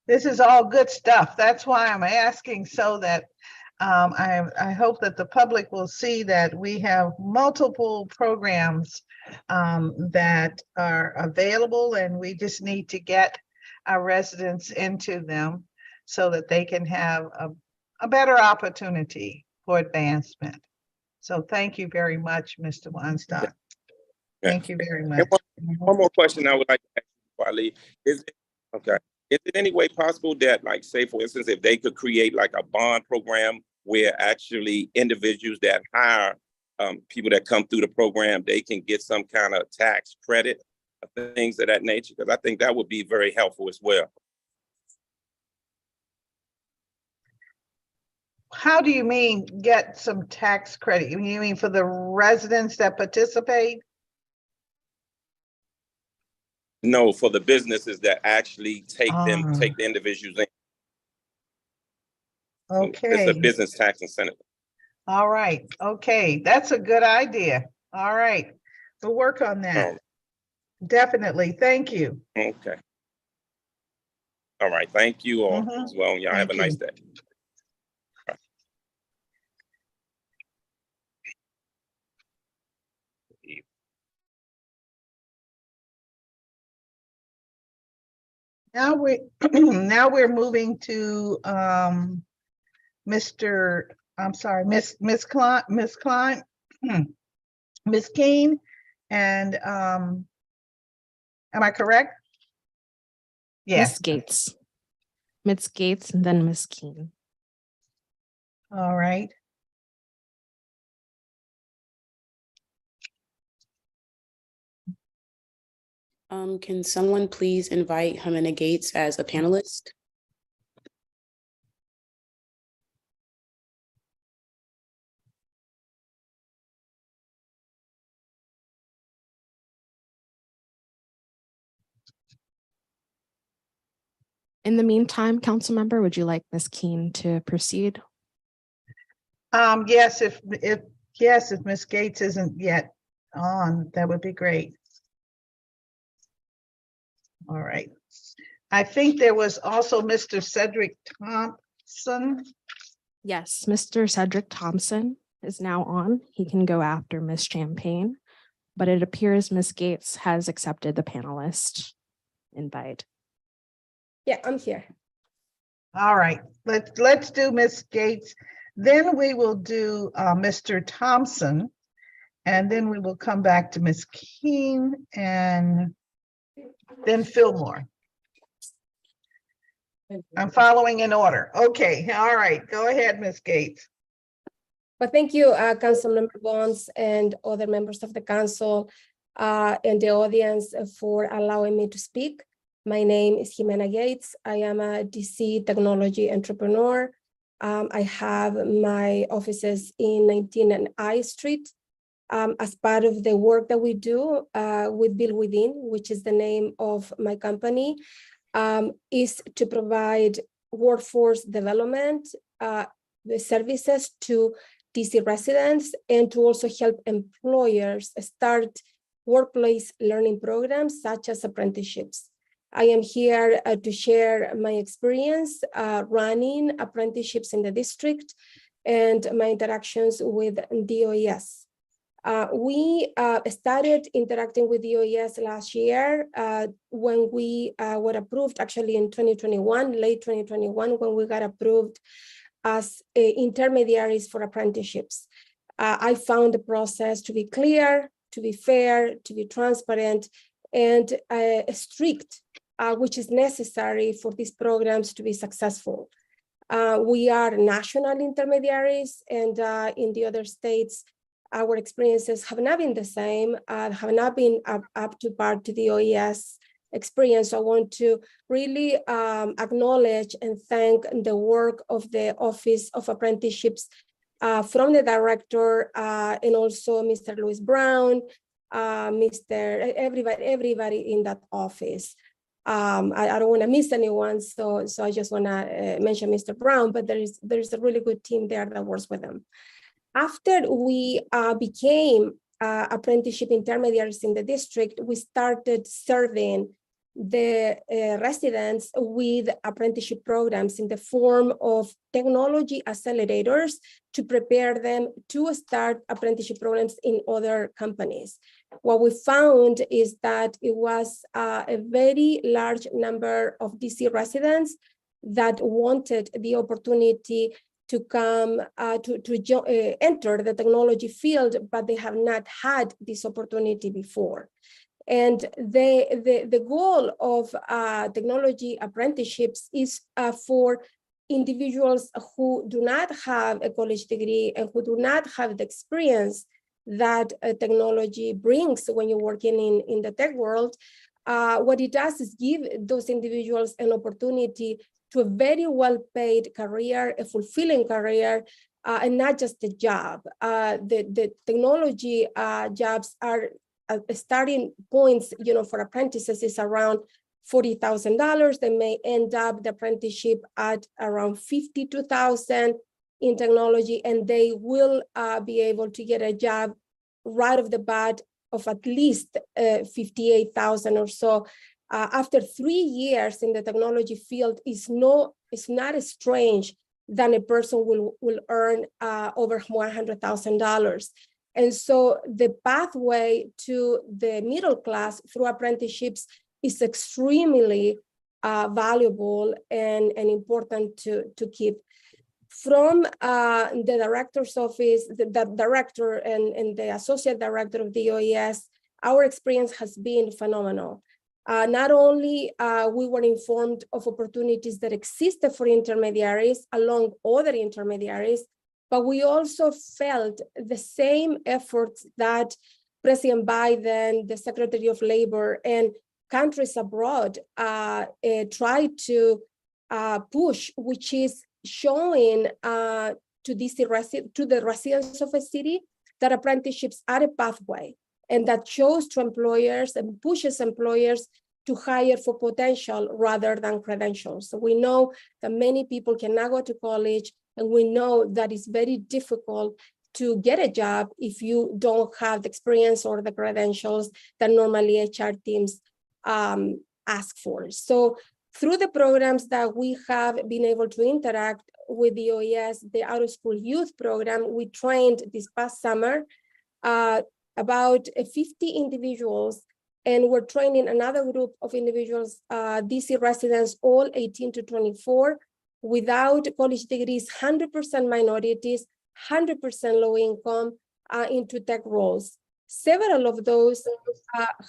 This is all good stuff. That's why I'm asking, so that I hope that the public will see that we have multiple programs that are available, and we just need to get our residents into them so that they can have a better opportunity for advancement. So thank you very much, Mr. Weinstock. Yeah. Thank you very much. One more question I would like to ask before I leave. Is it any way possible that, like, say, for instance, if they could create like a bond program where actually individuals that hire people that come through the program, they can get some kind of tax credit, things of that nature? Because I think that would be very helpful as well. How do you mean get some tax credit? You mean for the residents that participate? No, for the businesses that actually take the individuals in. Okay. It's a business tax incentive. All right. Okay. That's a good idea. All right. We'll work on that. Definitely. Thank you. Okay. All right. Thank you all as well. Y'all have a nice day. Now we're moving to Miss Klein, Miss Keene, and am I correct? Yes. Miss Gates, and then Miss Keene. All right. Can someone please invite Hamina Gates as a panelist? In the meantime, council member, would you like Ms. Keen to proceed? Yes, if Ms. Gates isn't yet on, that would be great. All right. I think there was also Mr. Cedric Thompson. Yes, Mr. Cedric Thompson is now on. He can go after Ms. Champagne, but it appears Ms. Gates has accepted the panelist invite. Yeah, I'm here. All right, let's do Ms. Gates. Then we will do Mr. Thompson, and then we will come back to Ms. Keen and then Fillmore. I'm following in order. Okay, all right, go ahead, Ms. Gates. Well, thank you, Councilmember Bonds and other members of the council and the audience for allowing me to speak. My name is Jimena Gates. I am a DC technology entrepreneur. I have my offices in 19 and I Street. As part of the work that we do with Build Within, which is the name of my company, is to provide workforce development services to DC residents and to also help employers start workplace learning programs such as apprenticeships. I am here to share my experience running apprenticeships in the district and my interactions with DOES. We started interacting with DOES last year when we were approved, actually in 2021, late 2021, when we got approved as intermediaries for apprenticeships. I found the process to be clear, to be fair, to be transparent, and strict, which is necessary for these programs to be successful. We are national intermediaries, and in the other states, our experiences have not been the same, have not been up to par to the OES experience. So I want to really acknowledge and thank the work of the Office of Apprenticeships from the director and also Mr. Louis Brown, everybody in that office. I don't want to miss anyone, so I just want to mention Mr. Brown, but there's a really good team there that works with them. After we became apprenticeship intermediaries in the district, we started serving the residents with apprenticeship programs in the form of technology accelerators to prepare them to start apprenticeship programs in other companies. What we found is that it was a very large number of DC residents that wanted the opportunity to come to enter the technology field, but they have not had this opportunity before. And the goal of technology apprenticeships is for individuals who do not have a college degree and who do not have the experience that technology brings when you're working in the tech world. What it does is give those individuals an opportunity to a very well-paid career, a fulfilling career, and not just a job. The technology jobs are starting points, for apprentices is around $40,000. They may end up the apprenticeship at around $52,000 in technology, and they will be able to get a job right off the bat of at least $58,000 or so. After 3 years in the technology field, it's not as strange than a person will earn over $100,000. And so the pathway to the middle class through apprenticeships is extremely valuable and important to keep. From the director's office, the director and the associate director of the OES, our experience has been phenomenal. Not only we were informed of opportunities that existed for intermediaries along other intermediaries, but we also felt the same efforts that President Biden, the Secretary of Labor, and countries abroad try to push, which is showing to the residents of a city that apprenticeships are a pathway, and that shows to employers and pushes employers to hire for potential rather than credentials. So we know that many people cannot go to college, and we know that it's very difficult to get a job if you don't have the experience or the credentials that normally HR teams ask for. So through the programs that we have been able to interact with the OES, the Out of School Youth Program, we trained this past summer about 50 individuals, and we're training another group of individuals, DC residents, all 18 to 24, without college degrees, 100% minorities, 100% low income into tech roles. Several of those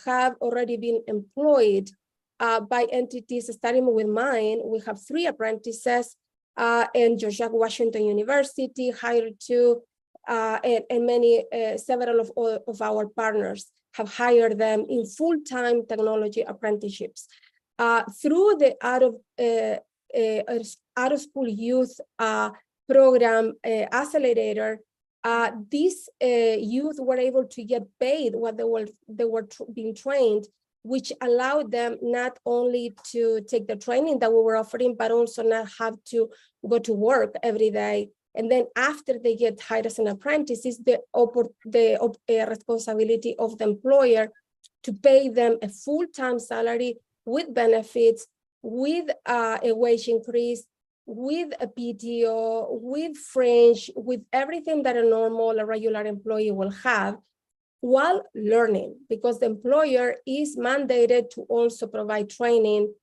have already been employed by entities, starting with mine. We have 3 apprentices, and George Washington University hired 2, and several of our partners have hired them in full-time technology apprenticeships. Through the Out of School Youth Program Accelerator, these youth were able to get paid what they were being trained, which allowed them not only to take the training that we were offering, but also not have to go to work every day. And then after they get hired as an apprentice, it's the responsibility of the employer to pay them a full-time salary with benefits, with a wage increase, with a PTO, with fringe, with everything that a regular employee will have, while learning, because the employer is mandated to also provide training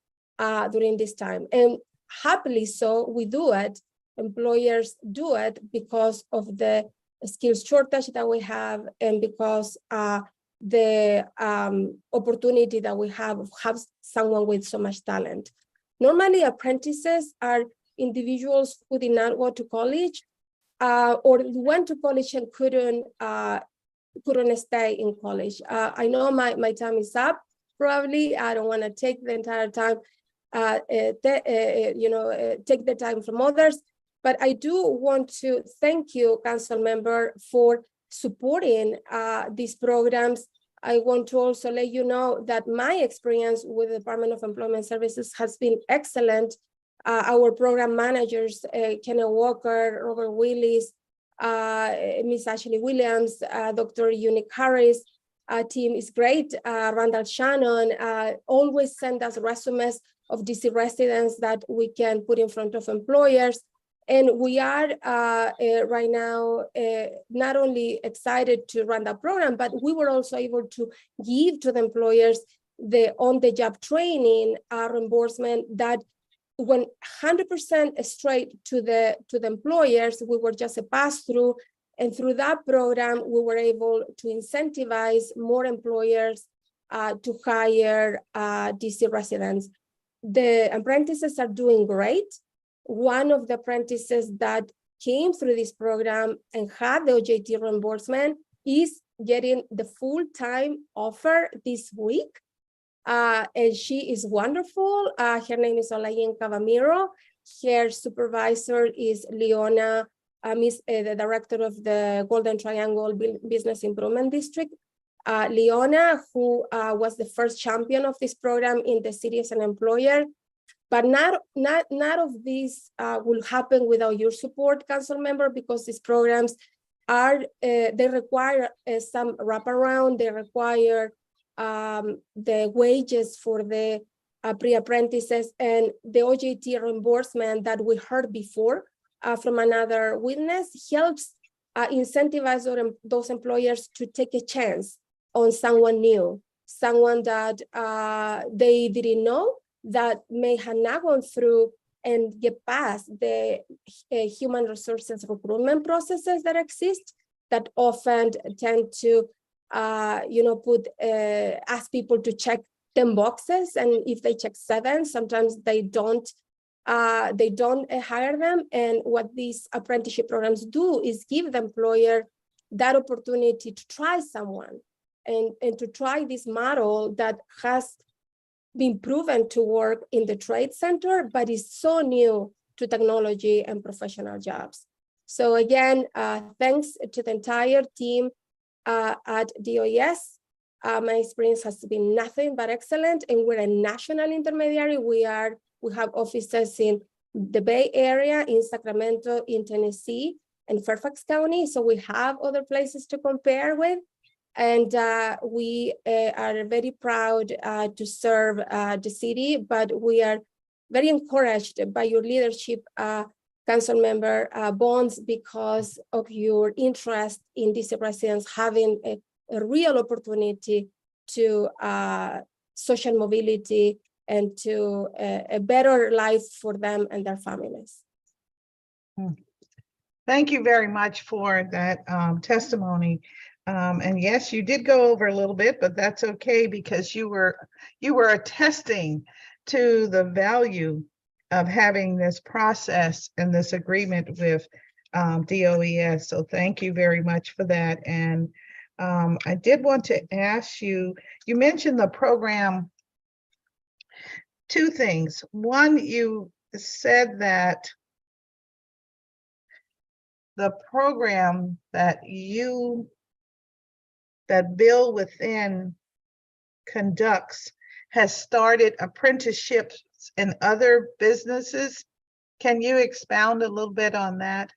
during this time. And happily so, we do it. Employers do it because of the skills shortage that we have, and because the opportunity that we have of someone with so much talent. Normally, apprentices are individuals who did not go to college or went to college and couldn't stay in college. I know my time is up. Probably I don't want to take the entire time, take the time from others. But I do want to thank you, Council Member, for supporting these programs. I want to also let you know that my experience with the Department of Employment Services has been excellent. Our program managers, Kenneth Walker, Robert Willis, Miss Ashley Williams, Dr. Unique Harris, team is great. Randall Shannon always send us resumes of DC residents that we can put in front of employers. And we are right now not only excited to run that program, but we were also able to give to the employers the on-the-job training reimbursement that went 100% straight to the employers. We were just a pass-through, and through that program, we were able to incentivize more employers to hire DC residents. The apprentices are doing great. One of the apprentices that came through this program and had the OJT reimbursement is getting the full-time offer this week. And she is wonderful. Her name is Olayin Cavamiro. Her supervisor is Leona, the director of the Golden Triangle Business Improvement District. Leona, who was the first champion of this program in the city as an employer. But none of this will happen without your support, Council Member, because these programs they require some wraparound. They require the wages for the pre-apprentices, and the OJT reimbursement that we heard before from another witness helps incentivize those employers to take a chance on someone new, someone that they didn't know, that may have not gone through and get past the human resources recruitment processes that exist, that often tend to ask people to check 10 boxes, and if they check 7, sometimes they don't hire them. And what these apprenticeship programs do is give the employer that opportunity to try someone and to try this model that has been proven to work in the trade center, but is so new to technology and professional jobs. So again, thanks to the entire team at DOES. My experience has been nothing but excellent, and we're a national intermediary. We have offices in the Bay Area, in Sacramento, in Tennessee, and Fairfax County. So we have other places to compare with. And we are very proud to serve the city, but we are very encouraged by your leadership, Council Member Bonds, because of your interest in DC residents having a real opportunity to social mobility and to a better life for them and their families. Thank you very much for that testimony. And yes, you did go over a little bit, but that's okay, because you were attesting to the value of having this process and this agreement with DOES. So thank you very much for that. And I did want to ask you, you mentioned the program, two things. One, you said that the program that Bill Within conducts has started apprenticeships in other businesses. Can you expound a little bit on that?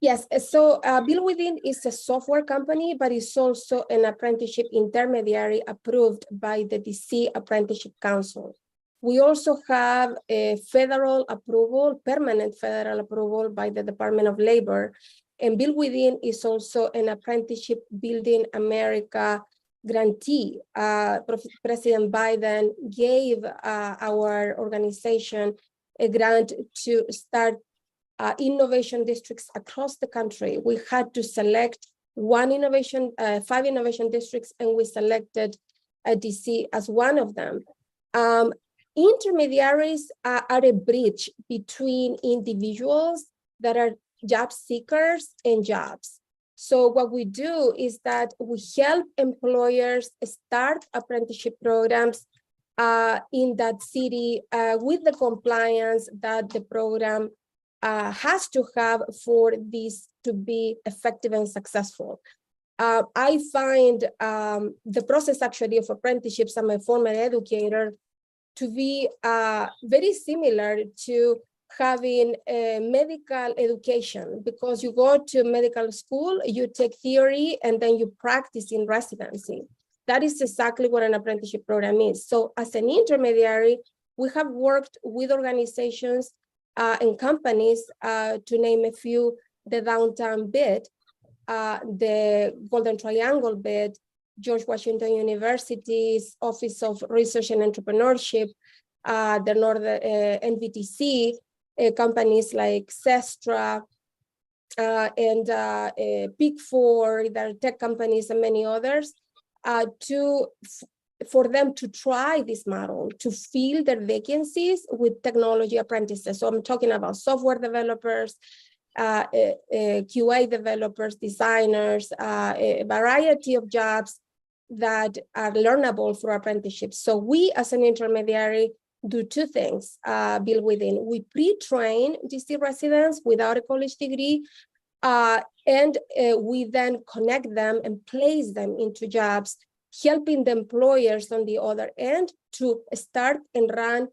Yes, so Bill Within is a software company, but it's also an apprenticeship intermediary approved by the DC Apprenticeship Council. We also have a federal approval, permanent federal approval by the Department of Labor. And Bill Within is also an Apprenticeship Building America grantee. President Biden gave our organization a grant to start innovation districts across the country. We had to select 5 innovation districts, and we selected DC as one of them. Intermediaries are a bridge between individuals that are job seekers and jobs. So what we do is that we help employers start apprenticeship programs in that city with the compliance that the program has to have for this to be effective and successful. I find the process actually of apprenticeships, I'm a former educator, to be very similar to having a medical education, because you go to medical school, you take theory, and then you practice in residency. That is exactly what an apprenticeship program is. So as an intermediary, we have worked with organizations and companies, to name a few, the Downtown Bid, the Golden Triangle Bid, George Washington University's Office of Research and Entrepreneurship, the Northern NVTC, companies like Sestra, and Peak 4, there are tech companies and many others, for them to try this model, to fill their vacancies with technology apprentices. So I'm talking about software developers, QA developers, designers, a variety of jobs that are learnable through apprenticeships. So we, as an intermediary, do two things, Bill Within. We pre-train DC residents without a college degree, and we then connect them and place them into jobs, helping the employers on the other end to start and run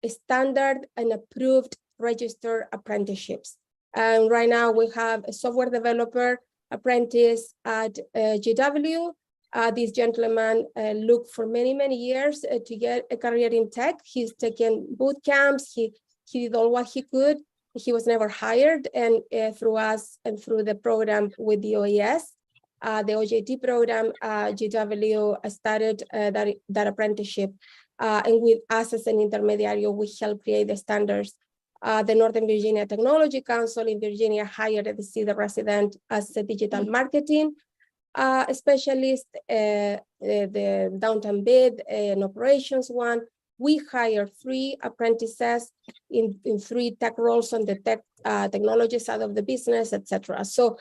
standard and approved registered apprenticeships. And right now we have a software developer apprentice at GW. This gentleman looked for many, many years to get a career in tech. He's taken boot camps. He did all what he could. He was never hired. And through us and through the program with the OES, the OJT program, GW started that apprenticeship. And with us as an intermediary, we help create the standards. The Northern Virginia Technology Council in Virginia hired the resident as a digital marketing specialist, the Downtown Bid and operations one. We hire 3 apprentices in 3 tech roles on the technology side of the business, etc. So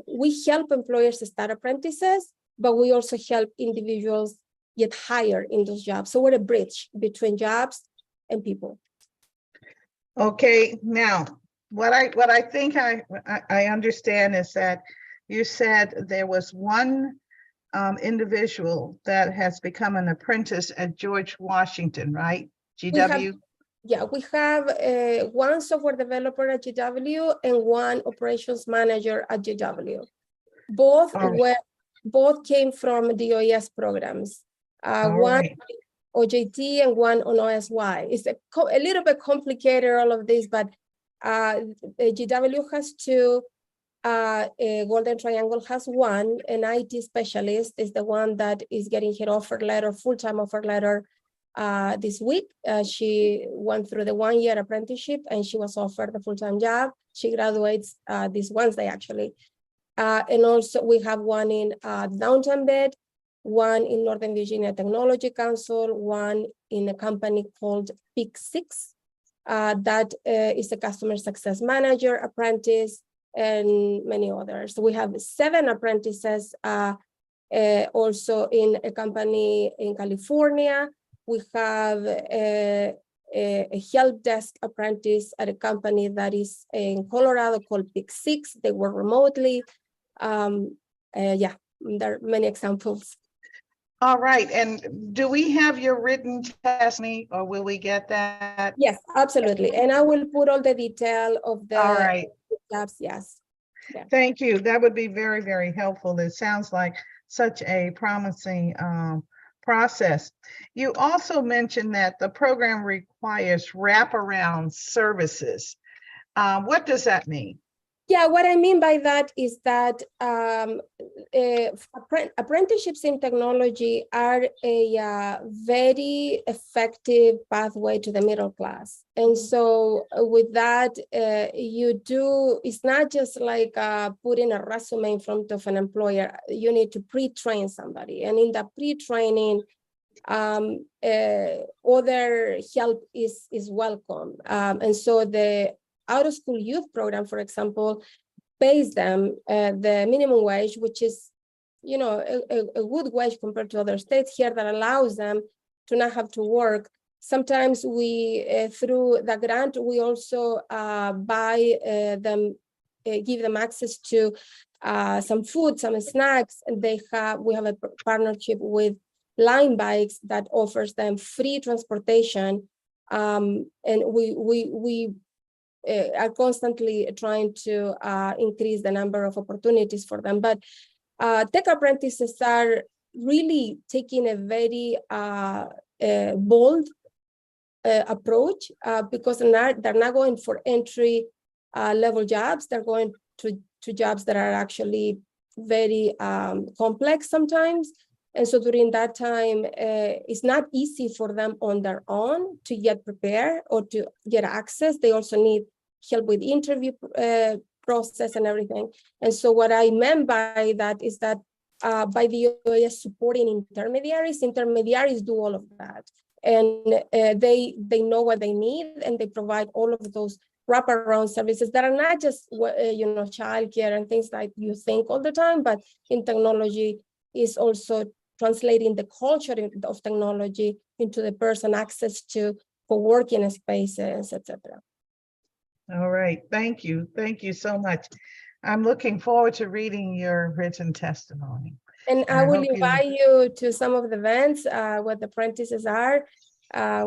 we help employers start apprentices, but we also help individuals get hired in those jobs. So we're a bridge between jobs and people. Okay, now what I think I understand is that you said there was one individual that has become an apprentice at George Washington, right? We have, GW? yeah, we have one software developer at GW and one operations manager at GW. Both both came from the OES programs. One OJT and one on OSY. It's a little bit complicated, all of this, but GW has two, Golden Triangle has one, an IT specialist is the one that is getting her offer letter, full-time offer letter this week. She went through the 1-year apprenticeship and she was offered the full-time job. She graduates this Wednesday, actually. And also we have one in Downtown Bed, one in Northern Virginia Technology Council, one in a company called Peak 6. That is a customer success manager apprentice, and many others. So we have 7 apprentices also in a company in California. We have a help desk apprentice at a company that is in Colorado called Peak 6. They work remotely. Yeah, there are many examples. All right, and do we have your written testimony, or will we get that? Yes, absolutely. And I will put all the detail of the jobs, yes. Yeah. Thank you. That would be very, very helpful. It sounds like such a promising process. You also mentioned that the program requires wraparound services. What does that mean? Yeah, what I mean by that is that apprenticeships in technology are a very effective pathway to the middle class. And so with that, it's not just like putting a resume in front of an employer. You need to pre-train somebody. And in the pre-training, other help is welcome. And so the out-of-school youth program, for example, pays them the minimum wage, which is, a good wage compared to other states here that allows them to not have to work. Sometimes we, through the grant, we also give them access to some food, some snacks, and we have a partnership with Line Bikes that offers them free transportation, and we are constantly trying to increase the number of opportunities for them. But tech apprentices are really taking a very bold approach because they're not going for entry level jobs. They're going to jobs that are actually very complex sometimes. And so during that time, it's not easy for them on their own to get prepared or to get access. They also need help with interview process and everything. And so what I meant by that is that by the OES supporting intermediaries do all of that. And they know what they need, and they provide all of those wraparound services that are not just childcare and things like you think all the time, but in technology is also translating the culture of technology into the person access to co-working spaces, etc. All right, thank you. Thank you so much. I'm looking forward to reading your written testimony. And I will invite you to some of the events where the apprentices are.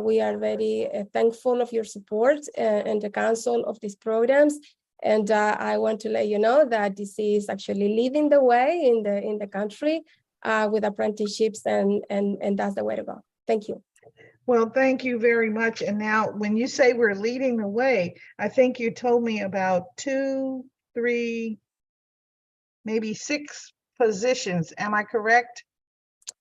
We are very thankful of your support and the council of these programs. And I want to let you know that DC is actually leading the way in the country with apprenticeships, and that's the way to go. Thank you. Well, thank you very much. And now when you say we're leading the way, I think you told me about 2, 3, maybe 6 positions. Am I correct?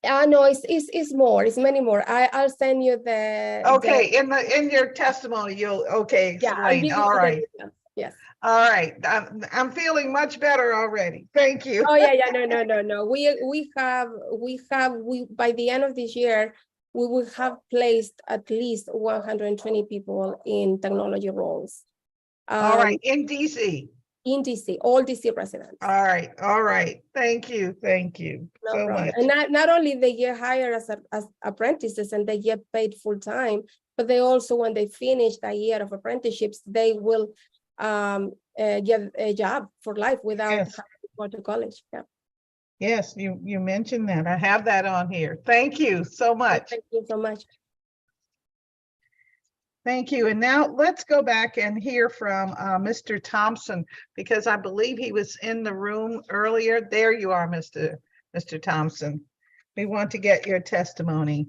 No, it's more. It's many more. I'll send you the. Okay, in your testimony, you'll explain. Yeah, all right. Yes. All right. I'm feeling much better already. Thank you. Oh yeah. No. We by the end of this year, we will have placed at least 120 people in technology roles. All right, in DC. In DC, all DC residents. All right. Thank you No so problem. much. And not only they get hired as apprentices and they get paid full time, but they also, when they finish the year of apprenticeships, they will get a job for life without having to go to college. Yeah. Yes, you mentioned that. I have that on here. Thank you so much. Thank you so much. Thank you. And now let's go back and hear from Mr. Thompson, because I believe he was in the room earlier. There you are, Mr. Thompson. We want to get your testimony.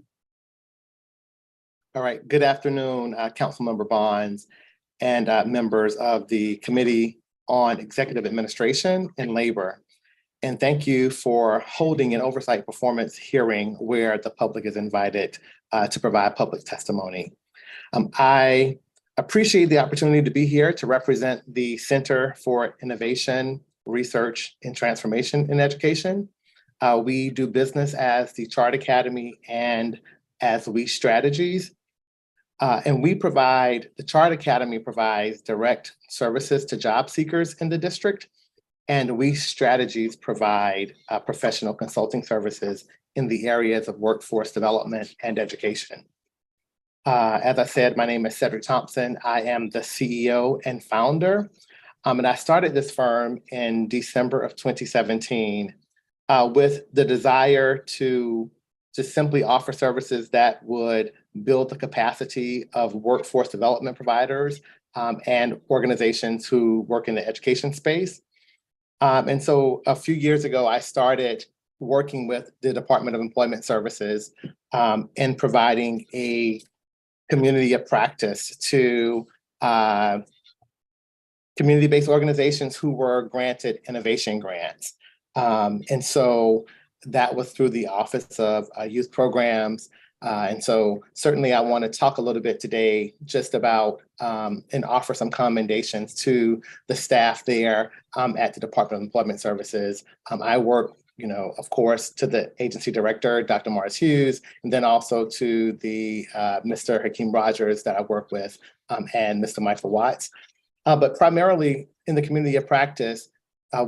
All right. Good afternoon, Councilmember Bonds and members of the Committee on Executive Administration and Labor. And thank you for holding an oversight performance hearing where the public is invited to provide public testimony. I appreciate the opportunity to be here to represent the Center for Innovation, Research, and Transformation in Education. We do business as the Chart Academy and as We Strategies. And the Chart Academy provides direct services to job seekers in the district, and We Strategies provide professional consulting services in the areas of workforce development and education. As I said, my name is Cedric Thompson. I am the CEO and founder, and I started this firm in December of 2017 with the desire to simply offer services that would build the capacity of workforce development providers and organizations who work in the education space. And so a few years ago, I started working with the Department of Employment Services in providing a community of practice to community-based organizations who were granted innovation grants. And so that was through the Office of Youth Programs. And so certainly I want to talk a little bit today just about and offer some commendations to the staff there at the Department of Employment Services. I work, of course, to the agency director, Dr. Morris Hughes, and then also to the Mr. Hakeem Rogers that I work with and Mr. Michael Watts. But primarily in the community of practice,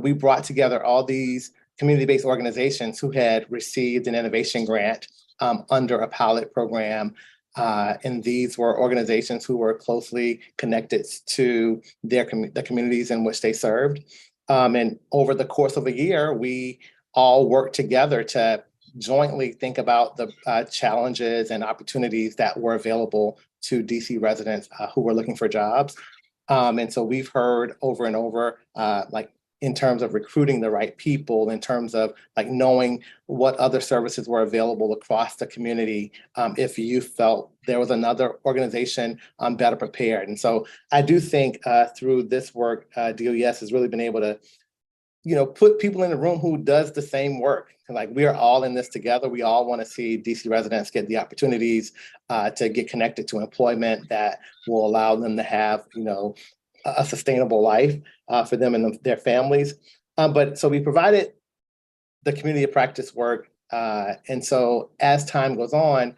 we brought together all these community-based organizations who had received an innovation grant under a pilot program. And these were organizations who were closely connected to the communities in which they served. And over the course of a year, we all worked together to jointly think about the challenges and opportunities that were available to DC residents who were looking for jobs. And so we've heard over and over, in terms of recruiting the right people, in terms of knowing what other services were available across the community, if you felt there was another organization better prepared. And so I do think through this work, DOES has really been able to put people in the room who does the same work. We are all in this together. We all want to see DC residents get the opportunities to get connected to employment that will allow them to have, a sustainable life for them and their families. But so we provided the community of practice work. And so as time goes on,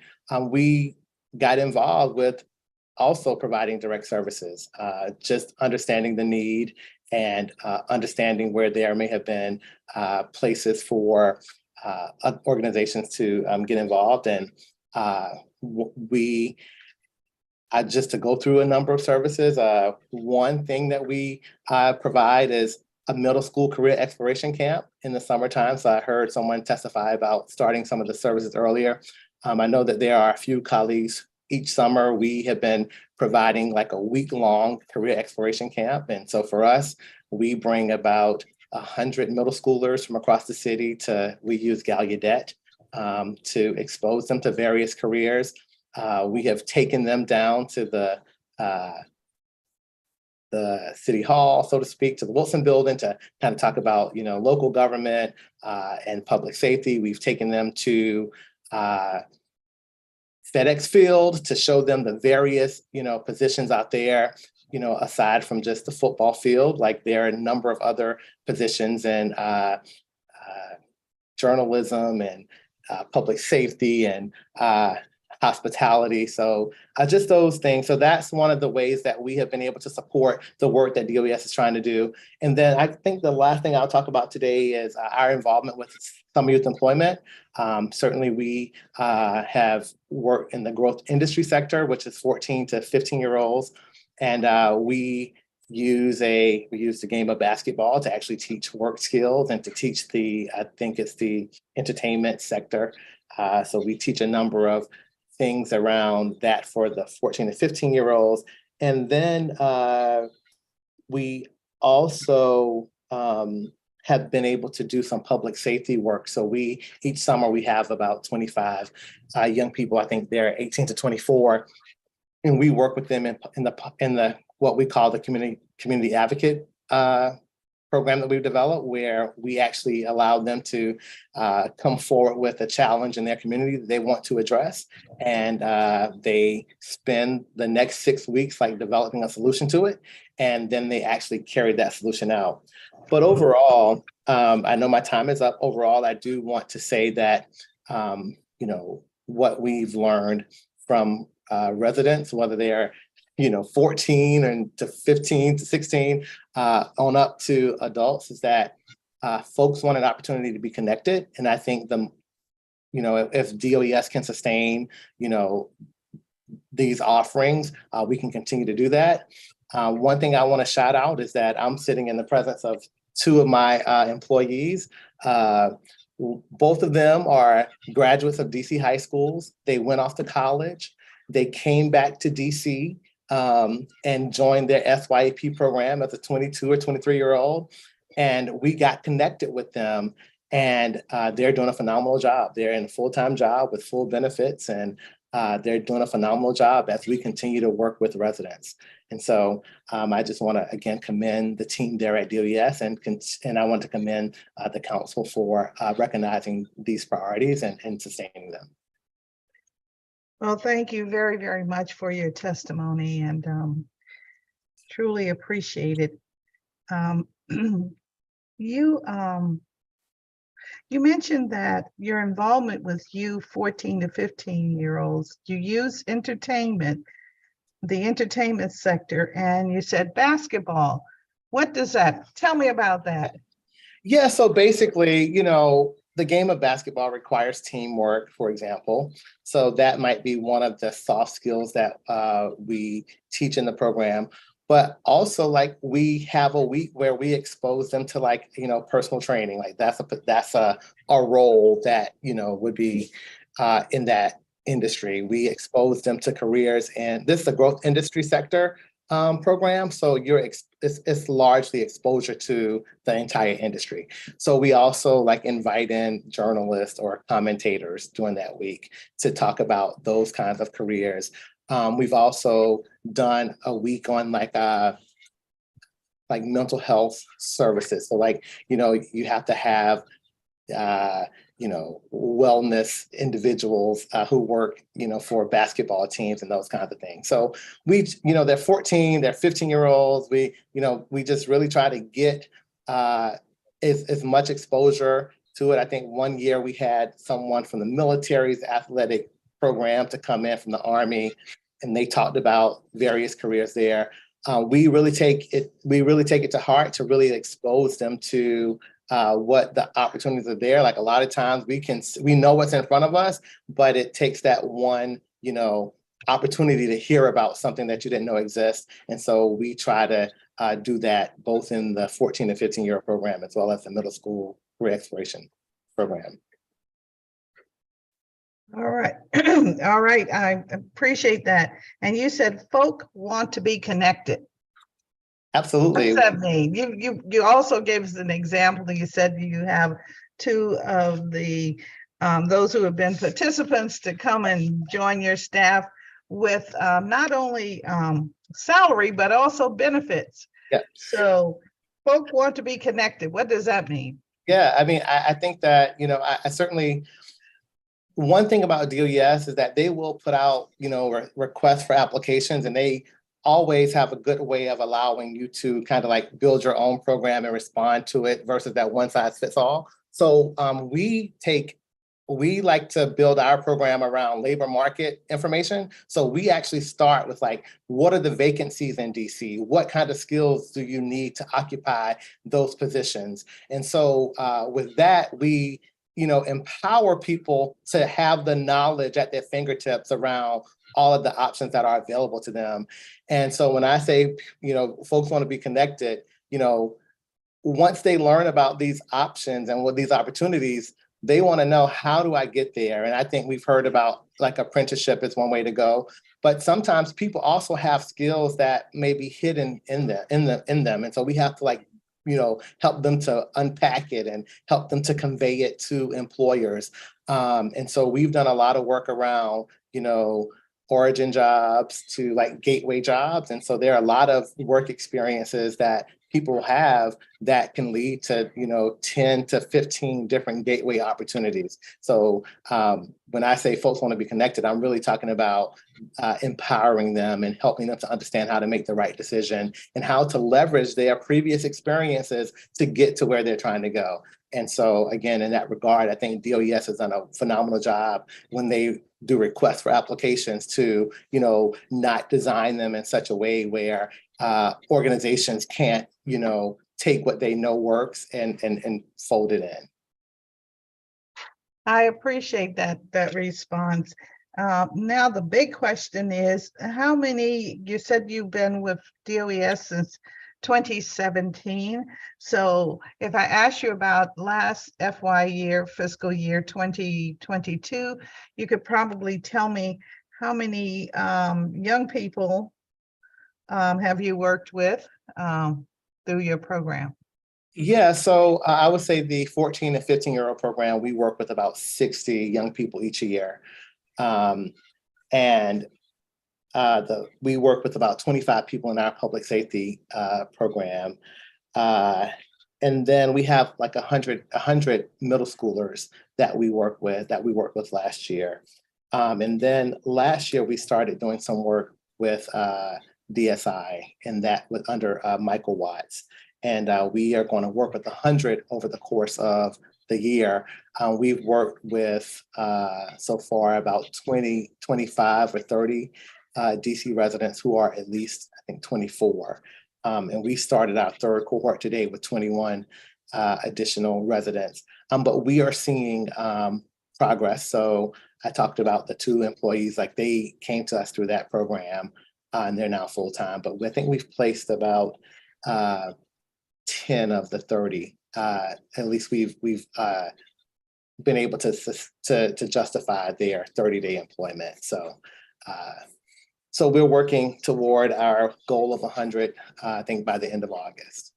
we got involved with also providing direct services, just understanding the need and understanding where there may have been places for organizations to get involved. And just to go through a number of services, one thing that we provide is a middle school career exploration camp in the summertime. So I heard someone testify about starting some of the services earlier. I know that there are a few colleagues. Each summer, we have been providing a week-long career exploration camp. And so for us, we bring about 100 middle schoolers from across the city we use Gallaudet to expose them to various careers. We have taken them down to the city hall, so to speak, to the Wilson building to kind of talk about, local government and public safety. We've taken them to FedEx Field to show them the various, positions out there, aside from just the football field. There are a number of other positions in journalism and public safety and hospitality. So just those things. So that's one of the ways that we have been able to support the work that DOES is trying to do. And then I think the last thing I'll talk about today is our involvement with summer youth employment. Certainly we have worked in the growth industry sector, which is 14 to 15-year-olds. And we use the game of basketball to actually teach work skills and to teach I think it's the entertainment sector. So we teach a number of things around that for the 14 to 15-year-olds. And then we also have been able to do some public safety work. So each summer we have about 25 young people. I think they're 18 to 24, and we work with them in the what we call the community advocate program that we've developed, where we actually allow them to come forward with a challenge in their community that they want to address. And they spend the next 6 weeks like developing a solution to it. And then they actually carry that solution out. But overall, I know my time is up. Overall, I do want to say that, what we've learned from residents, whether they're 14 and to 15 to 16 on up to adults, is that folks want an opportunity to be connected. And I think if DOES can sustain, these offerings, we can continue to do that. One thing I want to shout out is that I'm sitting in the presence of two of my employees. Both of them are graduates of DC high schools. They went off to college. They came back to DC and joined their SYAP program as a 22 or 23-year-old. And we got connected with them, and they're doing a phenomenal job. They're in a full-time job with full benefits, and they're doing a phenomenal job as we continue to work with residents. And so I just want to, again, commend the team there at DOES, and I want to commend the council for recognizing these priorities and sustaining them. Well, thank you very, very much for your testimony, and truly appreciate it. You mentioned that your involvement with you 14 to 15-year-olds, you use the entertainment sector, and you said basketball. What does that, tell me about that. Yeah, so basically, the game of basketball requires teamwork, for example. So that might be one of the soft skills that we teach in the program. But also, we have a week where we expose them to personal training. That's a role that would be in that industry. We expose them to careers, and this is a growth industry sector program. So it's largely exposure to the entire industry. So we also invite in journalists or commentators during that week to talk about those kinds of careers. We've also done a week on mental health services. So you have to have wellness individuals who work, for basketball teams and those kinds of things. So they're 14, they're 15-year-olds. We just really try to get as much exposure to it. I think one year we had someone from the military's athletic program to come in from the Army, and they talked about various careers there. We really take it to heart to really expose them to what the opportunities are there. A lot of times we know what's in front of us, but it takes that one, opportunity to hear about something that you didn't know exists. And so we try to do that both in the 14 to 15-year program as well as the middle school career exploration program. All right. All right. I appreciate that. And you said folk want to be connected. Absolutely. What does that mean? You also gave us an example. You said you have two of the those who have been participants to come and join your staff with not only salary, but also benefits. Yeah. So folk want to be connected. What does that mean? Yeah, I mean, I think that, I certainly, one thing about DOES is that they will put out, requests for applications, and they always have a good way of allowing you to kind of build your own program and respond to it versus that one size fits all. So we like to build our program around labor market information. So we actually start with what are the vacancies in DC? What kind of skills do you need to occupy those positions? And so with that, we empower people to have the knowledge at their fingertips around all of the options that are available to them. And so when I say, folks want to be connected, once they learn about these options and what these opportunities, they want to know, how do I get there? And I think we've heard about like apprenticeship is one way to go, but sometimes people also have skills that may be hidden in them. And so we have to help them to unpack it and help them to convey it to employers. And so we've done a lot of work around, origin jobs to like gateway jobs. And so there are a lot of work experiences that people have that can lead to, 10 to 15 different gateway opportunities. So when I say folks want to be connected, I'm really talking about empowering them and helping them to understand how to make the right decision and how to leverage their previous experiences to get to where they're trying to go. And so again, in that regard, I think DOES has done a phenomenal job when they do requests for applications to, not design them in such a way where organizations can't, take what they know works and fold it in. I appreciate that response. Now the big question is, how many, you said you've been with DOES since 2017. So if I ask you about last FY year, fiscal year 2022, you could probably tell me how many young people have you worked with through your program? Yeah, so I would say the 14 and 15-year-old program, we work with about 60 young people each year. We work with about 25 people in our public safety program. And then we have like 100 middle schoolers that we work with last year. And then last year we started doing some work with DSI, and that was under Michael Watts. And we are going to work with 100 over the course of the year. We've worked with so far about 20, 25 or 30 DC residents who are at least, I think, 24. And we started our third cohort today with 21 additional residents. But we are seeing progress. So I talked about the 2 employees, like they came to us through that program and they're now full-time. But I think we've placed about 10 of the 30. At least we've been able to justify their 30-day employment. So we're working toward our goal of 100, I think by the end of August.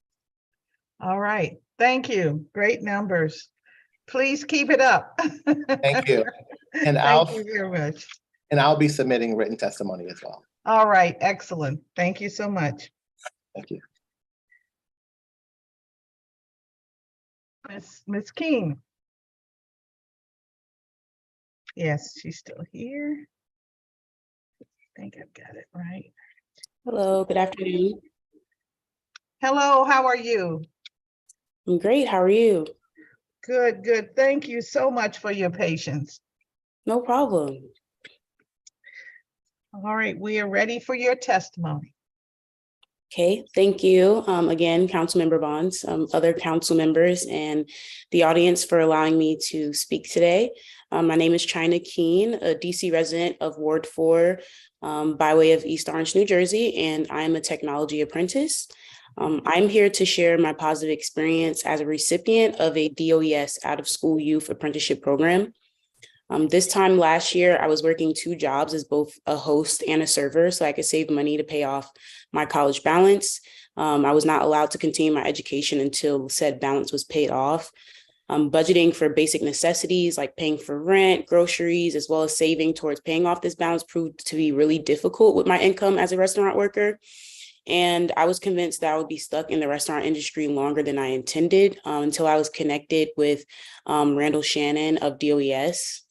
All right, thank you. Great numbers. Please keep it up. Thank you. And Thank you very much. And I'll be submitting written testimony as well. All right, excellent. Thank you so much. Thank you. Ms. King. Yes, she's still here. I think I've got it right. Hello, good afternoon. Hello, how are you? I'm great, how are you? Good, good. Thank you so much for your patience. No problem. All right, we are ready for your testimony. Okay, thank you again, Councilmember Bonds, other council members and the audience for allowing me to speak today. My name is China Keene, a DC resident of Ward 4 by way of East Orange, New Jersey, and I'm a technology apprentice. I'm here to share my positive experience as a recipient of a DOES out-of-school youth apprenticeship program. This time last year, I was working 2 jobs as both a host and a server so I could save money to pay off my college balance. I was not allowed to continue my education until said balance was paid off. Budgeting for basic necessities like paying for rent, groceries, as well as saving towards paying off this balance proved to be really difficult with my income as a restaurant worker. And I was convinced that I would be stuck in the restaurant industry longer than I intended until I was connected with Randall Shannon of DOES.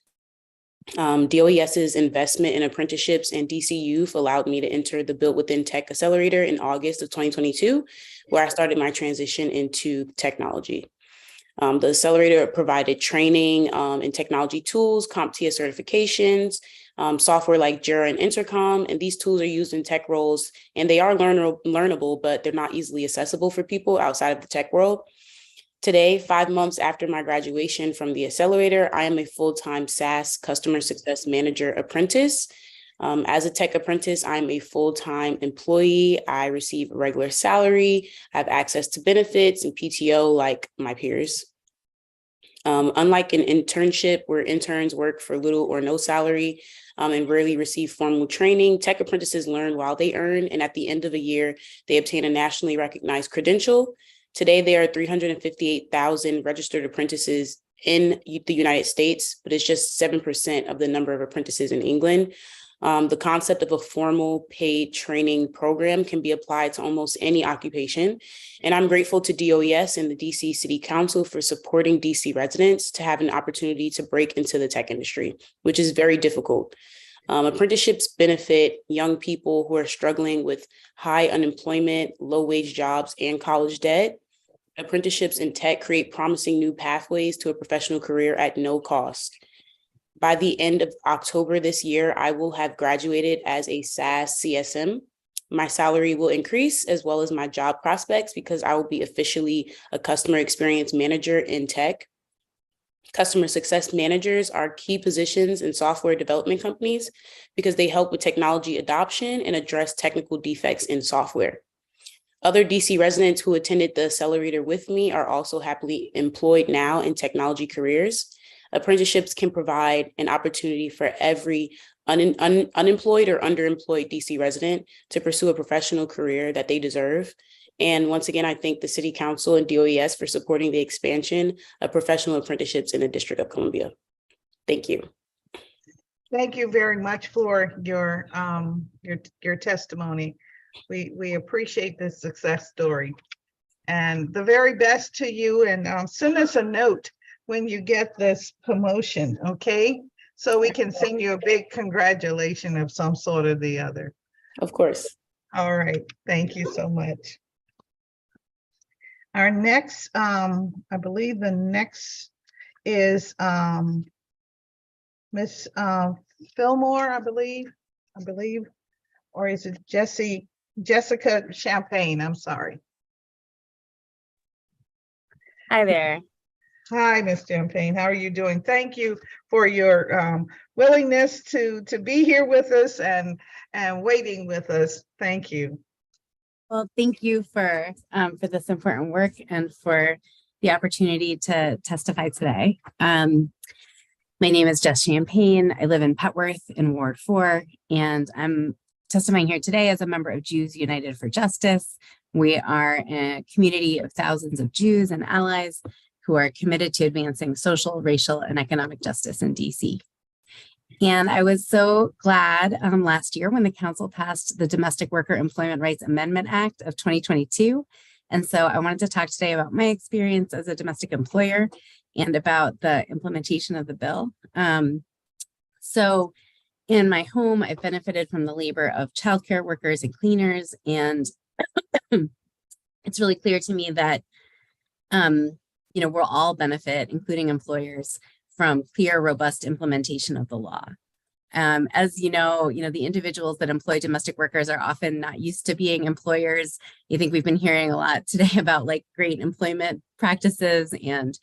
DOES's investment in apprenticeships and DC Youth allowed me to enter the Built Within Tech Accelerator in August of 2022, where I started my transition into technology. The accelerator provided training in technology tools, CompTIA certifications, software like Jira and Intercom, and these tools are used in tech roles, and they are learnable, but they're not easily accessible for people outside of the tech world. Today, 5 months after my graduation from the accelerator, I am a full-time SaaS customer success manager apprentice. As a tech apprentice, I'm a full-time employee. I receive a regular salary, I have access to benefits and PTO like my peers. Unlike an internship where interns work for little or no salary and rarely receive formal training, tech apprentices learn while they earn, and at the end of a year, they obtain a nationally recognized credential. Today, there are 358,000 registered apprentices in the United States, but it's just 7% of the number of apprentices in England. The concept of a formal paid training program can be applied to almost any occupation. And I'm grateful to DOES and the DC City Council for supporting DC residents to have an opportunity to break into the tech industry, which is very difficult. Apprenticeships benefit young people who are struggling with high unemployment, low wage jobs, and college debt. Apprenticeships in tech create promising new pathways to a professional career at no cost. By the end of October this year, I will have graduated as a SaaS CSM. My salary will increase as well as my job prospects because I will be officially a customer experience manager in tech. Customer success managers are key positions in software development companies because they help with technology adoption and address technical defects in software. Other DC residents who attended the accelerator with me are also happily employed now in technology careers. Apprenticeships can provide an opportunity for every unemployed or underemployed DC resident to pursue a professional career that they deserve. And once again, I thank the City Council and DOES for supporting the expansion of professional apprenticeships in the District of Columbia. Thank you. Thank you very much for your testimony. We appreciate this success story. And the very best to you, and send us a note when you get this promotion, okay? So we can send you a big congratulation of some sort or the other. Of course. All right, thank you so much. Our next, I believe the next is Miss Fillmore, I believe, or is it Jessica Champagne? I'm sorry. Hi there. Hi, Ms. Champagne. How are you doing? Thank you for your willingness to be here with us and waiting with us. Thank you. Well, thank you for this important work and for the opportunity to testify today. My name is Jess Champagne. I live in Petworth in Ward 4, and I'm testifying here today as a member of Jews United for Justice. We are a community of thousands of Jews and allies who are committed to advancing social, racial, and economic justice in DC. And I was so glad last year when the council passed the Domestic Worker Employment Rights Amendment Act of 2022. And so I wanted to talk today about my experience as a domestic employer and about the implementation of the bill. So in my home, I've benefited from the labor of childcare workers and cleaners. And it's really clear to me that we'll all benefit, including employers, from clear, robust implementation of the law. As you know, the individuals that employ domestic workers are often not used to being employers. I think we've been hearing a lot today about like great employment practices, and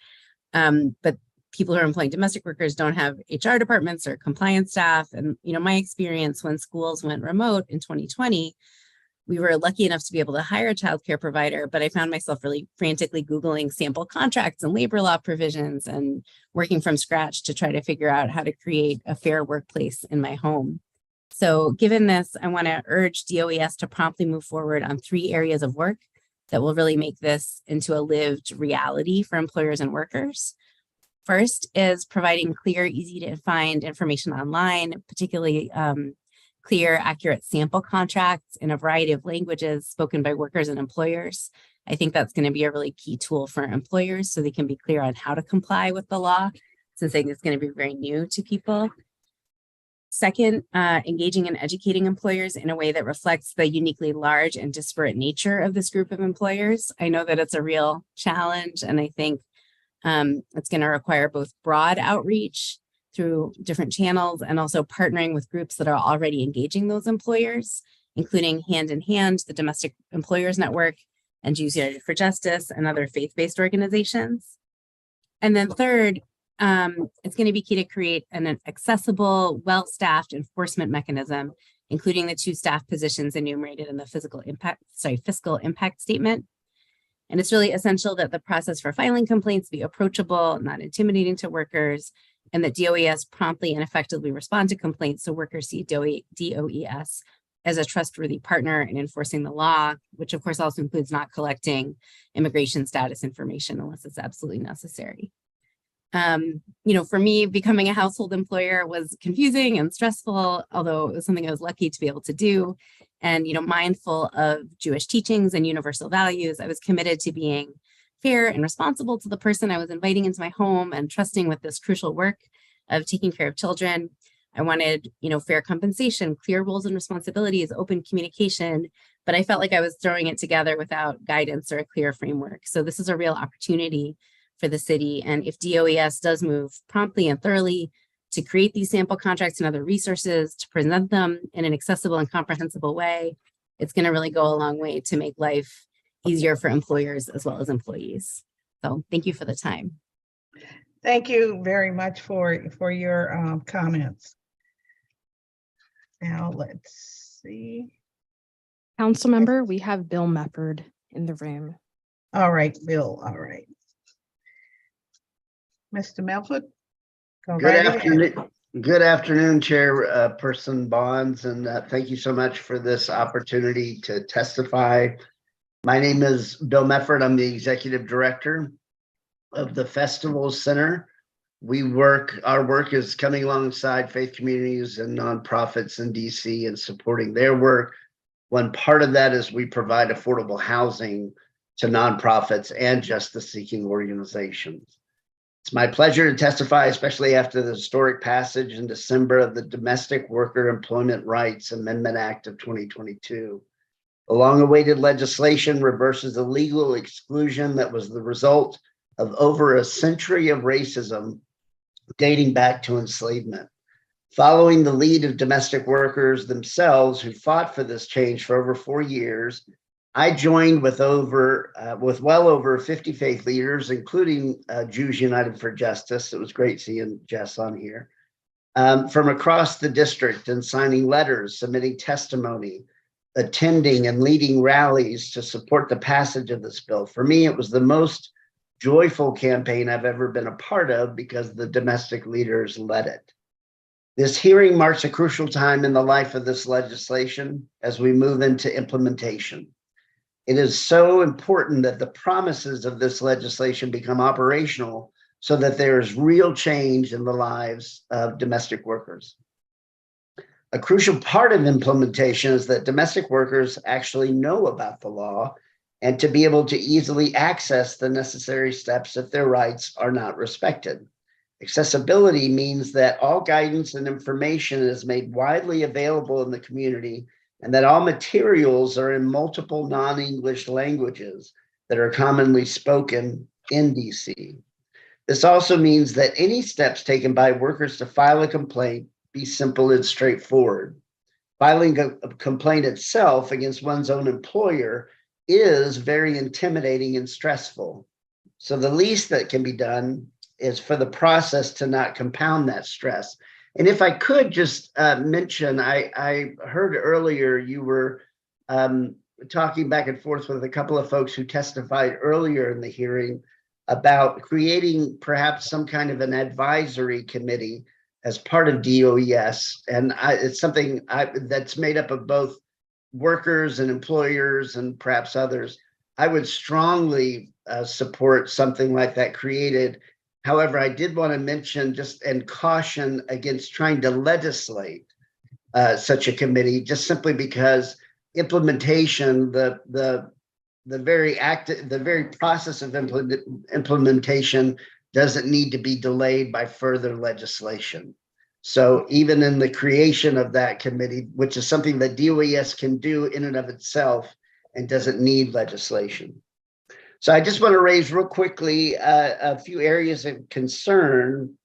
but people who are employing domestic workers don't have HR departments or compliance staff. And my experience when schools went remote in 2020, we were lucky enough to be able to hire a childcare provider, but I found myself really frantically Googling sample contracts and labor law provisions and working from scratch to try to figure out how to create a fair workplace in my home. So given this, I want to urge DOES to promptly move forward on 3 areas of work that will really make this into a lived reality for employers and workers. First is providing clear, easy to find information online, particularly clear, accurate sample contracts in a variety of languages spoken by workers and employers. I think that's going to be a really key tool for employers so they can be clear on how to comply with the law, since I think it's going to be very new to people. Second, engaging and educating employers in a way that reflects the uniquely large and disparate nature of this group of employers. I know that it's a real challenge, and I think it's going to require both broad outreach through different channels and also partnering with groups that are already engaging those employers, including Hand in Hand, the Domestic Employers Network, and Jews United for Justice, and other faith-based organizations. And then third, It's going to be key to create an accessible, well-staffed enforcement mechanism, including the 2 staff positions enumerated in the fiscal impact statement. And it's really essential that the process for filing complaints be approachable, not intimidating to workers, and that DOES promptly and effectively respond to complaints so workers see DOES as a trustworthy partner in enforcing the law, which of course also includes not collecting immigration status information unless it's absolutely necessary. For me, becoming a household employer was confusing and stressful, although it was something I was lucky to be able to do. And, mindful of Jewish teachings and universal values, I was committed to being fair and responsible to the person I was inviting into my home and trusting with this crucial work of taking care of children. I wanted, fair compensation, clear roles and responsibilities, open communication, but I felt like I was throwing it together without guidance or a clear framework. So this is a real opportunity for the city. And if DOES does move promptly and thoroughly to create these sample contracts and other resources to present them in an accessible and comprehensible way, it's going to really go a long way to make life easier for employers as well as employees. So thank you for the time. Thank you very much for your comments. Now let's see. Councilmember, we have Bill Mefford in the room. All right, Bill. All right. Mr. Melford. Good afternoon, Chairperson Bonds, and thank you so much for this opportunity to testify. My name is Bill Mefford. I'm the Executive Director of the Festival Center. Our work is coming alongside faith communities and nonprofits in DC and supporting their work. One part of that is we provide affordable housing to nonprofits and justice-seeking organizations. It's my pleasure to testify, especially after the historic passage in December of the Domestic Worker Employment Rights Amendment Act of 2022. The long-awaited legislation reverses the legal exclusion that was the result of over a century of racism dating back to enslavement. Following the lead of domestic workers themselves who fought for this change for over 4 years, I joined with well over 50 faith leaders, including Jews United for Justice. It was great seeing Jess on here, from across the district, and signing letters, submitting testimony, attending and leading rallies to support the passage of this bill. For me, it was the most joyful campaign I've ever been a part of because the domestic leaders led it. This hearing marks a crucial time in the life of this legislation as we move into implementation. It is so important that the promises of this legislation become operational so that there is real change in the lives of domestic workers. A crucial part of implementation is that domestic workers actually know about the law and to be able to easily access the necessary steps if their rights are not respected. Accessibility means that all guidance and information is made widely available in the community and that all materials are in multiple non-English languages that are commonly spoken in DC. This also means that any steps taken by workers to file a complaint be simple and straightforward. Filing a complaint itself against one's own employer is very intimidating and stressful. So the least that can be done is for the process to not compound that stress. And if I could just mention, I heard earlier you were talking back and forth with a couple of folks who testified earlier in the hearing about creating perhaps some kind of an advisory committee as part of DOES. And it's something that's made up of both workers and employers and perhaps others. I would strongly support something like that created. However, I did want to mention and caution against trying to legislate such a committee, just simply because implementation, the very process of implementation doesn't need to be delayed by further legislation. So even in the creation of that committee, which is something that DOES can do in and of itself and doesn't need legislation. So I just want to raise real quickly a few areas of concern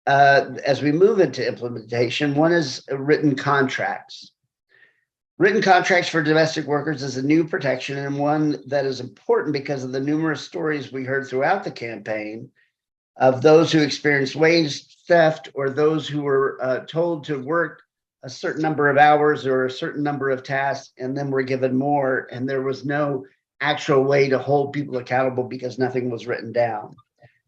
as we move into implementation. One is written contracts. Written contracts for domestic workers is a new protection and one that is important because of the numerous stories we heard throughout the campaign of those who experienced wage theft or those who were told to work a certain number of hours or a certain number of tasks and then were given more, and there was no actual way to hold people accountable because nothing was written down.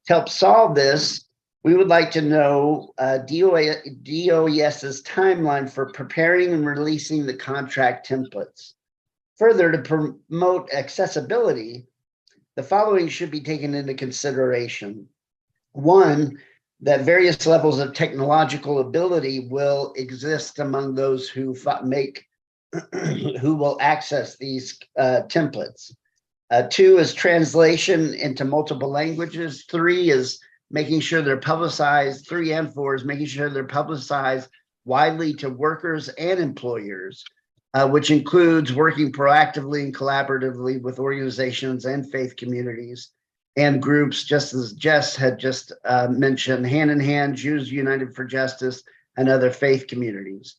To help solve this, we would like to know DOES's timeline for preparing and releasing the contract templates. Further, to promote accessibility, the following should be taken into consideration. One, that various levels of technological ability will exist among those who will access these templates. Two is translation into multiple languages. Three is making sure they're publicized. 3 and 4 is making sure they're publicized widely to workers and employers, which includes working proactively and collaboratively with organizations and faith communities and groups, just as Jess had just mentioned, Hand in Hand, Jews United for Justice, and other faith communities.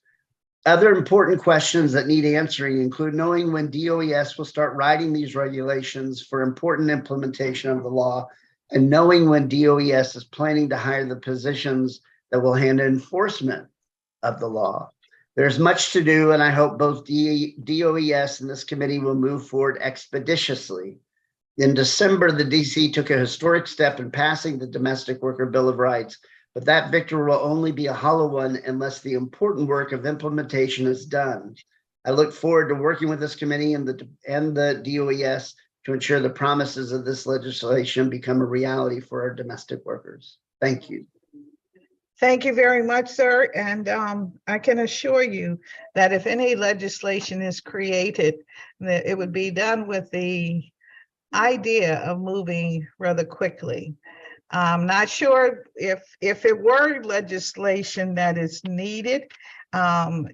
Other important questions that need answering include knowing when DOES will start writing these regulations for important implementation of the law, and knowing when DOES is planning to hire the positions that will handle enforcement of the law. There's much to do, and I hope both DOES and this committee will move forward expeditiously. In December, the DC took a historic step in passing the Domestic Worker Bill of Rights, but that victory will only be a hollow one unless the important work of implementation is done. I look forward to working with this committee and the DOES to ensure the promises of this legislation become a reality for our domestic workers. Thank you. Thank you very much, sir. And I can assure you that if any legislation is created, that it would be done with the idea of moving rather quickly. I'm not sure if it were legislation that is needed,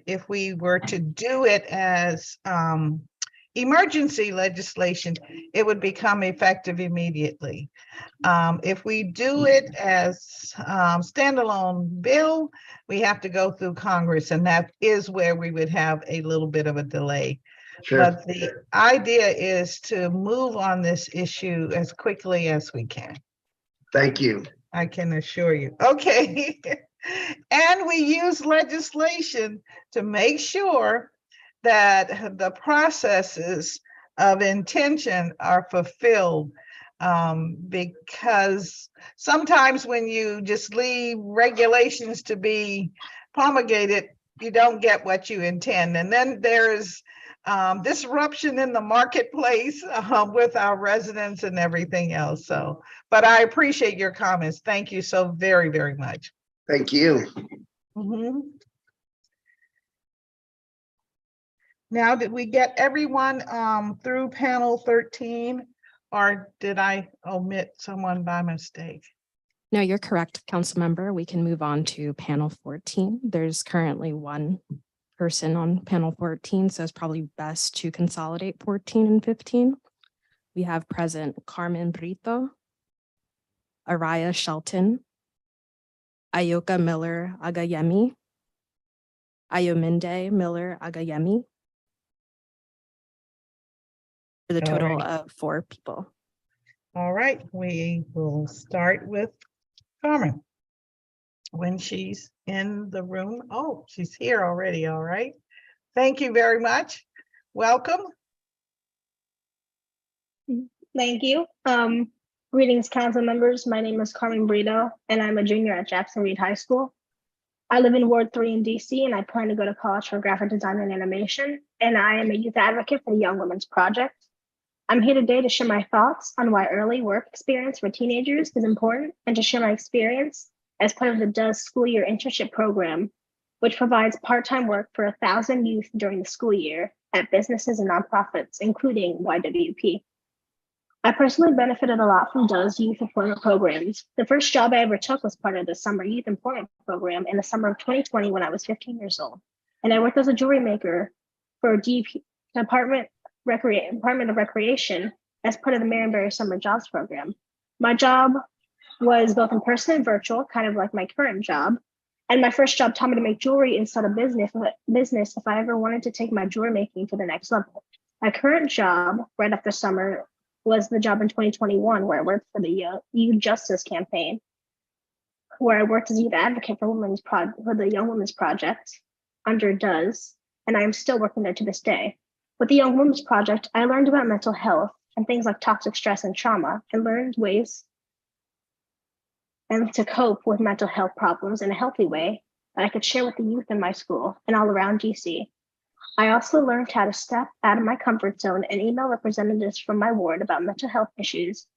if we were to do it as emergency legislation, it would become effective immediately. If we do it as standalone bill, we have to go through Congress, and that is where we would have a little bit of a delay. Sure. But the idea is to move on this issue as quickly as we can. Thank you. I can assure you. Okay. And we use legislation to make sure that the processes of intention are fulfilled, because sometimes when you just leave regulations to be promulgated, you don't get what you intend. And then there's disruption in the marketplace with our residents and everything else. So, but I appreciate your comments. Thank you so very, very much. Thank you. Mhm. Now, did we get everyone through panel 13, or did I omit someone by mistake? No, you're correct, council member. We can move on to panel 14. There's currently one person on panel 14, so it's probably best to consolidate 14 and 15. We have present Carmen Brito, Araya Shelton, Ayoka Miller Agayemi, Ayominde Miller Agayemi, for the total of 4 people. All right, we will start with Carmen when she's in the room. Oh, she's here already. All right. Thank you very much. Welcome. Thank you. Greetings, council members. My name is Carmen Brito, and I'm a junior at Jackson Reed High School. I live in Ward 3 in DC, and I plan to go to college for graphic design and animation, and I am a youth advocate for the Young Women's Project. I'm here today to share my thoughts on why early work experience for teenagers is important, and to share my experience as part of the DOES school year internship program, which provides part-time work for 1,000 youth during the school year at businesses and nonprofits, including YWP. I personally benefited a lot from DOES youth employment programs. The first job I ever took was part of the summer youth employment program in the summer of 2020 when I was 15 years old. And I worked as a jewelry maker for Department of Recreation as part of the Marion Summer Jobs Program. My job was both in person and virtual, kind of like my current job. And my first job taught me to make jewelry instead of business if I ever wanted to take my jewelry making to the next level. My current job right after summer was the job in 2021 where I worked for the Youth Justice Campaign. where I worked as youth advocate for the Young Women's Project under DOES, and I am still working there to this day. With the Young Women's Project, I learned about mental health and things like toxic stress and trauma, and learned ways and to cope with mental health problems in a healthy way that I could share with the youth in my school and all around DC. I also learned how to step out of my comfort zone and email representatives from my ward about mental health issues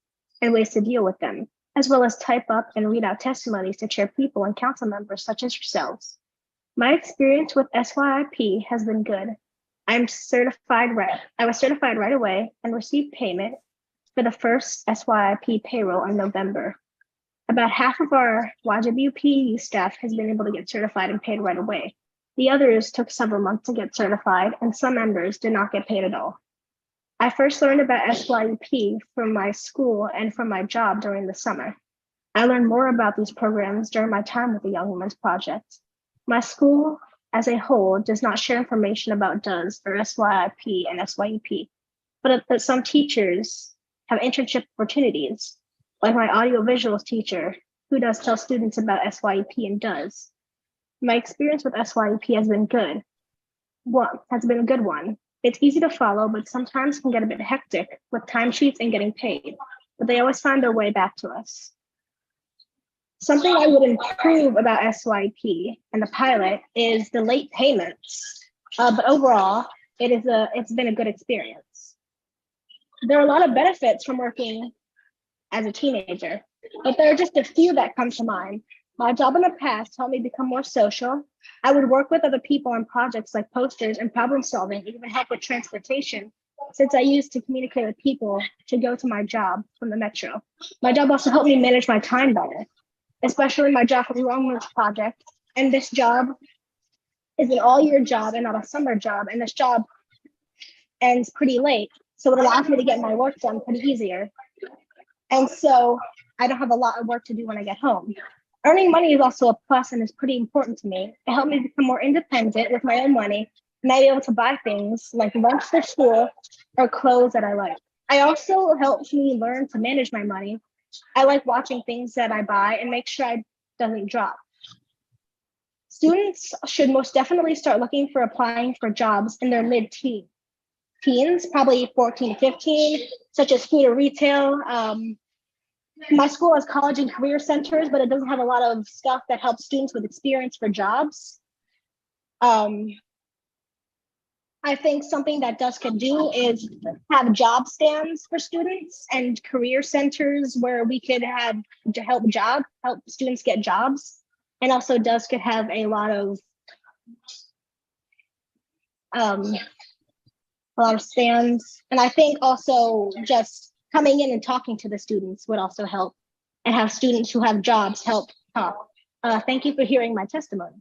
and ways to deal with them, as well as type up and read out testimonies to chair people and council members such as yourselves. My experience with SYIP has been good. I was certified right away and received payment for the first SYIP payroll in November. About half of our YWP staff has been able to get certified and paid right away. The others took several months to get certified, and some members did not get paid at all. I first learned about SYEP from my school and from my job during the summer. I learned more about these programs during my time with the Young Women's Project. My school as a whole does not share information about DOES or SYIP and SYEP, but some teachers have internship opportunities, like my audiovisuals teacher, who does tell students about SYEP and DOES. My experience with SYEP has been good. Has been a good one. It's easy to follow, but sometimes can get a bit hectic with timesheets and getting paid, but they always find their way back to us. Something I would improve about SYEP and the pilot is the late payments, but overall, it's been a good experience. There are a lot of benefits from working as a teenager, but there are just a few that come to mind. My job in the past helped me become more social. I would work with other people on projects like posters and problem solving, and even help with transportation, since I used to communicate with people to go to my job from the metro. My job also helped me manage my time better, especially my job for the Young Women's Project. And this job is an all-year job and not a summer job, and this job ends pretty late, so it allows me to get my work done pretty easier. And so I don't have a lot of work to do when I get home. Earning money is also a plus and is pretty important to me. It helped me become more independent with my own money, and I'd be able to buy things like lunch for school or clothes that I like. It also helps me learn to manage my money. I like watching things that I buy and make sure it doesn't drop. Students should most definitely start looking for applying for jobs in their mid-teens, probably 14 to 15, such as food or retail. My school has college and career centers, but it doesn't have a lot of stuff that helps students with experience for jobs. I think something that DUS could do is have job stands for students and career centers where we could have to help students get jobs. And also DUS could have a lot of stands. And I think also just coming in and talking to the students would also help, and have students who have jobs help talk. Thank you for hearing my testimony.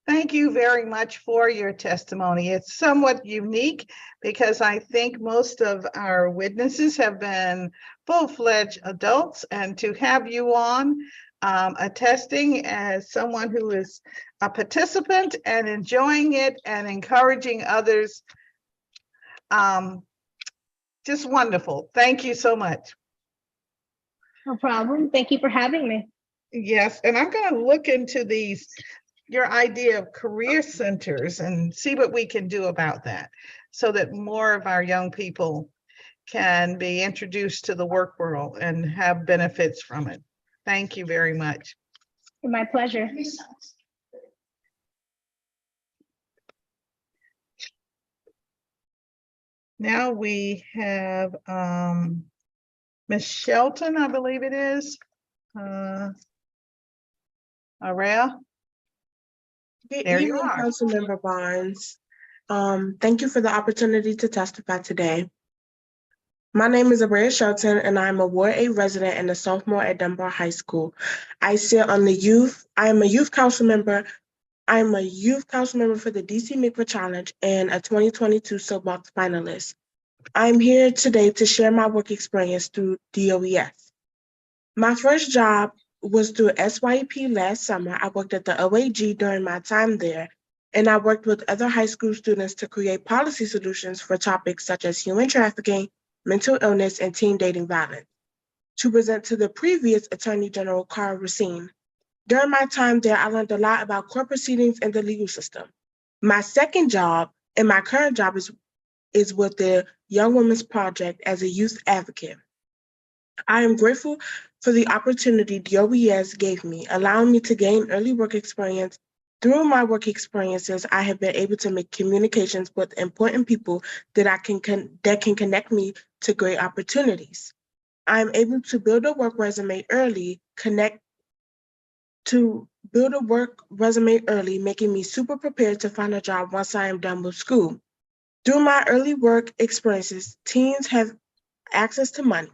Thank you very much for your testimony. It's somewhat unique because I think most of our witnesses have been full-fledged adults, and to have you on attesting as someone who is a participant and enjoying it and encouraging others, just wonderful. Thank you so much. No problem. Thank you for having me. Yes, and I'm going to look into your idea of career centers and see what we can do about that so that more of our young people can be introduced to the work world and have benefits from it. Thank you very much. My pleasure. Now we have Ms. Shelton, I believe it is. Araya. Good There you evening, are. Councilmember Barnes. Thank you for the opportunity to testify today. My name is Abrea Shelton, and I'm a Ward A resident and a sophomore at Dunbar High School. I sit on the youth. I am a youth council member. I'm a youth council member for the DC MICRA Challenge and a 2022 Soapbox finalist. I'm here today to share my work experience through DOES. My first job was through SYEP last summer. I worked at the OAG during my time there, and I worked with other high school students to create policy solutions for topics such as human trafficking, mental illness, and teen dating violence. to present to the previous Attorney General, Carl Racine. During my time there, I learned a lot about court proceedings and the legal system. My second job and my current job is with the Young Women's Project as a youth advocate. I am grateful for the opportunity DOES gave me, allowing me to gain early work experience. Through my work experiences, I have been able to make communications with important people that can connect me to great opportunities. I am able to build a work resume early, making me super prepared to find a job once I am done with school. Through my early work experiences, teens have access to money.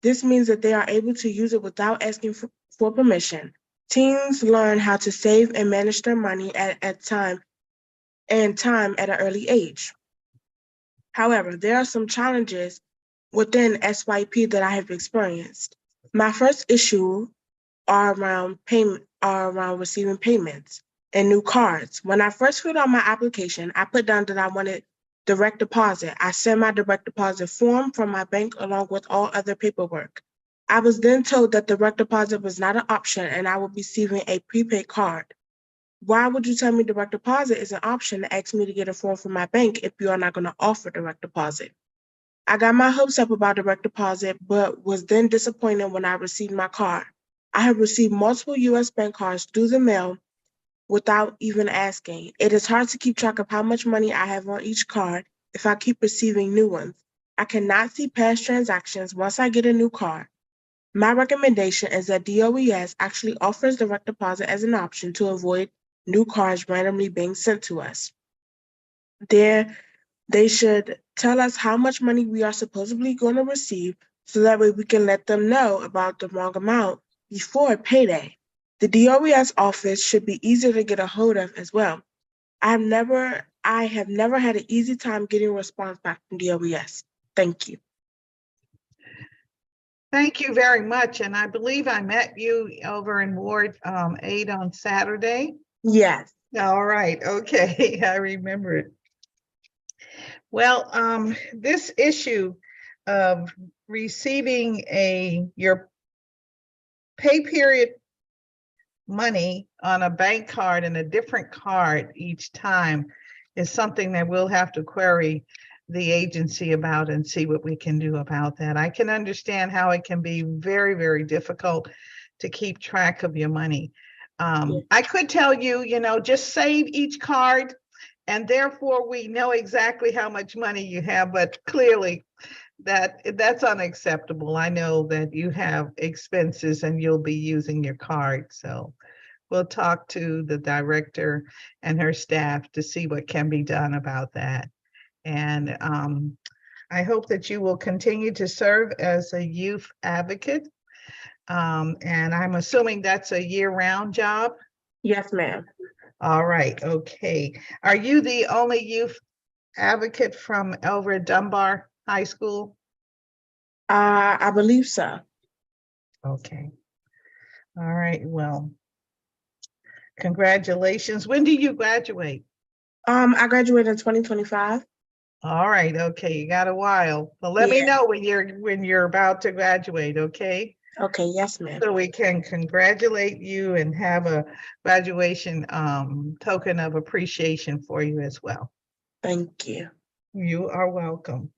This means that they are able to use it without asking for permission. Teens learn how to save and manage their money at time at an early age. However, there are some challenges within SYP that I have experienced. My first issue are around receiving payments and new cards. When I first filled out my application, I put down that I wanted direct deposit. I sent my direct deposit form from my bank along with all other paperwork. I was then told that direct deposit was not an option and I would be receiving a prepaid card. Why would you tell me direct deposit is an option to ask me to get a form from my bank if you are not going to offer direct deposit? I got my hopes up about direct deposit, but was then disappointed when I received my card. I have received multiple US bank cards through the mail without even asking. It is hard to keep track of how much money I have on each card if I keep receiving new ones. I cannot see past transactions once I get a new card. My recommendation is that DOES actually offers direct deposit as an option to avoid new cards randomly being sent to us. They should tell us how much money we are supposedly going to receive so that way we can let them know about the wrong amount before payday. The DOES office should be easier to get a hold of as well. I have never had an easy time getting a response back from DOES. Thank you. Thank you very much. And I believe I met you over in Ward 8 on Saturday. Yes. All right. Okay. I remember it. Well, this issue of receiving your pay period money on a bank card and a different card each time is something that we'll have to query the agency about and see what we can do about that. I can understand how it can be very, very difficult to keep track of your money. I could tell you, just save each card and therefore we know exactly how much money you have, but clearly that's unacceptable. I know that you have expenses and you'll be using your card. So we'll talk to the director and her staff to see what can be done about that. And I hope that you will continue to serve as a youth advocate. And I'm assuming that's a year-round job? Yes, ma'am. All right, okay. Are you the only youth advocate from over at Dunbar High School? I believe so. Okay. All right, well, congratulations. When do you graduate? I graduated in 2025. All right, okay, you got a while. Well, let me know when you're about to graduate, okay? Okay, yes, ma'am. So we can congratulate you and have a graduation token of appreciation for you as well. Thank you. You are welcome.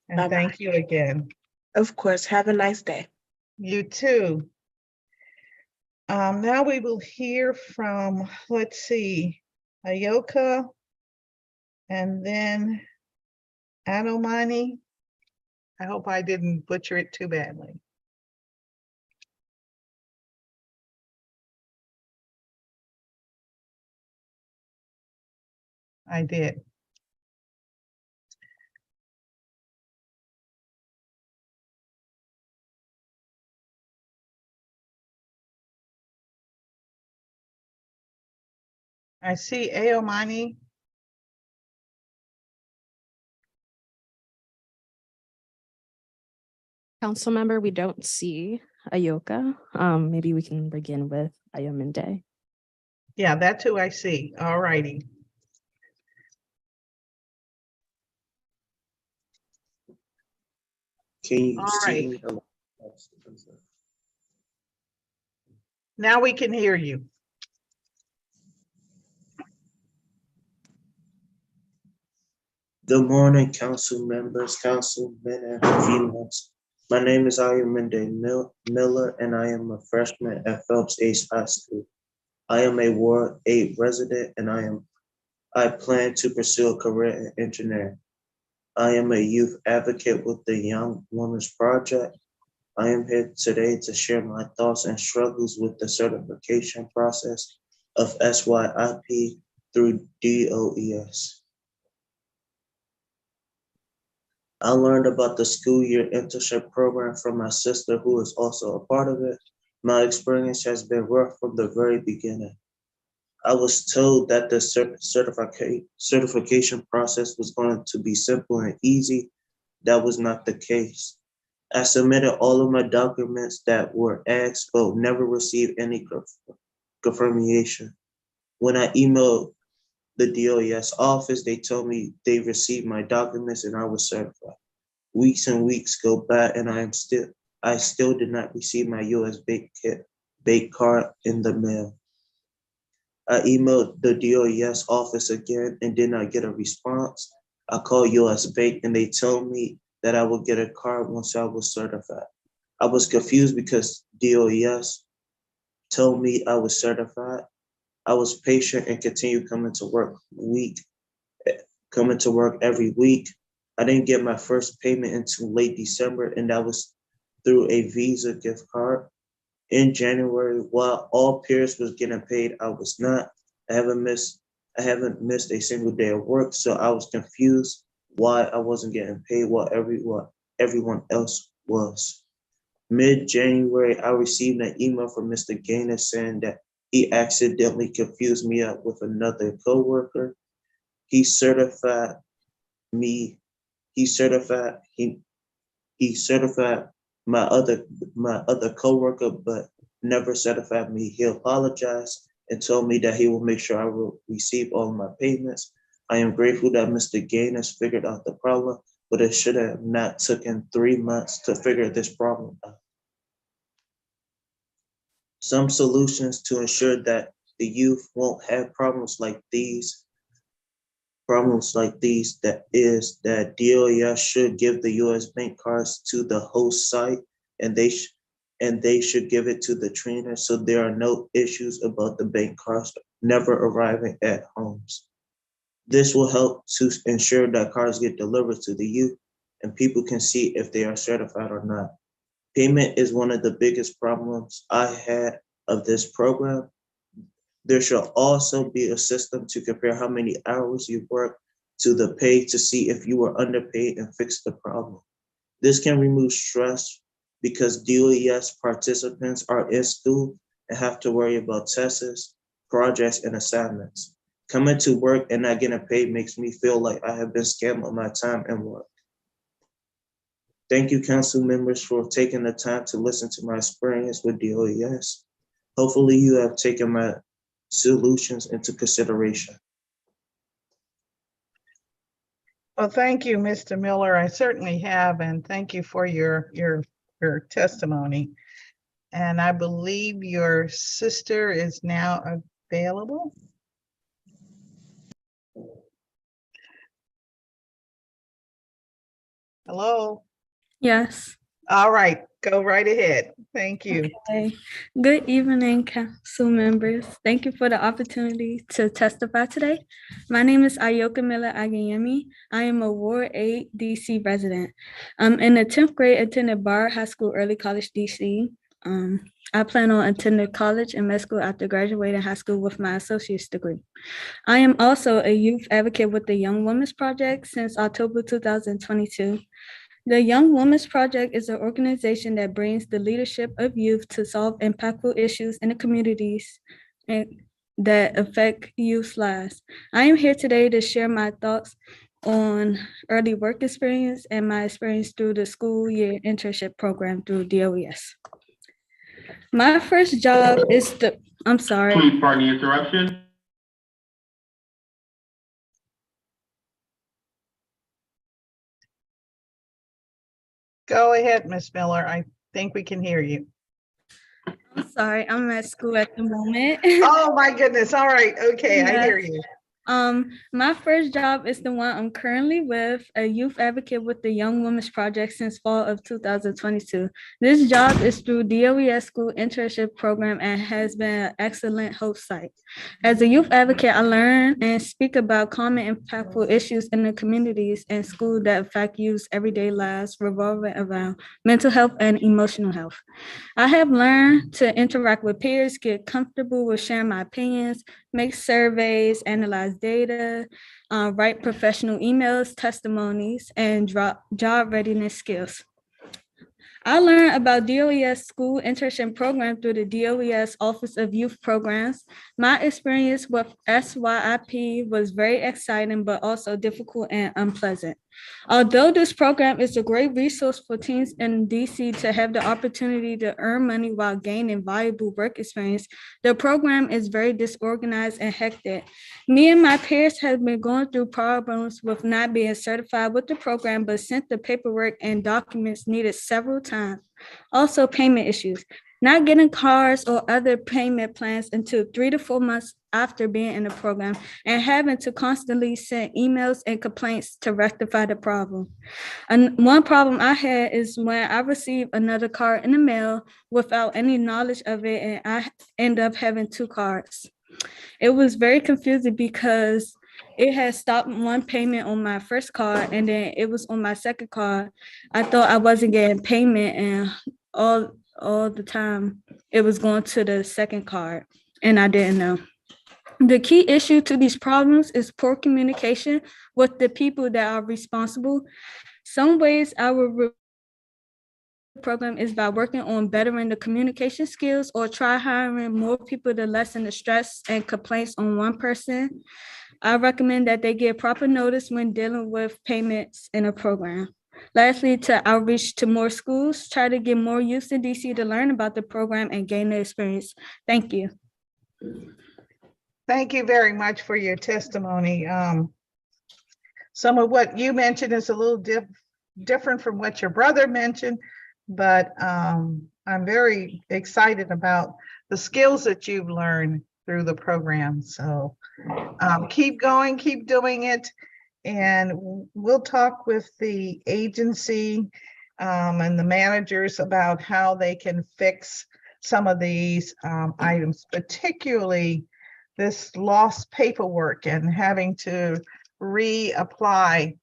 And Bye-bye. thank you again. Of course, have a nice day. You too. Now we will hear from, let's see, Ayoka and then Anomani. I hope I didn't butcher it too badly. I did. I see Aomani. Council member, we don't see Ayoka. Maybe we can begin with Ayominde. Yeah, that's who I see. All righty. Can you All see right. me? Now we can hear you. Good morning, council members, councilmen, and females. My name is Ayaminde Miller, and I am a freshman at Phelps Ace High School. I am a Ward 8 resident, and I plan to pursue a career in engineering. I am a youth advocate with the Young Women's Project. I am here today to share my thoughts and struggles with the certification process of SYIP through DOES. I learned about the school year internship program from my sister, who is also a part of it. My experience has been rough from the very beginning. I was told that the certification process was going to be simple and easy. That was not the case. I submitted all of my documents that were asked, but never received any confirmation. When I emailed the DOES office, they told me they received my documents and I was certified. Weeks and weeks go by and I still did not receive my US bake card in the mail. I emailed the DOES office again and did not get a response. I called US Bank and they told me that I would get a card once I was certified. I was confused because DOES told me I was certified. I was patient and continued coming to work every week. I didn't get my first payment until late December, and that was through a Visa gift card. In January, while all peers was getting paid, I was not. I haven't missed a single day of work, so I was confused why I wasn't getting paid while everyone else was. Mid-January, I received an email from Mr. Gaynor saying that he accidentally confused me up with another coworker. He certified my other coworker, but never certified me. He apologized and told me that he will make sure I will receive all of my payments. I am grateful that Mr. Gaines has figured out the problem, but it should have not taken 3 months to figure this problem out. Some solutions to ensure that the youth won't have problems like these, that is that DOES should give the US bank cards to the host site, and they should give it to the trainer so there are no issues about the bank cards never arriving at homes. This will help to ensure that cards get delivered to the youth and people can see if they are certified or not. Payment is one of the biggest problems I had of this program. There should also be a system to compare how many hours you work to the pay to see if you were underpaid and fix the problem. This can remove stress because DOES participants are in school and have to worry about tests, projects, and assignments. Coming to work and not getting paid makes me feel like I have been scammed on my time and work. Thank you, council members, for taking the time to listen to my experience with DOES. Hopefully you have taken my solutions into consideration. Well, thank you, Mr. Miller. I certainly have, and thank you for your testimony. And I believe your sister is now available. Hello? Yes. All right, go right ahead. Thank you. Okay. Good evening, council members. Thank you for the opportunity to testify today. My name is Ayoka Miller Agayemi. I am a Ward 8 DC resident. In the 10th grade, attended Bar High School Early College DC. I plan on attending college and med school after graduating high school with my associate's degree. I am also a youth advocate with the Young Women's Project since October 2022. The Young Women's Project is an organization that brings the leadership of youth to solve impactful issues in the communities that affect youth's lives. I am here today to share my thoughts on early work experience and my experience through the school year internship program through DOES. My first job is I'm sorry. Please pardon the interruption. Go ahead, Ms. Miller. I think we can hear you. I'm sorry, I'm at school at the moment. Oh my goodness. All right. Okay, I hear you. My first job is the one I'm currently with, a youth advocate with the Young Women's Project since fall of 2022. This job is through DOES School Internship Program and has been an excellent host site. As a youth advocate, I learn and speak about common impactful issues in the communities and school that affect youth's everyday lives revolving around mental health and emotional health. I have learned to interact with peers, get comfortable with sharing my opinions, make surveys, analyze data, write professional emails, testimonies, and job readiness skills. I learned about DOES School Internship Program through the DOES Office of Youth Programs. My experience with SYIP was very exciting, but also difficult and unpleasant. Although this program is a great resource for teens in DC to have the opportunity to earn money while gaining valuable work experience, the program is very disorganized and hectic. Me and my peers have been going through problems with not being certified with the program, but sent the paperwork and documents needed several times. Also, payment issues. Not getting cards or other payment plans until 3 to 4 months after being in the program, and having to constantly send emails and complaints to rectify the problem. And one problem I had is when I received another card in the mail without any knowledge of it, and I end up having 2 cards. It was very confusing because it had stopped one payment on my first card and then it was on my second card. I thought I wasn't getting payment, and all the time it was going to the second card, and I didn't know. The key issue to these problems is poor communication with the people that are responsible. Some ways our program is by working on bettering the communication skills or try hiring more people to lessen the stress and complaints on one person. I recommend that they get proper notice when dealing with payments in a program. Lastly, to outreach to more schools, try to get more youth in DC to learn about the program and gain the experience. Thank you. Thank you very much for your testimony. Some of what you mentioned is a little different from what your brother mentioned, but I'm very excited about the skills that you've learned through the program. So keep going, keep doing it. And we'll talk with the agency and the managers about how they can fix some of these items, particularly this lost paperwork and having to reapply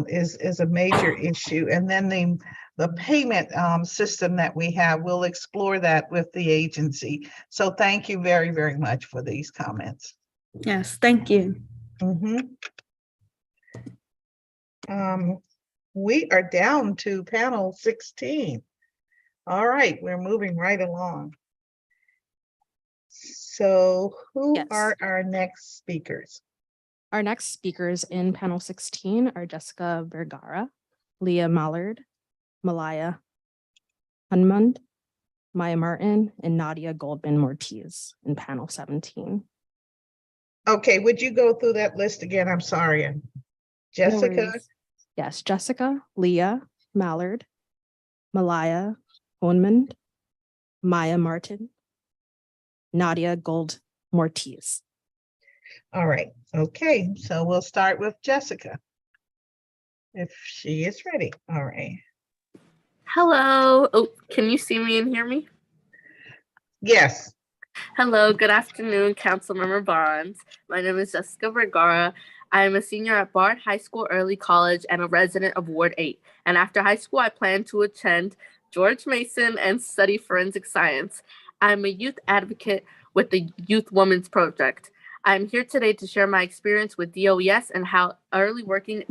is a major issue. And then the payment system that we have, we'll explore that with the agency. So thank you very, very much for these comments. Yes, thank you. We are down to panel 16. All right, we're moving right along. So who are our next speakers? Our next speakers in panel 16 are Jessica Vergara, Leah Mallard, Malaya Hunmund, Maya Martin, and Nadia Goldman-Mortiz in panel 17. Okay, would you go through that list again? I'm sorry. Jessica? No, yes, Jessica, Leah Mallard, Malaya Hunmund, Maya Martin, Nadia Gold-Mortiz. All right, okay, so we'll start with Jessica, if she is ready. All right. Hello. Oh, can you see me and hear me? Yes. Hello, good afternoon, Councilmember Barnes. My name is Jessica Vergara. I am a senior at Bard High School Early College and a resident of Ward 8. And after high school, I plan to attend George Mason and study forensic science. I'm a youth advocate with the Youth Women's Project. I'm here today to share my experience with DOES and how early working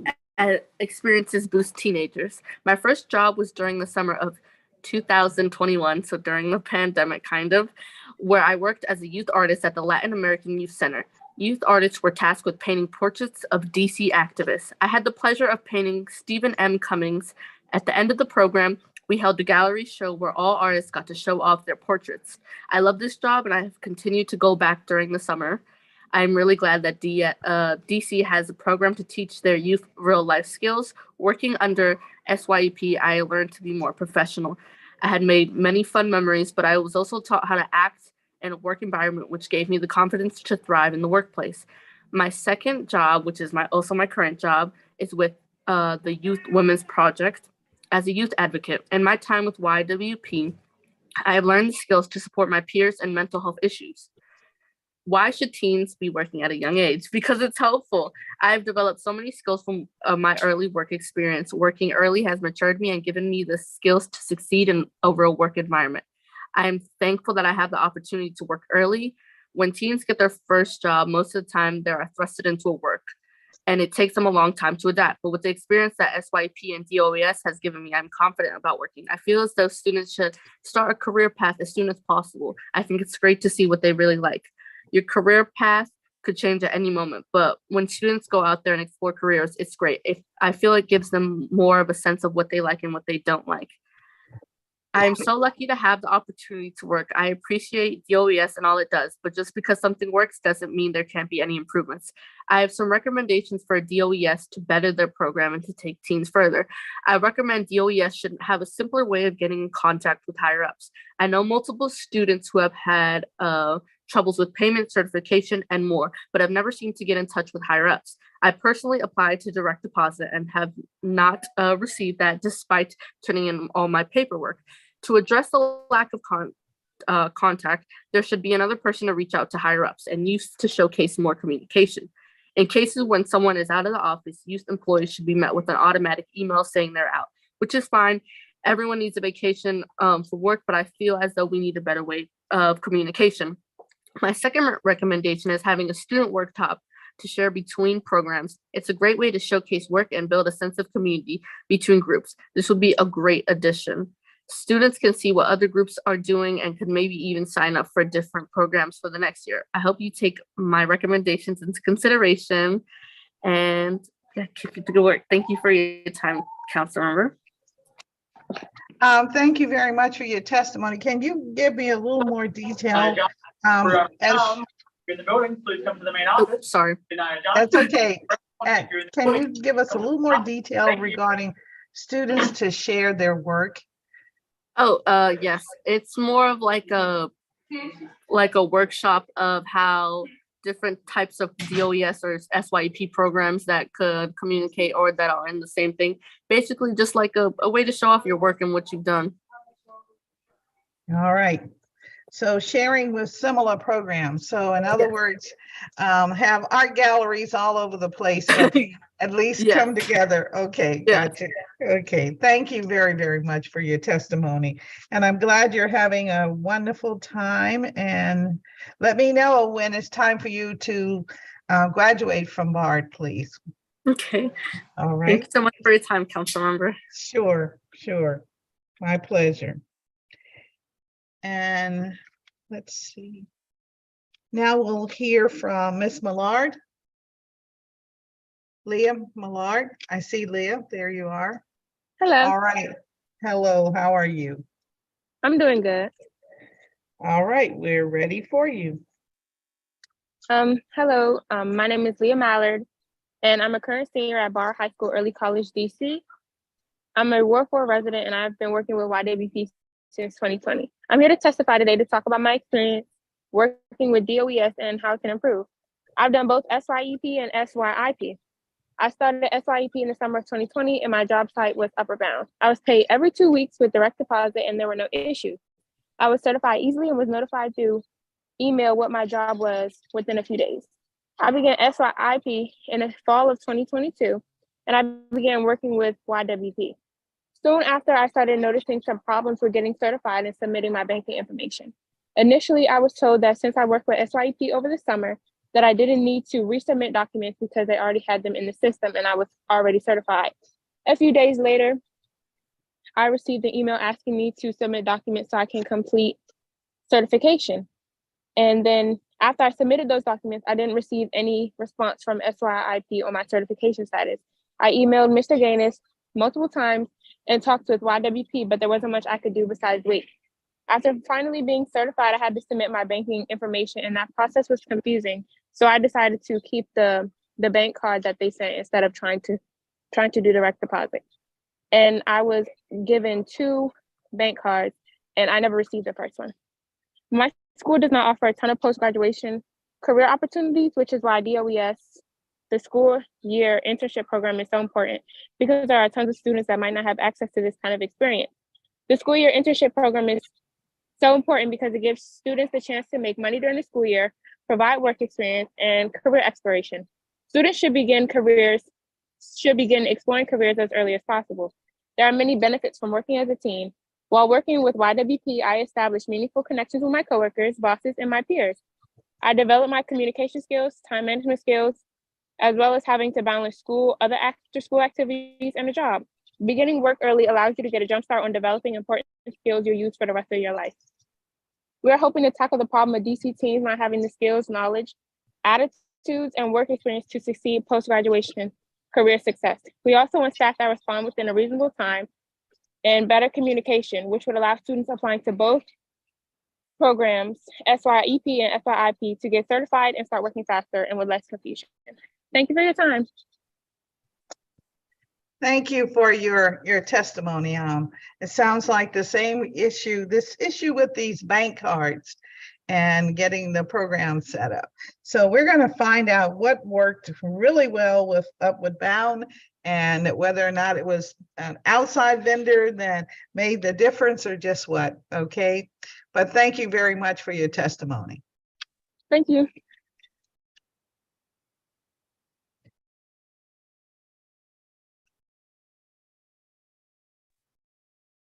experiences boost teenagers. My first job was during the summer of 2021, so during the pandemic kind of, where I worked as a youth artist at the Latin American Youth Center. Youth artists were tasked with painting portraits of DC activists. I had the pleasure of painting Stephen M. Cummings. At the end of the program, we held a gallery show where all artists got to show off their portraits. I love this job and I have continued to go back during the summer. I'm really glad that DC has a program to teach their youth real life skills. Working under SYEP, I learned to be more professional. I had made many fun memories, but I was also taught how to act in a work environment, which gave me the confidence to thrive in the workplace. My second job, which is also my current job, is with the Youth Women's Project as a youth advocate. In my time with YWP, I have learned the skills to support my peers in mental health issues. Why should teens be working at a young age? Because it's helpful. I've developed so many skills from my early work experience. Working early has matured me and given me the skills to succeed in over a work environment. I am thankful that I have the opportunity to work early. When teens get their first job, most of the time they are thrusted into a work, and it takes them a long time to adapt. But with the experience that SYP and DOES has given me, I'm confident about working. I feel as though students should start a career path as soon as possible. I think it's great to see what they really like. Your career path could change at any moment, but when students go out there and explore careers, it's great. I feel it gives them more of a sense of what they like and what they don't like. I'm so lucky to have the opportunity to work. I appreciate DOES and all it does, but just because something works doesn't mean there can't be any improvements. I have some recommendations for DOES to better their program and to take teens further. I recommend DOES should have a simpler way of getting in contact with higher ups. I know multiple students who have had troubles with payment, certification, and more, but I've never seemed to get in touch with higher ups. I personally applied to direct deposit and have not received that despite turning in all my paperwork. To address the lack of contact, there should be another person to reach out to higher ups and use to showcase more communication. In cases when someone is out of the office, youth employees should be met with an automatic email saying they're out, which is fine. Everyone needs a vacation for work, but I feel as though we need a better way of communication. My second recommendation is having a student workshop to share between programs. It's a great way to showcase work and build a sense of community between groups. This would be a great addition. Students can see what other groups are doing and could maybe even sign up for different programs for the next year. I hope you take my recommendations into consideration and keep it to good work. Thank you for your time, Council Member. Thank you very much for your testimony. Can you give me a little more detail? You're in the building, please come to the main office. Sorry. That's okay. And can you give us a little more detail regarding students to share their work? Oh, yes. It's more of like a workshop of how different types of DOES or SYP programs that could communicate or that are in the same thing. Basically, just like a way to show off your work and what you've done. All right. So sharing with similar programs. So in other words, have art galleries all over the place, but at least come together. Okay, gotcha. Okay, thank you very, very much for your testimony. And I'm glad you're having a wonderful time. And let me know when it's time for you to graduate from Bard, please. Okay. All right. Thank you so much for your time, Council Member. Sure, sure. My pleasure. And let's see. Now we'll hear from Miss Millard. Leah Millard. I see Leah. There you are. Hello. All right. Hello. How are you? I'm doing good. All right. We're ready for you. Hello. My name is Leah Mallard, and I'm a current senior at Barr High School Early College, DC. I'm a Ward 4 resident, and I've been working with YWP since 2020. I'm here to testify today to talk about my experience working with DOES and how it can improve. I've done both SYEP and SYIP. I started at SYEP in the summer of 2020, and my job site was Upper Bound. I was paid every 2 weeks with direct deposit, and there were no issues. I was certified easily and was notified through email what my job was within a few days. I began SYIP in the fall of 2022, and I began working with YWP. Soon after, I started noticing some problems with getting certified and submitting my banking information. Initially, I was told that since I worked with SYEP over the summer, that I didn't need to resubmit documents because they already had them in the system and I was already certified. A few days later, I received an email asking me to submit documents so I can complete certification. And then after I submitted those documents, I didn't receive any response from SYIP on my certification status. I emailed Mr. Gaines multiple times and talked with YWP, but there wasn't much I could do besides wait. After finally being certified, I had to submit my banking information, and that process was confusing. So I decided to keep the bank card that they sent instead of trying to do direct deposit. And I was given two bank cards, and I never received the first one. My school does not offer a ton of post-graduation career opportunities, which is why DOES, the school year internship program, is so important, because there are tons of students that might not have access to this kind of experience. The school year internship program is so important because it gives students the chance to make money during the school year, provide work experience, and career exploration. Students should begin exploring careers as early as possible. There are many benefits from working as a team. While working with YWP, I established meaningful connections with my coworkers, bosses, and my peers. I developed my communication skills, time management skills, as well as having to balance school, other after-school activities, and a job. Beginning work early allows you to get a jump start on developing important skills you'll use for the rest of your life. We're hoping to tackle the problem of DC teens not having the skills, knowledge, attitudes, and work experience to succeed post-graduation career success. We also want staff that respond within a reasonable time and better communication, which would allow students applying to both programs, SYEP and SYIP, to get certified and start working faster and with less confusion. Thank you for your time. Thank you for your testimony. It sounds like the same issue, this issue with these bank cards and getting the program set up. So we're going to find out what worked really well with Upward Bound and whether or not it was an outside vendor that made the difference or just what, okay? But thank you very much for your testimony. Thank you.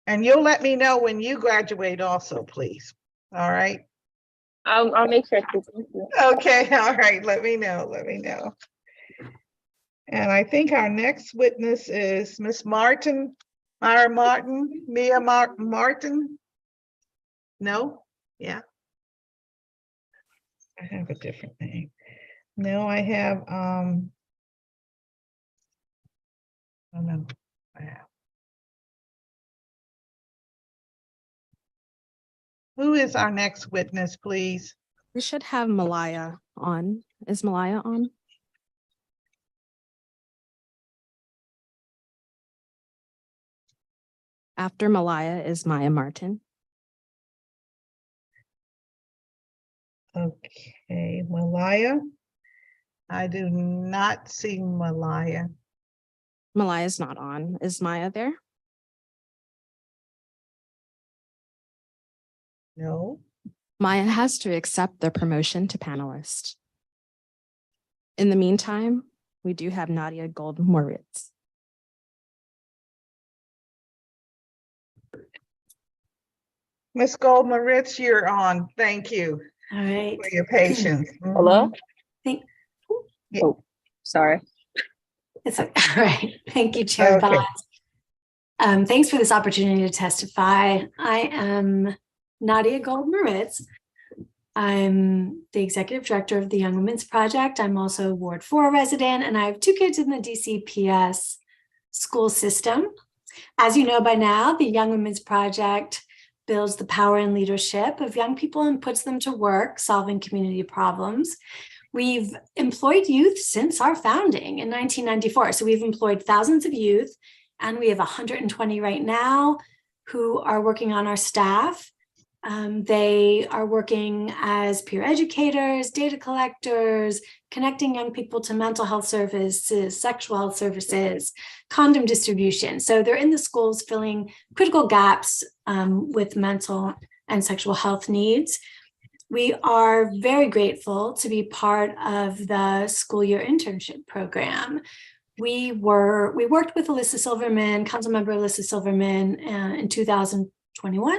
And you'll let me know when you graduate also, please. All right? I'll make sure to. Thank you. Okay, all right, let me know. And I think our next witness is Miss Mia Martin. No? Yeah. I have a different name. No, I have, oh no, I have. Who is our next witness, please? We should have Malaya on. Is Malaya on? After Malaya is Maya Martin. Okay, Malaya. I do not see Malaya. Malaya's not on. Is Maya there? No. Maya has to accept the promotion to panelist. In the meantime, we do have Nadia Gold-Moritz. Miss Gold-Moritz, you're on. Thank you. All right. For your patience. Hello? Yeah. Oh, sorry. It's all right. Thank you, Chair Okay. Bonds. Thanks for this opportunity to testify. I am Nadia Gold-Moritz. I'm the executive director of the Young Women's Project. I'm also a Ward 4 resident, and I have 2 kids in the DCPS school system. As you know by now, the Young Women's Project builds the power and leadership of young people and puts them to work solving community problems. We've employed youth since our founding in 1994. So we've employed thousands of youth, and we have 120 right now who are working on our staff. They are working as peer educators, data collectors, connecting young people to mental health services, sexual health services, condom distribution. So they're in the schools filling critical gaps with mental and sexual health needs. We are very grateful to be part of the school year internship program. We worked with Alyssa Silverman, Councilmember Alyssa Silverman, in 2021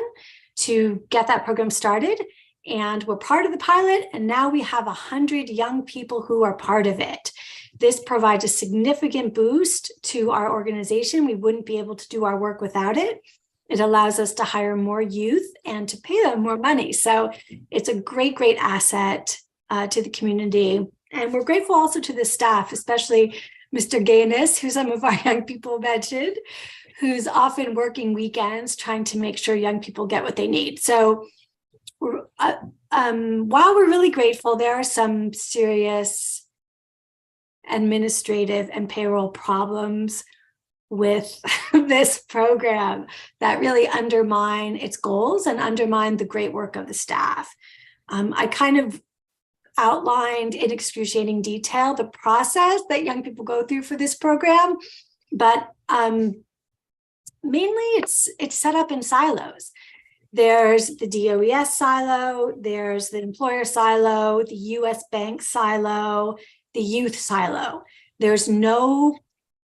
to get that program started. And we're part of the pilot, and now we have 100 young people who are part of it. This provides a significant boost to our organization. We wouldn't be able to do our work without it. It allows us to hire more youth and to pay them more money. So it's a great, great asset to the community. And we're grateful also to the staff, especially Mr. Gaines, who some of our young people mentioned, who's often working weekends trying to make sure young people get what they need. So while we're really grateful, there are some serious administrative and payroll problems with this program that really undermine its goals and undermine the great work of the staff. I kind of outlined in excruciating detail the process that young people go through for this program, but mainly it's set up in silos. There's the DOES silo, there's the employer silo, the US bank silo, the youth silo. There's no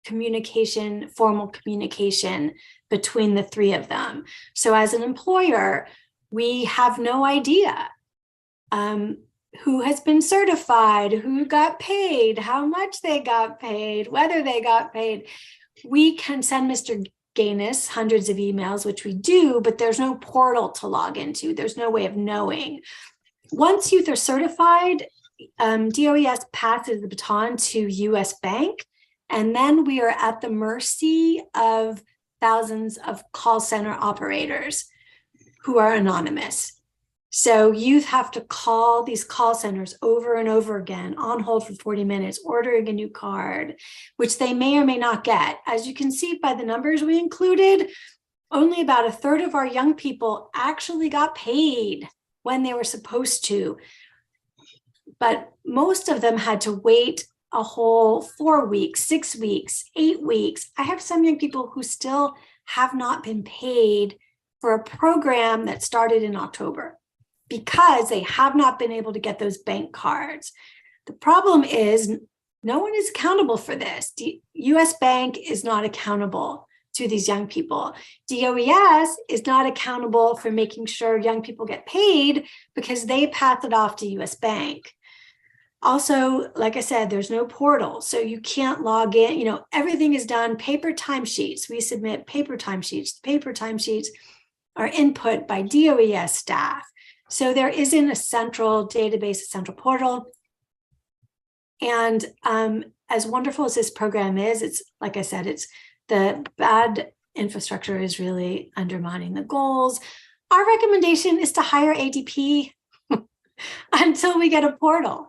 communication, formal communication between the three of them. So as an employer, we have no idea who has been certified, who got paid, how much they got paid, whether they got paid. We can send Mr. Gaines hundreds of emails, which we do, but there's no portal to log into. There's no way of knowing. Once youth are certified, DOES passes the baton to US Bank, and then we are at the mercy of thousands of call center operators who are anonymous. So youth have to call these call centers over and over again, on hold for 40 minutes, ordering a new card, which they may or may not get. As you can see by the numbers we included, only about a third of our young people actually got paid when they were supposed to. But most of them had to wait a whole 4 weeks, 6 weeks, 8 weeks. I have some young people who still have not been paid for a program that started in October, because they have not been able to get those bank cards. The problem is no one is accountable for this. US Bank is not accountable to these young people. DOES is not accountable for making sure young people get paid because they pass it off to US Bank. Also, like I said, there's no portal, so you can't log in. Everything is done paper timesheets. We submit paper timesheets. The paper timesheets are input by DOES staff. So there isn't a central database, a central portal. And as wonderful as this program is, it's like I said, it's the bad infrastructure is really undermining the goals. Our recommendation is to hire ADP until we get a portal.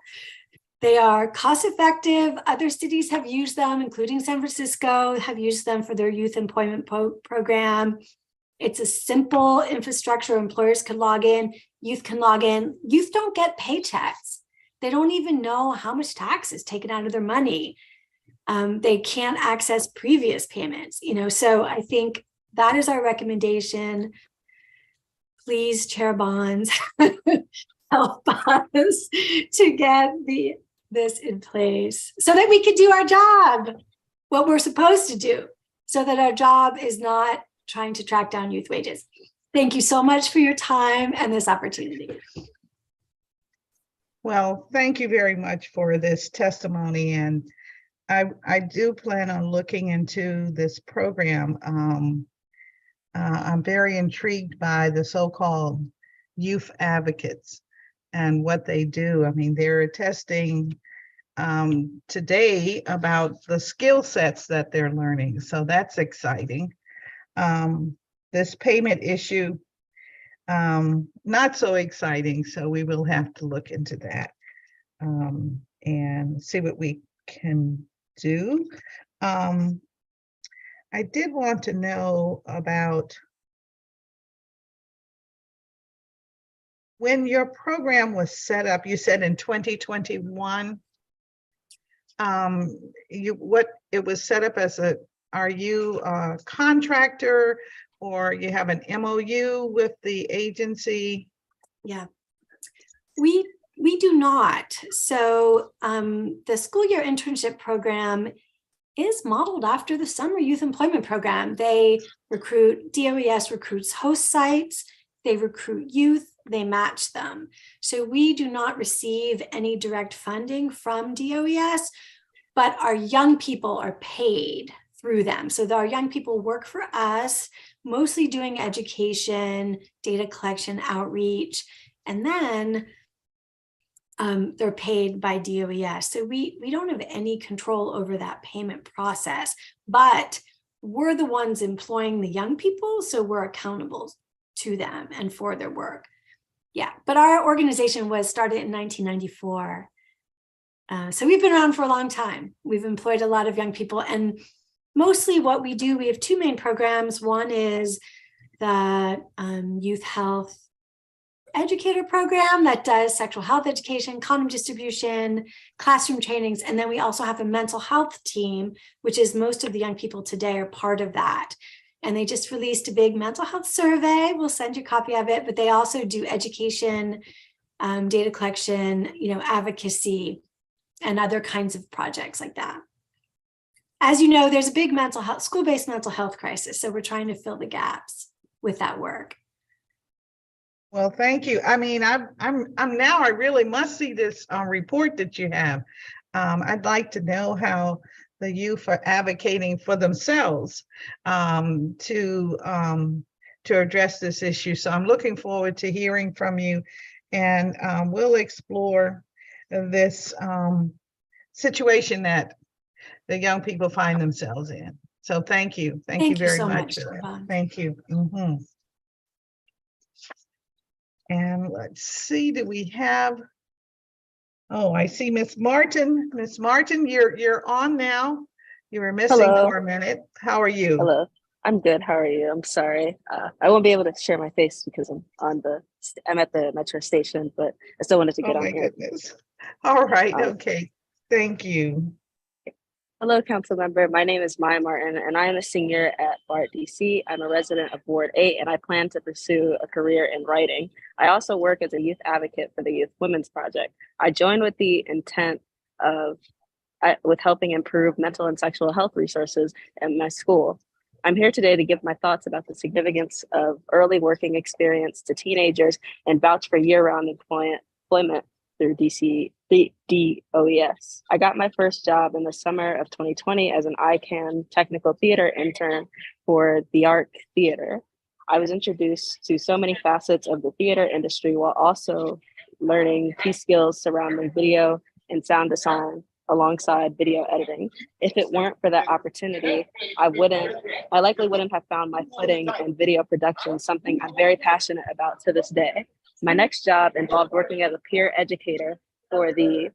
They are cost effective. Other cities have used them, including San Francisco, have used them for their youth employment program. It's a simple infrastructure. Employers can log in, youth can log in. Youth don't get paychecks. They don't even know how much tax is taken out of their money. They can't access previous payments, so I think that is our recommendation. Please, Chair Bonds, help us to get this in place so that we can do our job, what we're supposed to do, so that our job is not trying to track down youth wages. Thank you so much for your time and this opportunity. Well, thank you very much for this testimony. And I do plan on looking into this program. I'm very intrigued by the so-called youth advocates and what they do. I mean, they're testing today about the skill sets that they're learning. So that's exciting. This payment issue, not so exciting. So we will have to look into that and see what we can do. I did want to know about when your program was set up. You said in 2021. It was set up as are you a contractor or you have an MOU with the agency? Yeah, we do not. So the school year internship program is modeled after the summer youth employment program. DOES recruits host sites, they recruit youth, they match them. So we do not receive any direct funding from DOES, but our young people are paid through them. So our young people work for us, mostly doing education, data collection, outreach, and then they're paid by DOES. So we don't have any control over that payment process, but we're the ones employing the young people, so we're accountable to them and for their work. Yeah, but our organization was started in 1994. So we've been around for a long time. We've employed a lot of young people, and mostly what we do, we have two main programs. One is the youth health educator program that does sexual health education, condom distribution, classroom trainings. And then we also have a mental health team, which is most of the young people today are part of that. And they just released a big mental health survey. We'll send you a copy of it, but they also do education, data collection, advocacy, and other kinds of projects like that. As you know, there's a big mental health, school-based mental health crisis. So we're trying to fill the gaps with that work. Well, thank you. I mean, I'm now, I really must see this report that you have. I'd like to know how the youth are advocating for themselves to address this issue. So I'm looking forward to hearing from you, and we'll explore this situation that the young people find themselves in. So thank you. Thank you very much. Thank you. And let's see, do we have, oh, I see Miss Martin. Miss Martin, you're on now. You were missing for a minute. How are you? Hello, I'm good. How are you? I'm sorry. I won't be able to share my face because I'm at the metro station, but I still wanted to get on here. Oh my goodness. All right, okay. Thank you. Hello, council member. My name is Maya Martin, and I am a senior at BART DC. I'm a resident of Ward 8, and I plan to pursue a career in writing. I also work as a youth advocate for the Youth Women's Project. I joined with the intent of with helping improve mental and sexual health resources at my school. I'm here today to give my thoughts about the significance of early working experience to teenagers and vouch for year-round employment through DOES. I got my first job in the summer of 2020 as an ICANN technical theater intern for the ARC Theater. I was introduced to so many facets of the theater industry while also learning key skills surrounding video and sound design alongside video editing. If it weren't for that opportunity, I likely wouldn't have found my footing in video production, something I'm very passionate about to this day. My next job involved working as a peer educator for a peer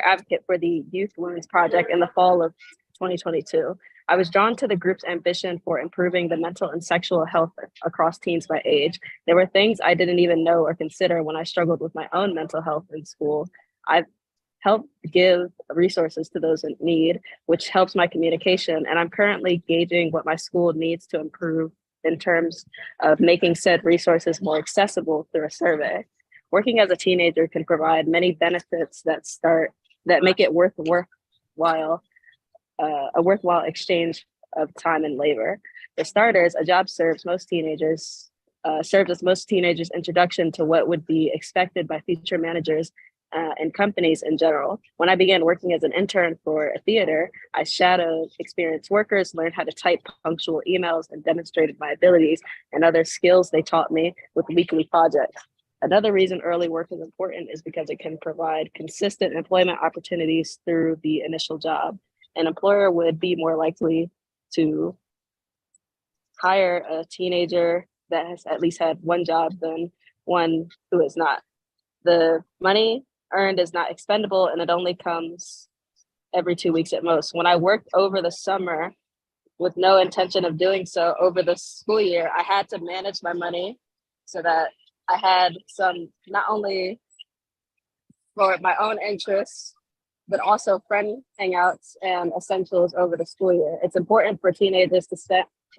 advocate for the Youth Women's Project in the fall of 2022. I was drawn to the group's ambition for improving the mental and sexual health across teens by age. There were things I didn't even know or consider when I struggled with my own mental health in school. I've helped give resources to those in need, which helps my communication. And I'm currently gauging what my school needs to improve in terms of making said resources more accessible through a survey. Working as a teenager can provide many benefits that make it a worthwhile exchange of time and labor. For starters, a job serves as most teenagers' introduction to what would be expected by future managers and companies in general. When I began working as an intern for a theater, I shadowed experienced workers, learned how to type punctual emails, and demonstrated my abilities and other skills they taught me with weekly projects. Another reason early work is important is because it can provide consistent employment opportunities through the initial job. An employer would be more likely to hire a teenager that has at least had one job than one who is not. The money earned is not expendable, and it only comes every 2 weeks at most. When I worked over the summer with no intention of doing so over the school year, I had to manage my money so that I had some, not only for my own interests, but also friend hangouts and essentials over the school year. It's important for teenagers to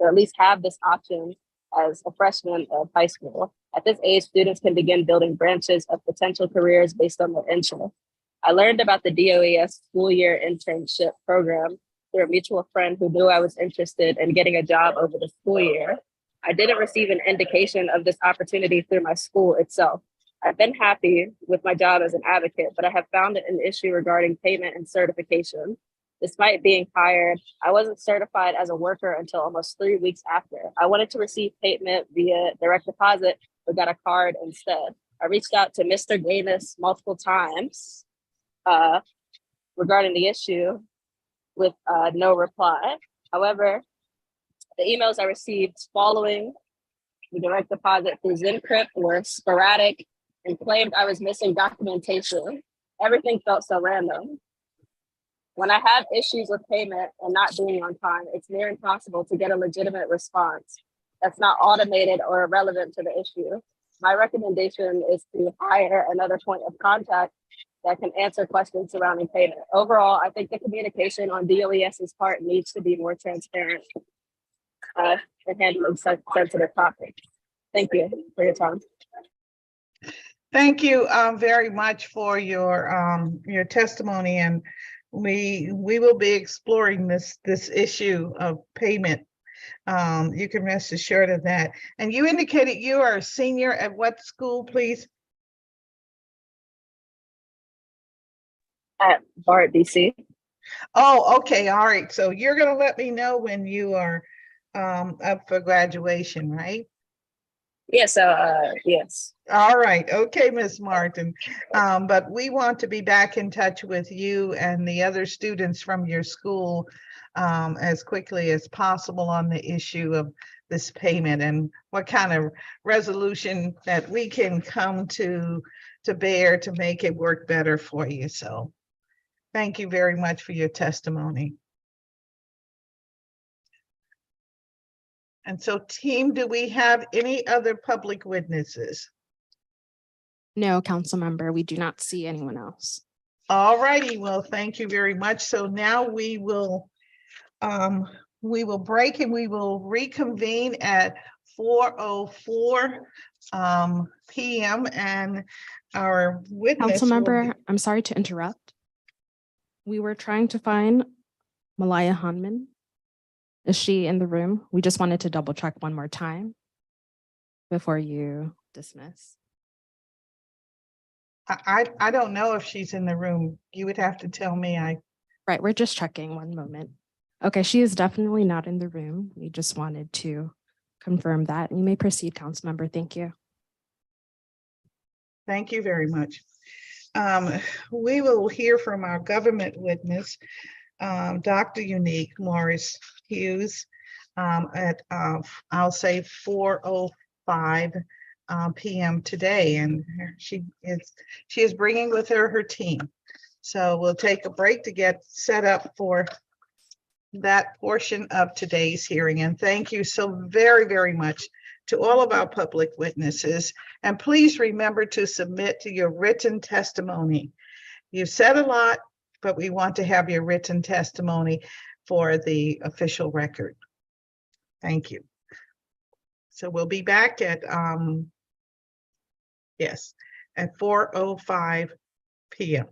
at least have this option as a freshman of high school. At this age, students can begin building branches of potential careers based on their interests. I learned about the DOES school year internship program through a mutual friend who knew I was interested in getting a job over the school year. I didn't receive an indication of this opportunity through my school itself. I've been happy with my job as an advocate, but I have found an issue regarding payment and certification. Despite being hired, I wasn't certified as a worker until almost 3 weeks after. I wanted to receive payment via direct deposit, but got a card instead. I reached out to Mr. Gaines multiple times regarding the issue with no reply. However, the emails I received following the direct deposit through ZenCrypt were sporadic and claimed I was missing documentation. Everything felt so random. When I have issues with payment and not being on time, it's near impossible to get a legitimate response that's not automated or irrelevant to the issue. My recommendation is to hire another point of contact that can answer questions surrounding payment. Overall, I think the communication on DOES's part needs to be more transparent in handling such sensitive topics. Thank you for your time. Thank you very much for your testimony, and we will be exploring this issue of payment. You can rest assured of that. And you indicated you are a senior at what school, please? At BART DC. Oh, okay, all right. So you're going to let me know when you are up for graduation, right? Yes, yes. All right. Okay, Ms. Martin. But we want to be back in touch with you and the other students from your school as quickly as possible on the issue of this payment and what kind of resolution that we can come to bear to make it work better for you. So thank you very much for your testimony. And so, team, do we have any other public witnesses? No, council member, we do not see anyone else. All righty, well, thank you very much. So now we will break and we will reconvene at 4:04 p.m. and our witness. Council member, I'm sorry to interrupt. We were trying to find Malaya Hanman. Is she in the room? We just wanted to double check one more time before you dismiss. I don't know if she's in the room. You would have to tell me. Right, we're just checking, one moment. Okay, she is definitely not in the room. We just wanted to confirm that. You may proceed, council member. Thank you. Thank you very much. We will hear from our government witness, Dr. Unique Morris Hughes, at I'll say 4:05 p.m. today, and she is bringing with her team. So we'll take a break to get set up for that portion of today's hearing. And thank you so very, very much to all of our public witnesses. And please remember to submit to your written testimony. You've said a lot, but we want to have your written testimony for the official record. Thank you. So we'll be back at 4:05 p.m.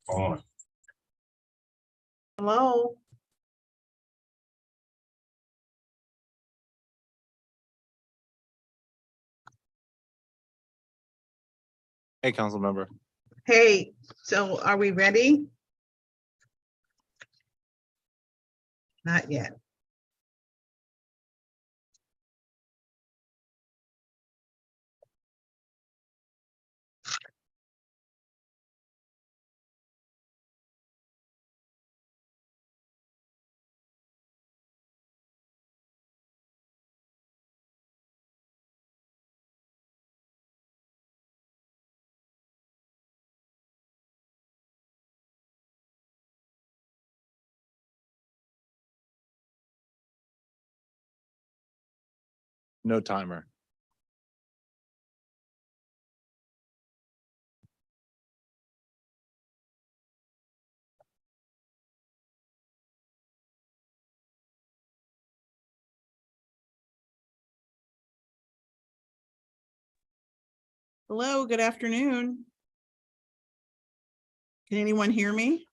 On. Hello? Hey, council member. Hey, so are we ready? Not yet. No timer. Hello, good afternoon. Can anyone hear me?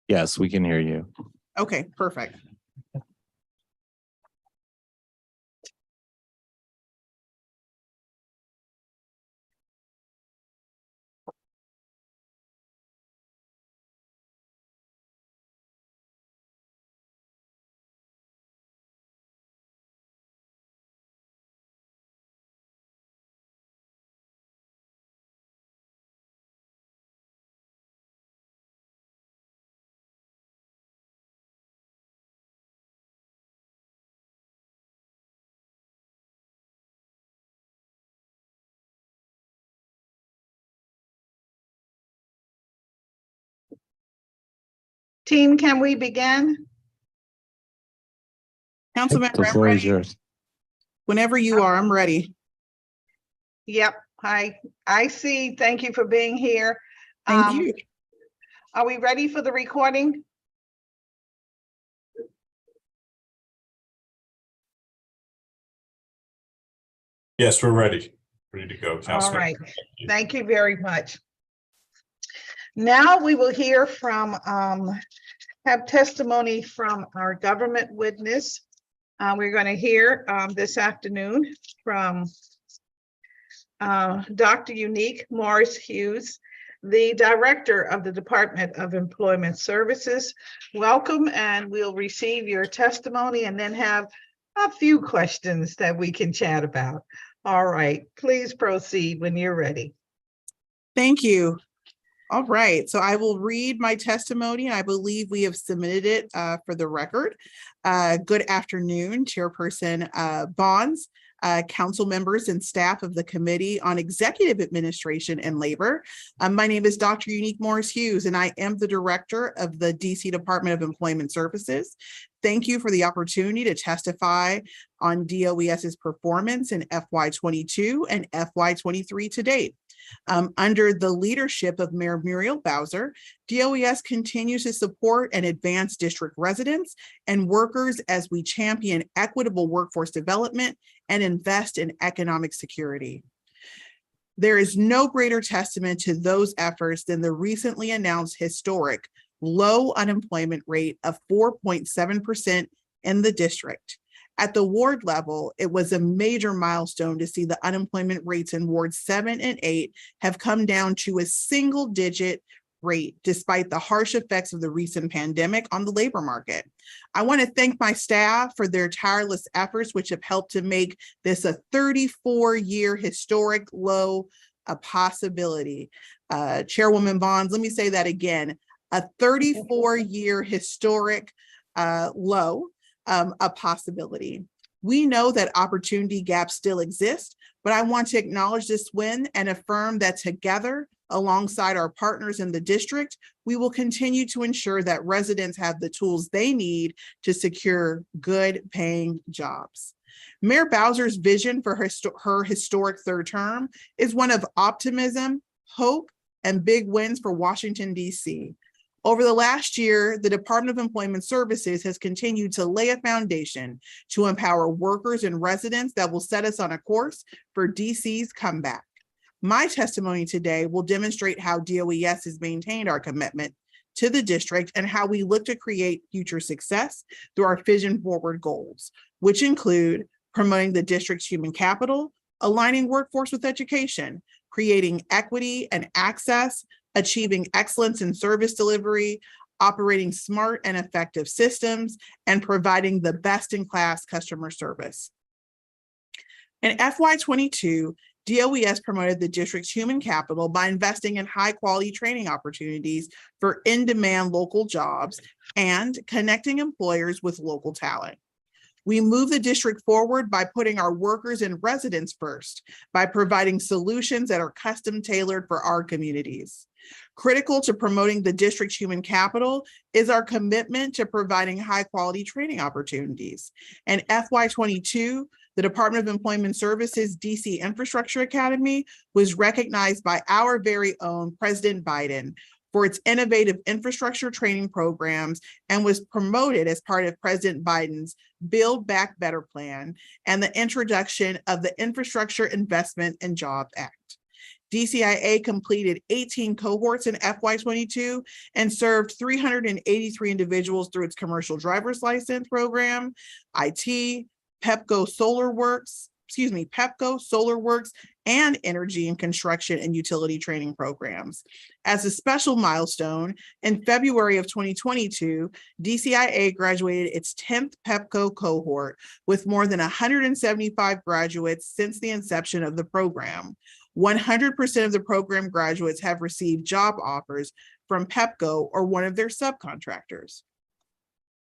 Yes, we can hear you. Okay, perfect. Team, can we begin? Councilmember, The I'm floor is ready. yours. Whenever you are, I'm ready. Yep, I see. Thank you for being here. Thank you. Are we ready for the recording? Yes, we're ready. Ready to go, All Councilman. right, thank you very much. Now we will hear from, have testimony from our government witness. We're going to hear this afternoon from Dr. Unique Morris Hughes, the Director of the Department of Employment Services. Welcome, and we'll receive your testimony and then have a few questions that we can chat about. All right, please proceed when you're ready. Thank you. All right, so I will read my testimony, and I believe we have submitted it for the record. Good afternoon, Chairperson Bonds, council members and staff of the Committee on Executive Administration and Labor. My name is Dr. Unique Morris Hughes, and I am the Director of the DC Department of Employment Services. Thank you for the opportunity to testify on DOES's performance in FY22 and FY23 to date. Under the leadership of Mayor Muriel Bowser, DOES continues to support and advance district residents and workers as we champion equitable workforce development and invest in economic security. There is no greater testament to those efforts than the recently announced historic low unemployment rate of 4.7% in the district. At the ward level, it was a major milestone to see the unemployment rates in wards 7 and 8 have come down to a single-digit rate, despite the harsh effects of the recent pandemic on the labor market. I want to thank my staff for their tireless efforts, which have helped to make this a 34-year historic low a possibility. Chairwoman Bonds, let me say that again, a 34-year historic low. A possibility. We know that opportunity gaps still exist, but I want to acknowledge this win and affirm that together, alongside our partners in the district, we will continue to ensure that residents have the tools they need to secure good paying jobs. Mayor Bowser's vision for her historic third term is one of optimism, hope, and big wins for Washington, D.C. Over the last year, the Department of Employment Services has continued to lay a foundation to empower workers and residents that will set us on a course for DC's comeback. My testimony today will demonstrate how DOES has maintained our commitment to the district and how we look to create future success through our Vision Forward goals, which include promoting the district's human capital, aligning workforce with education, creating equity and access, achieving excellence in service delivery, operating smart and effective systems, and providing the best-in-class customer service. In FY22, DOES promoted the district's human capital by investing in high-quality training opportunities for in-demand local jobs and connecting employers with local talent. We move the district forward by putting our workers and residents first, by providing solutions that are custom tailored for our communities. Critical to promoting the district's human capital is our commitment to providing high-quality training opportunities. In FY22, the Department of Employment Services DC Infrastructure Academy was recognized by our very own President Biden for its innovative infrastructure training programs and was promoted as part of President Biden's Build Back Better plan and the introduction of the Infrastructure Investment and Jobs Act. DCIA completed 18 cohorts in FY22 and served 383 individuals through its commercial driver's license program, IT, PEPCO Solar Works, and energy and construction and utility training programs. As a special milestone, in February of 2022, DCIA graduated its 10th PEPCO cohort with more than 175 graduates since the inception of the program. 100% of the program graduates have received job offers from PEPCO or one of their subcontractors.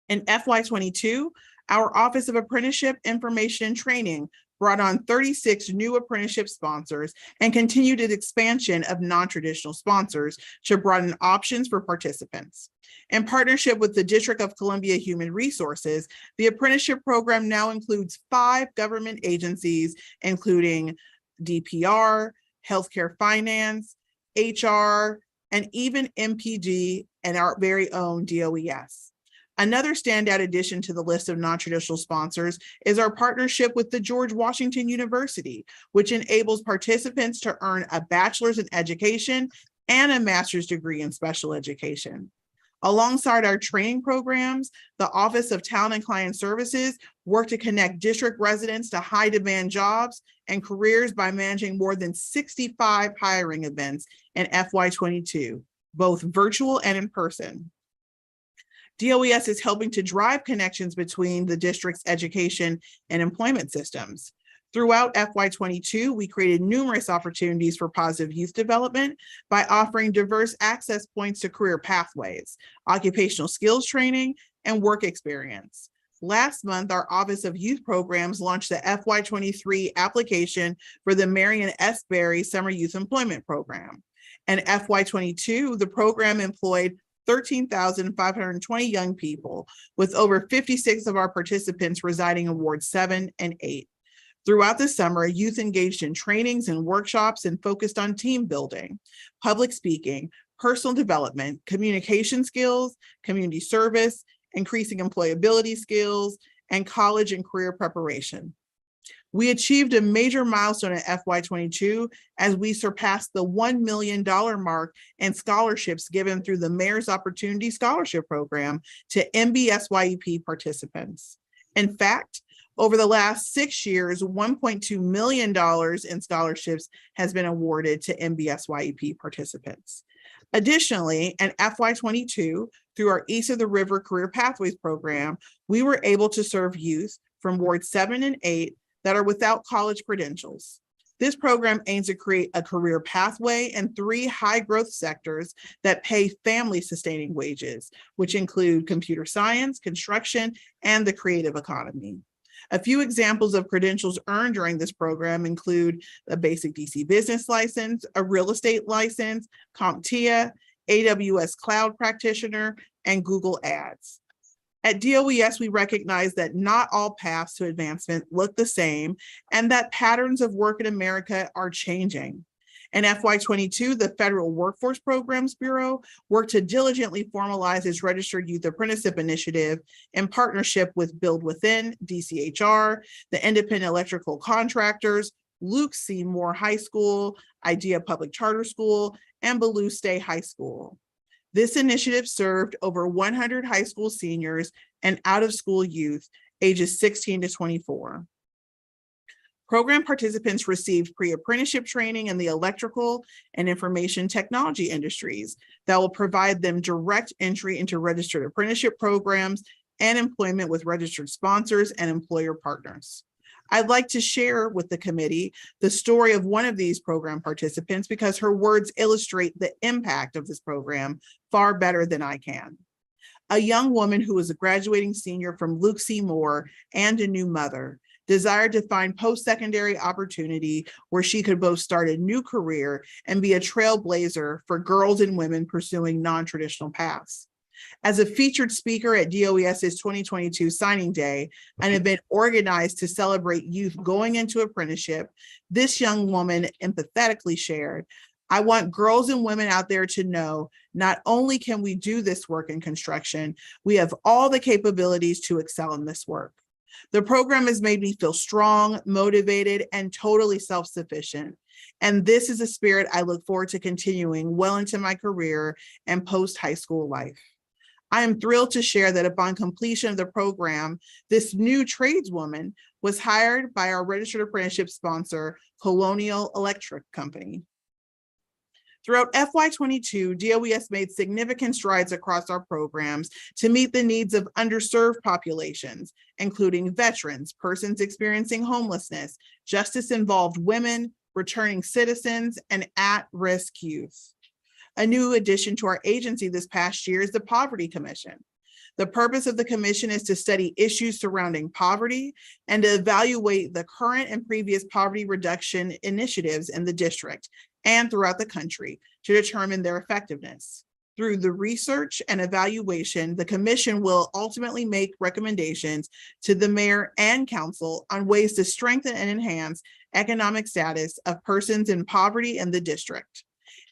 In FY22, our Office of Apprenticeship, Information and Training brought on 36 new apprenticeship sponsors and continued its expansion of non-traditional sponsors to broaden options for participants. In partnership with the District of Columbia Human Resources, the apprenticeship program now includes 5 government agencies, including DPR, Healthcare Finance, HR, and even MPD and our very own DOES. Another standout addition to the list of non-traditional sponsors is our partnership with the George Washington University, which enables participants to earn a bachelor's in education and a master's degree in special education. Alongside our training programs, the Office of Talent and Client Services work to connect district residents to high-demand jobs and careers by managing more than 65 hiring events in FY22, both virtual and in person. DOES is helping to drive connections between the district's education and employment systems. Throughout FY22, we created numerous opportunities for positive youth development by offering diverse access points to career pathways, occupational skills training, and work experience. Last month, our Office of Youth Programs launched the FY23 application for the Marion S. Berry Summer Youth Employment Program. In FY22, the program employed 13,520 young people, with over 56 of our participants residing in Ward 7 and 8. Throughout the summer, youth engaged in trainings and workshops and focused on team building, public speaking, personal development, communication skills, community service, increasing employability skills, and college and career preparation. We achieved a major milestone in FY22 as we surpassed the $1 million mark in scholarships given through the Mayor's Opportunity Scholarship Program to MBSYEP participants. In fact, over the last 6 years, $1.2 million in scholarships has been awarded to MBSYEP participants. Additionally, in FY22, through our East of the River Career Pathways program, we were able to serve youth from Ward 7 and 8 that are without college credentials. This program aims to create a career pathway in 3 high-growth sectors that pay family-sustaining wages, which include computer science, construction, and the creative economy. A few examples of credentials earned during this program include a basic DC business license, a real estate license, CompTIA, AWS Cloud Practitioner, and Google Ads. At DOES, we recognize that not all paths to advancement look the same and that patterns of work in America are changing. In FY22, the Federal Workforce Programs Bureau worked to diligently formalize its Registered Youth Apprenticeship Initiative in partnership with Build Within, DCHR, the Independent Electrical Contractors, Luke C. Moore High School, Idea Public Charter School, and Ballou State High School. This initiative served over 100 high school seniors and out-of-school youth ages 16 to 24. Program participants received pre-apprenticeship training in the electrical and information technology industries that will provide them direct entry into registered apprenticeship programs and employment with registered sponsors and employer partners. I'd like to share with the committee the story of one of these program participants because her words illustrate the impact of this program far better than I can. A young woman who was a graduating senior from Luke C. Moore and a new mother desired to find post-secondary opportunity where she could both start a new career and be a trailblazer for girls and women pursuing non-traditional paths. As a featured speaker at DOES's 2022 signing day, an event organized to celebrate youth going into apprenticeship, this young woman empathetically shared, "I want girls and women out there to know not only can we do this work in construction, we have all the capabilities to excel in this work. The program has made me feel strong, motivated, and totally self-sufficient. And this is a spirit I look forward to continuing well into my career and post-high school life." I am thrilled to share that upon completion of the program, this new tradeswoman was hired by our registered apprenticeship sponsor, Colonial Electric Company. Throughout FY22, DOES made significant strides across our programs to meet the needs of underserved populations, including veterans, persons experiencing homelessness, justice-involved women, returning citizens, and at-risk youth. A new addition to our agency this past year is the Poverty Commission. The purpose of the commission is to study issues surrounding poverty and to evaluate the current and previous poverty reduction initiatives in the district and throughout the country to determine their effectiveness. Through the research and evaluation, the commission will ultimately make recommendations to the mayor and council on ways to strengthen and enhance economic status of persons in poverty in the district.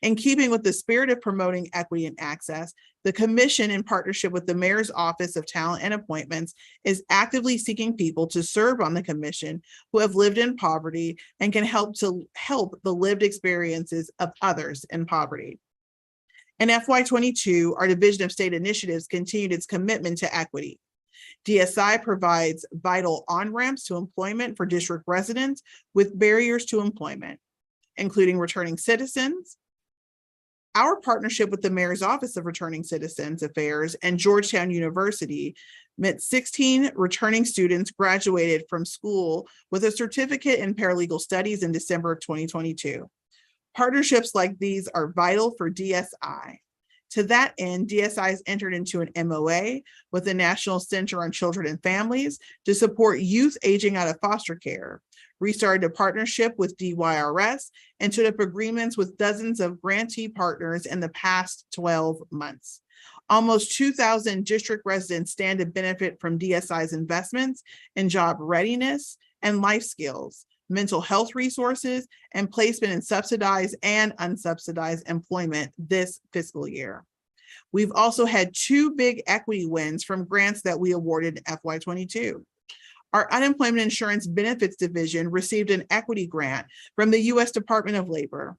In keeping with the spirit of promoting equity and access, the commission, in partnership with the Mayor's Office of Talent and Appointments, is actively seeking people to serve on the commission who have lived in poverty and can help the lived experiences of others in poverty. In FY22, our Division of State Initiatives continued its commitment to equity. DSI provides vital on-ramps to employment for district residents with barriers to employment, including returning citizens. Our partnership with the Mayor's Office of Returning Citizens Affairs and Georgetown University meant 16 returning students graduated from school with a certificate in paralegal studies in December of 2022. Partnerships like these are vital for DSI. To that end, DSI has entered into an MOA with the National Center on Children and Families to support youth aging out of foster care, restarted a partnership with DYRS, and stood up agreements with dozens of grantee partners in the past 12 months. Almost 2,000 district residents stand to benefit from DSI's investments in job readiness and life skills, mental health resources, and placement in subsidized and unsubsidized employment this fiscal year. We've also had 2 big equity wins from grants that we awarded in FY22. Our Unemployment Insurance Benefits Division received an equity grant from the U.S. Department of Labor.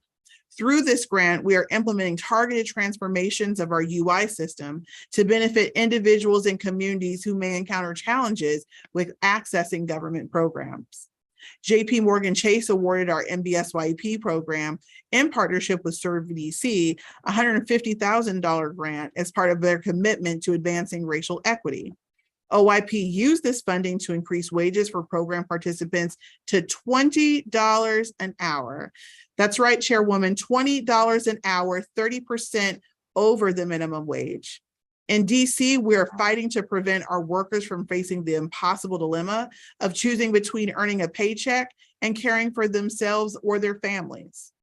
Through this grant, we are implementing targeted transformations of our UI system to benefit individuals and communities who may encounter challenges with accessing government programs. JP Morgan Chase awarded our MBSYP program in partnership with ServeDC a $150,000 grant as part of their commitment to advancing racial equity. OIP used this funding to increase wages for program participants to $20 an hour. That's right, Chairwoman, $20 an hour, 30% over the minimum wage. In DC, we are fighting to prevent our workers from facing the impossible dilemma of choosing between earning a paycheck and caring for themselves or their families.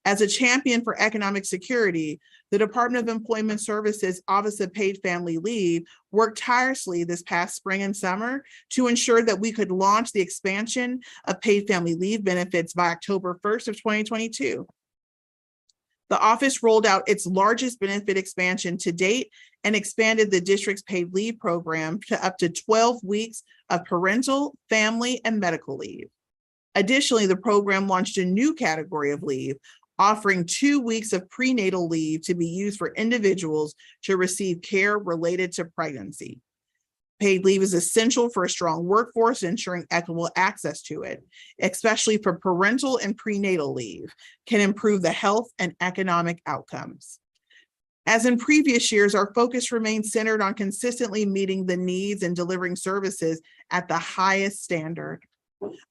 As a champion for economic security, the Department of Employment Services Office of Paid Family Leave worked tirelessly this past spring and summer to ensure that we could launch the expansion of paid family leave benefits by October 1st of 2022. The office rolled out its largest benefit expansion to date and expanded the district's paid leave program to up to 12 weeks of parental, family, and medical leave. Additionally, the program launched a new category of leave, offering 2 weeks of prenatal leave to be used for individuals to receive care related to pregnancy. Paid leave is essential for a strong workforce, ensuring equitable access to it, especially for parental and prenatal leave, can improve the health and economic outcomes. As in previous years, our focus remains centered on consistently meeting the needs and delivering services at the highest standard.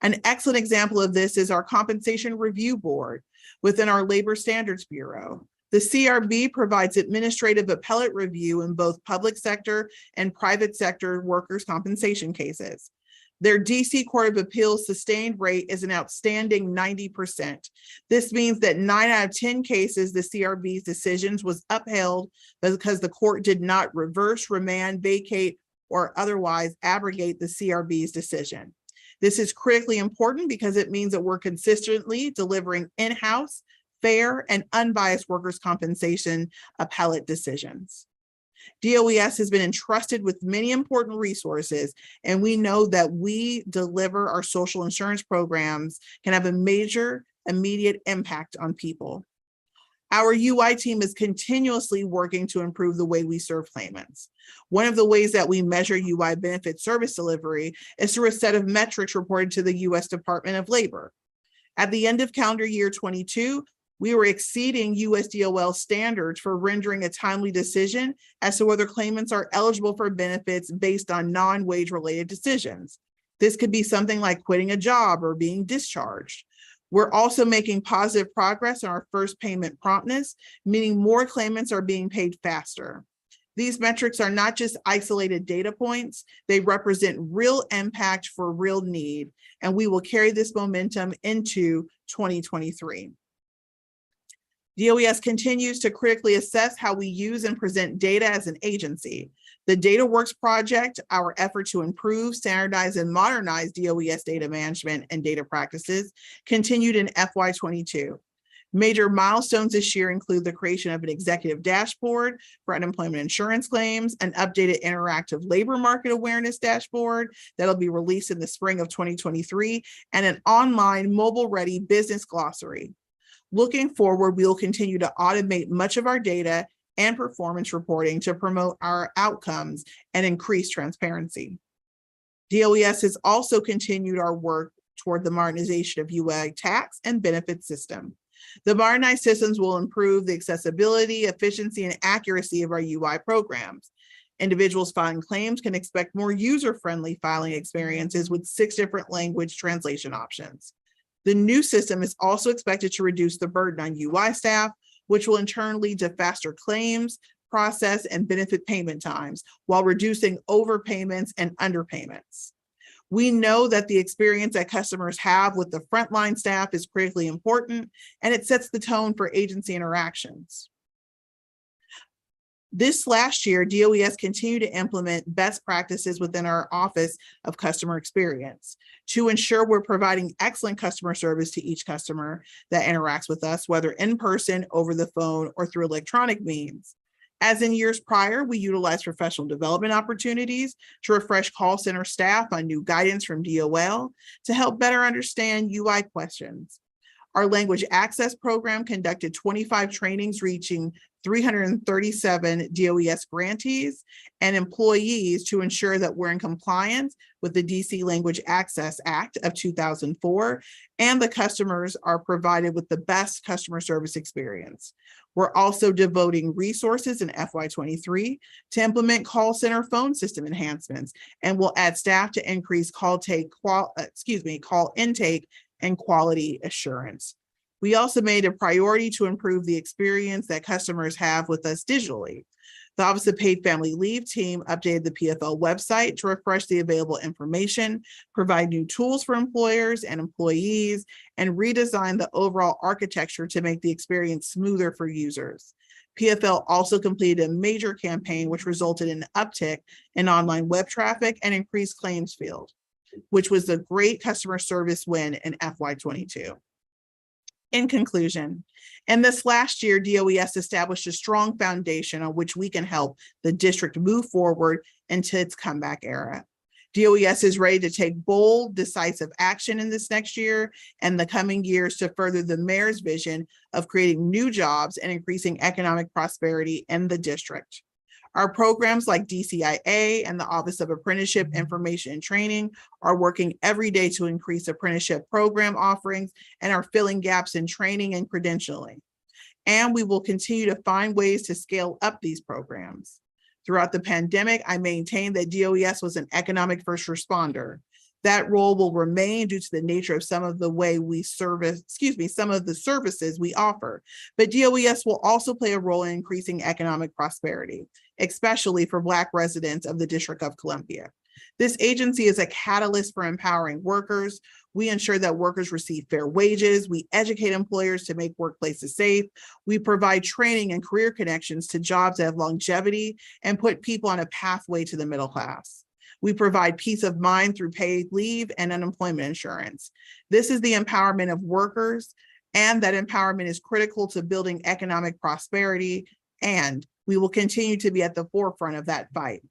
An excellent example of this is our Compensation Review Board within our Labor Standards Bureau. The CRB provides administrative appellate review in both public sector and private sector workers' compensation cases. Their DC Court of Appeals sustained rate is an outstanding 90%. This means that 9 out of 10 cases, the CRB's decisions was upheld because the court did not reverse, remand, vacate, or otherwise abrogate the CRB's decision. This is critically important because it means that we're consistently delivering in-house, fair, and unbiased workers' compensation appellate decisions. DOES has been entrusted with many important resources, and we know that we deliver our social insurance programs can have a major immediate impact on people. Our UI team is continuously working to improve the way we serve claimants. One of the ways that we measure UI benefit service delivery is through a set of metrics reported to the U.S. Department of Labor. At the end of calendar year 22, we were exceeding USDOL standards for rendering a timely decision as to whether claimants are eligible for benefits based on non-wage related decisions. This could be something like quitting a job or being discharged. We're also making positive progress on our first payment promptness, meaning more claimants are being paid faster. These metrics are not just isolated data points, they represent real impact for real need, and we will carry this momentum into 2023. DOES continues to critically assess how we use and present data as an agency. The DataWorks project, our effort to improve, standardize, and modernize DOES data management and data practices, continued in FY22. Major milestones this year include the creation of an executive dashboard for unemployment insurance claims, an updated interactive labor market awareness dashboard that'll be released in the spring of 2023, and an online mobile-ready business glossary. Looking forward, we will continue to automate much of our data and performance reporting to promote our outcomes and increase transparency. DOES has also continued our work toward the modernization of UI tax and benefit system. The modernized systems will improve the accessibility, efficiency, and accuracy of our UI programs. Individuals filing claims can expect more user-friendly filing experiences with 6 different language translation options. The new system is also expected to reduce the burden on UI staff, which will in turn lead to faster claims, process, and benefit payment times, while reducing overpayments and underpayments. We know that the experience that customers have with the frontline staff is critically important, and it sets the tone for agency interactions. This last year, DOES continued to implement best practices within our Office of Customer Experience to ensure we're providing excellent customer service to each customer that interacts with us, whether in person, over the phone, or through electronic means. As in years prior, we utilized professional development opportunities to refresh call center staff on new guidance from DOL to help better understand UI questions. Our language access program conducted 25 trainings reaching 337 DOES grantees and employees to ensure that we're in compliance with the DC Language Access Act of 2004, and the customers are provided with the best customer service experience. We're also devoting resources in FY23 to implement call center phone system enhancements, and will add staff to increase call intake and quality assurance. We also made a priority to improve the experience that customers have with us digitally. The Office of Paid Family Leave team updated the PFL website to refresh the available information, provide new tools for employers and employees, and redesign the overall architecture to make the experience smoother for users. PFL also completed a major campaign which resulted in an uptick in online web traffic and increased claims field, which was a great customer service win in FY22. In conclusion, in this last year, DOES established a strong foundation on which we can help the district move forward into its comeback era. DOES is ready to take bold, decisive action in this next year and the coming years to further the mayor's vision of creating new jobs and increasing economic prosperity in the district. Our programs like DCIA and the Office of Apprenticeship, Information and Training are working every day to increase apprenticeship program offerings and are filling gaps in training and credentialing. And we will continue to find ways to scale up these programs. Throughout the pandemic, I maintained that DOES was an economic first responder. That role will remain due to the nature of some of the way we service, some of the services we offer. But DOES will also play a role in increasing economic prosperity, especially for Black residents of the District of Columbia. This agency is a catalyst for empowering workers. We ensure that workers receive fair wages. We educate employers to make workplaces safe. We provide training and career connections to jobs that have longevity and put people on a pathway to the middle class. We provide peace of mind through paid leave and unemployment insurance. This is the empowerment of workers, and that empowerment is critical to building economic prosperity, and we will continue to be at the forefront of that fight.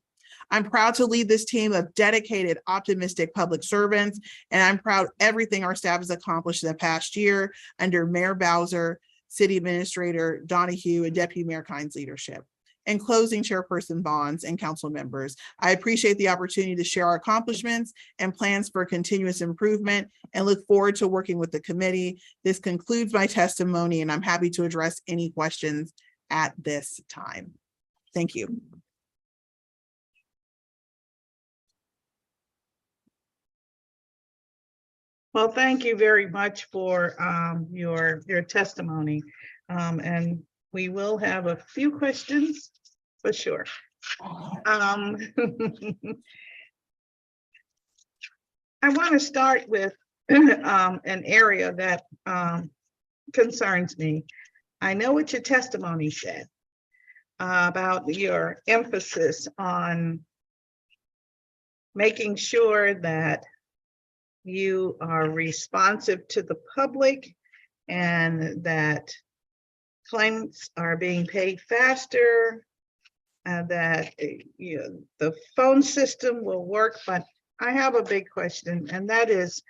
I'm proud to lead this team of dedicated, optimistic public servants, and I'm proud everything our staff has accomplished in the past year under Mayor Bowser, City Administrator Donahue, and Deputy Mayor Kine's leadership. In closing, Chairperson Bonds and council members, I appreciate the opportunity to share our accomplishments and plans for continuous improvement and look forward to working with the committee. This concludes my testimony, and I'm happy to address any questions at this time. Thank you. Well, thank you very much for your testimony. And we will have a few questions for sure. I want to start with an area that concerns me. I know what your testimony said about your emphasis on making sure that you are responsive to the public and that claims are being paid faster, that the phone system will work. But I have a big question, and that is,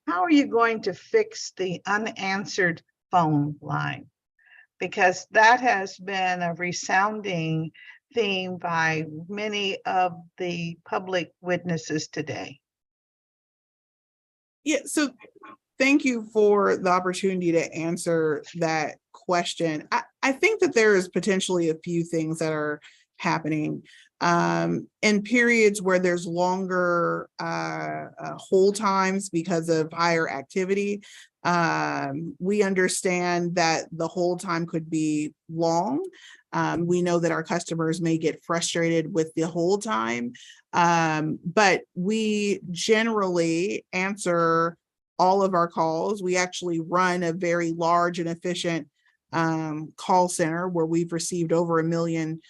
how are you going to fix the unanswered phone line? Because that has been a resounding theme by many of the public witnesses today. Yeah, so thank you for the opportunity to answer that question. I think that there is potentially a few things that are happening in periods where there's longer hold times because of higher activity. We understand that the hold time could be long. We know that our customers may get frustrated with the hold time, but we generally answer all of our calls. We actually run a very large and efficient call center where we've received over 1 million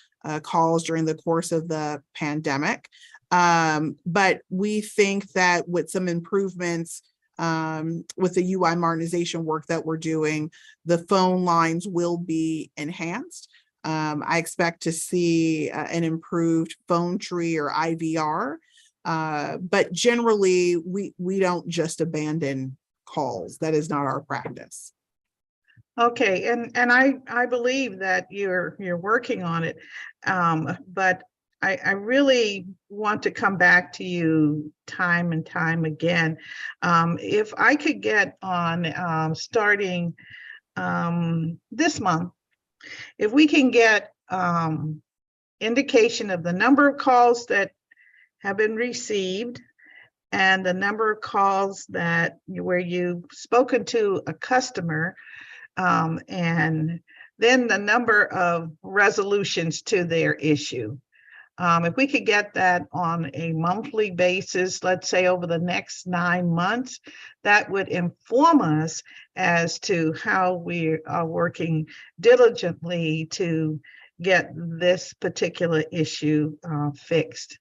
calls during the course of the pandemic. But we think that with some improvements with the UI modernization work that we're doing, the phone lines will be enhanced. I expect to see an improved phone tree or IVR, but generally we don't just abandon calls. That is not our practice. Okay, and I believe that you're working on it, but I really want to come back to you time and time again. If I could get on starting this month, if we can get indication of the number of calls that have been received and the number of calls that where you've spoken to a customer, and then the number of resolutions to their issue. If we could get that on a monthly basis, let's say over the next 9 months, that would inform us as to how we are working diligently to get this particular issue fixed.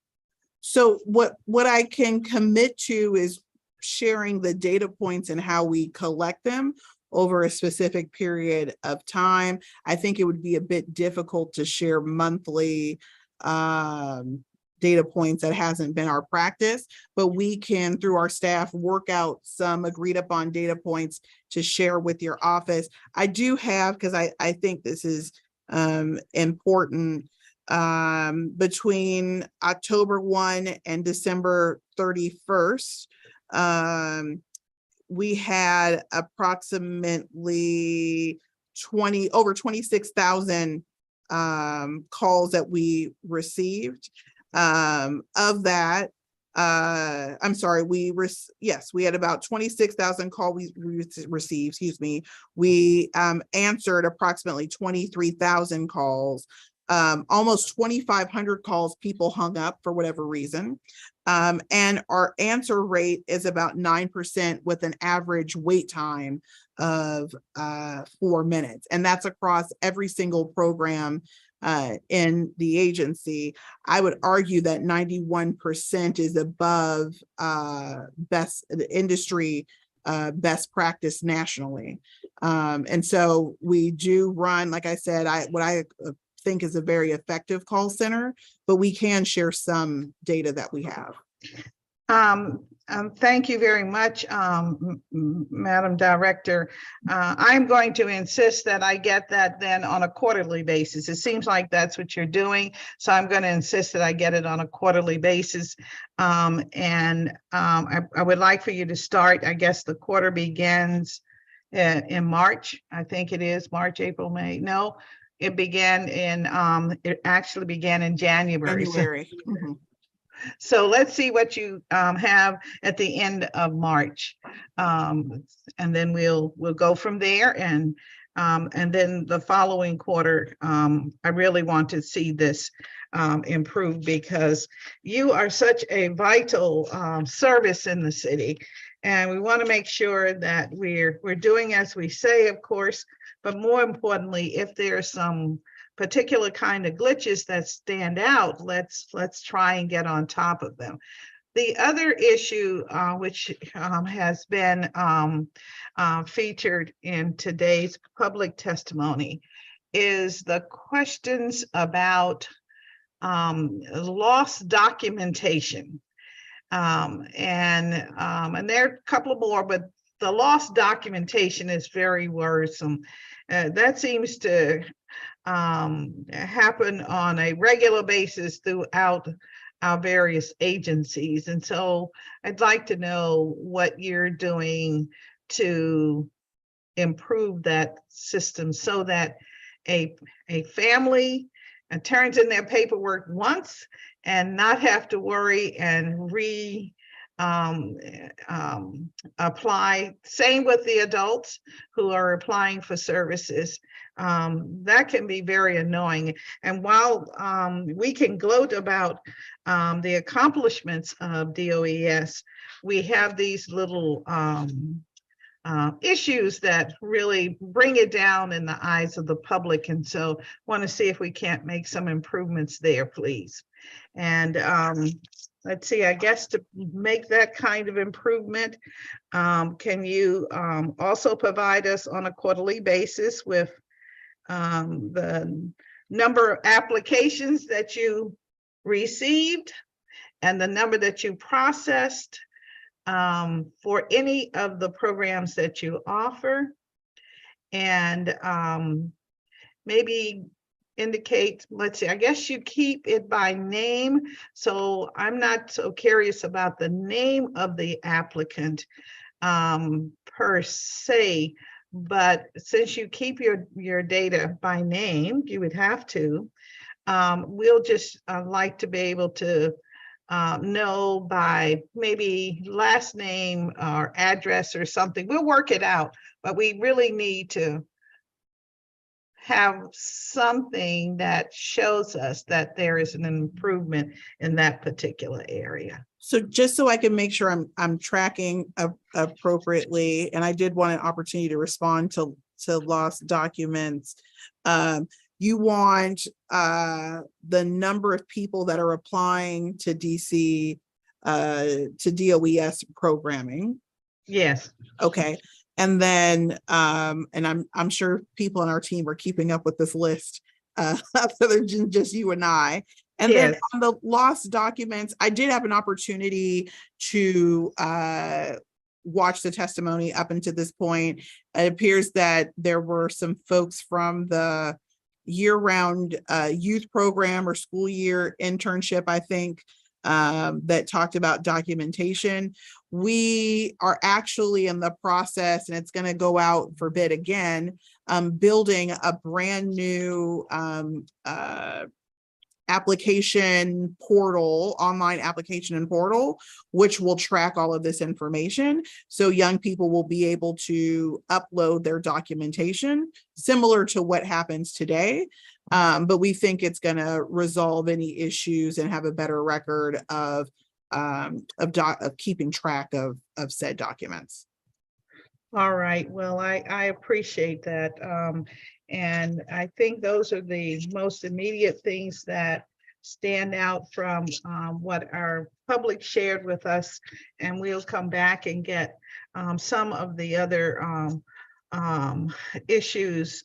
So what I can commit to is sharing the data points and how we collect them over a specific period of time. I think it would be a bit difficult to share monthly data points. That hasn't been our practice, but we can, through our staff, work out some agreed upon data points to share with your office. I do have, because I think this is important, between October 1 and December 31st, we had approximately over 26,000 calls that we received. Of that, I'm sorry, we had about 26,000 calls we received, excuse me. We answered approximately 23,000 calls. Almost 2,500 calls people hung up for whatever reason. And our answer rate is about 9% with an average wait time of 4 minutes. And that's across every single program in the agency. I would argue that 91% is above industry best practice nationally. And so we do run, like I said, what I think is a very effective call center, but we can share some data that we have. Thank you very much, Madam Director. I'm going to insist that I get that then on a quarterly basis. It seems like that's what you're doing, so I'm going to insist that I get it on a quarterly basis. I would like for you to start, I guess the quarter begins in March. I think it is March, April, May. No, it actually began in January. January. So let's see what you have at the end of March, and then we'll go from there. And then the following quarter, I really want to see this improve, because you are such a vital service in the city, and we want to make sure that we're doing as we say, of course, but more importantly, if there's some particular kind of glitches that stand out, let's try and get on top of them. The other issue which has been featured in today's public testimony is the questions about lost documentation. And there are a couple more, but the lost documentation is very worrisome. That seems to happen on a regular basis throughout our various agencies. And so I'd like to know what you're doing to improve that system so that a family turns in their paperwork once and not have to worry and apply. Same with the adults who are applying for services. That can be very annoying. And while we can gloat about the accomplishments of DOES, we have these little issues that really bring it down in the eyes of the public. And so want to see if we can't make some improvements there, please. And let's see, I guess to make that kind of improvement, can you also provide us on a quarterly basis with the number of applications that you received and the number that you processed for any of the programs that you offer, and maybe indicate, let's see, I guess you keep it by name, so I'm not so curious about the name of the applicant per se, but since you keep your data by name, you would have to, we'll just like to be able to know by maybe last name or address or something. We'll work it out, but we really need to have something that shows us that there is an improvement in that particular area. So just so I can make sure I'm tracking appropriately, and I did want an opportunity to respond to lost documents. You want the number of people that are applying to DC to DOES programming. Yes. Okay. And then, and I'm sure people on our team are keeping up with this list other than just you and I. And then Yes. on the lost documents, I did have an opportunity to watch the testimony up until this point. It appears that there were some folks from the year-round youth program or school year internship, I think, that talked about documentation. We are actually in the process, and it's going to go out for bid again, building a brand new application portal, online application and portal, which will track all of this information. So young people will be able to upload their documentation, similar to what happens today. But we think it's going to resolve any issues and have a better record of keeping track of said documents. All right, well, I appreciate that. And I think those are the most immediate things that stand out from what our public shared with us. And we'll come back and get some of the other issues,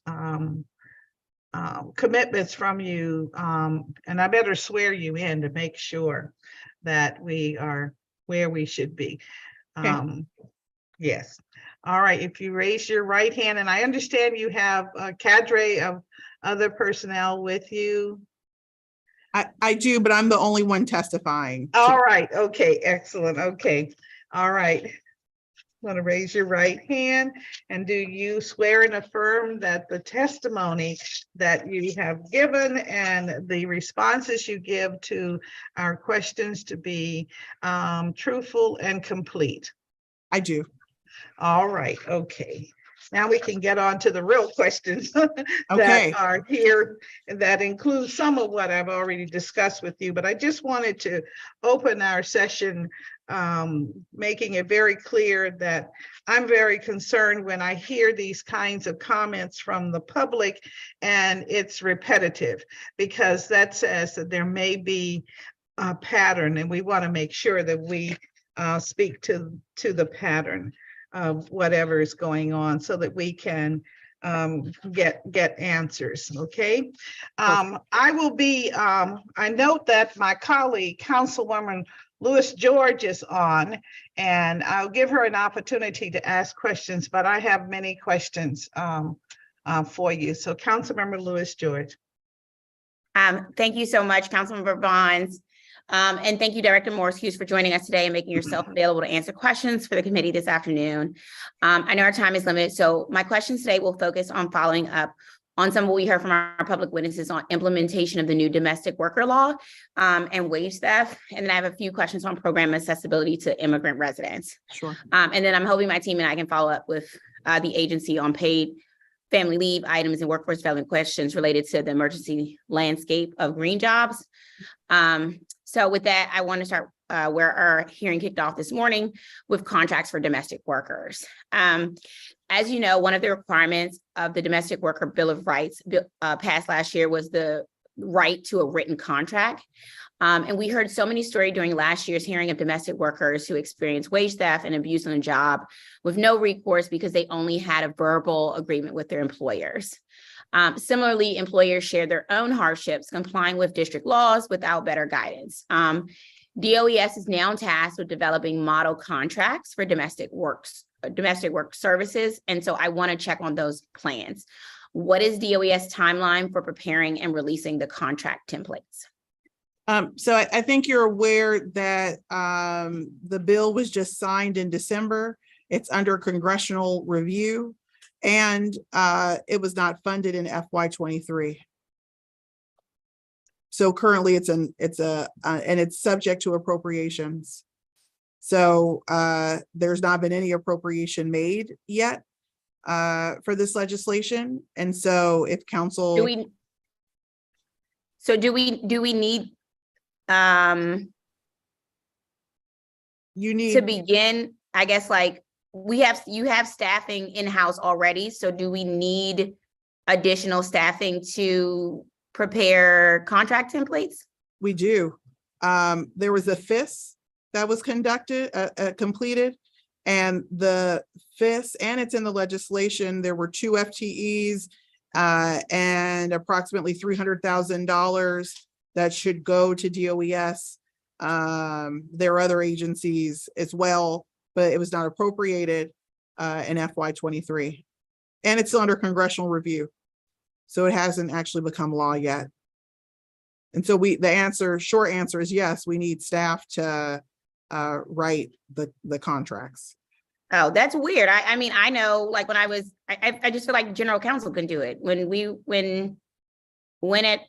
commitments from you. And I better swear you in to make sure that we are where we should be. Yes. All right, if you raise your right hand, and I understand you have a cadre of other personnel with you. I do, but I'm the only one testifying. All right, okay, excellent, okay. All right. Want to raise your right hand, and do you swear and affirm that the testimony that you have given and the responses you give to our questions to be truthful and complete? I do. All right, okay. Now we can get on to the real questions that are here, that include some of what I've already discussed with you, but I just wanted to open our session making it very clear that I'm very concerned when I hear these kinds of comments from the public and it's repetitive, because that says that there may be a pattern, and we want to make sure that we speak to the pattern of whatever is going on so that we can get answers, okay? I will be, I note that my colleague, Councilwoman Lewis George, is on, and I'll give her an opportunity to ask questions, but I have many questions for you. So Councilmember Lewis George. Thank you so much, Councilmember Bonds. And thank you, Director Morris Hughes, for joining us today and making yourself available to answer questions for the committee this afternoon. I know our time is limited, so my questions today will focus on following up on some of what we heard from our public witnesses on implementation of the new domestic worker law and wage theft. And then I have a few questions on program accessibility to immigrant residents. Sure. And then I'm hoping my team and I can follow up with the agency on paid family leave items and workforce development questions related to the emergency landscape of green jobs. So with that, I want to start where our hearing kicked off this morning with contracts for domestic workers. As you know, one of the requirements of the Domestic Worker Bill of Rights passed last year was the right to a written contract. And we heard so many stories during last year's hearing of domestic workers who experienced wage theft and abuse on the job with no recourse because they only had a verbal agreement with their employers. Similarly, employers share their own hardships complying with district laws without better guidance. DOES is now tasked with developing model contracts for domestic work services. And so I want to check on those plans. What is DOES timeline for preparing and releasing the contract templates? So I think you're aware that the bill was just signed in December. It's under congressional review, and it was not funded in FY23. So currently and it's subject to appropriations. So there's not been any appropriation made yet for this legislation. And so if council. Do we need you need to begin, I guess, like you have staffing in-house already. So do we need additional staffing to prepare contract templates? We do. There was a FIS that was completed, and the FIS, and it's in the legislation, there were 2 FTEs and approximately $300,000 that should go to DOES. There are other agencies as well, but it was not appropriated in FY23. And it's still under congressional review. So it hasn't actually become law yet. And so short answer is yes, we need staff to write the contracts. Oh, that's weird. I mean, I know, like when I just feel like general counsel can do it. When at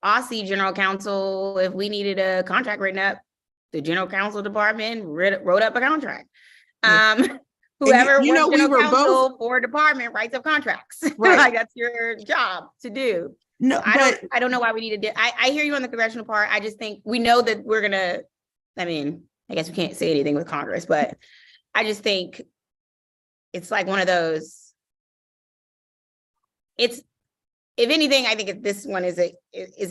OSSI general counsel, if we needed a contract written up, the general counsel department wrote up a contract. Whoever you know, works general we were counsel both for a department writes up contracts. Right. Like that's your job to do. No, So I don't know why we need to do. I hear you on the congressional part. I just think we know that we're gonna. I mean, I guess we can't say anything with Congress, but I just think it's like one of those. It's, if anything, I think this one is an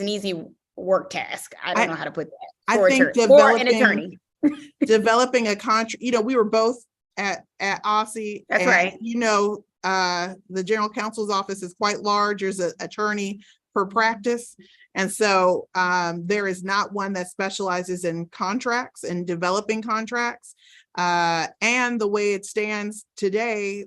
easy work task. I don't know how to put that. I think for an attorney. Developing a contract, you know, we were both at OSSI. That's and, right. You know, the general counsel's office is quite large. There's an attorney per practice. And so there is not one that specializes in contracts and developing contracts. And the way it stands today,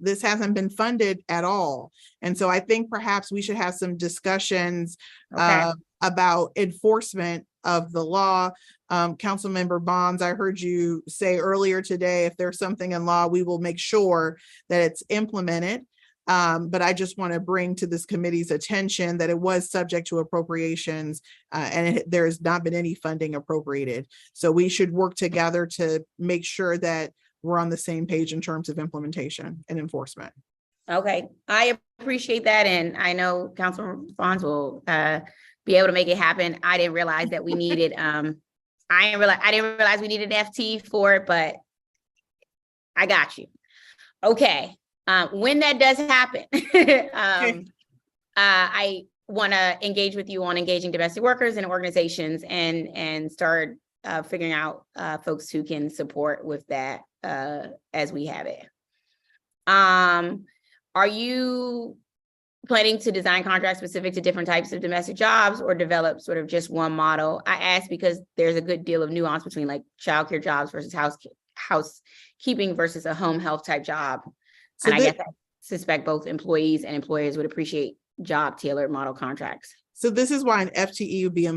this hasn't been funded at all. And so I think perhaps we should have some discussions about enforcement of the law. Councilmember Bonds, I heard you say earlier today, if there's something in law, we will make sure that it's implemented. But I just want to bring to this committee's attention that it was subject to appropriations and there has not been any funding appropriated. So we should work together to make sure that we're on the same page in terms of implementation and enforcement. Okay, I appreciate that. And I know Councilman Bonds will be able to make it happen. I didn't realize that we needed, I didn't realize we needed an FT for it, but I got you. Okay. When that does happen, I want to engage with you on engaging domestic workers and organizations and start figuring out folks who can support with that as we have it. Are you planning to design contracts specific to different types of domestic jobs or develop sort of just one model? I ask because there's a good deal of nuance between like childcare jobs versus housekeeping versus a home health type job. So and I guess I suspect both employees and employers would appreciate job tailored model contracts. So this is why an FTE would be,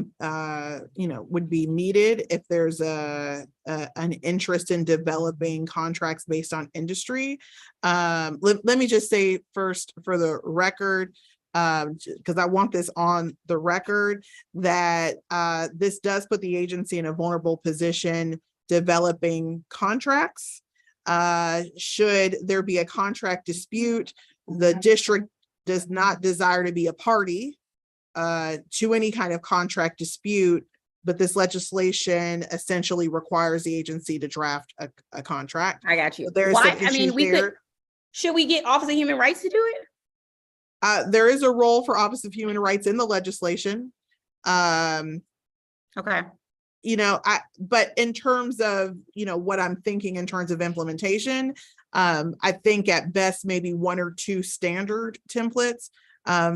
would be needed if there's an interest in developing contracts based on industry. Let me just say first for the record, because I want this on the record, that this does put the agency in a vulnerable position developing contracts. Should there be a contract dispute, the district does not desire to be a party to any kind of contract dispute, but this legislation essentially requires the agency to draft a contract. I got you. So there's Why? I mean, should we get Office of Human Rights to do it? There is a role for Office of Human Rights in the legislation. Okay. But in terms of, what I'm thinking in terms of implementation, I think at best, maybe one or two standard templates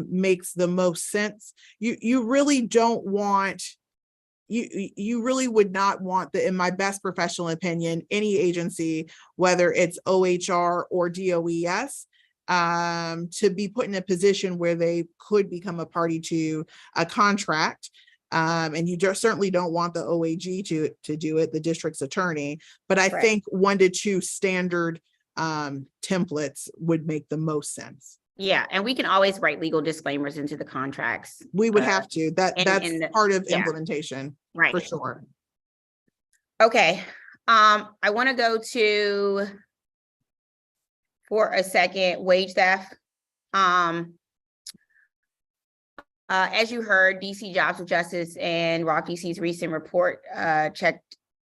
makes the most sense. You really don't want, you really would not want in my best professional opinion, any agency, whether it's OHR or DOES, to be put in a position where they could become a party to a contract. And you just certainly don't want the OAG to do it, the district's attorney. But I think 1 to 2 standard templates would make the most sense. Yeah, and we can always write legal disclaimers into the contracts. We would have to. That's part of implementation, right? For sure. Okay, I want to go to, for a second, wage theft. As you heard, DC Jobs with Justice and Rock DC's recent report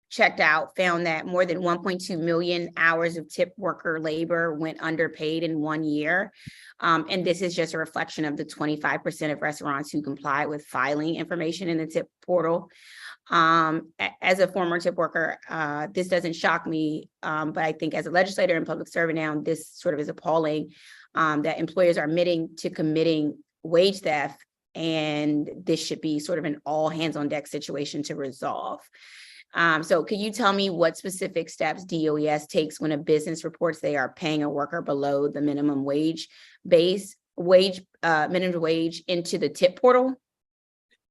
checked out found that more than 1.2 million hours of tip worker labor went underpaid in 1 year. And this is just a reflection of the 25% of restaurants who comply with filing information in the tip portal. As a former tip worker, this doesn't shock me, but I think as a legislator and public servant now, this sort of is appalling that employers are admitting to committing wage theft and this should be sort of an all hands on deck situation to resolve. So could you tell me what specific steps DOES takes when a business reports they are paying a worker below the minimum wage minimum wage into the tip portal?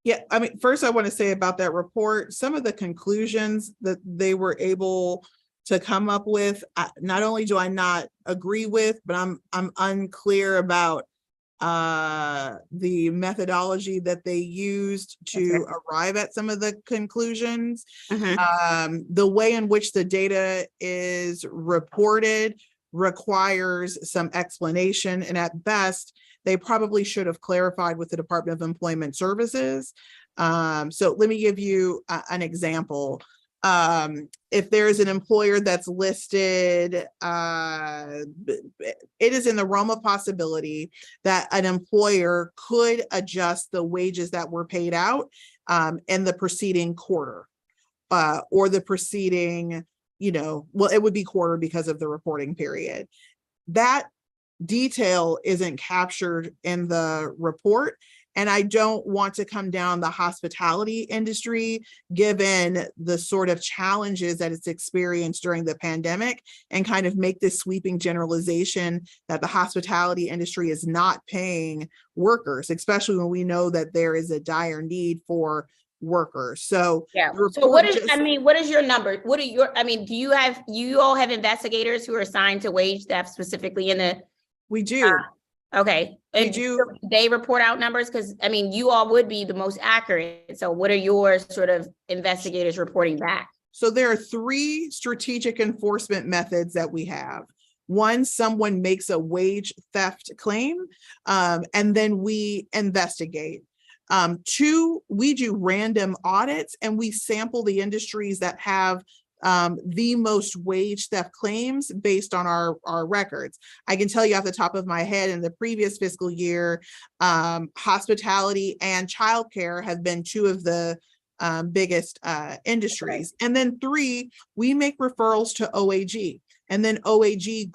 Yeah, I mean, first I want to say about that report, some of the conclusions that they were able to come up with, not only do I not agree with, but I'm unclear about the methodology that they used to arrive at some of the conclusions. The way in which the data is reported requires some explanation, and at best, they probably should have clarified with the Department of Employment Services. So let me give you an example. If there's an employer that's listed, it is in the realm of possibility that an employer could adjust the wages that were paid out in the preceding quarter or the preceding, well, it would be quarter because of the reporting period. That detail isn't captured in the report. And I don't want to come down the hospitality industry, given the sort of challenges that it's experienced during the pandemic, and kind of make this sweeping generalization that the hospitality industry is not paying workers, especially when we know that there is a dire need for workers. So yeah. So what is your number? What are your, do you all have investigators who are assigned to wage theft specifically in the? We do. Okay. And do they report out numbers? Because you all would be the most accurate. So what are your sort of investigators reporting back? So there are 3 strategic enforcement methods that we have. One, someone makes a wage theft claim, and then we investigate. 2, we do random audits and we sample the industries that have the most wage theft claims based on our records. I can tell you off the top of my head, in the previous fiscal year, hospitality and childcare have been 2 of the biggest industries. And then 3, we make referrals to OAG. And then OAG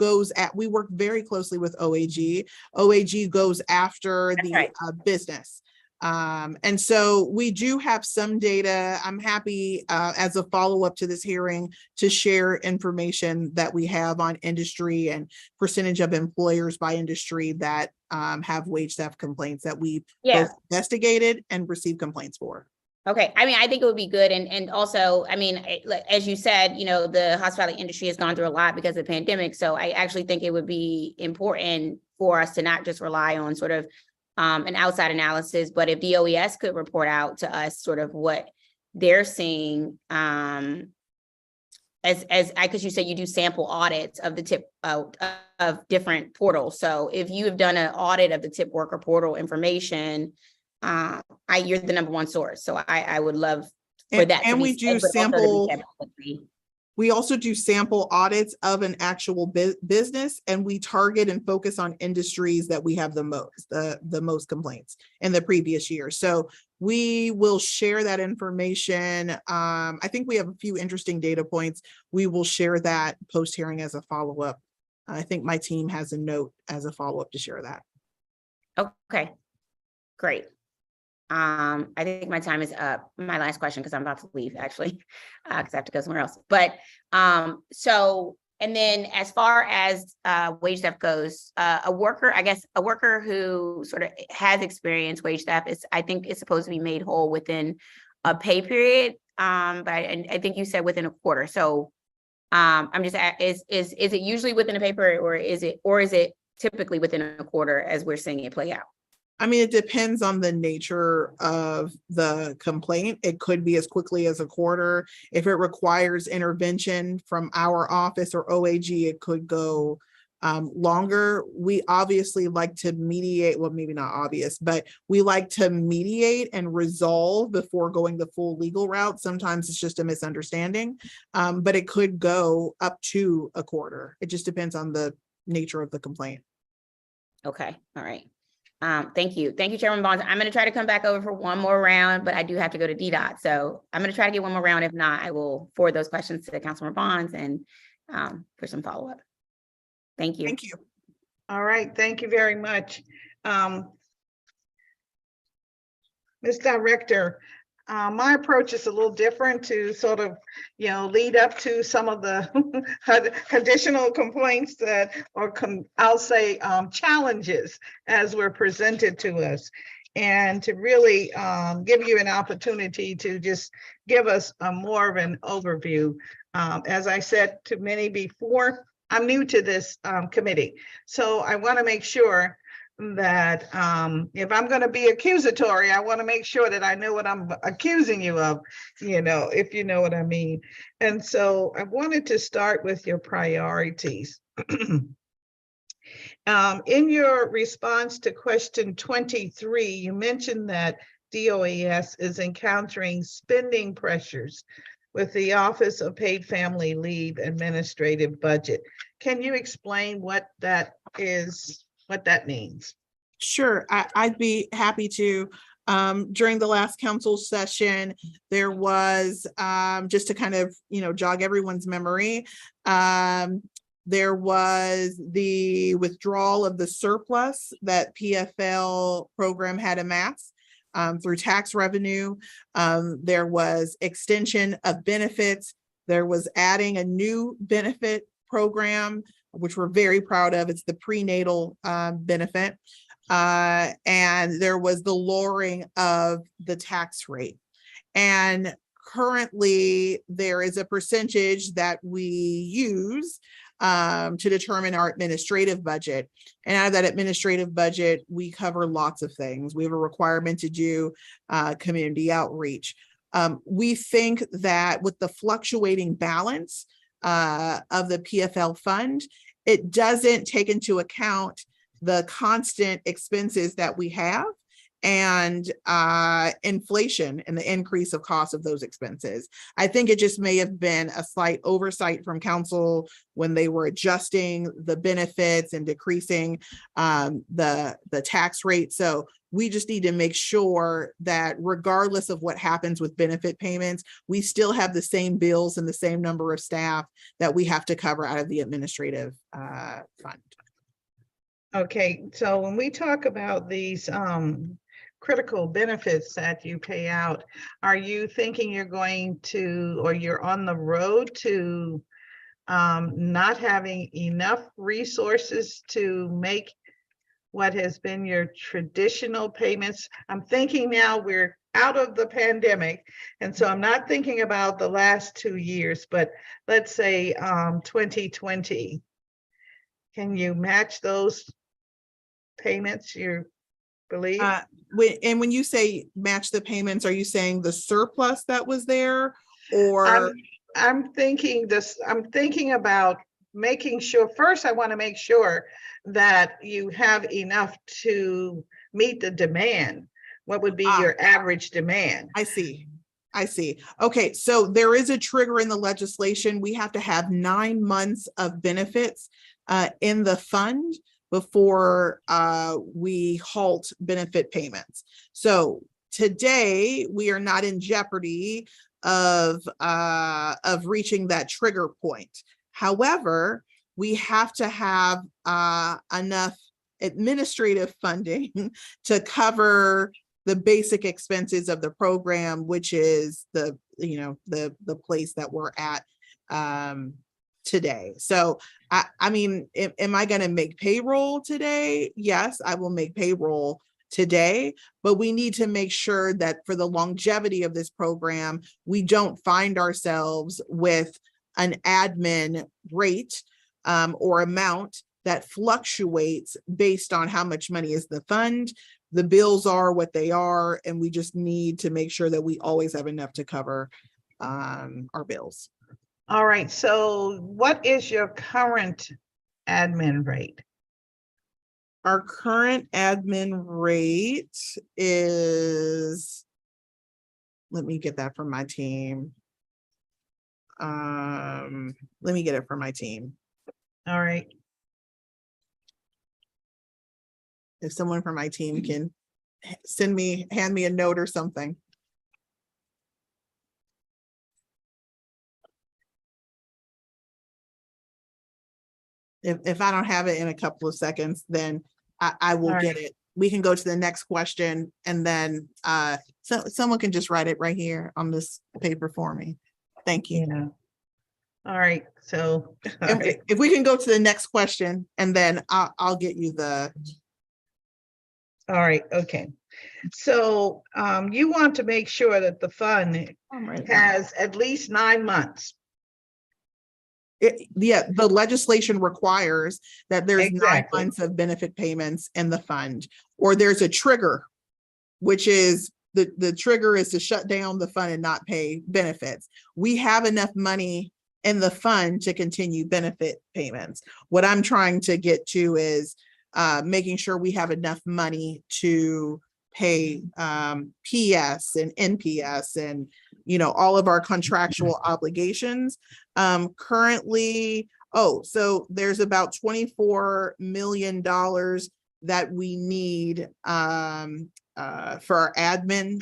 we work very closely with OAG. OAG goes after the business. And so we do have some data. I'm happy as a follow-up to this hearing to share information that we have on industry and percentage of employers by industry that have wage theft complaints that we both investigated and received complaints for. Okay. I think it would be good. And also, as you said, the hospitality industry has gone through a lot because of the pandemic. So I actually think it would be important for us to not just rely on sort of an outside analysis, but if DOES could report out to us sort of what they're seeing, because you said you do sample audits of the tip of different portals. So if you have done an audit of the tip worker portal information, you're the number 1 source. So I would love for that. And we do sample. We also do sample audits of an actual business, and we target and focus on industries that we have the most complaints in the previous year. So we will share that information. I think we have a few interesting data points. We will share that post-hearing as a follow-up. I think my team has a note as a follow-up to share that. Okay, great. I think my time is up. My last question, because I'm about to leave actually, because I have to go somewhere else. But and then as far as wage theft goes, a worker who sort of has experienced wage theft I think is supposed to be made whole within a pay period. But I think you said within a quarter. So I'm just is it usually within a pay period, or is it typically within a quarter as we're seeing it play out? It depends on the nature of the complaint. It could be as quickly as a quarter. If it requires intervention from our office or OAG, it could go longer. We obviously like to mediate, well, maybe not obvious, but we like to mediate and resolve before going the full legal route. Sometimes it's just a misunderstanding, but it could go up to a quarter. It just depends on the nature of the complaint. Okay, all right. Thank you. Thank you, Chairman Bonds. I'm going to try to come back over for one more round, but I do have to go to DDOT. So I'm going to try to get one more round. If not, I will forward those questions to Councilmember Bonds and for some follow-up. Thank you. Thank you. All right. Thank you very much. Ms. Director, my approach is a little different to sort of, lead up to some of the additional complaints that, or I'll say challenges as were presented to us. And to really give you an opportunity to just give us more of an overview. As I said to many before, I'm new to this committee. So I want to make sure that if I'm going to be accusatory, I want to make sure that I know what I'm accusing you of, if you know what I mean. And so I wanted to start with your priorities. In your response to question 23, you mentioned that DOES is encountering spending pressures with the Office of Paid Family Leave Administrative Budget. Can you explain what that is, what that means? Sure, I'd be happy to. During the last council session, there was, just to kind of, jog everyone's memory, there was the withdrawal of the surplus that PFL program had amassed through tax revenue. There was extension of benefits. There was adding a new benefit program, which we're very proud of. It's the prenatal benefit. And there was the lowering of the tax rate. And currently, there is a percentage that we use to determine our administrative budget. And out of that administrative budget, we cover lots of things. We have a requirement to do community outreach. We think that with the fluctuating balance of the PFL fund, it doesn't take into account the constant expenses that we have and inflation and the increase of cost of those expenses. I think it just may have been a slight oversight from council when they were adjusting the benefits and decreasing the tax rate. So we just need to make sure that regardless of what happens with benefit payments, we still have the same bills and the same number of staff that we have to cover out of the administrative fund. Okay, so when we talk about these critical benefits that you pay out, are you thinking you're going to, or you're on the road to not having enough resources to make what has been your traditional payments? I'm thinking now we're out of the pandemic, and so I'm not thinking about the last 2 years, but let's say 2020. Can you match those payments, you believe? When you say match the payments, are you saying the surplus that was there, or? I'm thinking about making sure, first I want to make sure that you have enough to meet the demand. What would be your average demand? I see. Okay, so there is a trigger in the legislation. We have to have 9 months of benefits in the fund before we halt benefit payments. So today we are not in jeopardy of reaching that trigger point. However, we have to have enough administrative funding to cover the basic expenses of the program, which is the place that we're at today. So I mean, am I going to make payroll today? Yes, I will make payroll today, but we need to make sure that for the longevity of this program, we don't find ourselves with an admin rate or amount that fluctuates based on how much money is the fund. The bills are what they are, and we just need to make sure that we always have enough to cover our bills. All right, so what is your current admin rate? Our current admin rate is, let me get that from my team. Let me get it from my team. All right. If someone from my team can hand me a note or something. If I don't have it in a couple of seconds, then I will get it we can go to the next question, and then so someone can just write it right here on this paper for me. Thank you. Yeah. All right, so. If we can go to the next question, and then I'll get you the. All right, okay. So you want to make sure that the fund has at least 9 months. Yeah, the legislation requires that there's Exactly. 9 months of benefit payments in the fund, or there's a trigger, which is the trigger is to shut down the fund and not pay benefits. We have enough money in the fund to continue benefit payments. What I'm trying to get to is making sure we have enough money to pay PS and NPS and, you know, all of our contractual obligations. Currently, so there's about $24 million that we need for our admin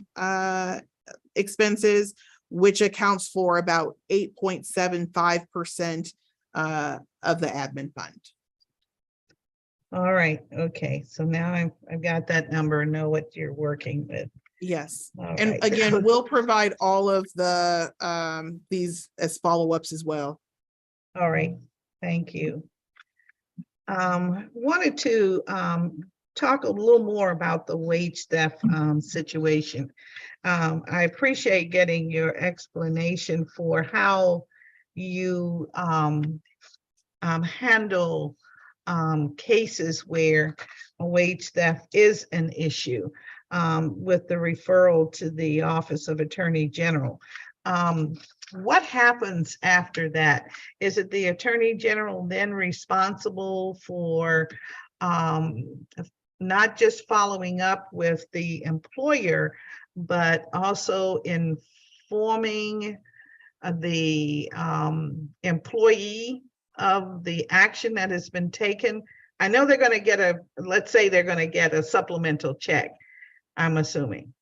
expenses, which accounts for about 8.75% of the admin fund. All right, okay, so now I've got that number and know what you're working with. Yes, All and right. again, we'll provide all of the these as follow-ups as well. All right, thank you. Wanted to talk a little more about the wage theft situation. I appreciate getting your explanation for how you handle cases where a wage theft is an issue with the referral to the Office of Attorney General. What happens after that? Is it the Attorney General then responsible for not just following up with the employer, but also informing the employee of the action that has been taken? I know they're going to get let's say they're going to get a supplemental check, I'm assuming.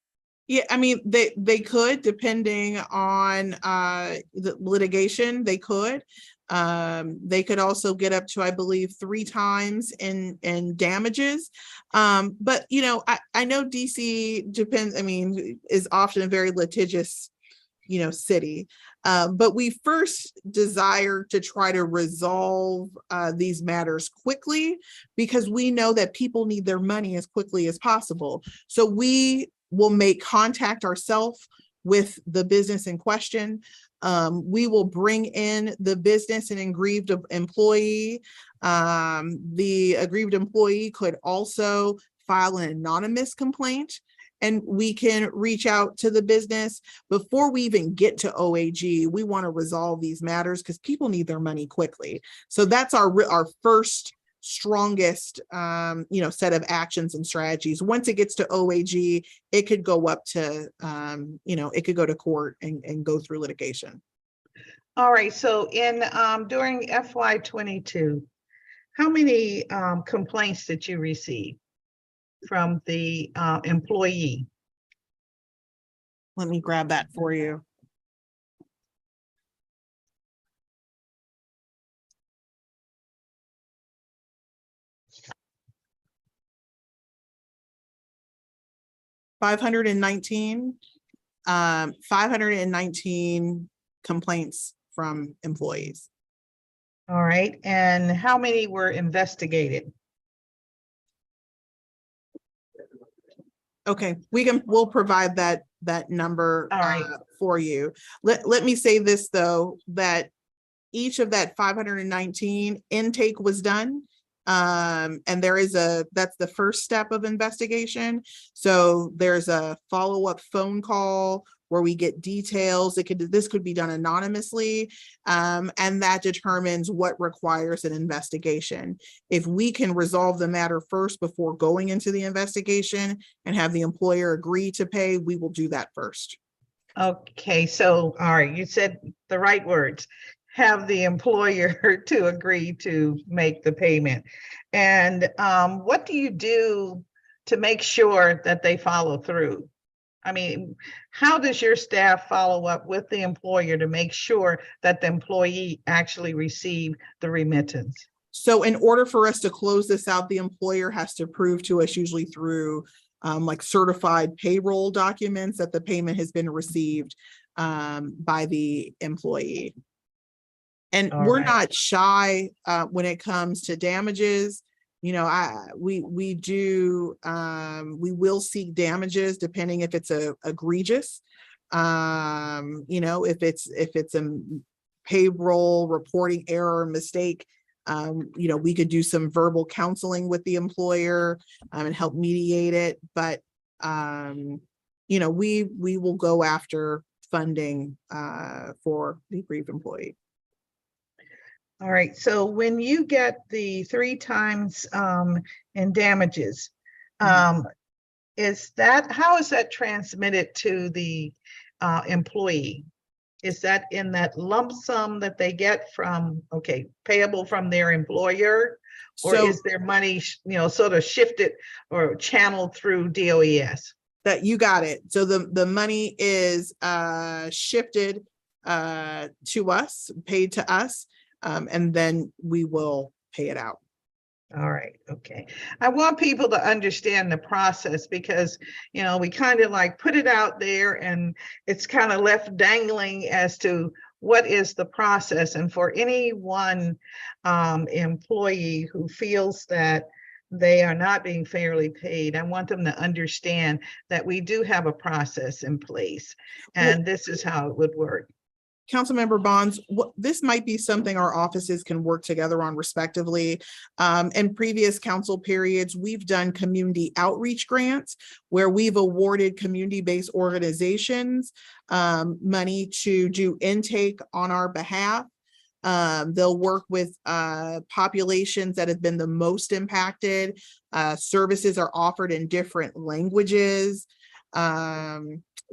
Yeah, I mean, they could, depending on the litigation, they could. They could also get up to, I believe, 3 times in damages. But, you know, I know DC is often a very litigious, you know, city. But we first desire to try to resolve these matters quickly, because we know that people need their money as quickly as possible. So we will make contact ourselves with the business in question. We will bring in the business and aggrieved employee. The aggrieved employee could also file an anonymous complaint, and we can reach out to the business. Before we even get to OAG, we want to resolve these matters because people need their money quickly. So that's our first strongest set of actions and strategies. Once it gets to OAG, it could go up to it could go to court and go through litigation. All right, so in during FY22, how many complaints did you receive from the employee? Let me grab that for you. $519 complaints from employees. All right, and how many were investigated? Okay, we'll provide that number for you. Let me say this though, that each of that 519 intake was done. And that's the first step of investigation. So there's a follow-up phone call where we get details. This could be done anonymously, and that determines what requires an investigation. If we can resolve the matter first before going into the investigation and have the employer agree to pay, we will do that first. Okay, so all right, you said the right words. Have the employer to agree to make the payment. And what do you do to make sure that they follow through? I mean, how does your staff follow up with the employer to make sure that the employee actually received the remittance? So in order for us to close this out, the employer has to prove to us, usually through like certified payroll documents, that the payment has been received by the employee. And we're not shy when it comes to damages. You know, we will seek damages depending if it's egregious. You know, if it's a payroll reporting error, mistake, you know, we could do some verbal counseling with the employer and help mediate it. But you know, we will go after funding for the aggrieved employee. All right, so when you get the 3 times in damages, how is that transmitted to the employee? Is that in that lump sum that they get from, payable from their employer? Or So, is their money, you know, sort of shifted or channeled through DOES? That you got it. So the money is shifted to us, paid to us, and then we will pay it out. All right, okay. I want people to understand the process because, you know, we kind of like put it out there and it's kind of left dangling as to what is the process. And for any one employee who feels that they are not being fairly paid, I want them to understand that we do have a process in place and this is how it would work. Councilmember Bonds, this might be something our offices can work together on respectively. In previous council periods, we've done community outreach grants where we've awarded community-based organizations money to do intake on our behalf. They'll work with populations that have been the most impacted. Services are offered in different languages.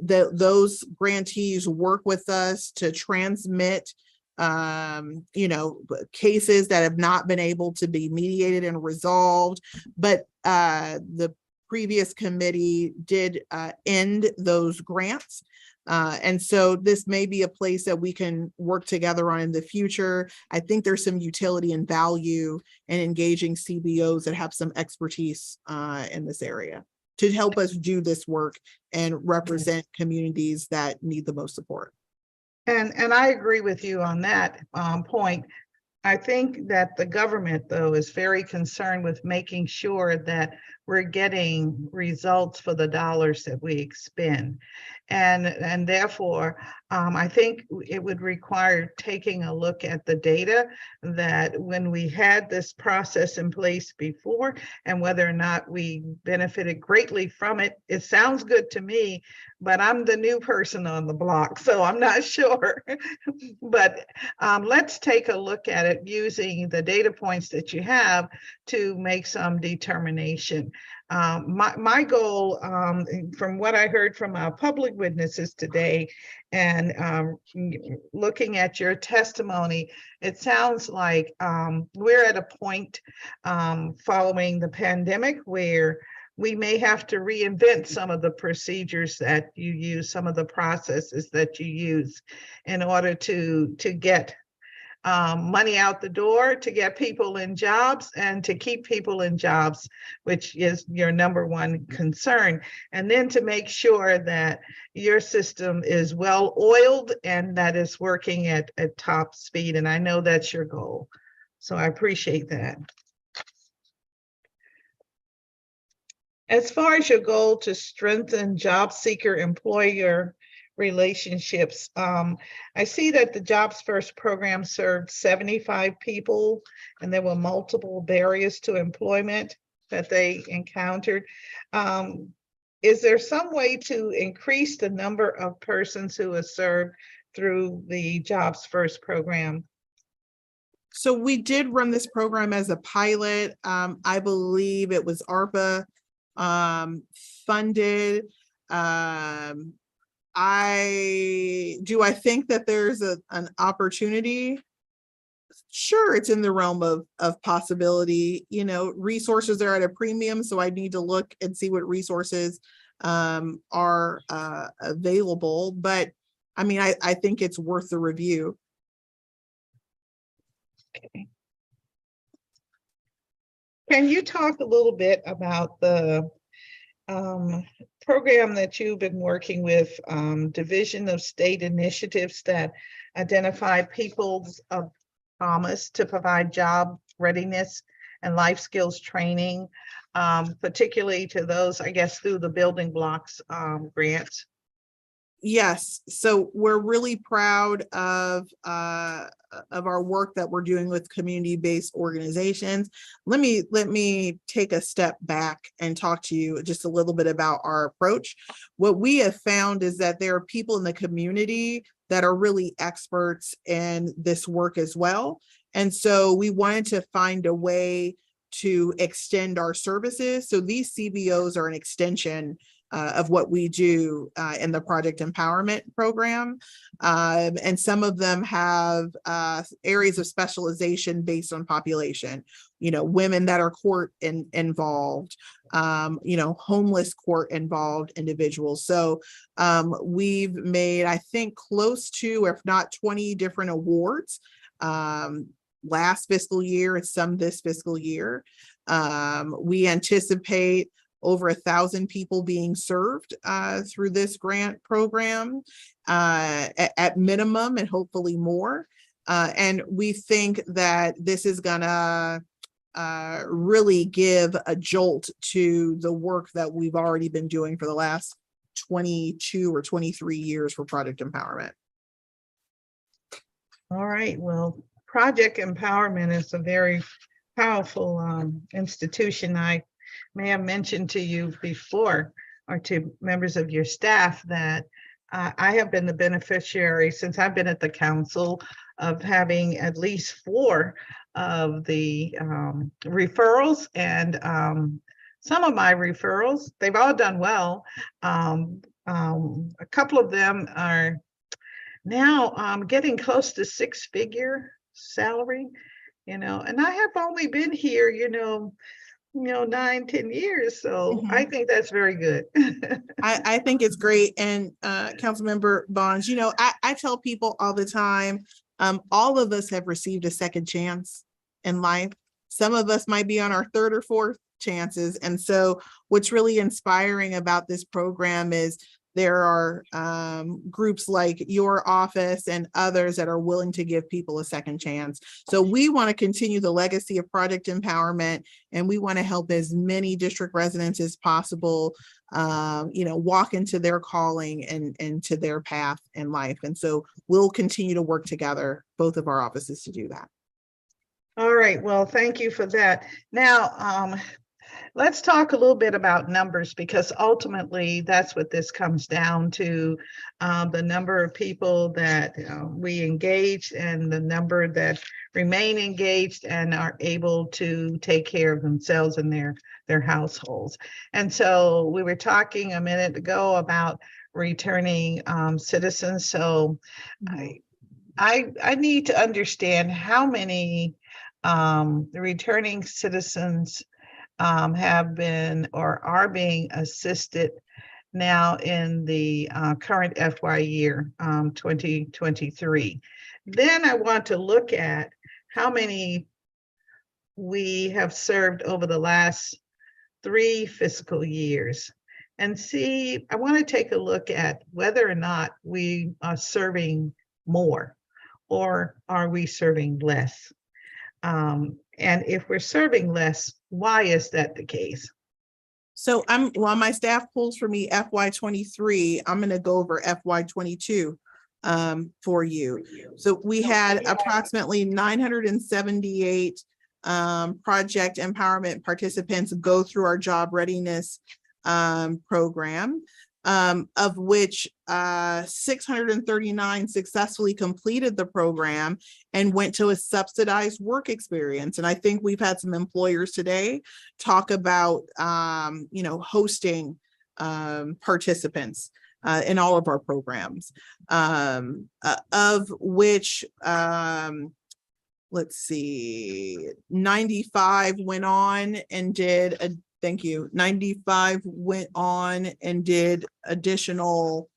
Those grantees work with us to transmit you know, cases that have not been able to be mediated and resolved, but the previous committee did end those grants. And so this may be a place that we can work together on in the future. I think there's some utility and value in engaging CBOs that have some expertise in this area to help us do this work and represent communities that need the most support. And I agree with you on that point. I think that the government, though, is very concerned with making sure that we're getting results for the dollars that we expend. And therefore, I think it would require taking a look at the data that when we had this process in place before and whether or not we benefited greatly from it. It sounds good to me, but I'm the new person on the block, so I'm not sure. But let's take a look at it using the data points that you have to make some determination. My goal, from what I heard from our public witnesses today and looking at your testimony, it sounds like we're at a point following the pandemic where we may have to reinvent some of the procedures that you use, some of the processes that you use in order to get money out the door, to get people in jobs and to keep people in jobs, which is your number one concern. And then to make sure that your system is well oiled and that it's working at top speed. And I know that's your goal. So I appreciate that. As far as your goal to strengthen job seeker employer relationships, I see that the Jobs First program served 75 people and there were multiple barriers to employment that they encountered. Is there some way to increase the number of persons who are served through the Jobs First program? So we did run this program as a pilot. I believe it was ARPA funded. I think that there's an opportunity. Sure, it's in the realm of possibility. You know, resources are at a premium, so I need to look and see what resources are available. But I mean, I think it's worth the review. Okay. Can you talk a little bit about the program that you've been working with, Division of State Initiatives that identify people's of promise to provide job readiness and life skills training, particularly to those, I guess, through the Building Blocks grants? Yes, so we're really proud of our work that we're doing with community-based organizations. Let me take a step back and talk to you just a little bit about our approach. What we have found is that there are people in the community that are really experts in this work as well. And so we wanted to find a way to extend our services. So these CBOs are an extension of what we do in the Project Empowerment Program. And some of them have areas of specialization based on population, women that are court involved, homeless court involved individuals. So we've made, I think, close to, if not 20 different awards last fiscal year and some this fiscal year. We anticipate over 1,000 people being served through this grant program at minimum, and hopefully more. And we think that this is gonna really give a jolt to the work that we've already been doing for the last 22 or 23 years for Project Empowerment. All right, well, Project Empowerment is a very powerful institution. I may have mentioned to you before, or to members of your staff, that I have been the beneficiary since I've been at the council of having at least 4 of the referrals, and some of my referrals, they've all done well. A couple of them are now getting close to 6-figure salary, and I have only been here, 9-10 years. So I think that's very good. I think it's great. And Councilmember Bonds, I tell people all the time, all of us have received a second chance in life. Some of us might be on our 3rd or 4th chances. And so what's really inspiring about this program is there are groups like your office and others that are willing to give people a second chance. So we want to continue the legacy of Project Empowerment, and we want to help as many district residents as possible, walk into their calling and to their path in life. And so we'll continue to work together, both of our offices, to do that. All right, well, thank you for that. Now, let's talk a little bit about numbers, because ultimately that's what this comes down to, the number of people that we engage and the number that remain engaged and are able to take care of themselves and their households. And so we were talking a minute ago about returning citizens. So I need to understand how many returning citizens have been or are being assisted now in the current FY year 2023. Then I want to look at how many we have served over the last 3 fiscal years, and see, I want to take a look at whether or not we are serving more, or are we serving less? And if we're serving less, why is that the case? So while my staff pulls for me FY23, I'm going to go over FY22 for you. So we had approximately 978 Project Empowerment participants go through our job readiness program, of which 639 successfully completed the program and went to a subsidized work experience. And I think we've had some employers today talk about, hosting participants in all of our programs, of which, let's see, 95 went on and did 95 went on and did additional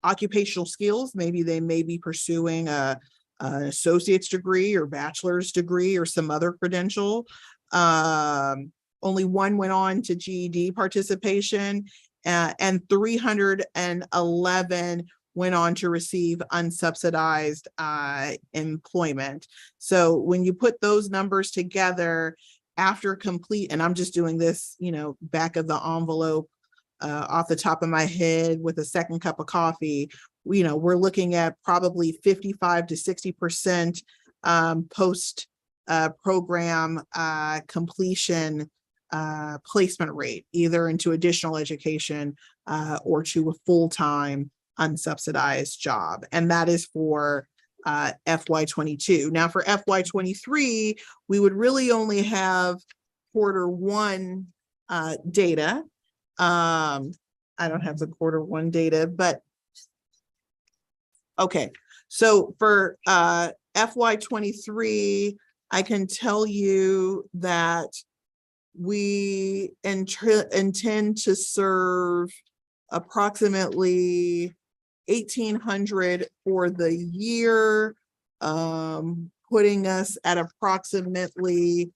occupational skills. Maybe they may be pursuing a an associate's degree or bachelor's degree or some other credential. Only one went on to GED participation, and 311 went on to receive unsubsidized employment. So when you put those numbers together after complete, and I'm just doing this, back of the envelope off the top of my head with a second cup of coffee, we're looking at probably 55 to 60% post program completion placement rate, either into additional education or to a full-time unsubsidized job. And that is for FY22. Now for FY23, we would really only have Q1 data. I don't have the Q1 data, but okay. So for FY23, I can tell you that we intend to serve approximately 1,800 for the year, putting us at approximately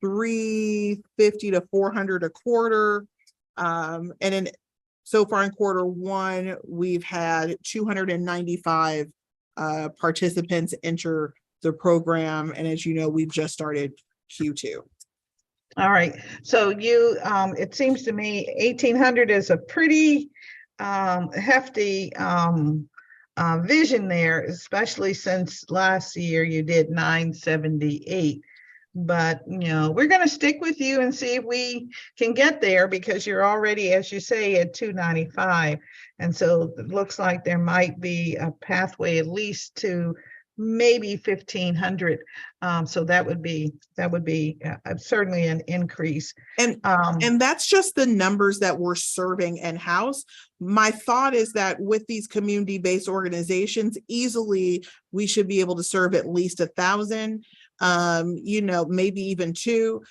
350 to 400 a quarter. And so far in Q1, we've had 295 participants enter the program. And as you know, we've just started Q2. All right. So it seems to me 1,800 is a pretty hefty vision there, especially since last year you did 978. But, we're going to stick with you and see if we can get there, because you're already, as you say, at 295. And so it looks like there might be a pathway at least to maybe 1,500. So that would be certainly an increase. And that's just the numbers that we're serving in-house. My thought is that with these community-based organizations, easily we should be able to serve at least 1,000, maybe even 2.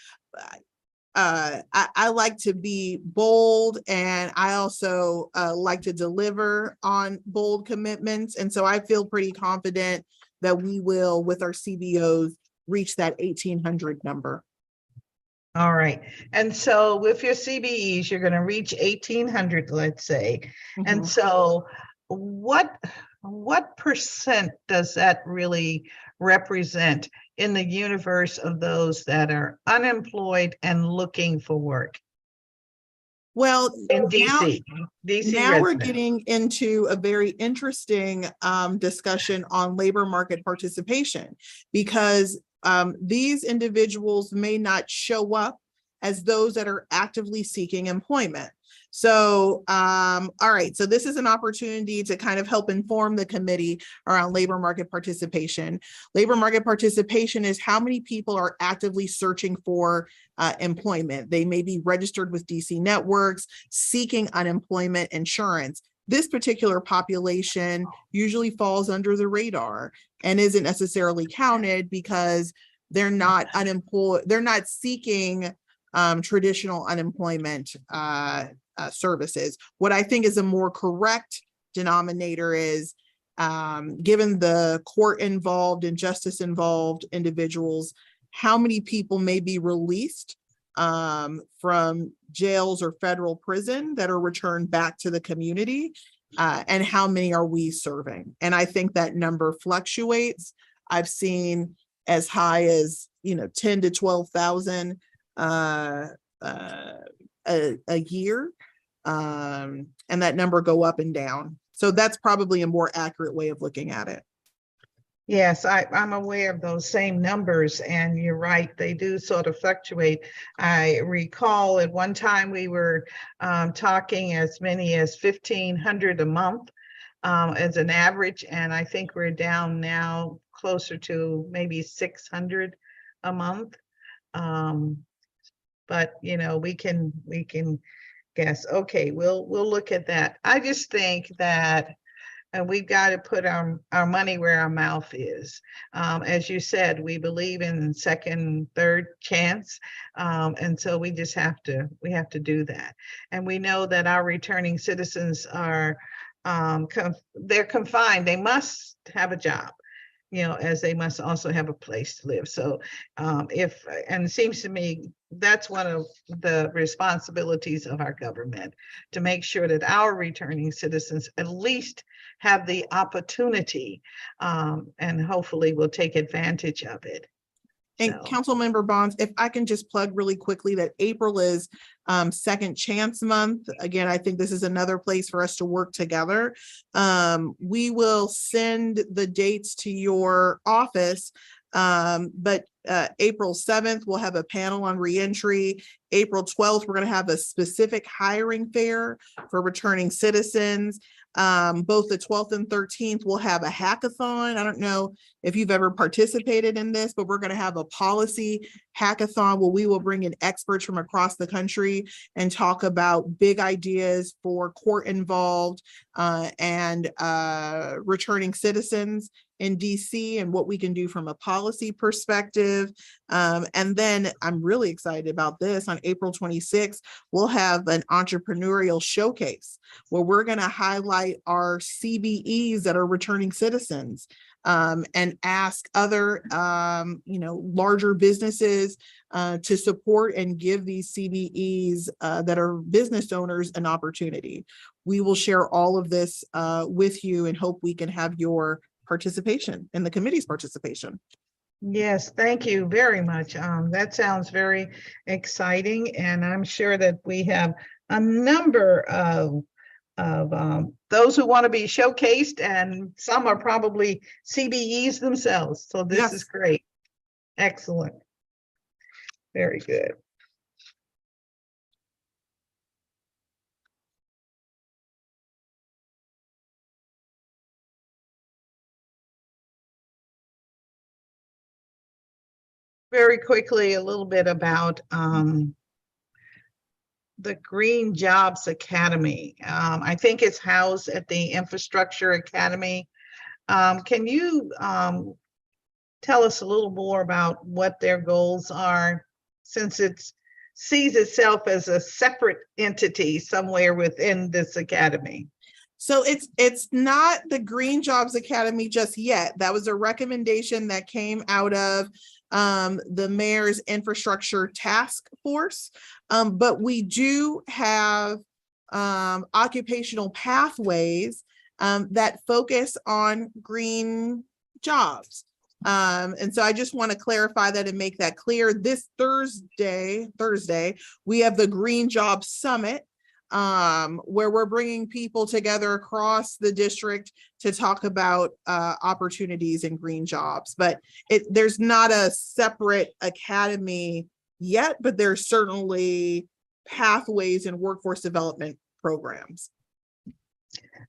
I like to be bold, and I also like to deliver on bold commitments. And so I feel pretty confident that we will, with our CBOs, reach that 1,800 number. All right. And so with your CBEs, you're going to reach 1,800, let's say. Mm-hmm. And so what percent does that really represent in the universe of those that are unemployed and looking for work? Well, in DC now we're getting into a very interesting discussion on labor market participation, because these individuals may not show up as those that are actively seeking employment. So, all right, so this is an opportunity to kind of help inform the committee around labor market participation. Labor market participation is how many people are actively searching for employment. They may be registered with DC networks, seeking unemployment insurance. This particular population usually falls under the radar and isn't necessarily counted because they're not unemployed, they're not seeking traditional unemployment services. What I think is a more correct denominator is, given the court involved and justice involved individuals, how many people may be released from jails or federal prison that are returned back to the community, and how many are we serving? And I think that number fluctuates. I've seen as high as 10 to 12,000 a year, and that number go up and down. So that's probably a more accurate way of looking at it. Yes, I'm aware of those same numbers, and you're right, they do sort of fluctuate. I recall at one time we were talking as many as 1,500 a month as an average, and I think we're down now closer to maybe 600 a month. But we can guess. Okay, we'll look at that. I just think that we've got to put our money where our mouth is. As you said, we believe in second, third chance. And so we just have to do that. And we know that our returning citizens are, they're confined. They must have a job. as they must also have a place to live. So and it seems to me that's one of the responsibilities of our government, to make sure that our returning citizens at least have the opportunity, and hopefully will take advantage of it. And Councilmember Bonds, if I can just plug really quickly that April is Second Chance Month. Again, I think this is another place for us to work together. We will send the dates to your office, but April 7th, we'll have a panel on reentry. April 12th, we're going to have a specific hiring fair for returning citizens. Both the 12th and 13th, we'll have a hackathon. I don't know if you've ever participated in this, but we're going to have a policy hackathon where we will bring in experts from across the country and talk about big ideas for court involved and returning citizens in DC and what we can do from a policy perspective. And then I'm really excited about this. On April 26th, we'll have an entrepreneurial showcase where we're going to highlight our CBEs that are returning citizens and ask other, larger businesses to support and give these CBEs that are business owners an opportunity. We will share all of this with you and hope we can have your participation and the committee's participation. Yes, thank you very much. That sounds very exciting, and I'm sure that we have a number of those who want to be showcased, and some are probably CBEs themselves. So this is great. Excellent. Very good. Very quickly, a little bit about the Green Jobs Academy. I think it's housed at the Infrastructure Academy. Can you tell us a little more about what their goals are, since it sees itself as a separate entity somewhere within this academy? So it's not the Green Jobs Academy just yet. That was a recommendation that came out of the mayor's infrastructure task force. But we do have occupational pathways that focus on green jobs. And so I just want to clarify that and make that clear. This Thursday, we have the Green Jobs Summit, where we're bringing people together across the district to talk about opportunities in green jobs. But there's not a separate academy yet, but there's certainly pathways and workforce development programs.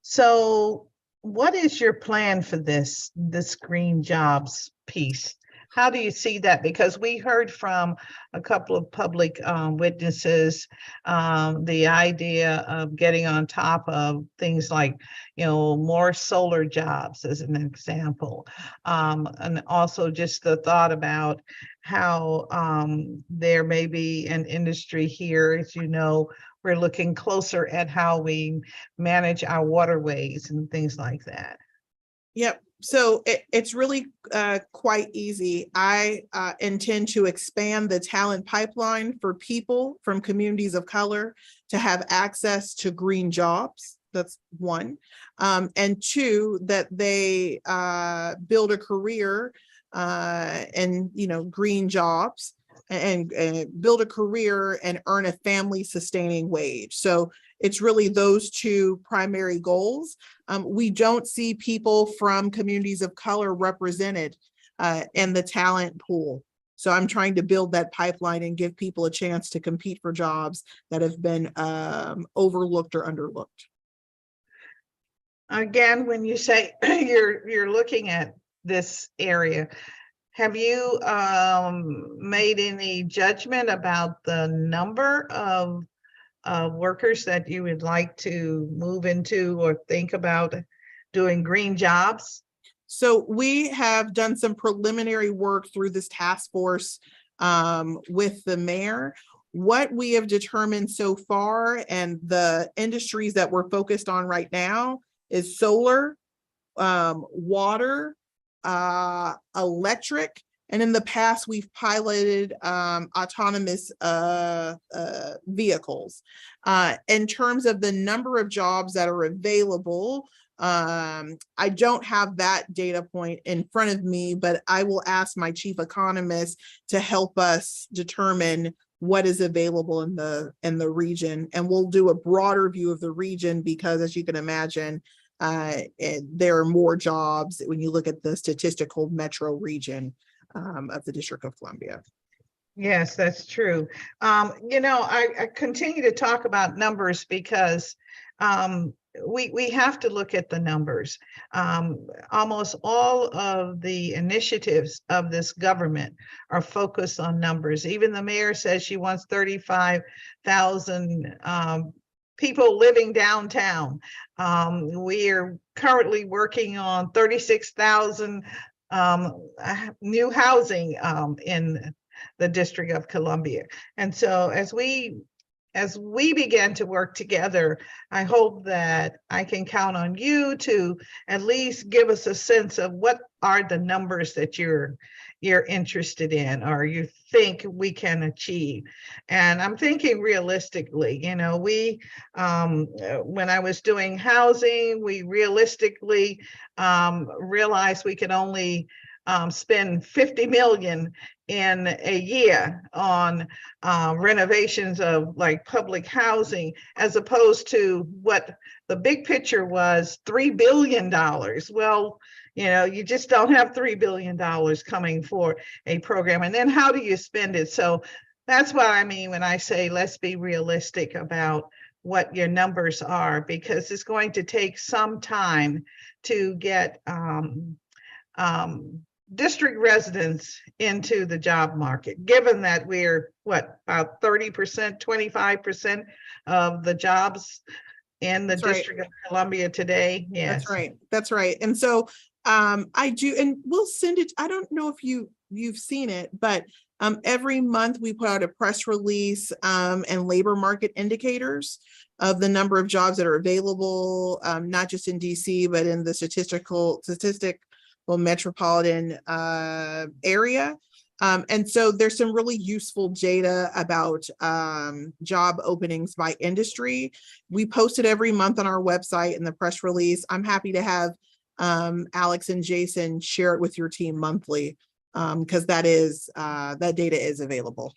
So what is your plan for this green jobs piece? How do you see that? Because we heard from a couple of public witnesses the idea of getting on top of things like, more solar jobs as an example. And also just the thought about how there may be an industry here, as you know, we're looking closer at how we manage our waterways and things like that. Yep. So it's really quite easy. I intend to expand the talent pipeline for people from communities of color to have access to green jobs. That's one. And two, that they build a career in green jobs and build a career and earn a family sustaining wage. So it's really those two primary goals. We don't see people from communities of color represented in the talent pool. So I'm trying to build that pipeline and give people a chance to compete for jobs that have been overlooked or underlooked. Again, when you say you're looking at this area, have you made any judgment about the number of workers that you would like to move into or think about doing green jobs? So we have done some preliminary work through this task force with the mayor. What we have determined so far and the industries that we're focused on right now is solar, water, electric, and in the past, we've piloted autonomous vehicles. In terms of the number of jobs that are available, I don't have that data point in front of me, but I will ask my chief economist to help us determine what is available in the region. And we'll do a broader view of the region because, as you can imagine, there are more jobs when you look at the statistical metro region of the District of Columbia. Yes, that's true. I continue to talk about numbers because we have to look at the numbers. Almost all of the initiatives of this government are focused on numbers. Even the mayor says she wants 35,000 people living downtown. We are currently working on 36,000 new housing in the District of Columbia. And so as we begin to work together, I hope that I can count on you to at least give us a sense of what are the numbers that you're interested in or you think we can achieve. And I'm thinking realistically, when I was doing housing, we realistically realized we could only spend 50 million in a year on renovations of like public housing, as opposed to what the big picture was, $3 billion. Well, you just don't have $3 billion coming for a program. And then how do you spend it? So that's what I mean when I say, let's be realistic about what your numbers are, because it's going to take some time to get district residents into the job market, given that we're about 30%, 25% of the jobs in the District of Columbia today. Yes, that's right. And so I do, and we'll send it. I don't know if you've seen it, but every month we put out a press release and labor market indicators of the number of jobs that are available, not just in DC, but in the statistical metropolitan area. And so there's some really useful data about job openings by industry. We post it every month on our website in the press release. I'm happy to have Alex and Jason share it with your team monthly because that data is available.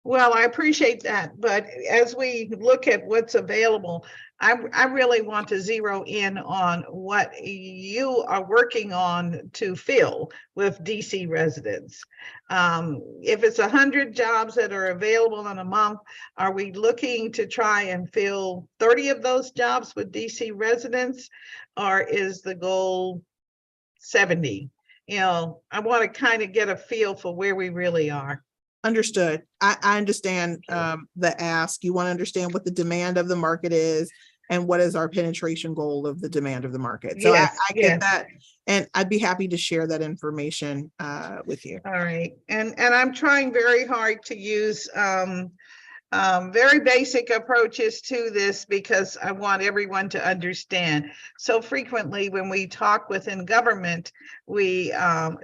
Well, I appreciate that. But as we look at what's available, I really want to zero in on what you are working on to fill with DC residents. If it's 100 jobs that are available in a month, are we looking to try and fill 30 of those jobs with DC residents, or is the goal 70? I want to kind of get a feel for where we really are. Understood. I understand the ask. You want to understand what the demand of the market is and what is our penetration goal of the demand of the market. So yes, I get that, and I'd be happy to share that information with you. All right. And I'm trying very hard to use very basic approaches to this because I want everyone to understand. So frequently when we talk within government, we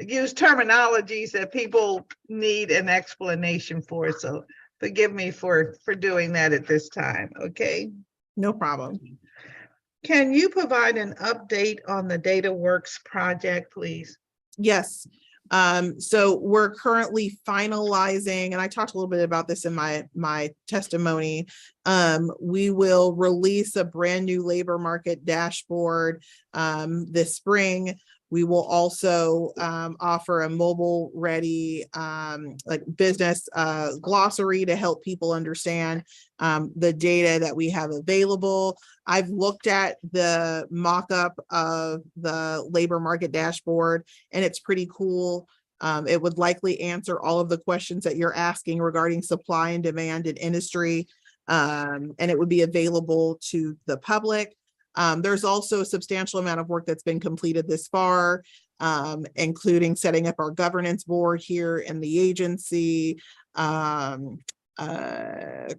use terminologies that people need an explanation for. So forgive me for doing that at this time. Okay. No problem. Can you provide an update on the DataWorks project, please? Yes. So we're currently finalizing, and I talked a little bit about this in my testimony. We will release a brand new labor market dashboard this spring. We will also offer a mobile ready business glossary to help people understand the data that we have available. I've looked at the mock-up of the labor market dashboard and it's pretty cool. It would likely answer all of the questions that you're asking regarding supply and demand in industry, and it would be available to the public. There's also a substantial amount of work that's been completed this far, including setting up our governance board here in the agency,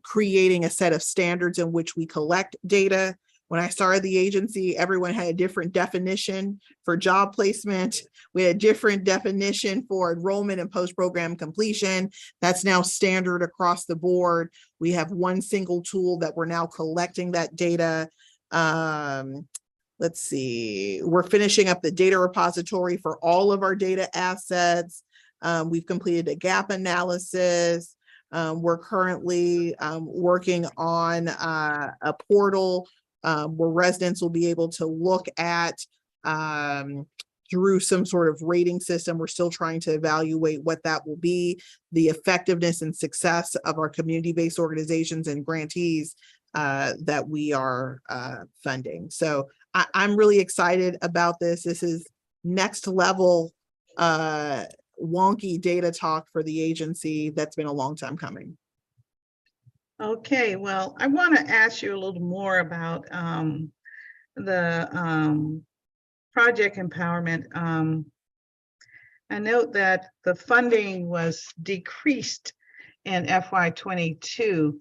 creating a set of standards in which we collect data When I started the agency, everyone had a different definition for job placement. We had a different definition for enrollment and post-program completion. That's now standard across the board. We have one single tool that we're now collecting that data. Let's see, we're finishing up the data repository for all of our data assets. We've completed a gap analysis. We're currently working on a portal where residents will be able to look at through some sort of rating system. We're still trying to evaluate what that will be, the effectiveness and success of our community-based organizations and grantees that we are funding. So I'm really excited about this. This is next level wonky data talk for the agency that's been a long time coming. Okay, well, I want to ask you a little more about the project empowerment. I note that the funding was decreased in FY22.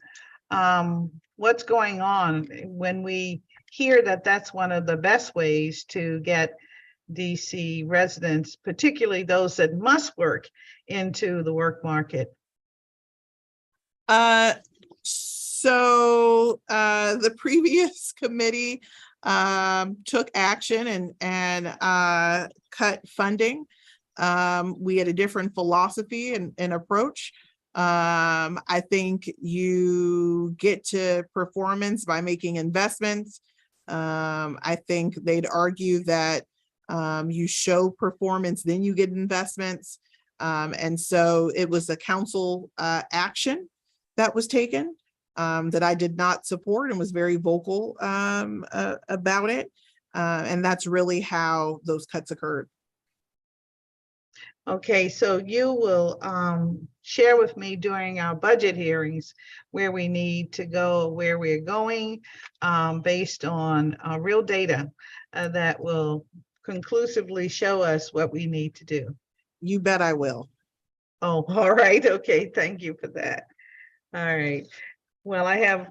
What's going on when we hear that that's one of the best ways to get DC residents, particularly those that must work, into the work market? So the previous committee took action and cut funding. We had a different philosophy and approach. I think you get to performance by making investments. I think they'd argue that you show performance, then you get investments. And so it was a council action that was taken that I did not support and was very vocal about it. And that's really how those cuts occurred. Okay, so you will share with me during our budget hearings where we need to go, where we're going, based on real data that will conclusively show us what we need to do. You bet I will. Oh, all right. Okay, thank you for that. All right. Well, I have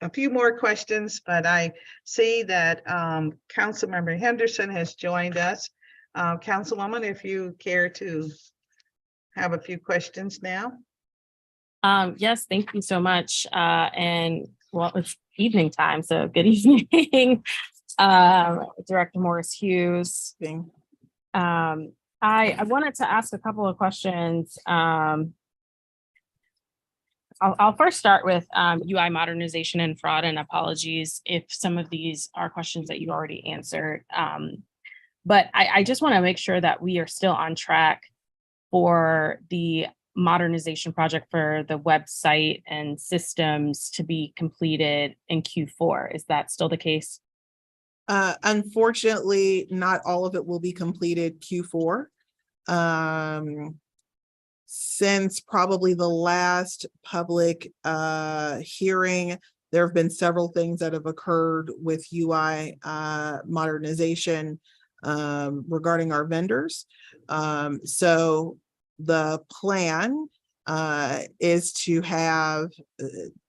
a few more questions, but I see that Councilmember Henderson has joined us. Councilwoman, if you care to have a few questions now. Yes, thank you so much. And well, it's evening time, so good evening, Director Morris Hughes. I wanted to ask a couple of questions. I'll first start with UI modernization and fraud, and apologies if some of these are questions that you already answered. But I just want to make sure that we are still on track for the modernization project for the website and systems to be completed in Q4. Is that still the case? Unfortunately, not all of it will be completed Q4. Since probably the last public hearing, there have been several things that have occurred with UI modernization regarding our vendors. So the plan is to have,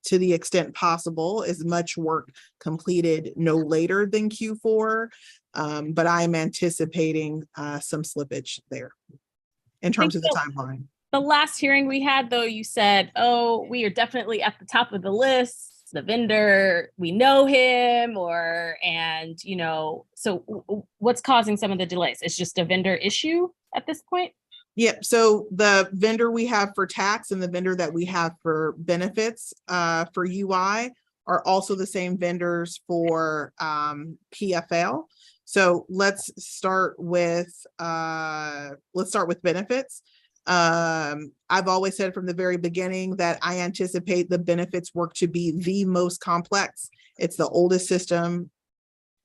to the extent possible, as much work completed no later than Q4, but I'm anticipating some slippage there in terms of the timeline. The last hearing we had, though, you said, oh, we are definitely at the top of the list. The vendor, we know him, so what's causing some of the delays? It's just a vendor issue at this point? Yep. So the vendor we have for tax and the vendor that we have for benefits for UI are also the same vendors for PFL. So let's start with benefits. I've always said from the very beginning that I anticipate the benefits work to be the most complex. It's the oldest system,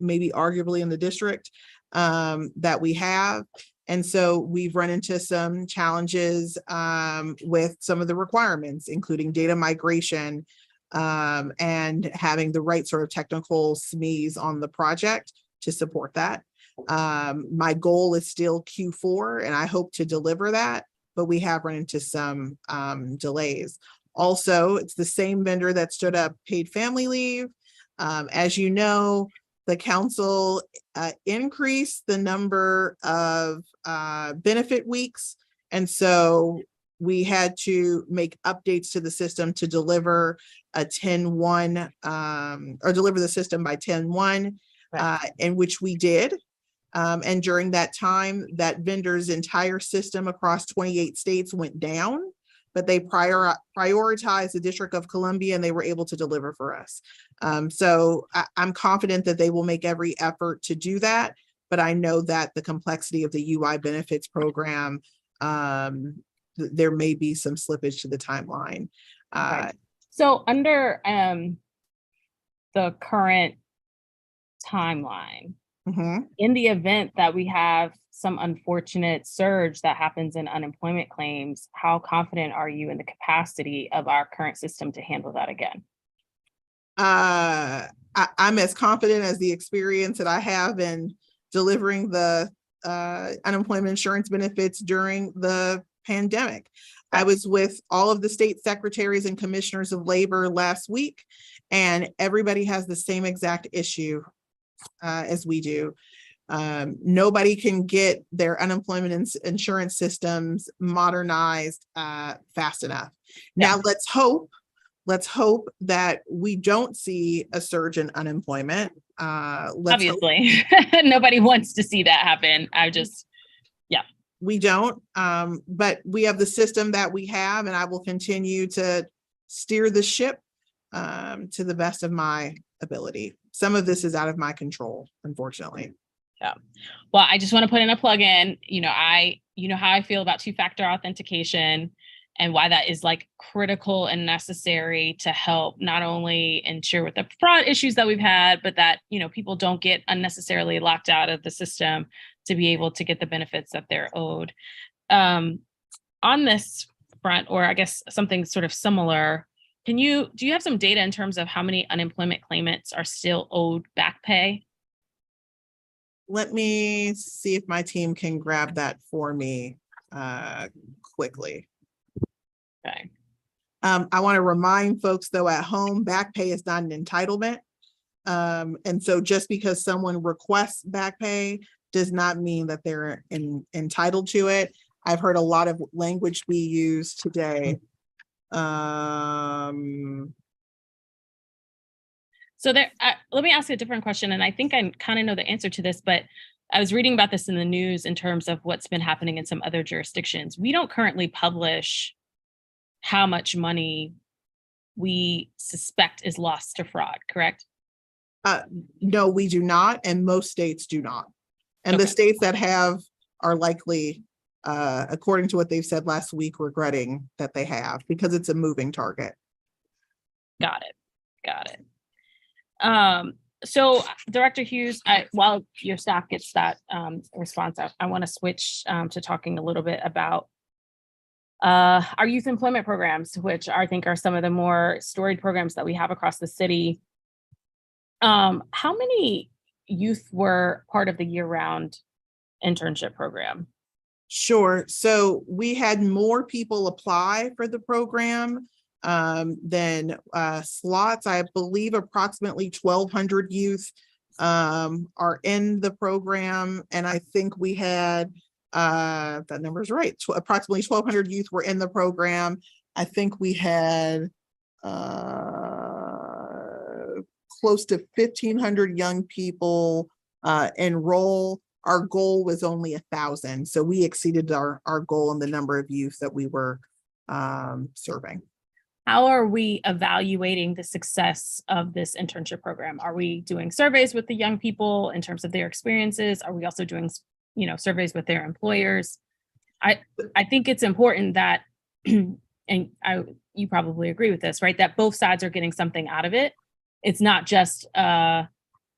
maybe arguably in the district, that we have. And so we've run into some challenges with some of the requirements, including data migration and having the right sort of technical SMEs on the project to support that. My goal is still Q4, and I hope to deliver that, but we have run into some delays. Also, it's the same vendor that stood up paid family leave. As you know, the council increased the number of benefit weeks. And so we had to make updates to the system to deliver a 10-1 or deliver the system by 10-1, in which we did. And during that time, that vendor's entire system across 28 states went down, but they prioritized the District of Columbia and they were able to deliver for us. So I'm confident that they will make every effort to do that, but I know that the complexity of the UI benefits program, there may be some slippage to the timeline. So under the current timeline, in the event that we have some unfortunate surge that happens in unemployment claims, how confident are you in the capacity of our current system to handle that again? I'm as confident as the experience that I have in delivering the unemployment insurance benefits during the pandemic. I was with all of the state secretaries and commissioners of labor last week, and everybody has the same exact issue as we do. Nobody can get their unemployment insurance systems modernized fast enough. Now, let's hope that we don't see a surge in unemployment. Obviously, nobody wants to see that happen. We don't, but we have the system that we have, and I will continue to steer the ship to the best of my ability. Some of this is out of my control, unfortunately. Yeah. Well, I just want to put in a plug in. You know how I feel about two-factor authentication and why that is like critical and necessary to help not only ensure with the fraud issues that we've had, but that, people don't get unnecessarily locked out of the system to be able to get the benefits that they're owed. On this front, or I guess something sort of similar, do you have some data in terms of how many unemployment claimants are still owed back pay? Let me see if my team can grab that for me quickly. Okay. I want to remind folks though at home, back pay is not an entitlement. And so just because someone requests back pay does not mean that they're entitled to it. I've heard a lot of language we use today. So let me ask a different question. And I think I kind of know the answer to this, but I was reading about this in the news in terms of what's been happening in some other jurisdictions. We don't currently publish how much money we suspect is lost to fraud, correct? No, we do not. And most states do not. And the states that have are likely, according to what they've said last week, regretting that they have, because it's a moving target. Got it. So Director Hughes, while your staff gets that response, I want to switch to talking a little bit about our youth employment programs, which I think are some of the more storied programs that we have across the city. How many youth were part of the year-round internship program? Sure. So we had more people apply for the program than slots. I believe approximately 1,200 youth are in the program. And I think we had, that number is right, approximately 1,200 youth were in the program. I think we had close to 1,500 young people enroll. Our goal was only 1,000. So we exceeded our goal in the number of youth that we were serving. How are we evaluating the success of this internship program? Are we doing surveys with the young people in terms of their experiences? Are we also doing, surveys with their employers? I think it's important that, and you probably agree with this, right? That both sides are getting something out of it. It's not just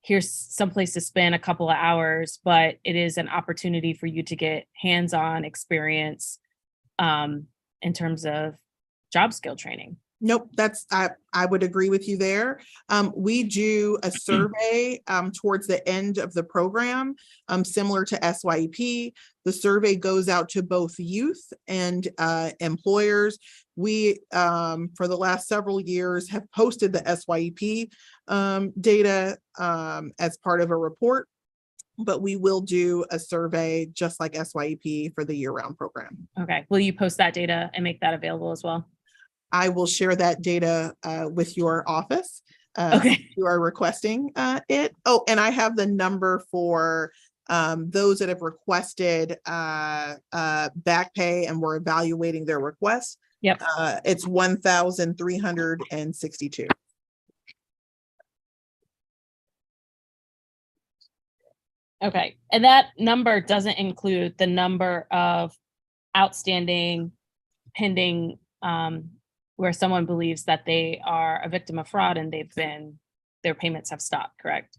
here's someplace to spend a couple of hours, but it is an opportunity for you to get hands-on experience in terms of job skill training. Nope, I would agree with you there. We do a survey towards the end of the program, similar to SYEP. The survey goes out to both youth and employers. We, for the last several years, have posted the SYEP data as part of a report, but we will do a survey just like SYEP for the year-round program. Okay, will you post that data and make that available as well? I will share that data with your office. Okay. If you are requesting it. Oh, and I have the number for those that have requested back pay and we're evaluating their requests. Yep. It's 1,362. Okay, and that number doesn't include the number of outstanding pending where someone believes that they are a victim of fraud and their payments have stopped, correct?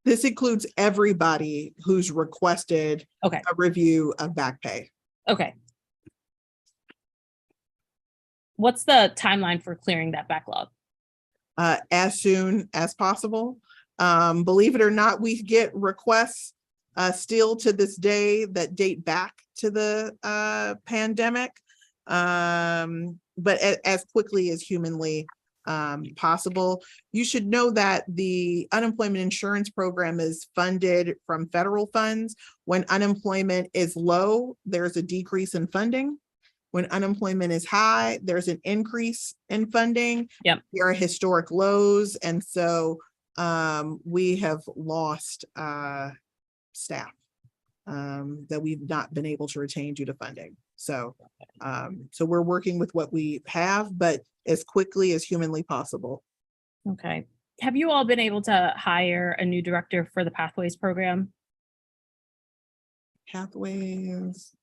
This includes everybody who's requested a review of back pay. Okay. What's the timeline for clearing that backlog? As soon as possible. Believe it or not, we get requests still to this day that date back to the pandemic, but as quickly as humanly possible. You should know that the unemployment insurance program is funded from federal funds. When unemployment is low, there's a decrease in funding. When unemployment is high, there's an increase in funding. Yep. There are historic lows, and so we have lost staff that we've not been able to retain due to funding. So, so we're working with what we have, but as quickly as humanly possible. Okay. Have you all been able to hire a new director for the Pathways program? Pathways.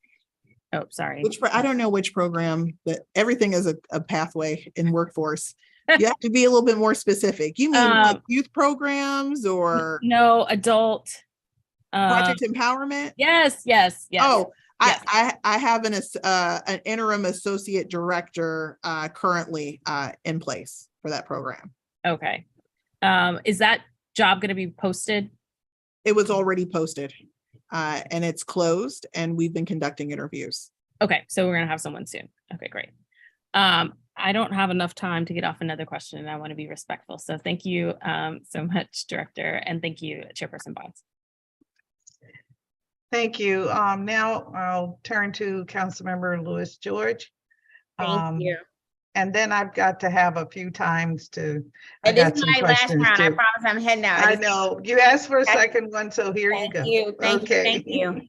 Oh, sorry. I don't know which program, but everything is a pathway in workforce. You have to be a little bit more specific. You mean like youth programs or? No, adult. Project empowerment? Yes. Oh, yes. I have an interim associate director currently in place for that program. Okay. Is that job going to be posted? It was already posted and it's closed and we've been conducting interviews. Okay, so we're going to have someone soon. Okay, great. I don't have enough time to get off another question and I want to be respectful. So thank you so much, Director, and thank you, Chairperson Bonds. Thank you. Now I'll turn to Councilmember Lewis George. Thank you. And then I've got to have a few times to. And this is my last round. I promise I'm heading out. I know you asked for a second one, so here you go. Thank you.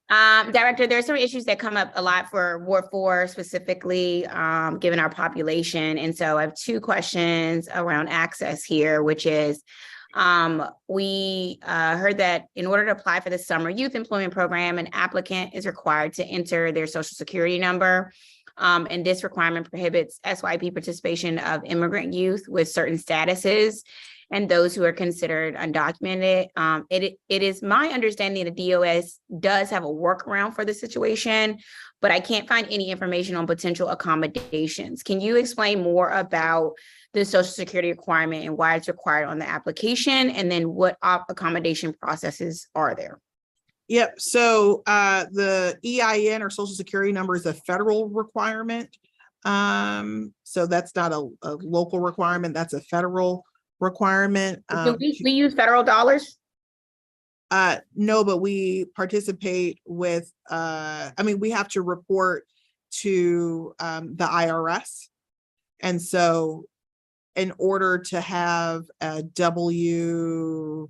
Director, there are some issues that come up a lot for Ward 4 specifically, given our population. And so I have two questions around access here, which is, we heard that in order to apply for the Summer Youth Employment Program, an applicant is required to enter their Social Security number. And this requirement prohibits SYP participation of immigrant youth with certain statuses and those who are considered undocumented. It is my understanding that DOS does have a workaround for the situation, but I can't find any information on potential accommodations. Can you explain more about the Social Security requirement and why it's required on the application? And then what accommodation processes are there? Yep. So the EIN or Social Security number is a federal requirement. So that's not a local requirement. That's a federal requirement. Do we use federal dollars? No, but we participate with, we have to report to the IRS. And so in order to have a W-2,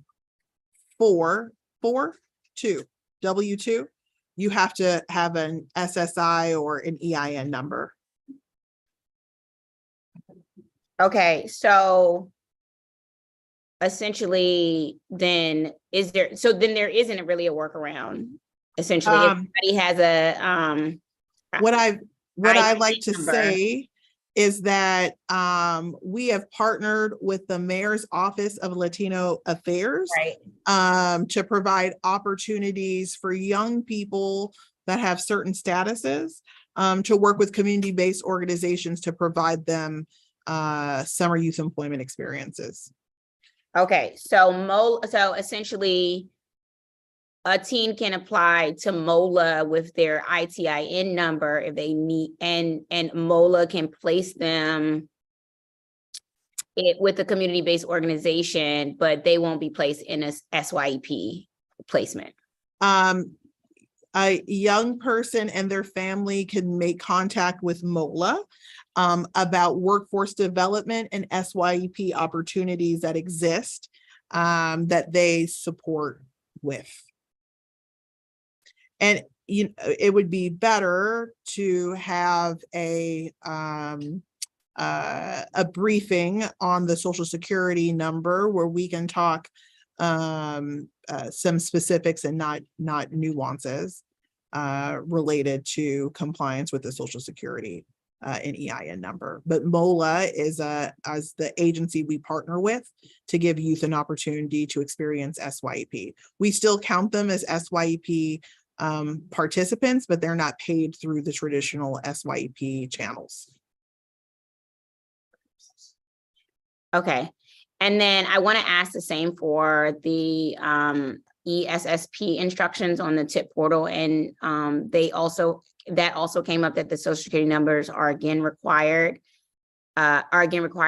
you have to have an SSI or an EIN number. Okay, so essentially then there isn't really a workaround. Essentially, everybody has a what I like to say is that we have partnered with the Mayor's Office of Latino Affairs to provide opportunities for young people that have certain statuses to work with community-based organizations to provide them summer youth employment experiences. Okay, so essentially, a teen can apply to MOLA with their ITIN number if they need, and MOLA can place them with a community-based organization, but they won't be placed in a SYEP placement. A young person and their family can make contact with MOLA about workforce development and SYEP opportunities that exist that they support with. And it would be better to have a briefing on the Social Security number where we can talk some specifics and not nuances related to compliance with the Social Security and EIN number. But MOLA is as the agency we partner with to give youth an opportunity to experience SYEP. We still count them as SYEP participants, but they're not paid through the traditional SYEP channels. Okay. And then I want to ask the same for the ESSP instructions on the TIP portal. And that also came up that the Social Security numbers are again required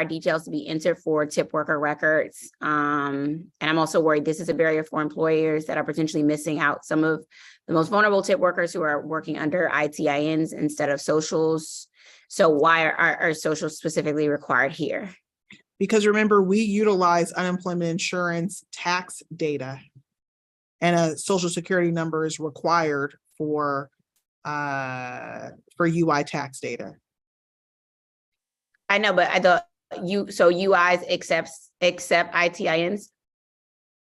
details to be entered for TIP worker records. And I'm also worried this is a barrier for employers that are potentially missing out some of the most vulnerable TIP workers who are working under ITINs instead of socials. So why are socials specifically required here? Because remember, we utilize unemployment insurance tax data, and a Social Security number is required for UI tax data. I know, but I thought UIs accept ITINs?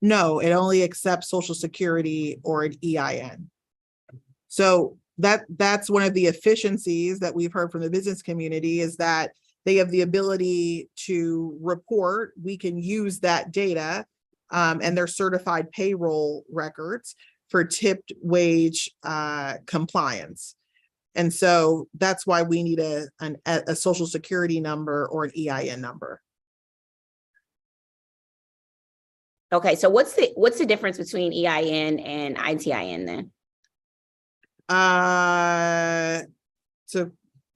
No, it only accepts Social Security or an EIN. So that's one of the efficiencies that we've heard from the business community, is that they have the ability to report. We can use that data and their certified payroll records for tipped wage compliance. And so that's why we need a Social Security number or an EIN number. Okay, so what's the difference between EIN and ITIN then? It's a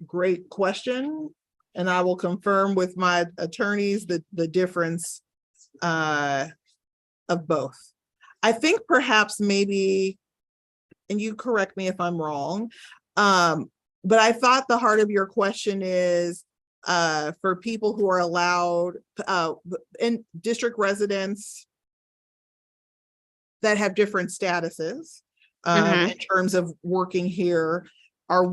great question, and I will confirm with my attorneys the difference of both. I think perhaps maybe, and you correct me if I'm wrong, but I thought the heart of your question is for people who are allowed in district residents that have different statuses in terms of working here. How do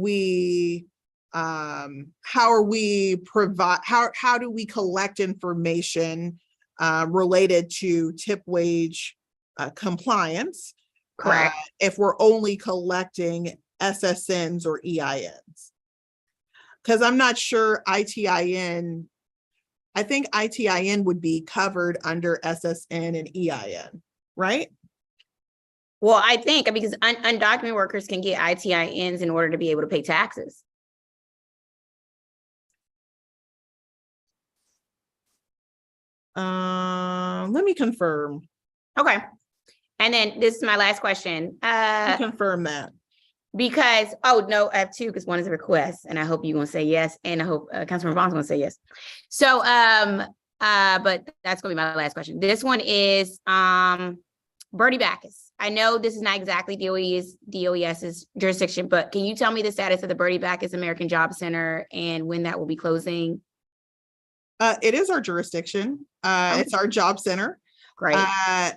we collect information related to tip wage compliance? Correct. If we're only collecting SSNs or EINs. Because I'm not sure ITIN, I think ITIN would be covered under SSN and EIN, right? Well, I think because undocumented workers can get ITINs in order to be able to pay taxes. Let me confirm. Okay. And then this is my last question. Confirm that. Because, oh no, I have two, because one is a request, and I hope you're gonna say yes, and I hope Councilmember Bond's gonna say yes. So, but that's gonna be my last question. This one is Bertie Backus. I know this is not exactly DOES's jurisdiction, but can you tell me the status of the Bertie Backus American Job Center and when that will be closing? It is our jurisdiction. It's our job center. Great.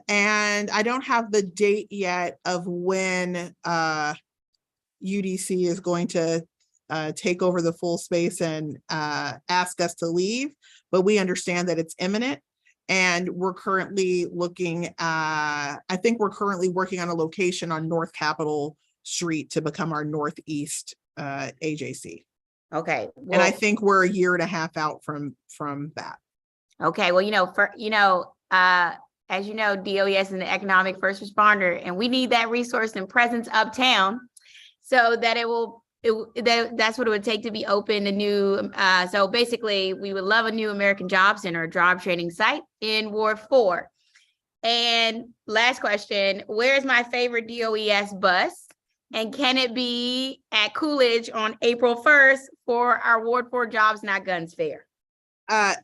And I don't have the date yet of when UDC is going to take over the full space and ask us to leave, but we understand that it's imminent. And we're currently looking, I think we're currently working on a location on North Capitol Street to become our Northeast AJC. Okay. Well, and I think we're a year and a half out from that. Okay. Well, as you know, DOES is an economic first responder, and we need that resource and presence uptown so that it will that's what it would take to be open a new, so basically we would love a new American Job Center job training site in Ward 4. And last question, where's my favorite DOES bus? And can it be at Coolidge on April 1st for our Ward 4 Jobs Not Guns Fair?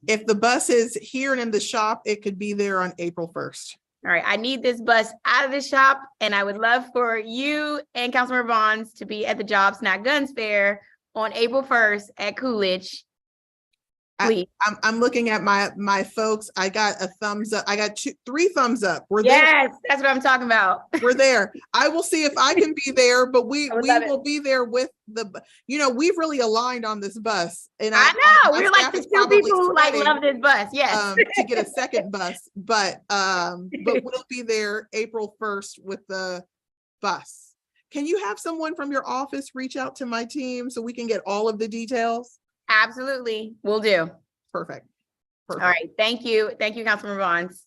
If the bus is here and in the shop, it could be there on April 1st. All right, I need this bus out of the shop, and I would love for you and Councilmember Bonds to be at the Jobs Not Guns Fair on April 1st at Coolidge. Please. I'm looking at my folks. I got a thumbs up. I got 3 thumbs up. We're yes, there. That's what I'm talking about. We're there. I will see if I can be there, but we will be there with we've really aligned on this bus. And I know we're like the 2 people who like love this bus. Yes. To get a second bus, but we'll be there April 1st with the bus. Can you have someone from your office reach out to my team so we can get all of the details? Absolutely, will do. Perfect. All right, thank you. Thank you, Councilmember Bonds.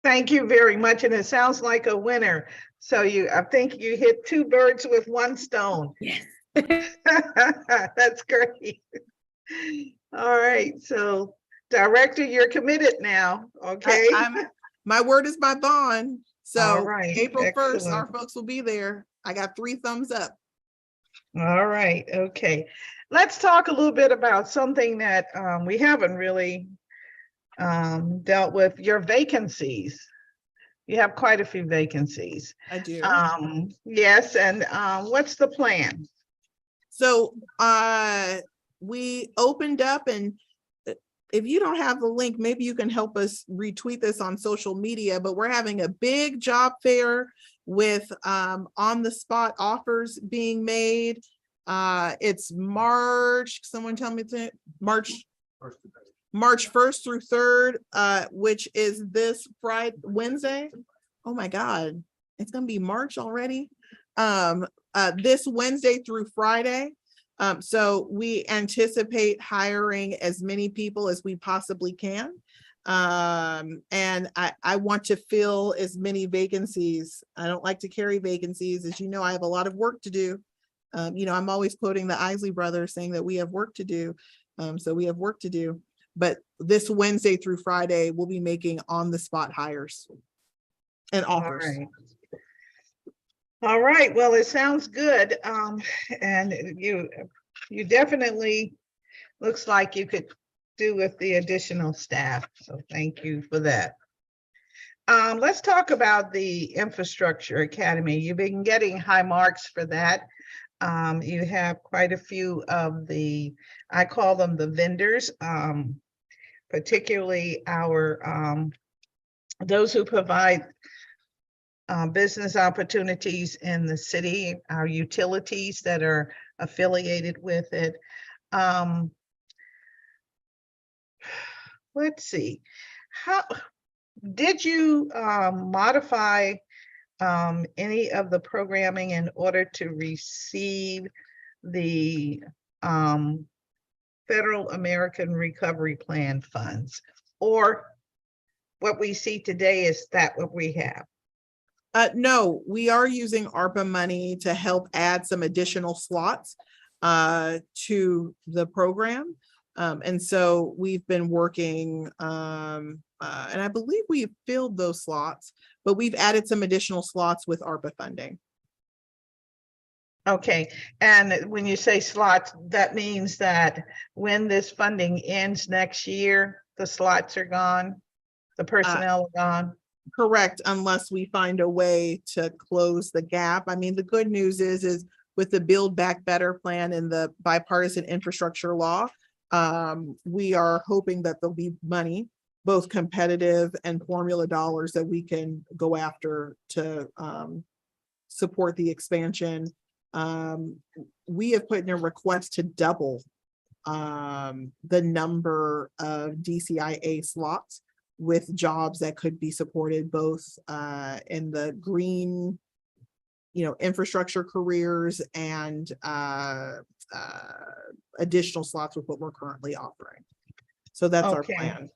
Thank you very much. And it sounds like a winner. So I think you hit 2 birds with 1 stone. Yes. That's great. All right. So Director, you're committed now. Okay. My word is my bond. So all right. April 1st, Excellent. our folks will be there. I got 3 thumbs up. All right. Okay. Let's talk a little bit about something that we haven't really dealt with, your vacancies. You have quite a few vacancies. I do. Yes. And what's the plan? So we opened up, and if you don't have the link, maybe you can help us retweet this on social media, but we're having a big job fair with on the spot offers being made. It's March, someone tell me it's March 1st through 3rd, which is this Wednesday. Oh my God, it's gonna be March already. This Wednesday through Friday. So we anticipate hiring as many people as we possibly can. And I want to fill as many vacancies. I don't like to carry vacancies. As you know, I have a lot of work to do. I'm always quoting the Isley brothers saying that we have work to do. So we have work to do. But this Wednesday through Friday, we'll be making on the spot hires and offers. All right. All right. Well, it sounds good. And you definitely looks like you could do with the additional staff. So thank you for that. Let's talk about the Infrastructure Academy. You've been getting high marks for that. You have quite a few of I call them the vendors, particularly those who provide business opportunities in the city, our utilities that are affiliated with it. Let's see, how did you modify any of the programming in order to receive the Federal American Recovery Plan funds, or what we see today is that what we have? No, we are using ARPA money to help add some additional slots to the program. And so we've been working, and I believe we've filled those slots, but we've added some additional slots with ARPA funding. Okay, and when you say slots, that means that when this funding ends next year, the slots are gone, the personnel are gone? Correct, unless we find a way to close the gap. I mean, the good news is with the Build Back Better plan and the bipartisan infrastructure law, we are hoping that there'll be money, both competitive and formula dollars, that we can go after to support the expansion. We have put in a request to double the number of DCIA slots with jobs that could be supported both in the green, infrastructure careers and additional slots with what we're currently offering. So that's our plan.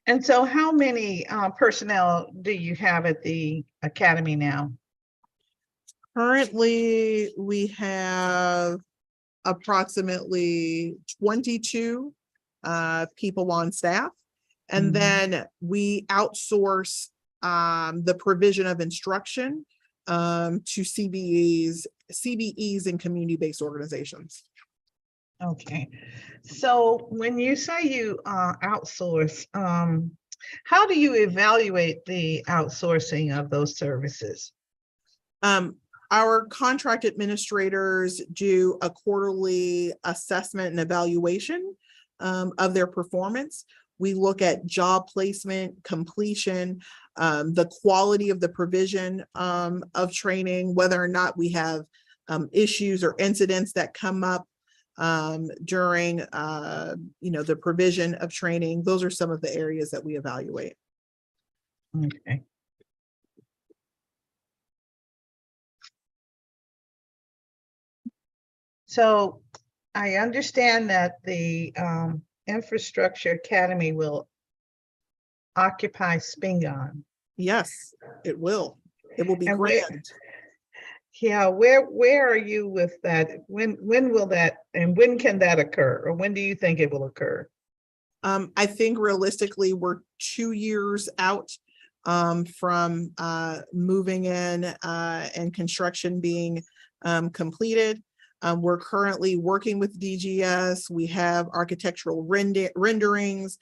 And so how many personnel do you have at the academy now? Currently, we have approximately 22 people on staff. And then we outsource the provision of instruction to CBEs and community-based organizations. Okay, so when you say you outsource, how do you evaluate the outsourcing of those services? Our contract administrators do a quarterly assessment and evaluation of their performance. We look at job placement, completion, the quality of the provision of training, whether or not we have issues or incidents that come up during the provision of training. Those are some of the areas that we evaluate. Okay. So I understand that the Infrastructure Academy will occupy Spingarn. Yes, it will. It will be And grand. Where are you with that? When will that, and when can that occur? Or when do you think it will occur? I think realistically, we're 2 years out from moving in and construction being completed. We're currently working with DGS. We have architectural renderings.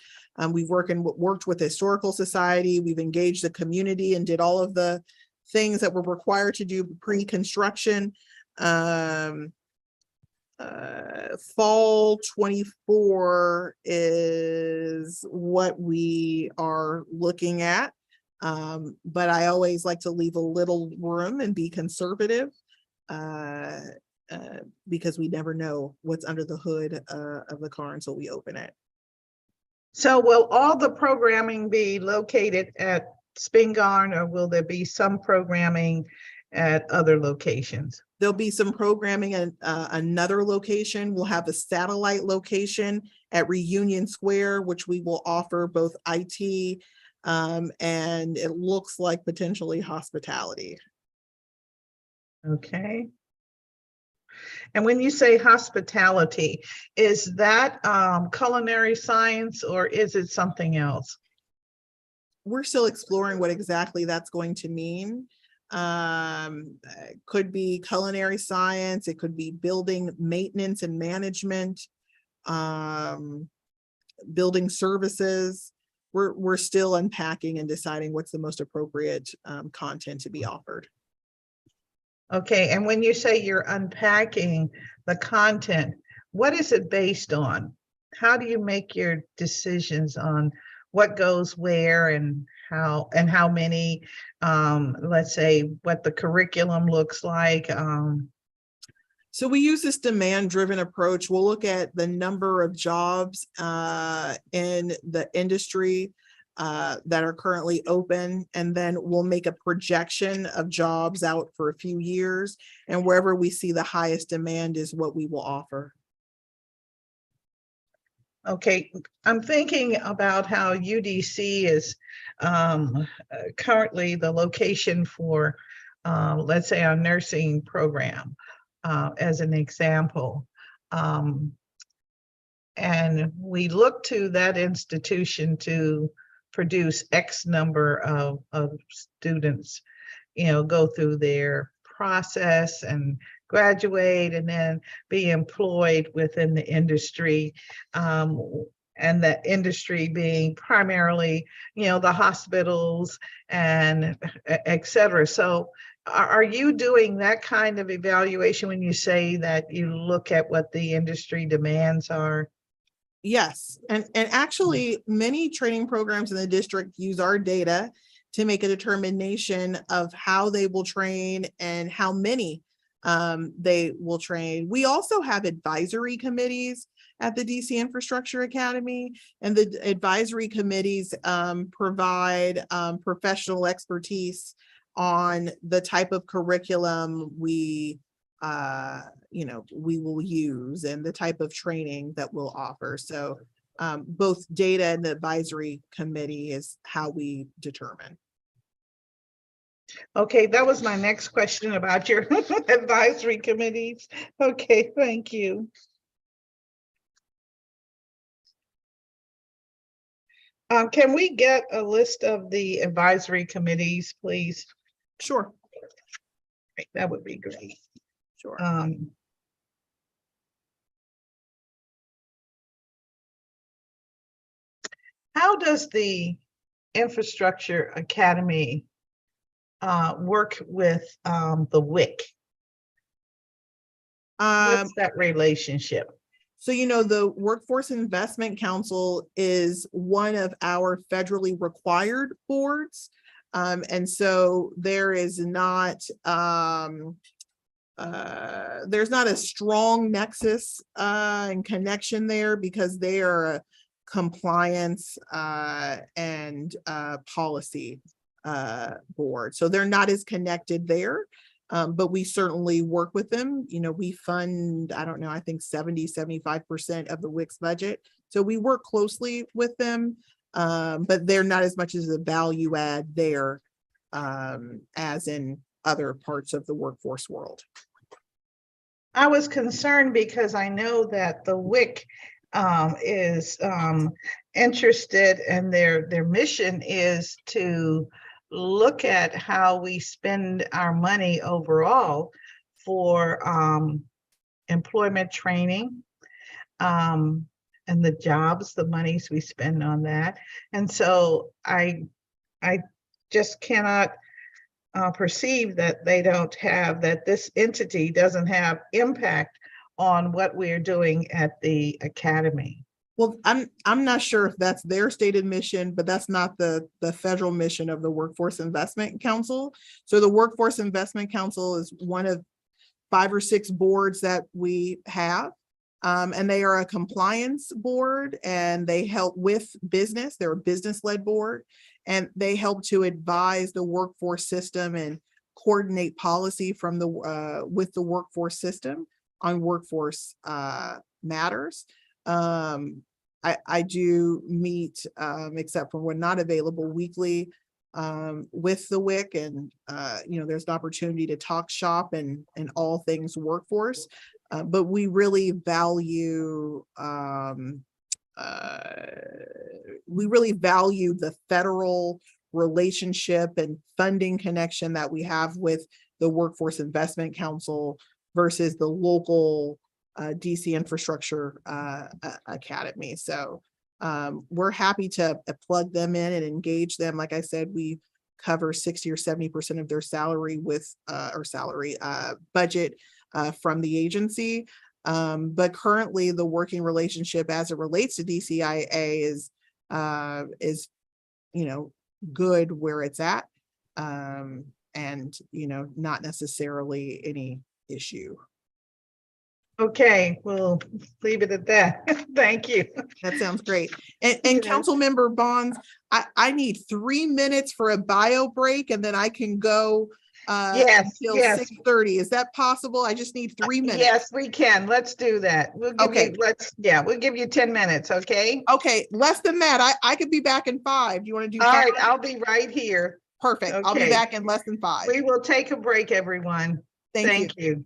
We've worked with the Historical Society. We've engaged the community and did all of the things that were required to do pre-construction. Fall 24 is what we are looking at. But I always like to leave a little room and be conservative. Because we never know what's under the hood of the car until we open it. So will all the programming be located at Spingarn, or will there be some programming at other locations? There'll be some programming at another location. We'll have a satellite location at Reunion Square, which we will offer both IT and it looks like potentially hospitality. Okay. And when you say hospitality, is that culinary science or is it something else? We're still exploring what exactly that's going to mean. Could be culinary science, it could be building maintenance and management, building services. We're still unpacking and deciding what's the most appropriate content to be offered. Okay, and when you say you're unpacking the content, what is it based on? How do you make your decisions on what goes where and how many, let's say what the curriculum looks like? So we use this demand-driven approach. We'll look at the number of jobs in the industry that are currently open, and then we'll make a projection of jobs out for a few years, and wherever we see the highest demand is what we will offer. Okay, I'm thinking about how UDC is currently the location for, let's say, our nursing program, as an example. And we look to that institution to produce X number of students, go through their process and graduate and then be employed within the industry. And that industry being primarily, the hospitals and et cetera. So are you doing that kind of evaluation when you say that you look at what the industry demands are? Yes, and actually many training programs in the district use our data to make a determination of how they will train and how many they will train. We also have advisory committees at the DC Infrastructure Academy, and the advisory committees provide professional expertise on the type of curriculum we will use and the type of training that we'll offer. So both data and the advisory committee is how we determine. Okay, that was my next question about your advisory committees. Okay, thank you. Can we get a list of the advisory committees, please? Sure. Right, that would be great. Sure. How does the Infrastructure Academy work with the WIC? What's that relationship? So, you know, the Workforce Investment Council is one of our federally required boards. And so there is not, there's not a strong nexus and connection there because they are a compliance and policy board. So they're not as connected there. But we certainly work with them. You know, we fund, I don't know, I think 75% of the WIC's budget. So we work closely with them, but they're not as much as a value add there as in other parts of the workforce world. I was concerned because I know that the WIC is interested, and their mission is to look at how we spend our money overall for employment training and the jobs, the monies we spend on that. And so I just cannot perceive that they don't have, that this entity doesn't have impact on what we're doing at the academy. Well, I'm not sure if that's their stated mission, but that's not the federal mission of the Workforce Investment Council. So the Workforce Investment Council is one of 5 or 6 boards that we have. And they are a compliance board, and they help with business. They're a business-led board, and they help to advise the workforce system and coordinate policy from the with the workforce system on workforce matters. I do meet, except for when not available, weekly with the WIC, and you know, there's an opportunity to talk shop and all things workforce. But we really value the federal relationship and funding connection that we have with the Workforce Investment Council versus the local DC Infrastructure Academy. So we're happy to plug them in and engage them. Like I said, we cover 60 or 70% of their salary with budget from the agency. But currently the working relationship as it relates to DCIA is, you know, good where it's at, and, you know, not necessarily any issue. Okay, we'll leave it at that. Thank you. That sounds great. And Council Member Bonds, I need 3 minutes for a bio break, and then I can go until 6:30. Is that possible? I just need 3 minutes. Yes, we can. Let's do that. We'll give you, we'll give you 10 minutes, okay? Okay, less than that. I could be back in 5. Do you want to do 5? All right, I'll be right here. Perfect. Okay. I'll be back in less than 5. We will take a break, everyone. Thank you.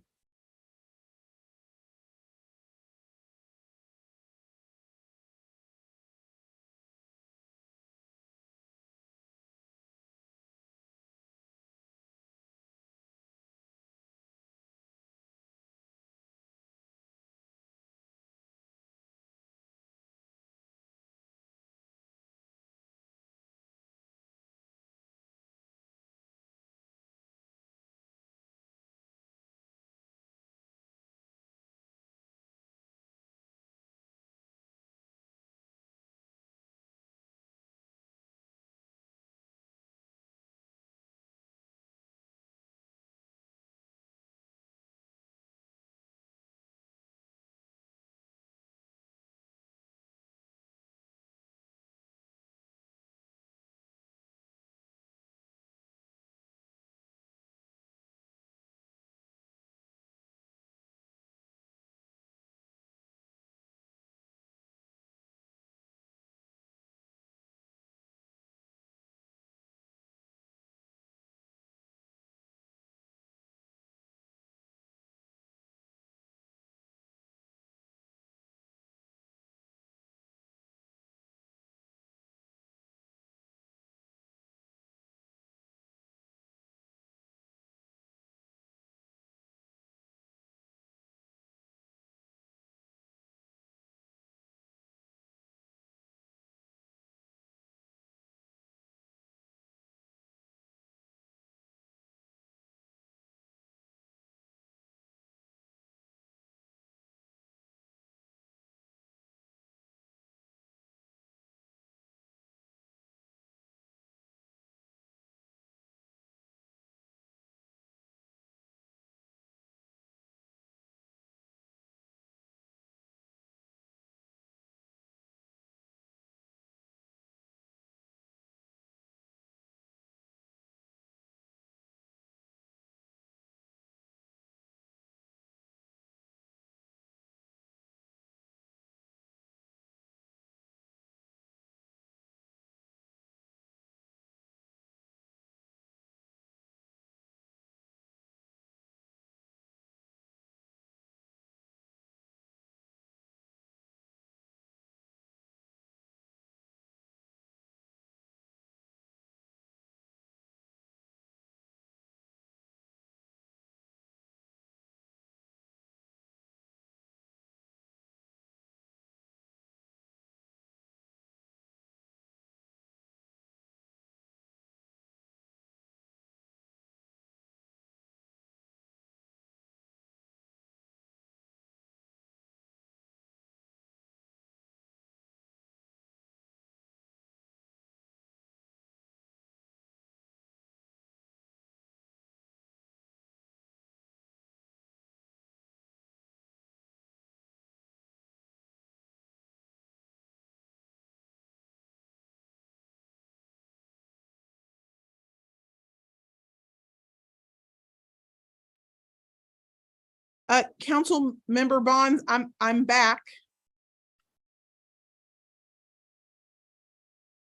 Council Member Bonds, I'm back.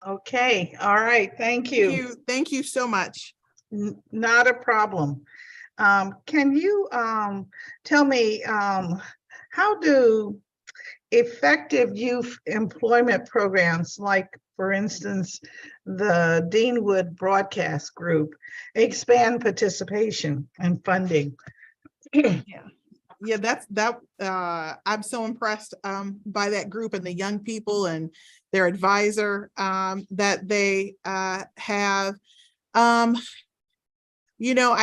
Okay, all right, thank you. Thank you so much. Not a problem. Can you tell me how do effective youth employment programs, like for instance, the Deanwood Broadcast Group, expand participation and funding? Yeah, I'm so impressed by that group and the young people and their advisor that they have. I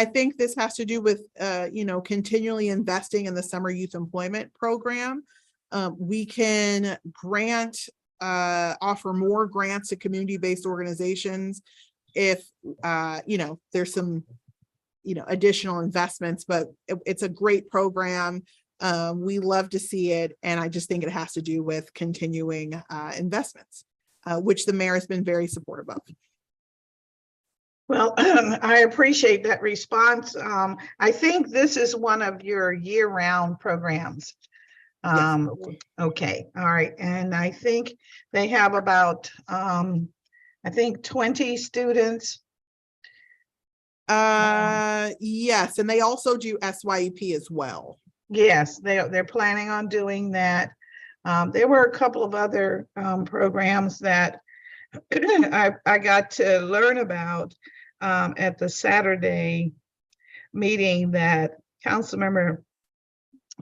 think this has to do with continually investing in the summer youth employment program. We can offer more grants to community-based organizations if there's some additional investments, but it's a great program. We love to see it, and I just think it has to do with continuing investments, which the mayor has been very supportive of. Well, I appreciate that response. I think this is one of your year-round programs. Yes. Okay, all right, and I think they have about 20 students. Yes, and they also do SYEP as well. Yes, they're planning on doing that. There were a couple of other programs that I got to learn about at the Saturday meeting that Councilmember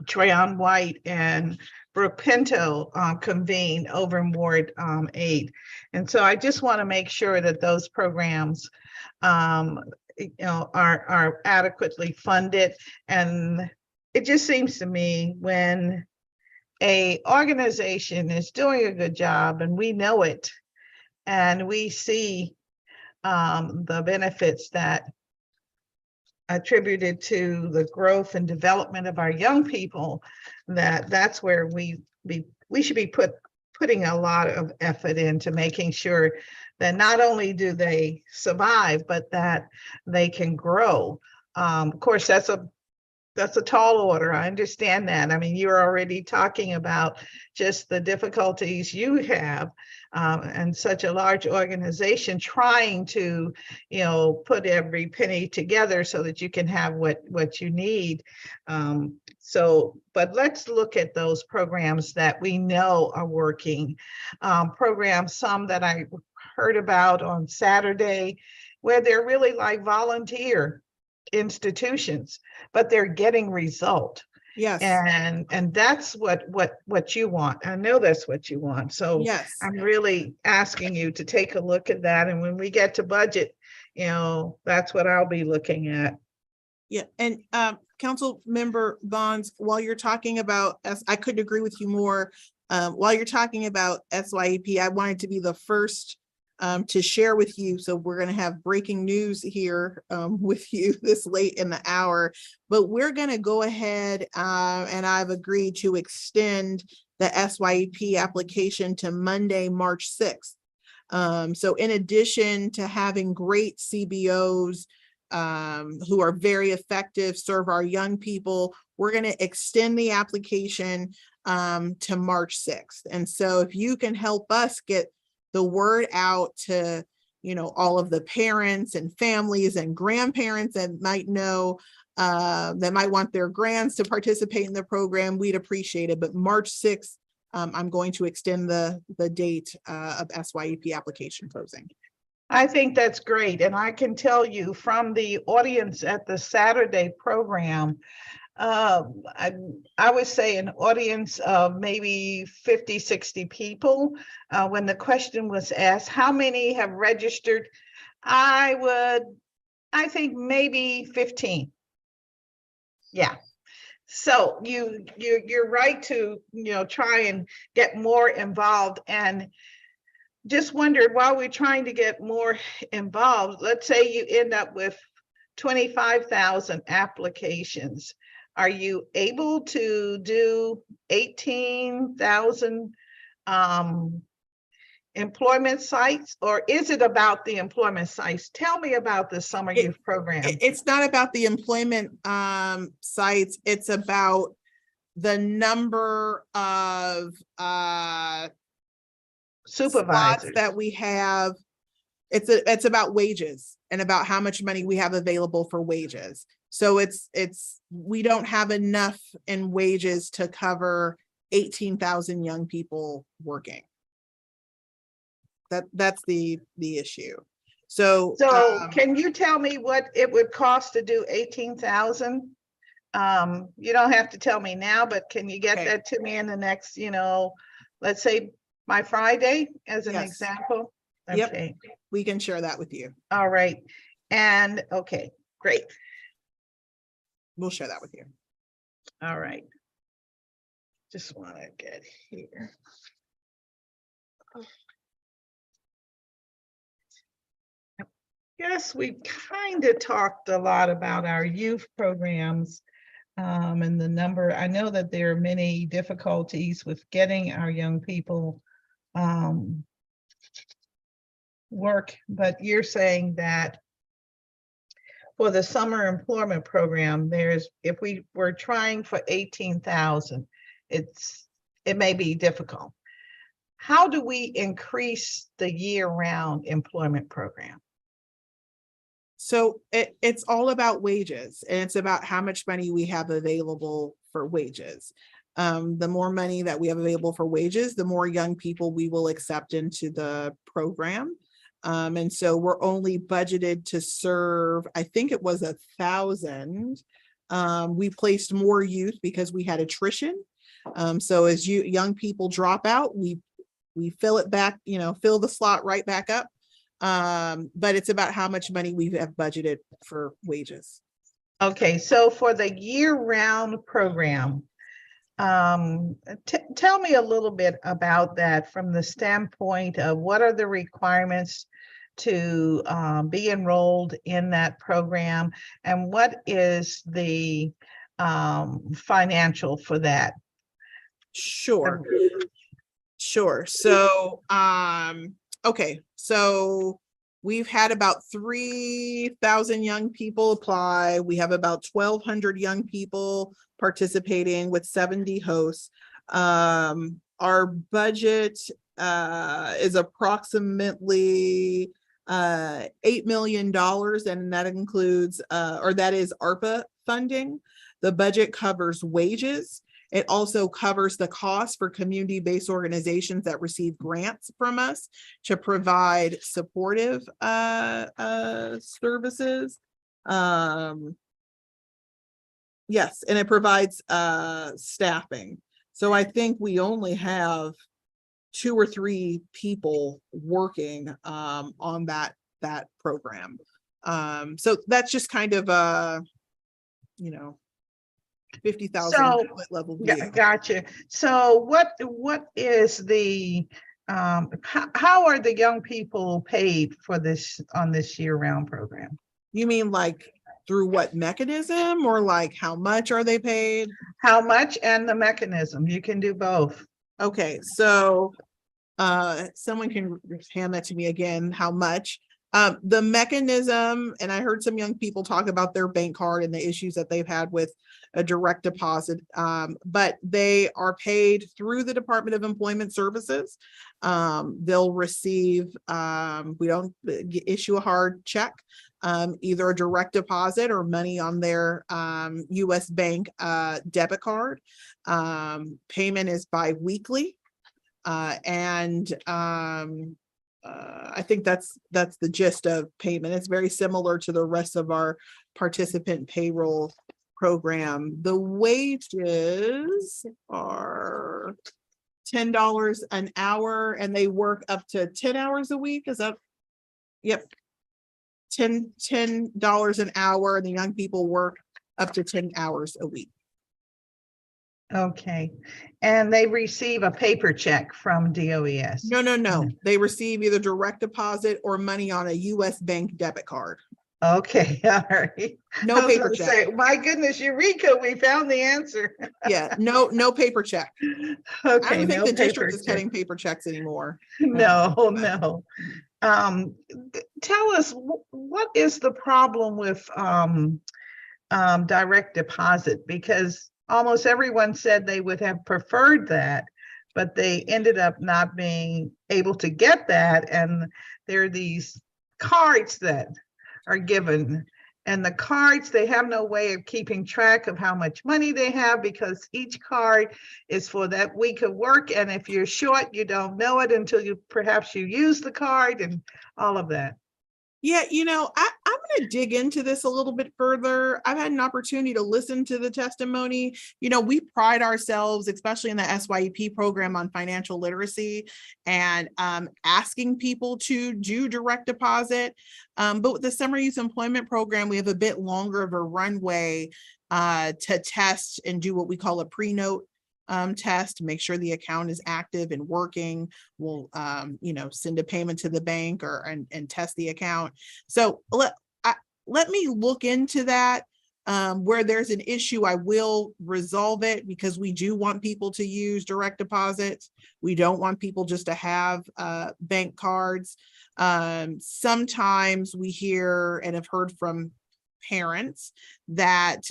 Trayon White and Brooke Pinto convened over in Ward 8. And so I just want to make sure that those programs are adequately funded. And it just seems to me when a organization is doing a good job and we know it, and we see the benefits that attributed to the growth and development of our young people, that's where we should be putting a lot of effort into making sure that not only do they survive, but that they can grow. Of course, that's a tall order. I understand that. I mean, you're already talking about just the difficulties you have and such a large organization trying to, put every penny together so that you can have what you need. But let's look at those programs that we know are working. Programs, some that I heard about on Saturday, where they're really like volunteer institutions, but they're getting result. Yes. And that's what you want. I know that's what you want. So yes, I'm really asking you to take a look at that. And when we get to budget, that's what I'll be looking at. Yeah. And Council Member Bonds, while you're talking about, I couldn't agree with you more. While you're talking about SYEP, I wanted to be the first to share with you. So we're going to have breaking news here with you this late in the hour, but we're going to go ahead and I've agreed to extend the SYEP application to Monday, March 6th. So in addition to having great CBOs who are very effective, serve our young people, we're going to extend the application to March 6th. And so if you can help us get the word out to, all of the parents and families and grandparents that might know, that might want their grands to participate in the program, we'd appreciate it. But March 6th, I'm going to extend the date of SYEP application closing. I think that's great. And I can tell you from the audience at the Saturday program, I would say an audience of maybe 50, 60 people. When the question was asked, how many have registered? I think maybe 15. Yeah. So you're right to, try and get more involved. And just wondered, while we're trying to get more involved, let's say you end up with 25,000 applications. Are you able to do 18,000 employment sites, or is it about the employment sites? Tell me about the summer youth program. It's not about the employment sites. It's about the number of supervisors slots that we have. It's about wages and about how much money we have available for wages. So we don't have enough in wages to cover 18,000 young people working. That's the issue. So can you tell me what it would cost to do 18,000? You don't have to tell me now, but can you get that to me in the next, let's say by Friday as an example? Okay. Yep, we can share that with you. All right. And okay, great. We'll share that with you. All right. Just want to get here. Yes, we kind of talked a lot about our youth programs and the number. I know that there are many difficulties with getting our young people work, but you're saying that for the summer employment program, if we were trying for 18,000, it may be difficult. How do we increase the year-round employment program? So it's all about wages, and it's about how much money we have available for wages. The more money that we have available for wages, the more young people we will accept into the program. And so we're only budgeted to serve, I think it was 1,000. We placed more youth because we had attrition. So as young people drop out, we fill it back, fill the slot right back up. But it's about how much money we have budgeted for wages. Okay, so for the year-round program, tell me a little bit about that from the standpoint of what are the requirements to be enrolled in that program, and what is the financial for that? Sure. So, okay, so we've had about 3,000 young people apply. We have about 1,200 young people participating with 70 hosts. Our budget is approximately $8 million, and that includes, or that is ARPA funding. The budget covers wages. It also covers the cost for community-based organizations that receive grants from us to provide supportive services. Yes, and it provides staffing. So I think we only have 2 or 3 people working on that program. So that's just kind of a, 50,000 level view. Gotcha. So what is the how are the young people paid for this on this year-round program? You mean like through what mechanism, or like how much are they paid? How much and the mechanism. You can do both. Okay, so someone can hand that to me again. How much? The mechanism, and I heard some young people talk about their bank card and the issues that they've had with a direct deposit, but they are paid through the Department of Employment Services. They'll receive, we don't issue a hard check, either a direct deposit or money on their US bank debit card. Payment is bi-weekly, and I think that's the gist of payment. It's very similar to the rest of our participant payroll program. The wages are $10 an hour, and they work up to 10 hours a week. Is that? Yep. $10 an hour, and the young people work up to 10 hours a week. Okay, and they receive a paper check from DOES? No. They receive either direct deposit or money on a US bank debit card. Okay, all right. No I was paper gonna check. say, my goodness, Eureka, we found the answer. Yeah, no paper check. I Okay, don't think no the paper district is check. cutting paper checks anymore. No, But- no. Tell us, what is the problem with direct deposit? Because almost everyone said they would have preferred that, but they ended up not being able to get that. And there are these cards that are given, and the cards, they have no way of keeping track of how much money they have, because each card is for that week of work. And if you're short, you don't know it until perhaps you use the card and all of that. Yeah, I'm going to dig into this a little bit further. I've had an opportunity to listen to the testimony. We pride ourselves, especially in the SYEP program, on financial literacy and asking people to do direct deposit. But with the Summer Youth Employment Program, we have a bit longer of a runway to test and do what we call a pre-note test, make sure the account is active and working. We'll send a payment to the bank and test the account. So let me look into that. Where there's an issue, I will resolve it, because we do want people to use direct deposits. We don't want people just to have bank cards. Sometimes we hear and have heard from parents that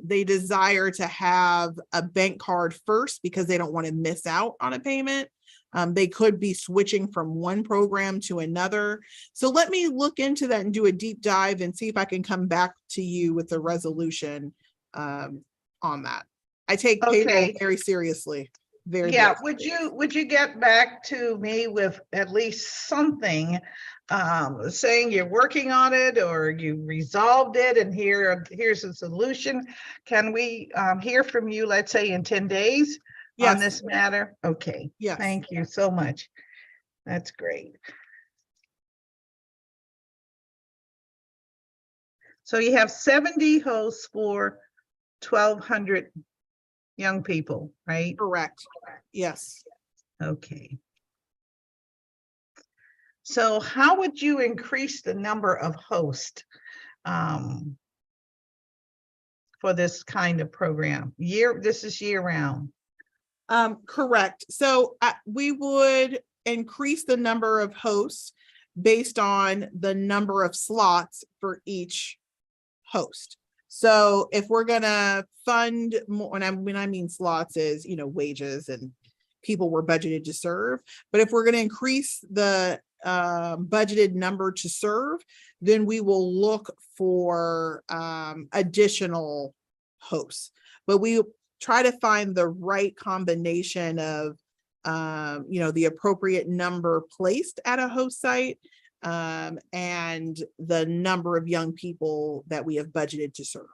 they desire to have a bank card first because they don't want to miss out on a payment. They could be switching from one program to another. So let me look into that and do a deep dive and see if I can come back to you with a resolution on that. I take payroll very seriously. Very would you get back to me with at least something saying you're working on it or you resolved it and here's a solution? Can we hear from you, let's say in 10 days on this matter? Okay. Yes. Thank you so much. That's great. So you have 70 hosts for 1,200 young people, right? Correct. Yes. Okay. So how would you increase the number of hosts for this kind of program? This is year round. Correct. So we would increase the number of hosts based on the number of slots for each host. So if we're gonna fund more, when I mean slots is, wages and people we're budgeted to serve. But if we're gonna increase the budgeted number to serve, then we will look for additional hosts. But we try to find the right combination of, the appropriate number placed at a host site and the number of young people that we have budgeted to serve.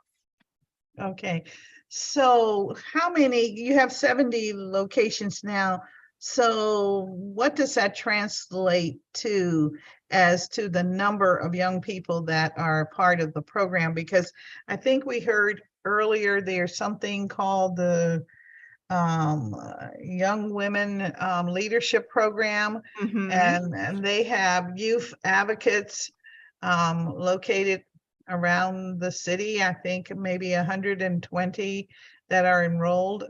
Okay, so how many, you have 70 locations now. So what does that translate to as to the number of young people that are part of the program? Because I think we heard earlier there's something called the Young Women Leadership Program, and they have youth advocates located around the city. I think maybe 120 that are enrolled.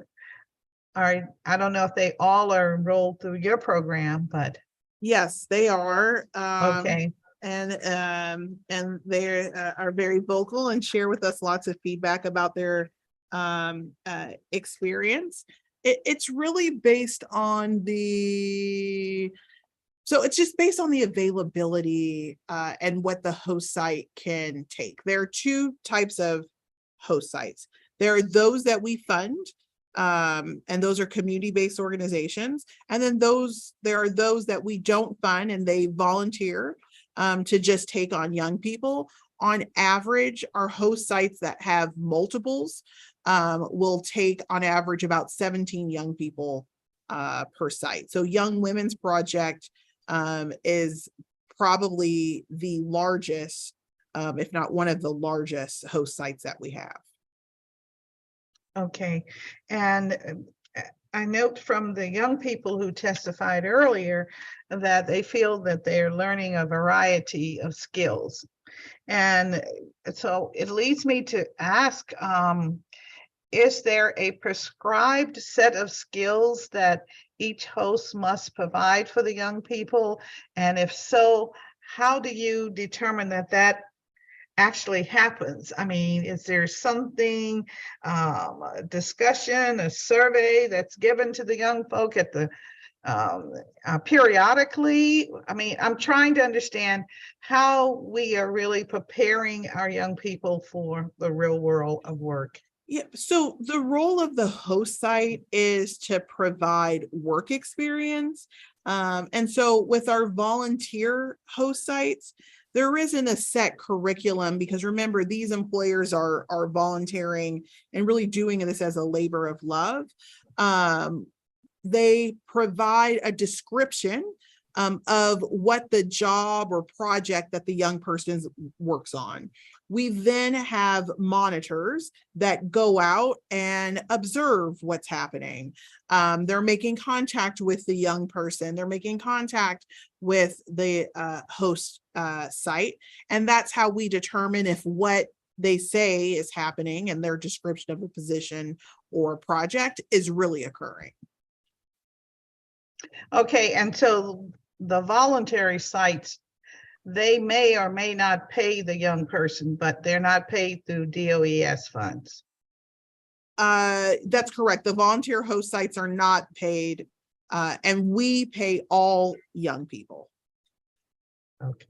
I don't know if they all are enrolled through your program, but yes, they are. Okay. And they are very vocal and share with us lots of feedback about their experience. It's really based on it's just based on the availability and what the host site can take. There are two types of host sites. There are those that we fund, and those are community-based organizations. And then there are those that we don't fund and they volunteer to just take on young people. On average, our host sites that have multiples will take on average about 17 young people per site. So Young Women's Project is probably the largest, if not one of the largest host sites that we have. Okay, and I note from the young people who testified earlier that they feel that they're learning a variety of skills. And so it leads me to ask, is there a prescribed set of skills that each host must provide for the young people? And if so, how do you determine that that actually happens? I mean, is there something, a discussion, a survey that's given to the young folk at the periodically? I mean, I'm trying to understand how we are really preparing our young people for the real world of work. Yeah, so the role of the host site is to provide work experience. And so with our volunteer host sites, there isn't a set curriculum, because remember, these employers are volunteering and really doing this as a labor of love. They provide a description of what the job or project that the young person works on. We then have monitors that go out and observe what's happening. They're making contact with the young person. They're making contact with the host site. And that's how we determine if what they say is happening and their description of a position or project is really occurring. Okay, and so the voluntary sites, they may or may not pay the young person, but they're not paid through DOES funds. That's correct. The volunteer host sites are not paid, and we pay all young people. Okay.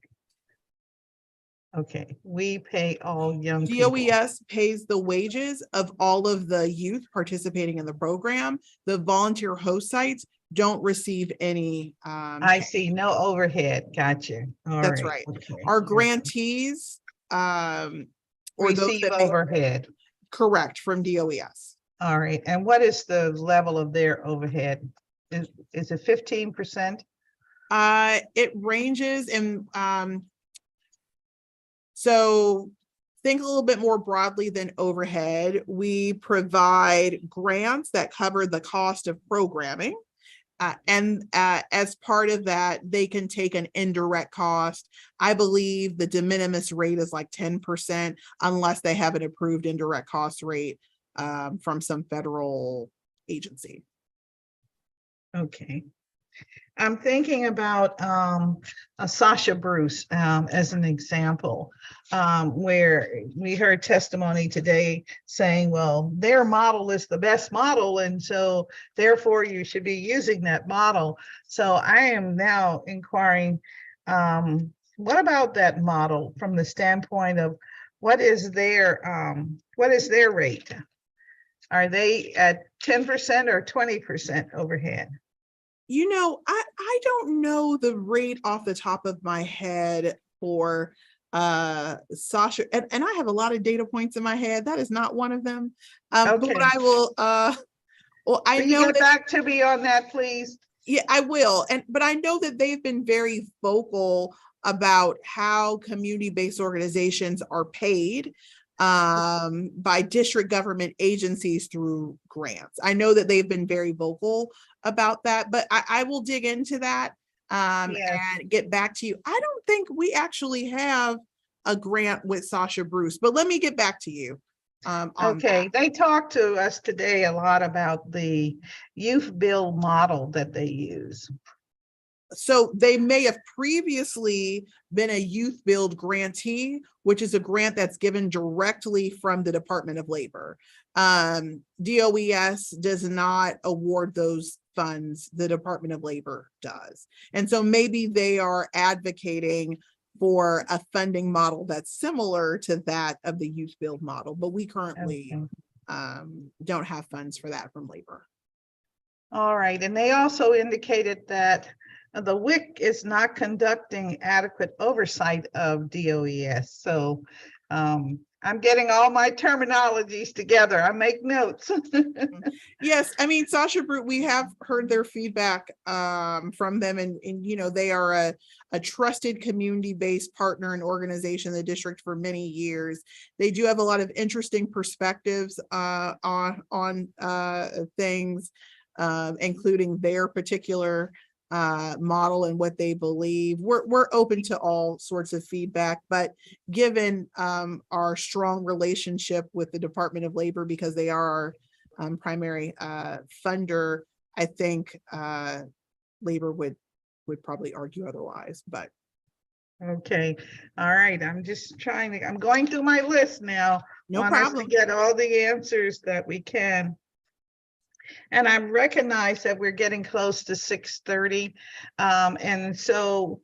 Okay, we pay all young people. DOES pays the wages of all of the youth participating in the program. The volunteer host sites don't receive any. I see, no overhead. Gotcha. All That's right. right. Okay. Our grantees, or those Receive that make, overhead. correct, from DOES. All right. And what is the level of their overhead? Is it 15%? It ranges in, so think a little bit more broadly than overhead. We provide grants that cover the cost of programming. And as part of that, they can take an indirect cost. I believe the de minimis rate is like 10%, unless they have an approved indirect cost rate from some federal agency. Okay. I'm thinking about Sasha Bruce as an example, where we heard testimony today saying, well, their model is the best model, and so therefore you should be using that model. So I am now inquiring, what about that model from the standpoint of what is their rate? Are they at 10% or 20% overhead? You know, I don't know the rate off the top of my head for Sasha, and I have a lot of data points in my head. That is not one of them. Okay. But what I will, well, I Will know you get that, back to me on that, please? yeah, I will. But I know that they've been very vocal about how community-based organizations are paid by district government agencies through grants. I know that they've been very vocal about that, but I will dig into that and get back to you. I don't think we actually have a grant with Sasha Bruce, but let me get back to you. Okay, they talked to us today a lot about the youth build model that they use. So they may have previously been a youth build grantee, which is a grant that's given directly from the Department of Labor. DOES does not award those funds, the Department of Labor does. And so maybe they are advocating for a funding model that's similar to that of the youth build model, but we currently don't have funds for that from labor. All right, and they also indicated that the WIC is not conducting adequate oversight of DOES. So I'm getting all my terminologies together. I make notes. Yes, I mean, Sasha Bruce, we have heard their feedback from them, and you know, they are a trusted community-based partner and organization in the district for many years. They do have a lot of interesting perspectives on things. including their particular model and what they believe. We're open to all sorts of feedback, but given our strong relationship with the Department of Labor, because they are our primary funder, I think Labor would probably argue otherwise, but. Okay, all right, I'm going through my list now. No Want us problem. to get all the answers that we can. And I recognize that we're getting close to 6:30. And so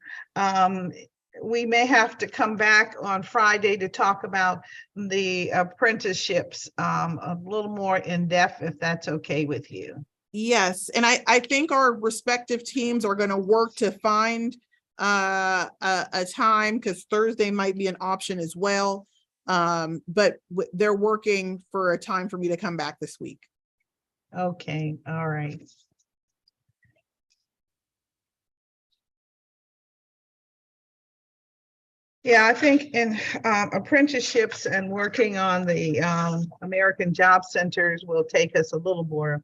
we may have to come back on Friday to talk about the apprenticeships a little more in depth, if that's okay with you. Yes, and I think our respective teams are going to work to find a time, because Thursday might be an option as well. But they're working for a time for me to come back this week. Okay, all right. Yeah, I think in apprenticeships and working on the American Job Centers will take us a little more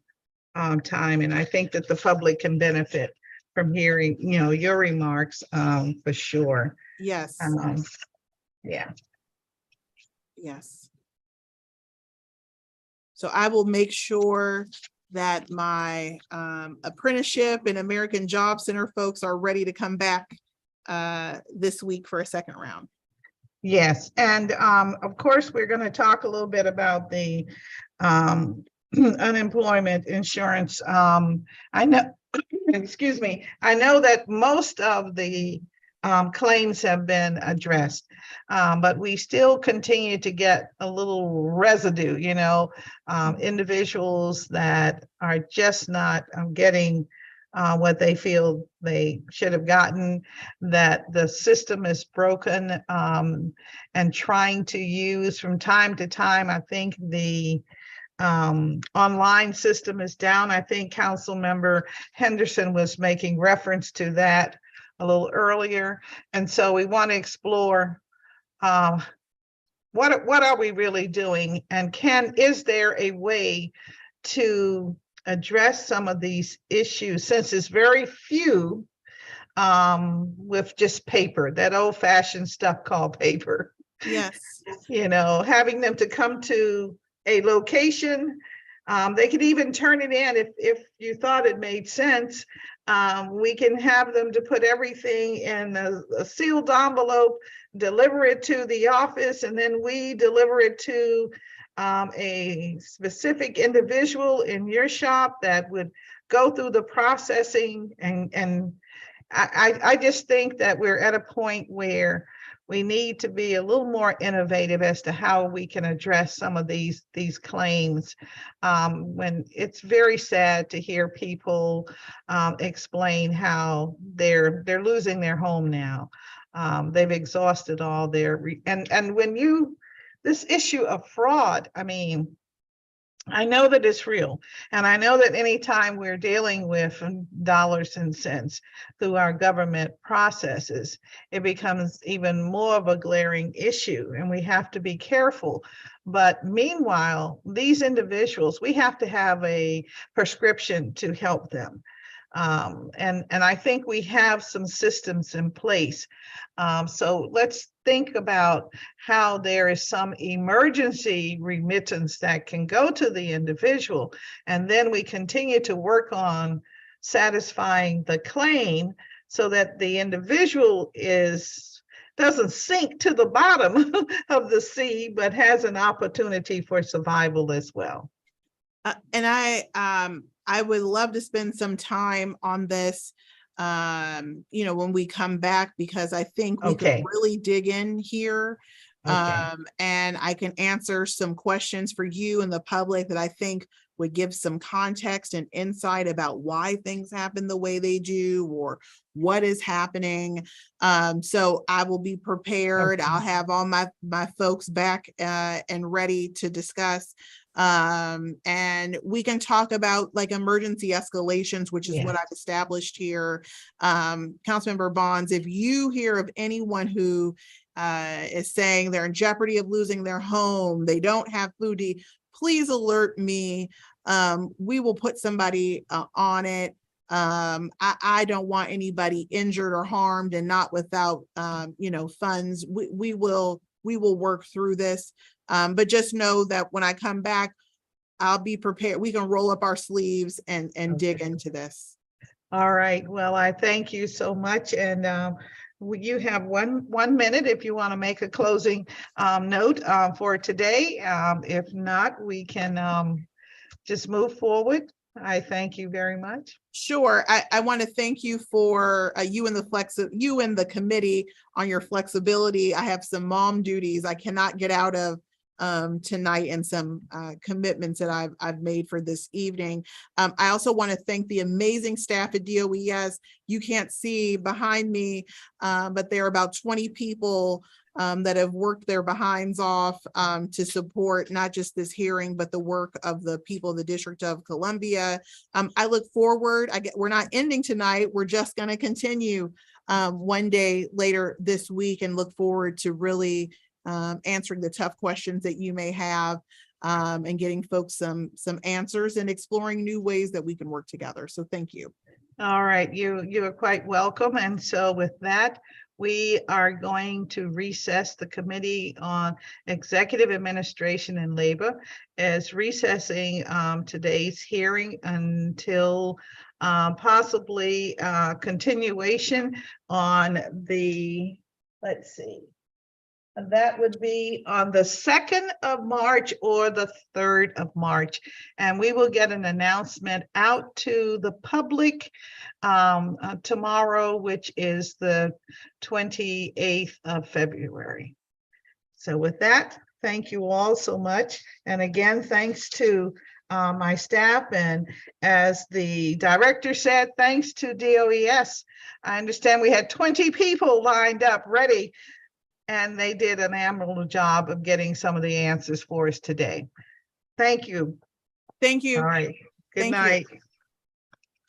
time. And I think that the public can benefit from hearing, your remarks for sure. Yes. Yeah. Yes. So I will make sure that my apprenticeship and American Job Center folks are ready to come back this week for a second round. Yes, and of course, we're going to talk a little bit about the unemployment insurance. I know, excuse me, I know that most of the claims have been addressed, but we still continue to get a little residue, individuals that are just not getting what they feel they should have gotten, that the system is broken, and trying to use from time to time. I think the online system is down. I think Councilmember Henderson was making reference to that a little earlier. And so we want to explore what are we really doing, and is there a way to address some of these issues, since it's very few with just paper, that old-fashioned stuff called paper. Yes. Having them to come to a location, they could even turn it in if you thought it made sense. We can have them to put everything in a sealed envelope, deliver it to the office, and then we deliver it to a specific individual in your shop that would go through the processing. And I just think that we're at a point where we need to be a little more innovative as to how we can address some of these claims. When it's very sad to hear people explain how they're losing their home now. They've exhausted all their and when this issue of fraud, I mean, I know that it's real, and I know that anytime we're dealing with dollars and cents through our government processes, it becomes even more of a glaring issue, and we have to be careful. But meanwhile, these individuals, we have to have a prescription to help them. And I think we have some systems in place. So let's think about how there is some emergency remittance that can go to the individual, and then we continue to work on satisfying the claim so that the individual doesn't sink to the bottom of the sea, but has an opportunity for survival as well. And I would love to spend some time on this, when we come back, because I think we can really dig in here. And I can answer some questions for you and the public that I think would give some context and insight about why things happen the way they do, or what is happening. So I will be prepared. I'll have all my folks back and ready to discuss. And we can talk about like emergency escalations, which is what I've established here. Councilmember Bonds, if you hear of anyone who is saying they're in jeopardy of losing their home, they don't have food to eat, please alert me we will put somebody on it. I don't want anybody injured or harmed and not without, funds. We will work through this. But just know that when I come back, I'll be prepared. We can roll up our sleeves and dig into this. All right. Well, I thank you so much. And you have one minute if you want to make a closing note for today. If not, we can just move forward. I thank you very much. Sure. I want to thank you for you and the committee on your flexibility. I have some mom duties I cannot get out of tonight and some commitments that I've made for this evening. I also want to thank the amazing staff at DOES. You can't see behind me, but there are about 20 people that have worked their behinds off to support not just this hearing, but the work of the people of the District of Columbia. I look forward. We're not ending tonight. We're just going to continue one day later this week and look forward to really answering the tough questions that you may have and getting folks some answers and exploring new ways that we can work together. So thank you. All right, you are quite welcome. And so with that, we are going to recess. The Committee on Executive Administration and Labor is recessing today's hearing until possibly continuation on the, let's see, that would be on the 2nd of March or the 3rd of March. And we will get an announcement out to the public tomorrow, which is the 28th of February. So with that, thank you all so much. And again, thanks to my staff. And as the director said, thanks to DOES. I understand we had 20 people lined up ready, and they did an admirable job of getting some of the answers for us today. Thank you. Thank you. All right. Good Thank you. night.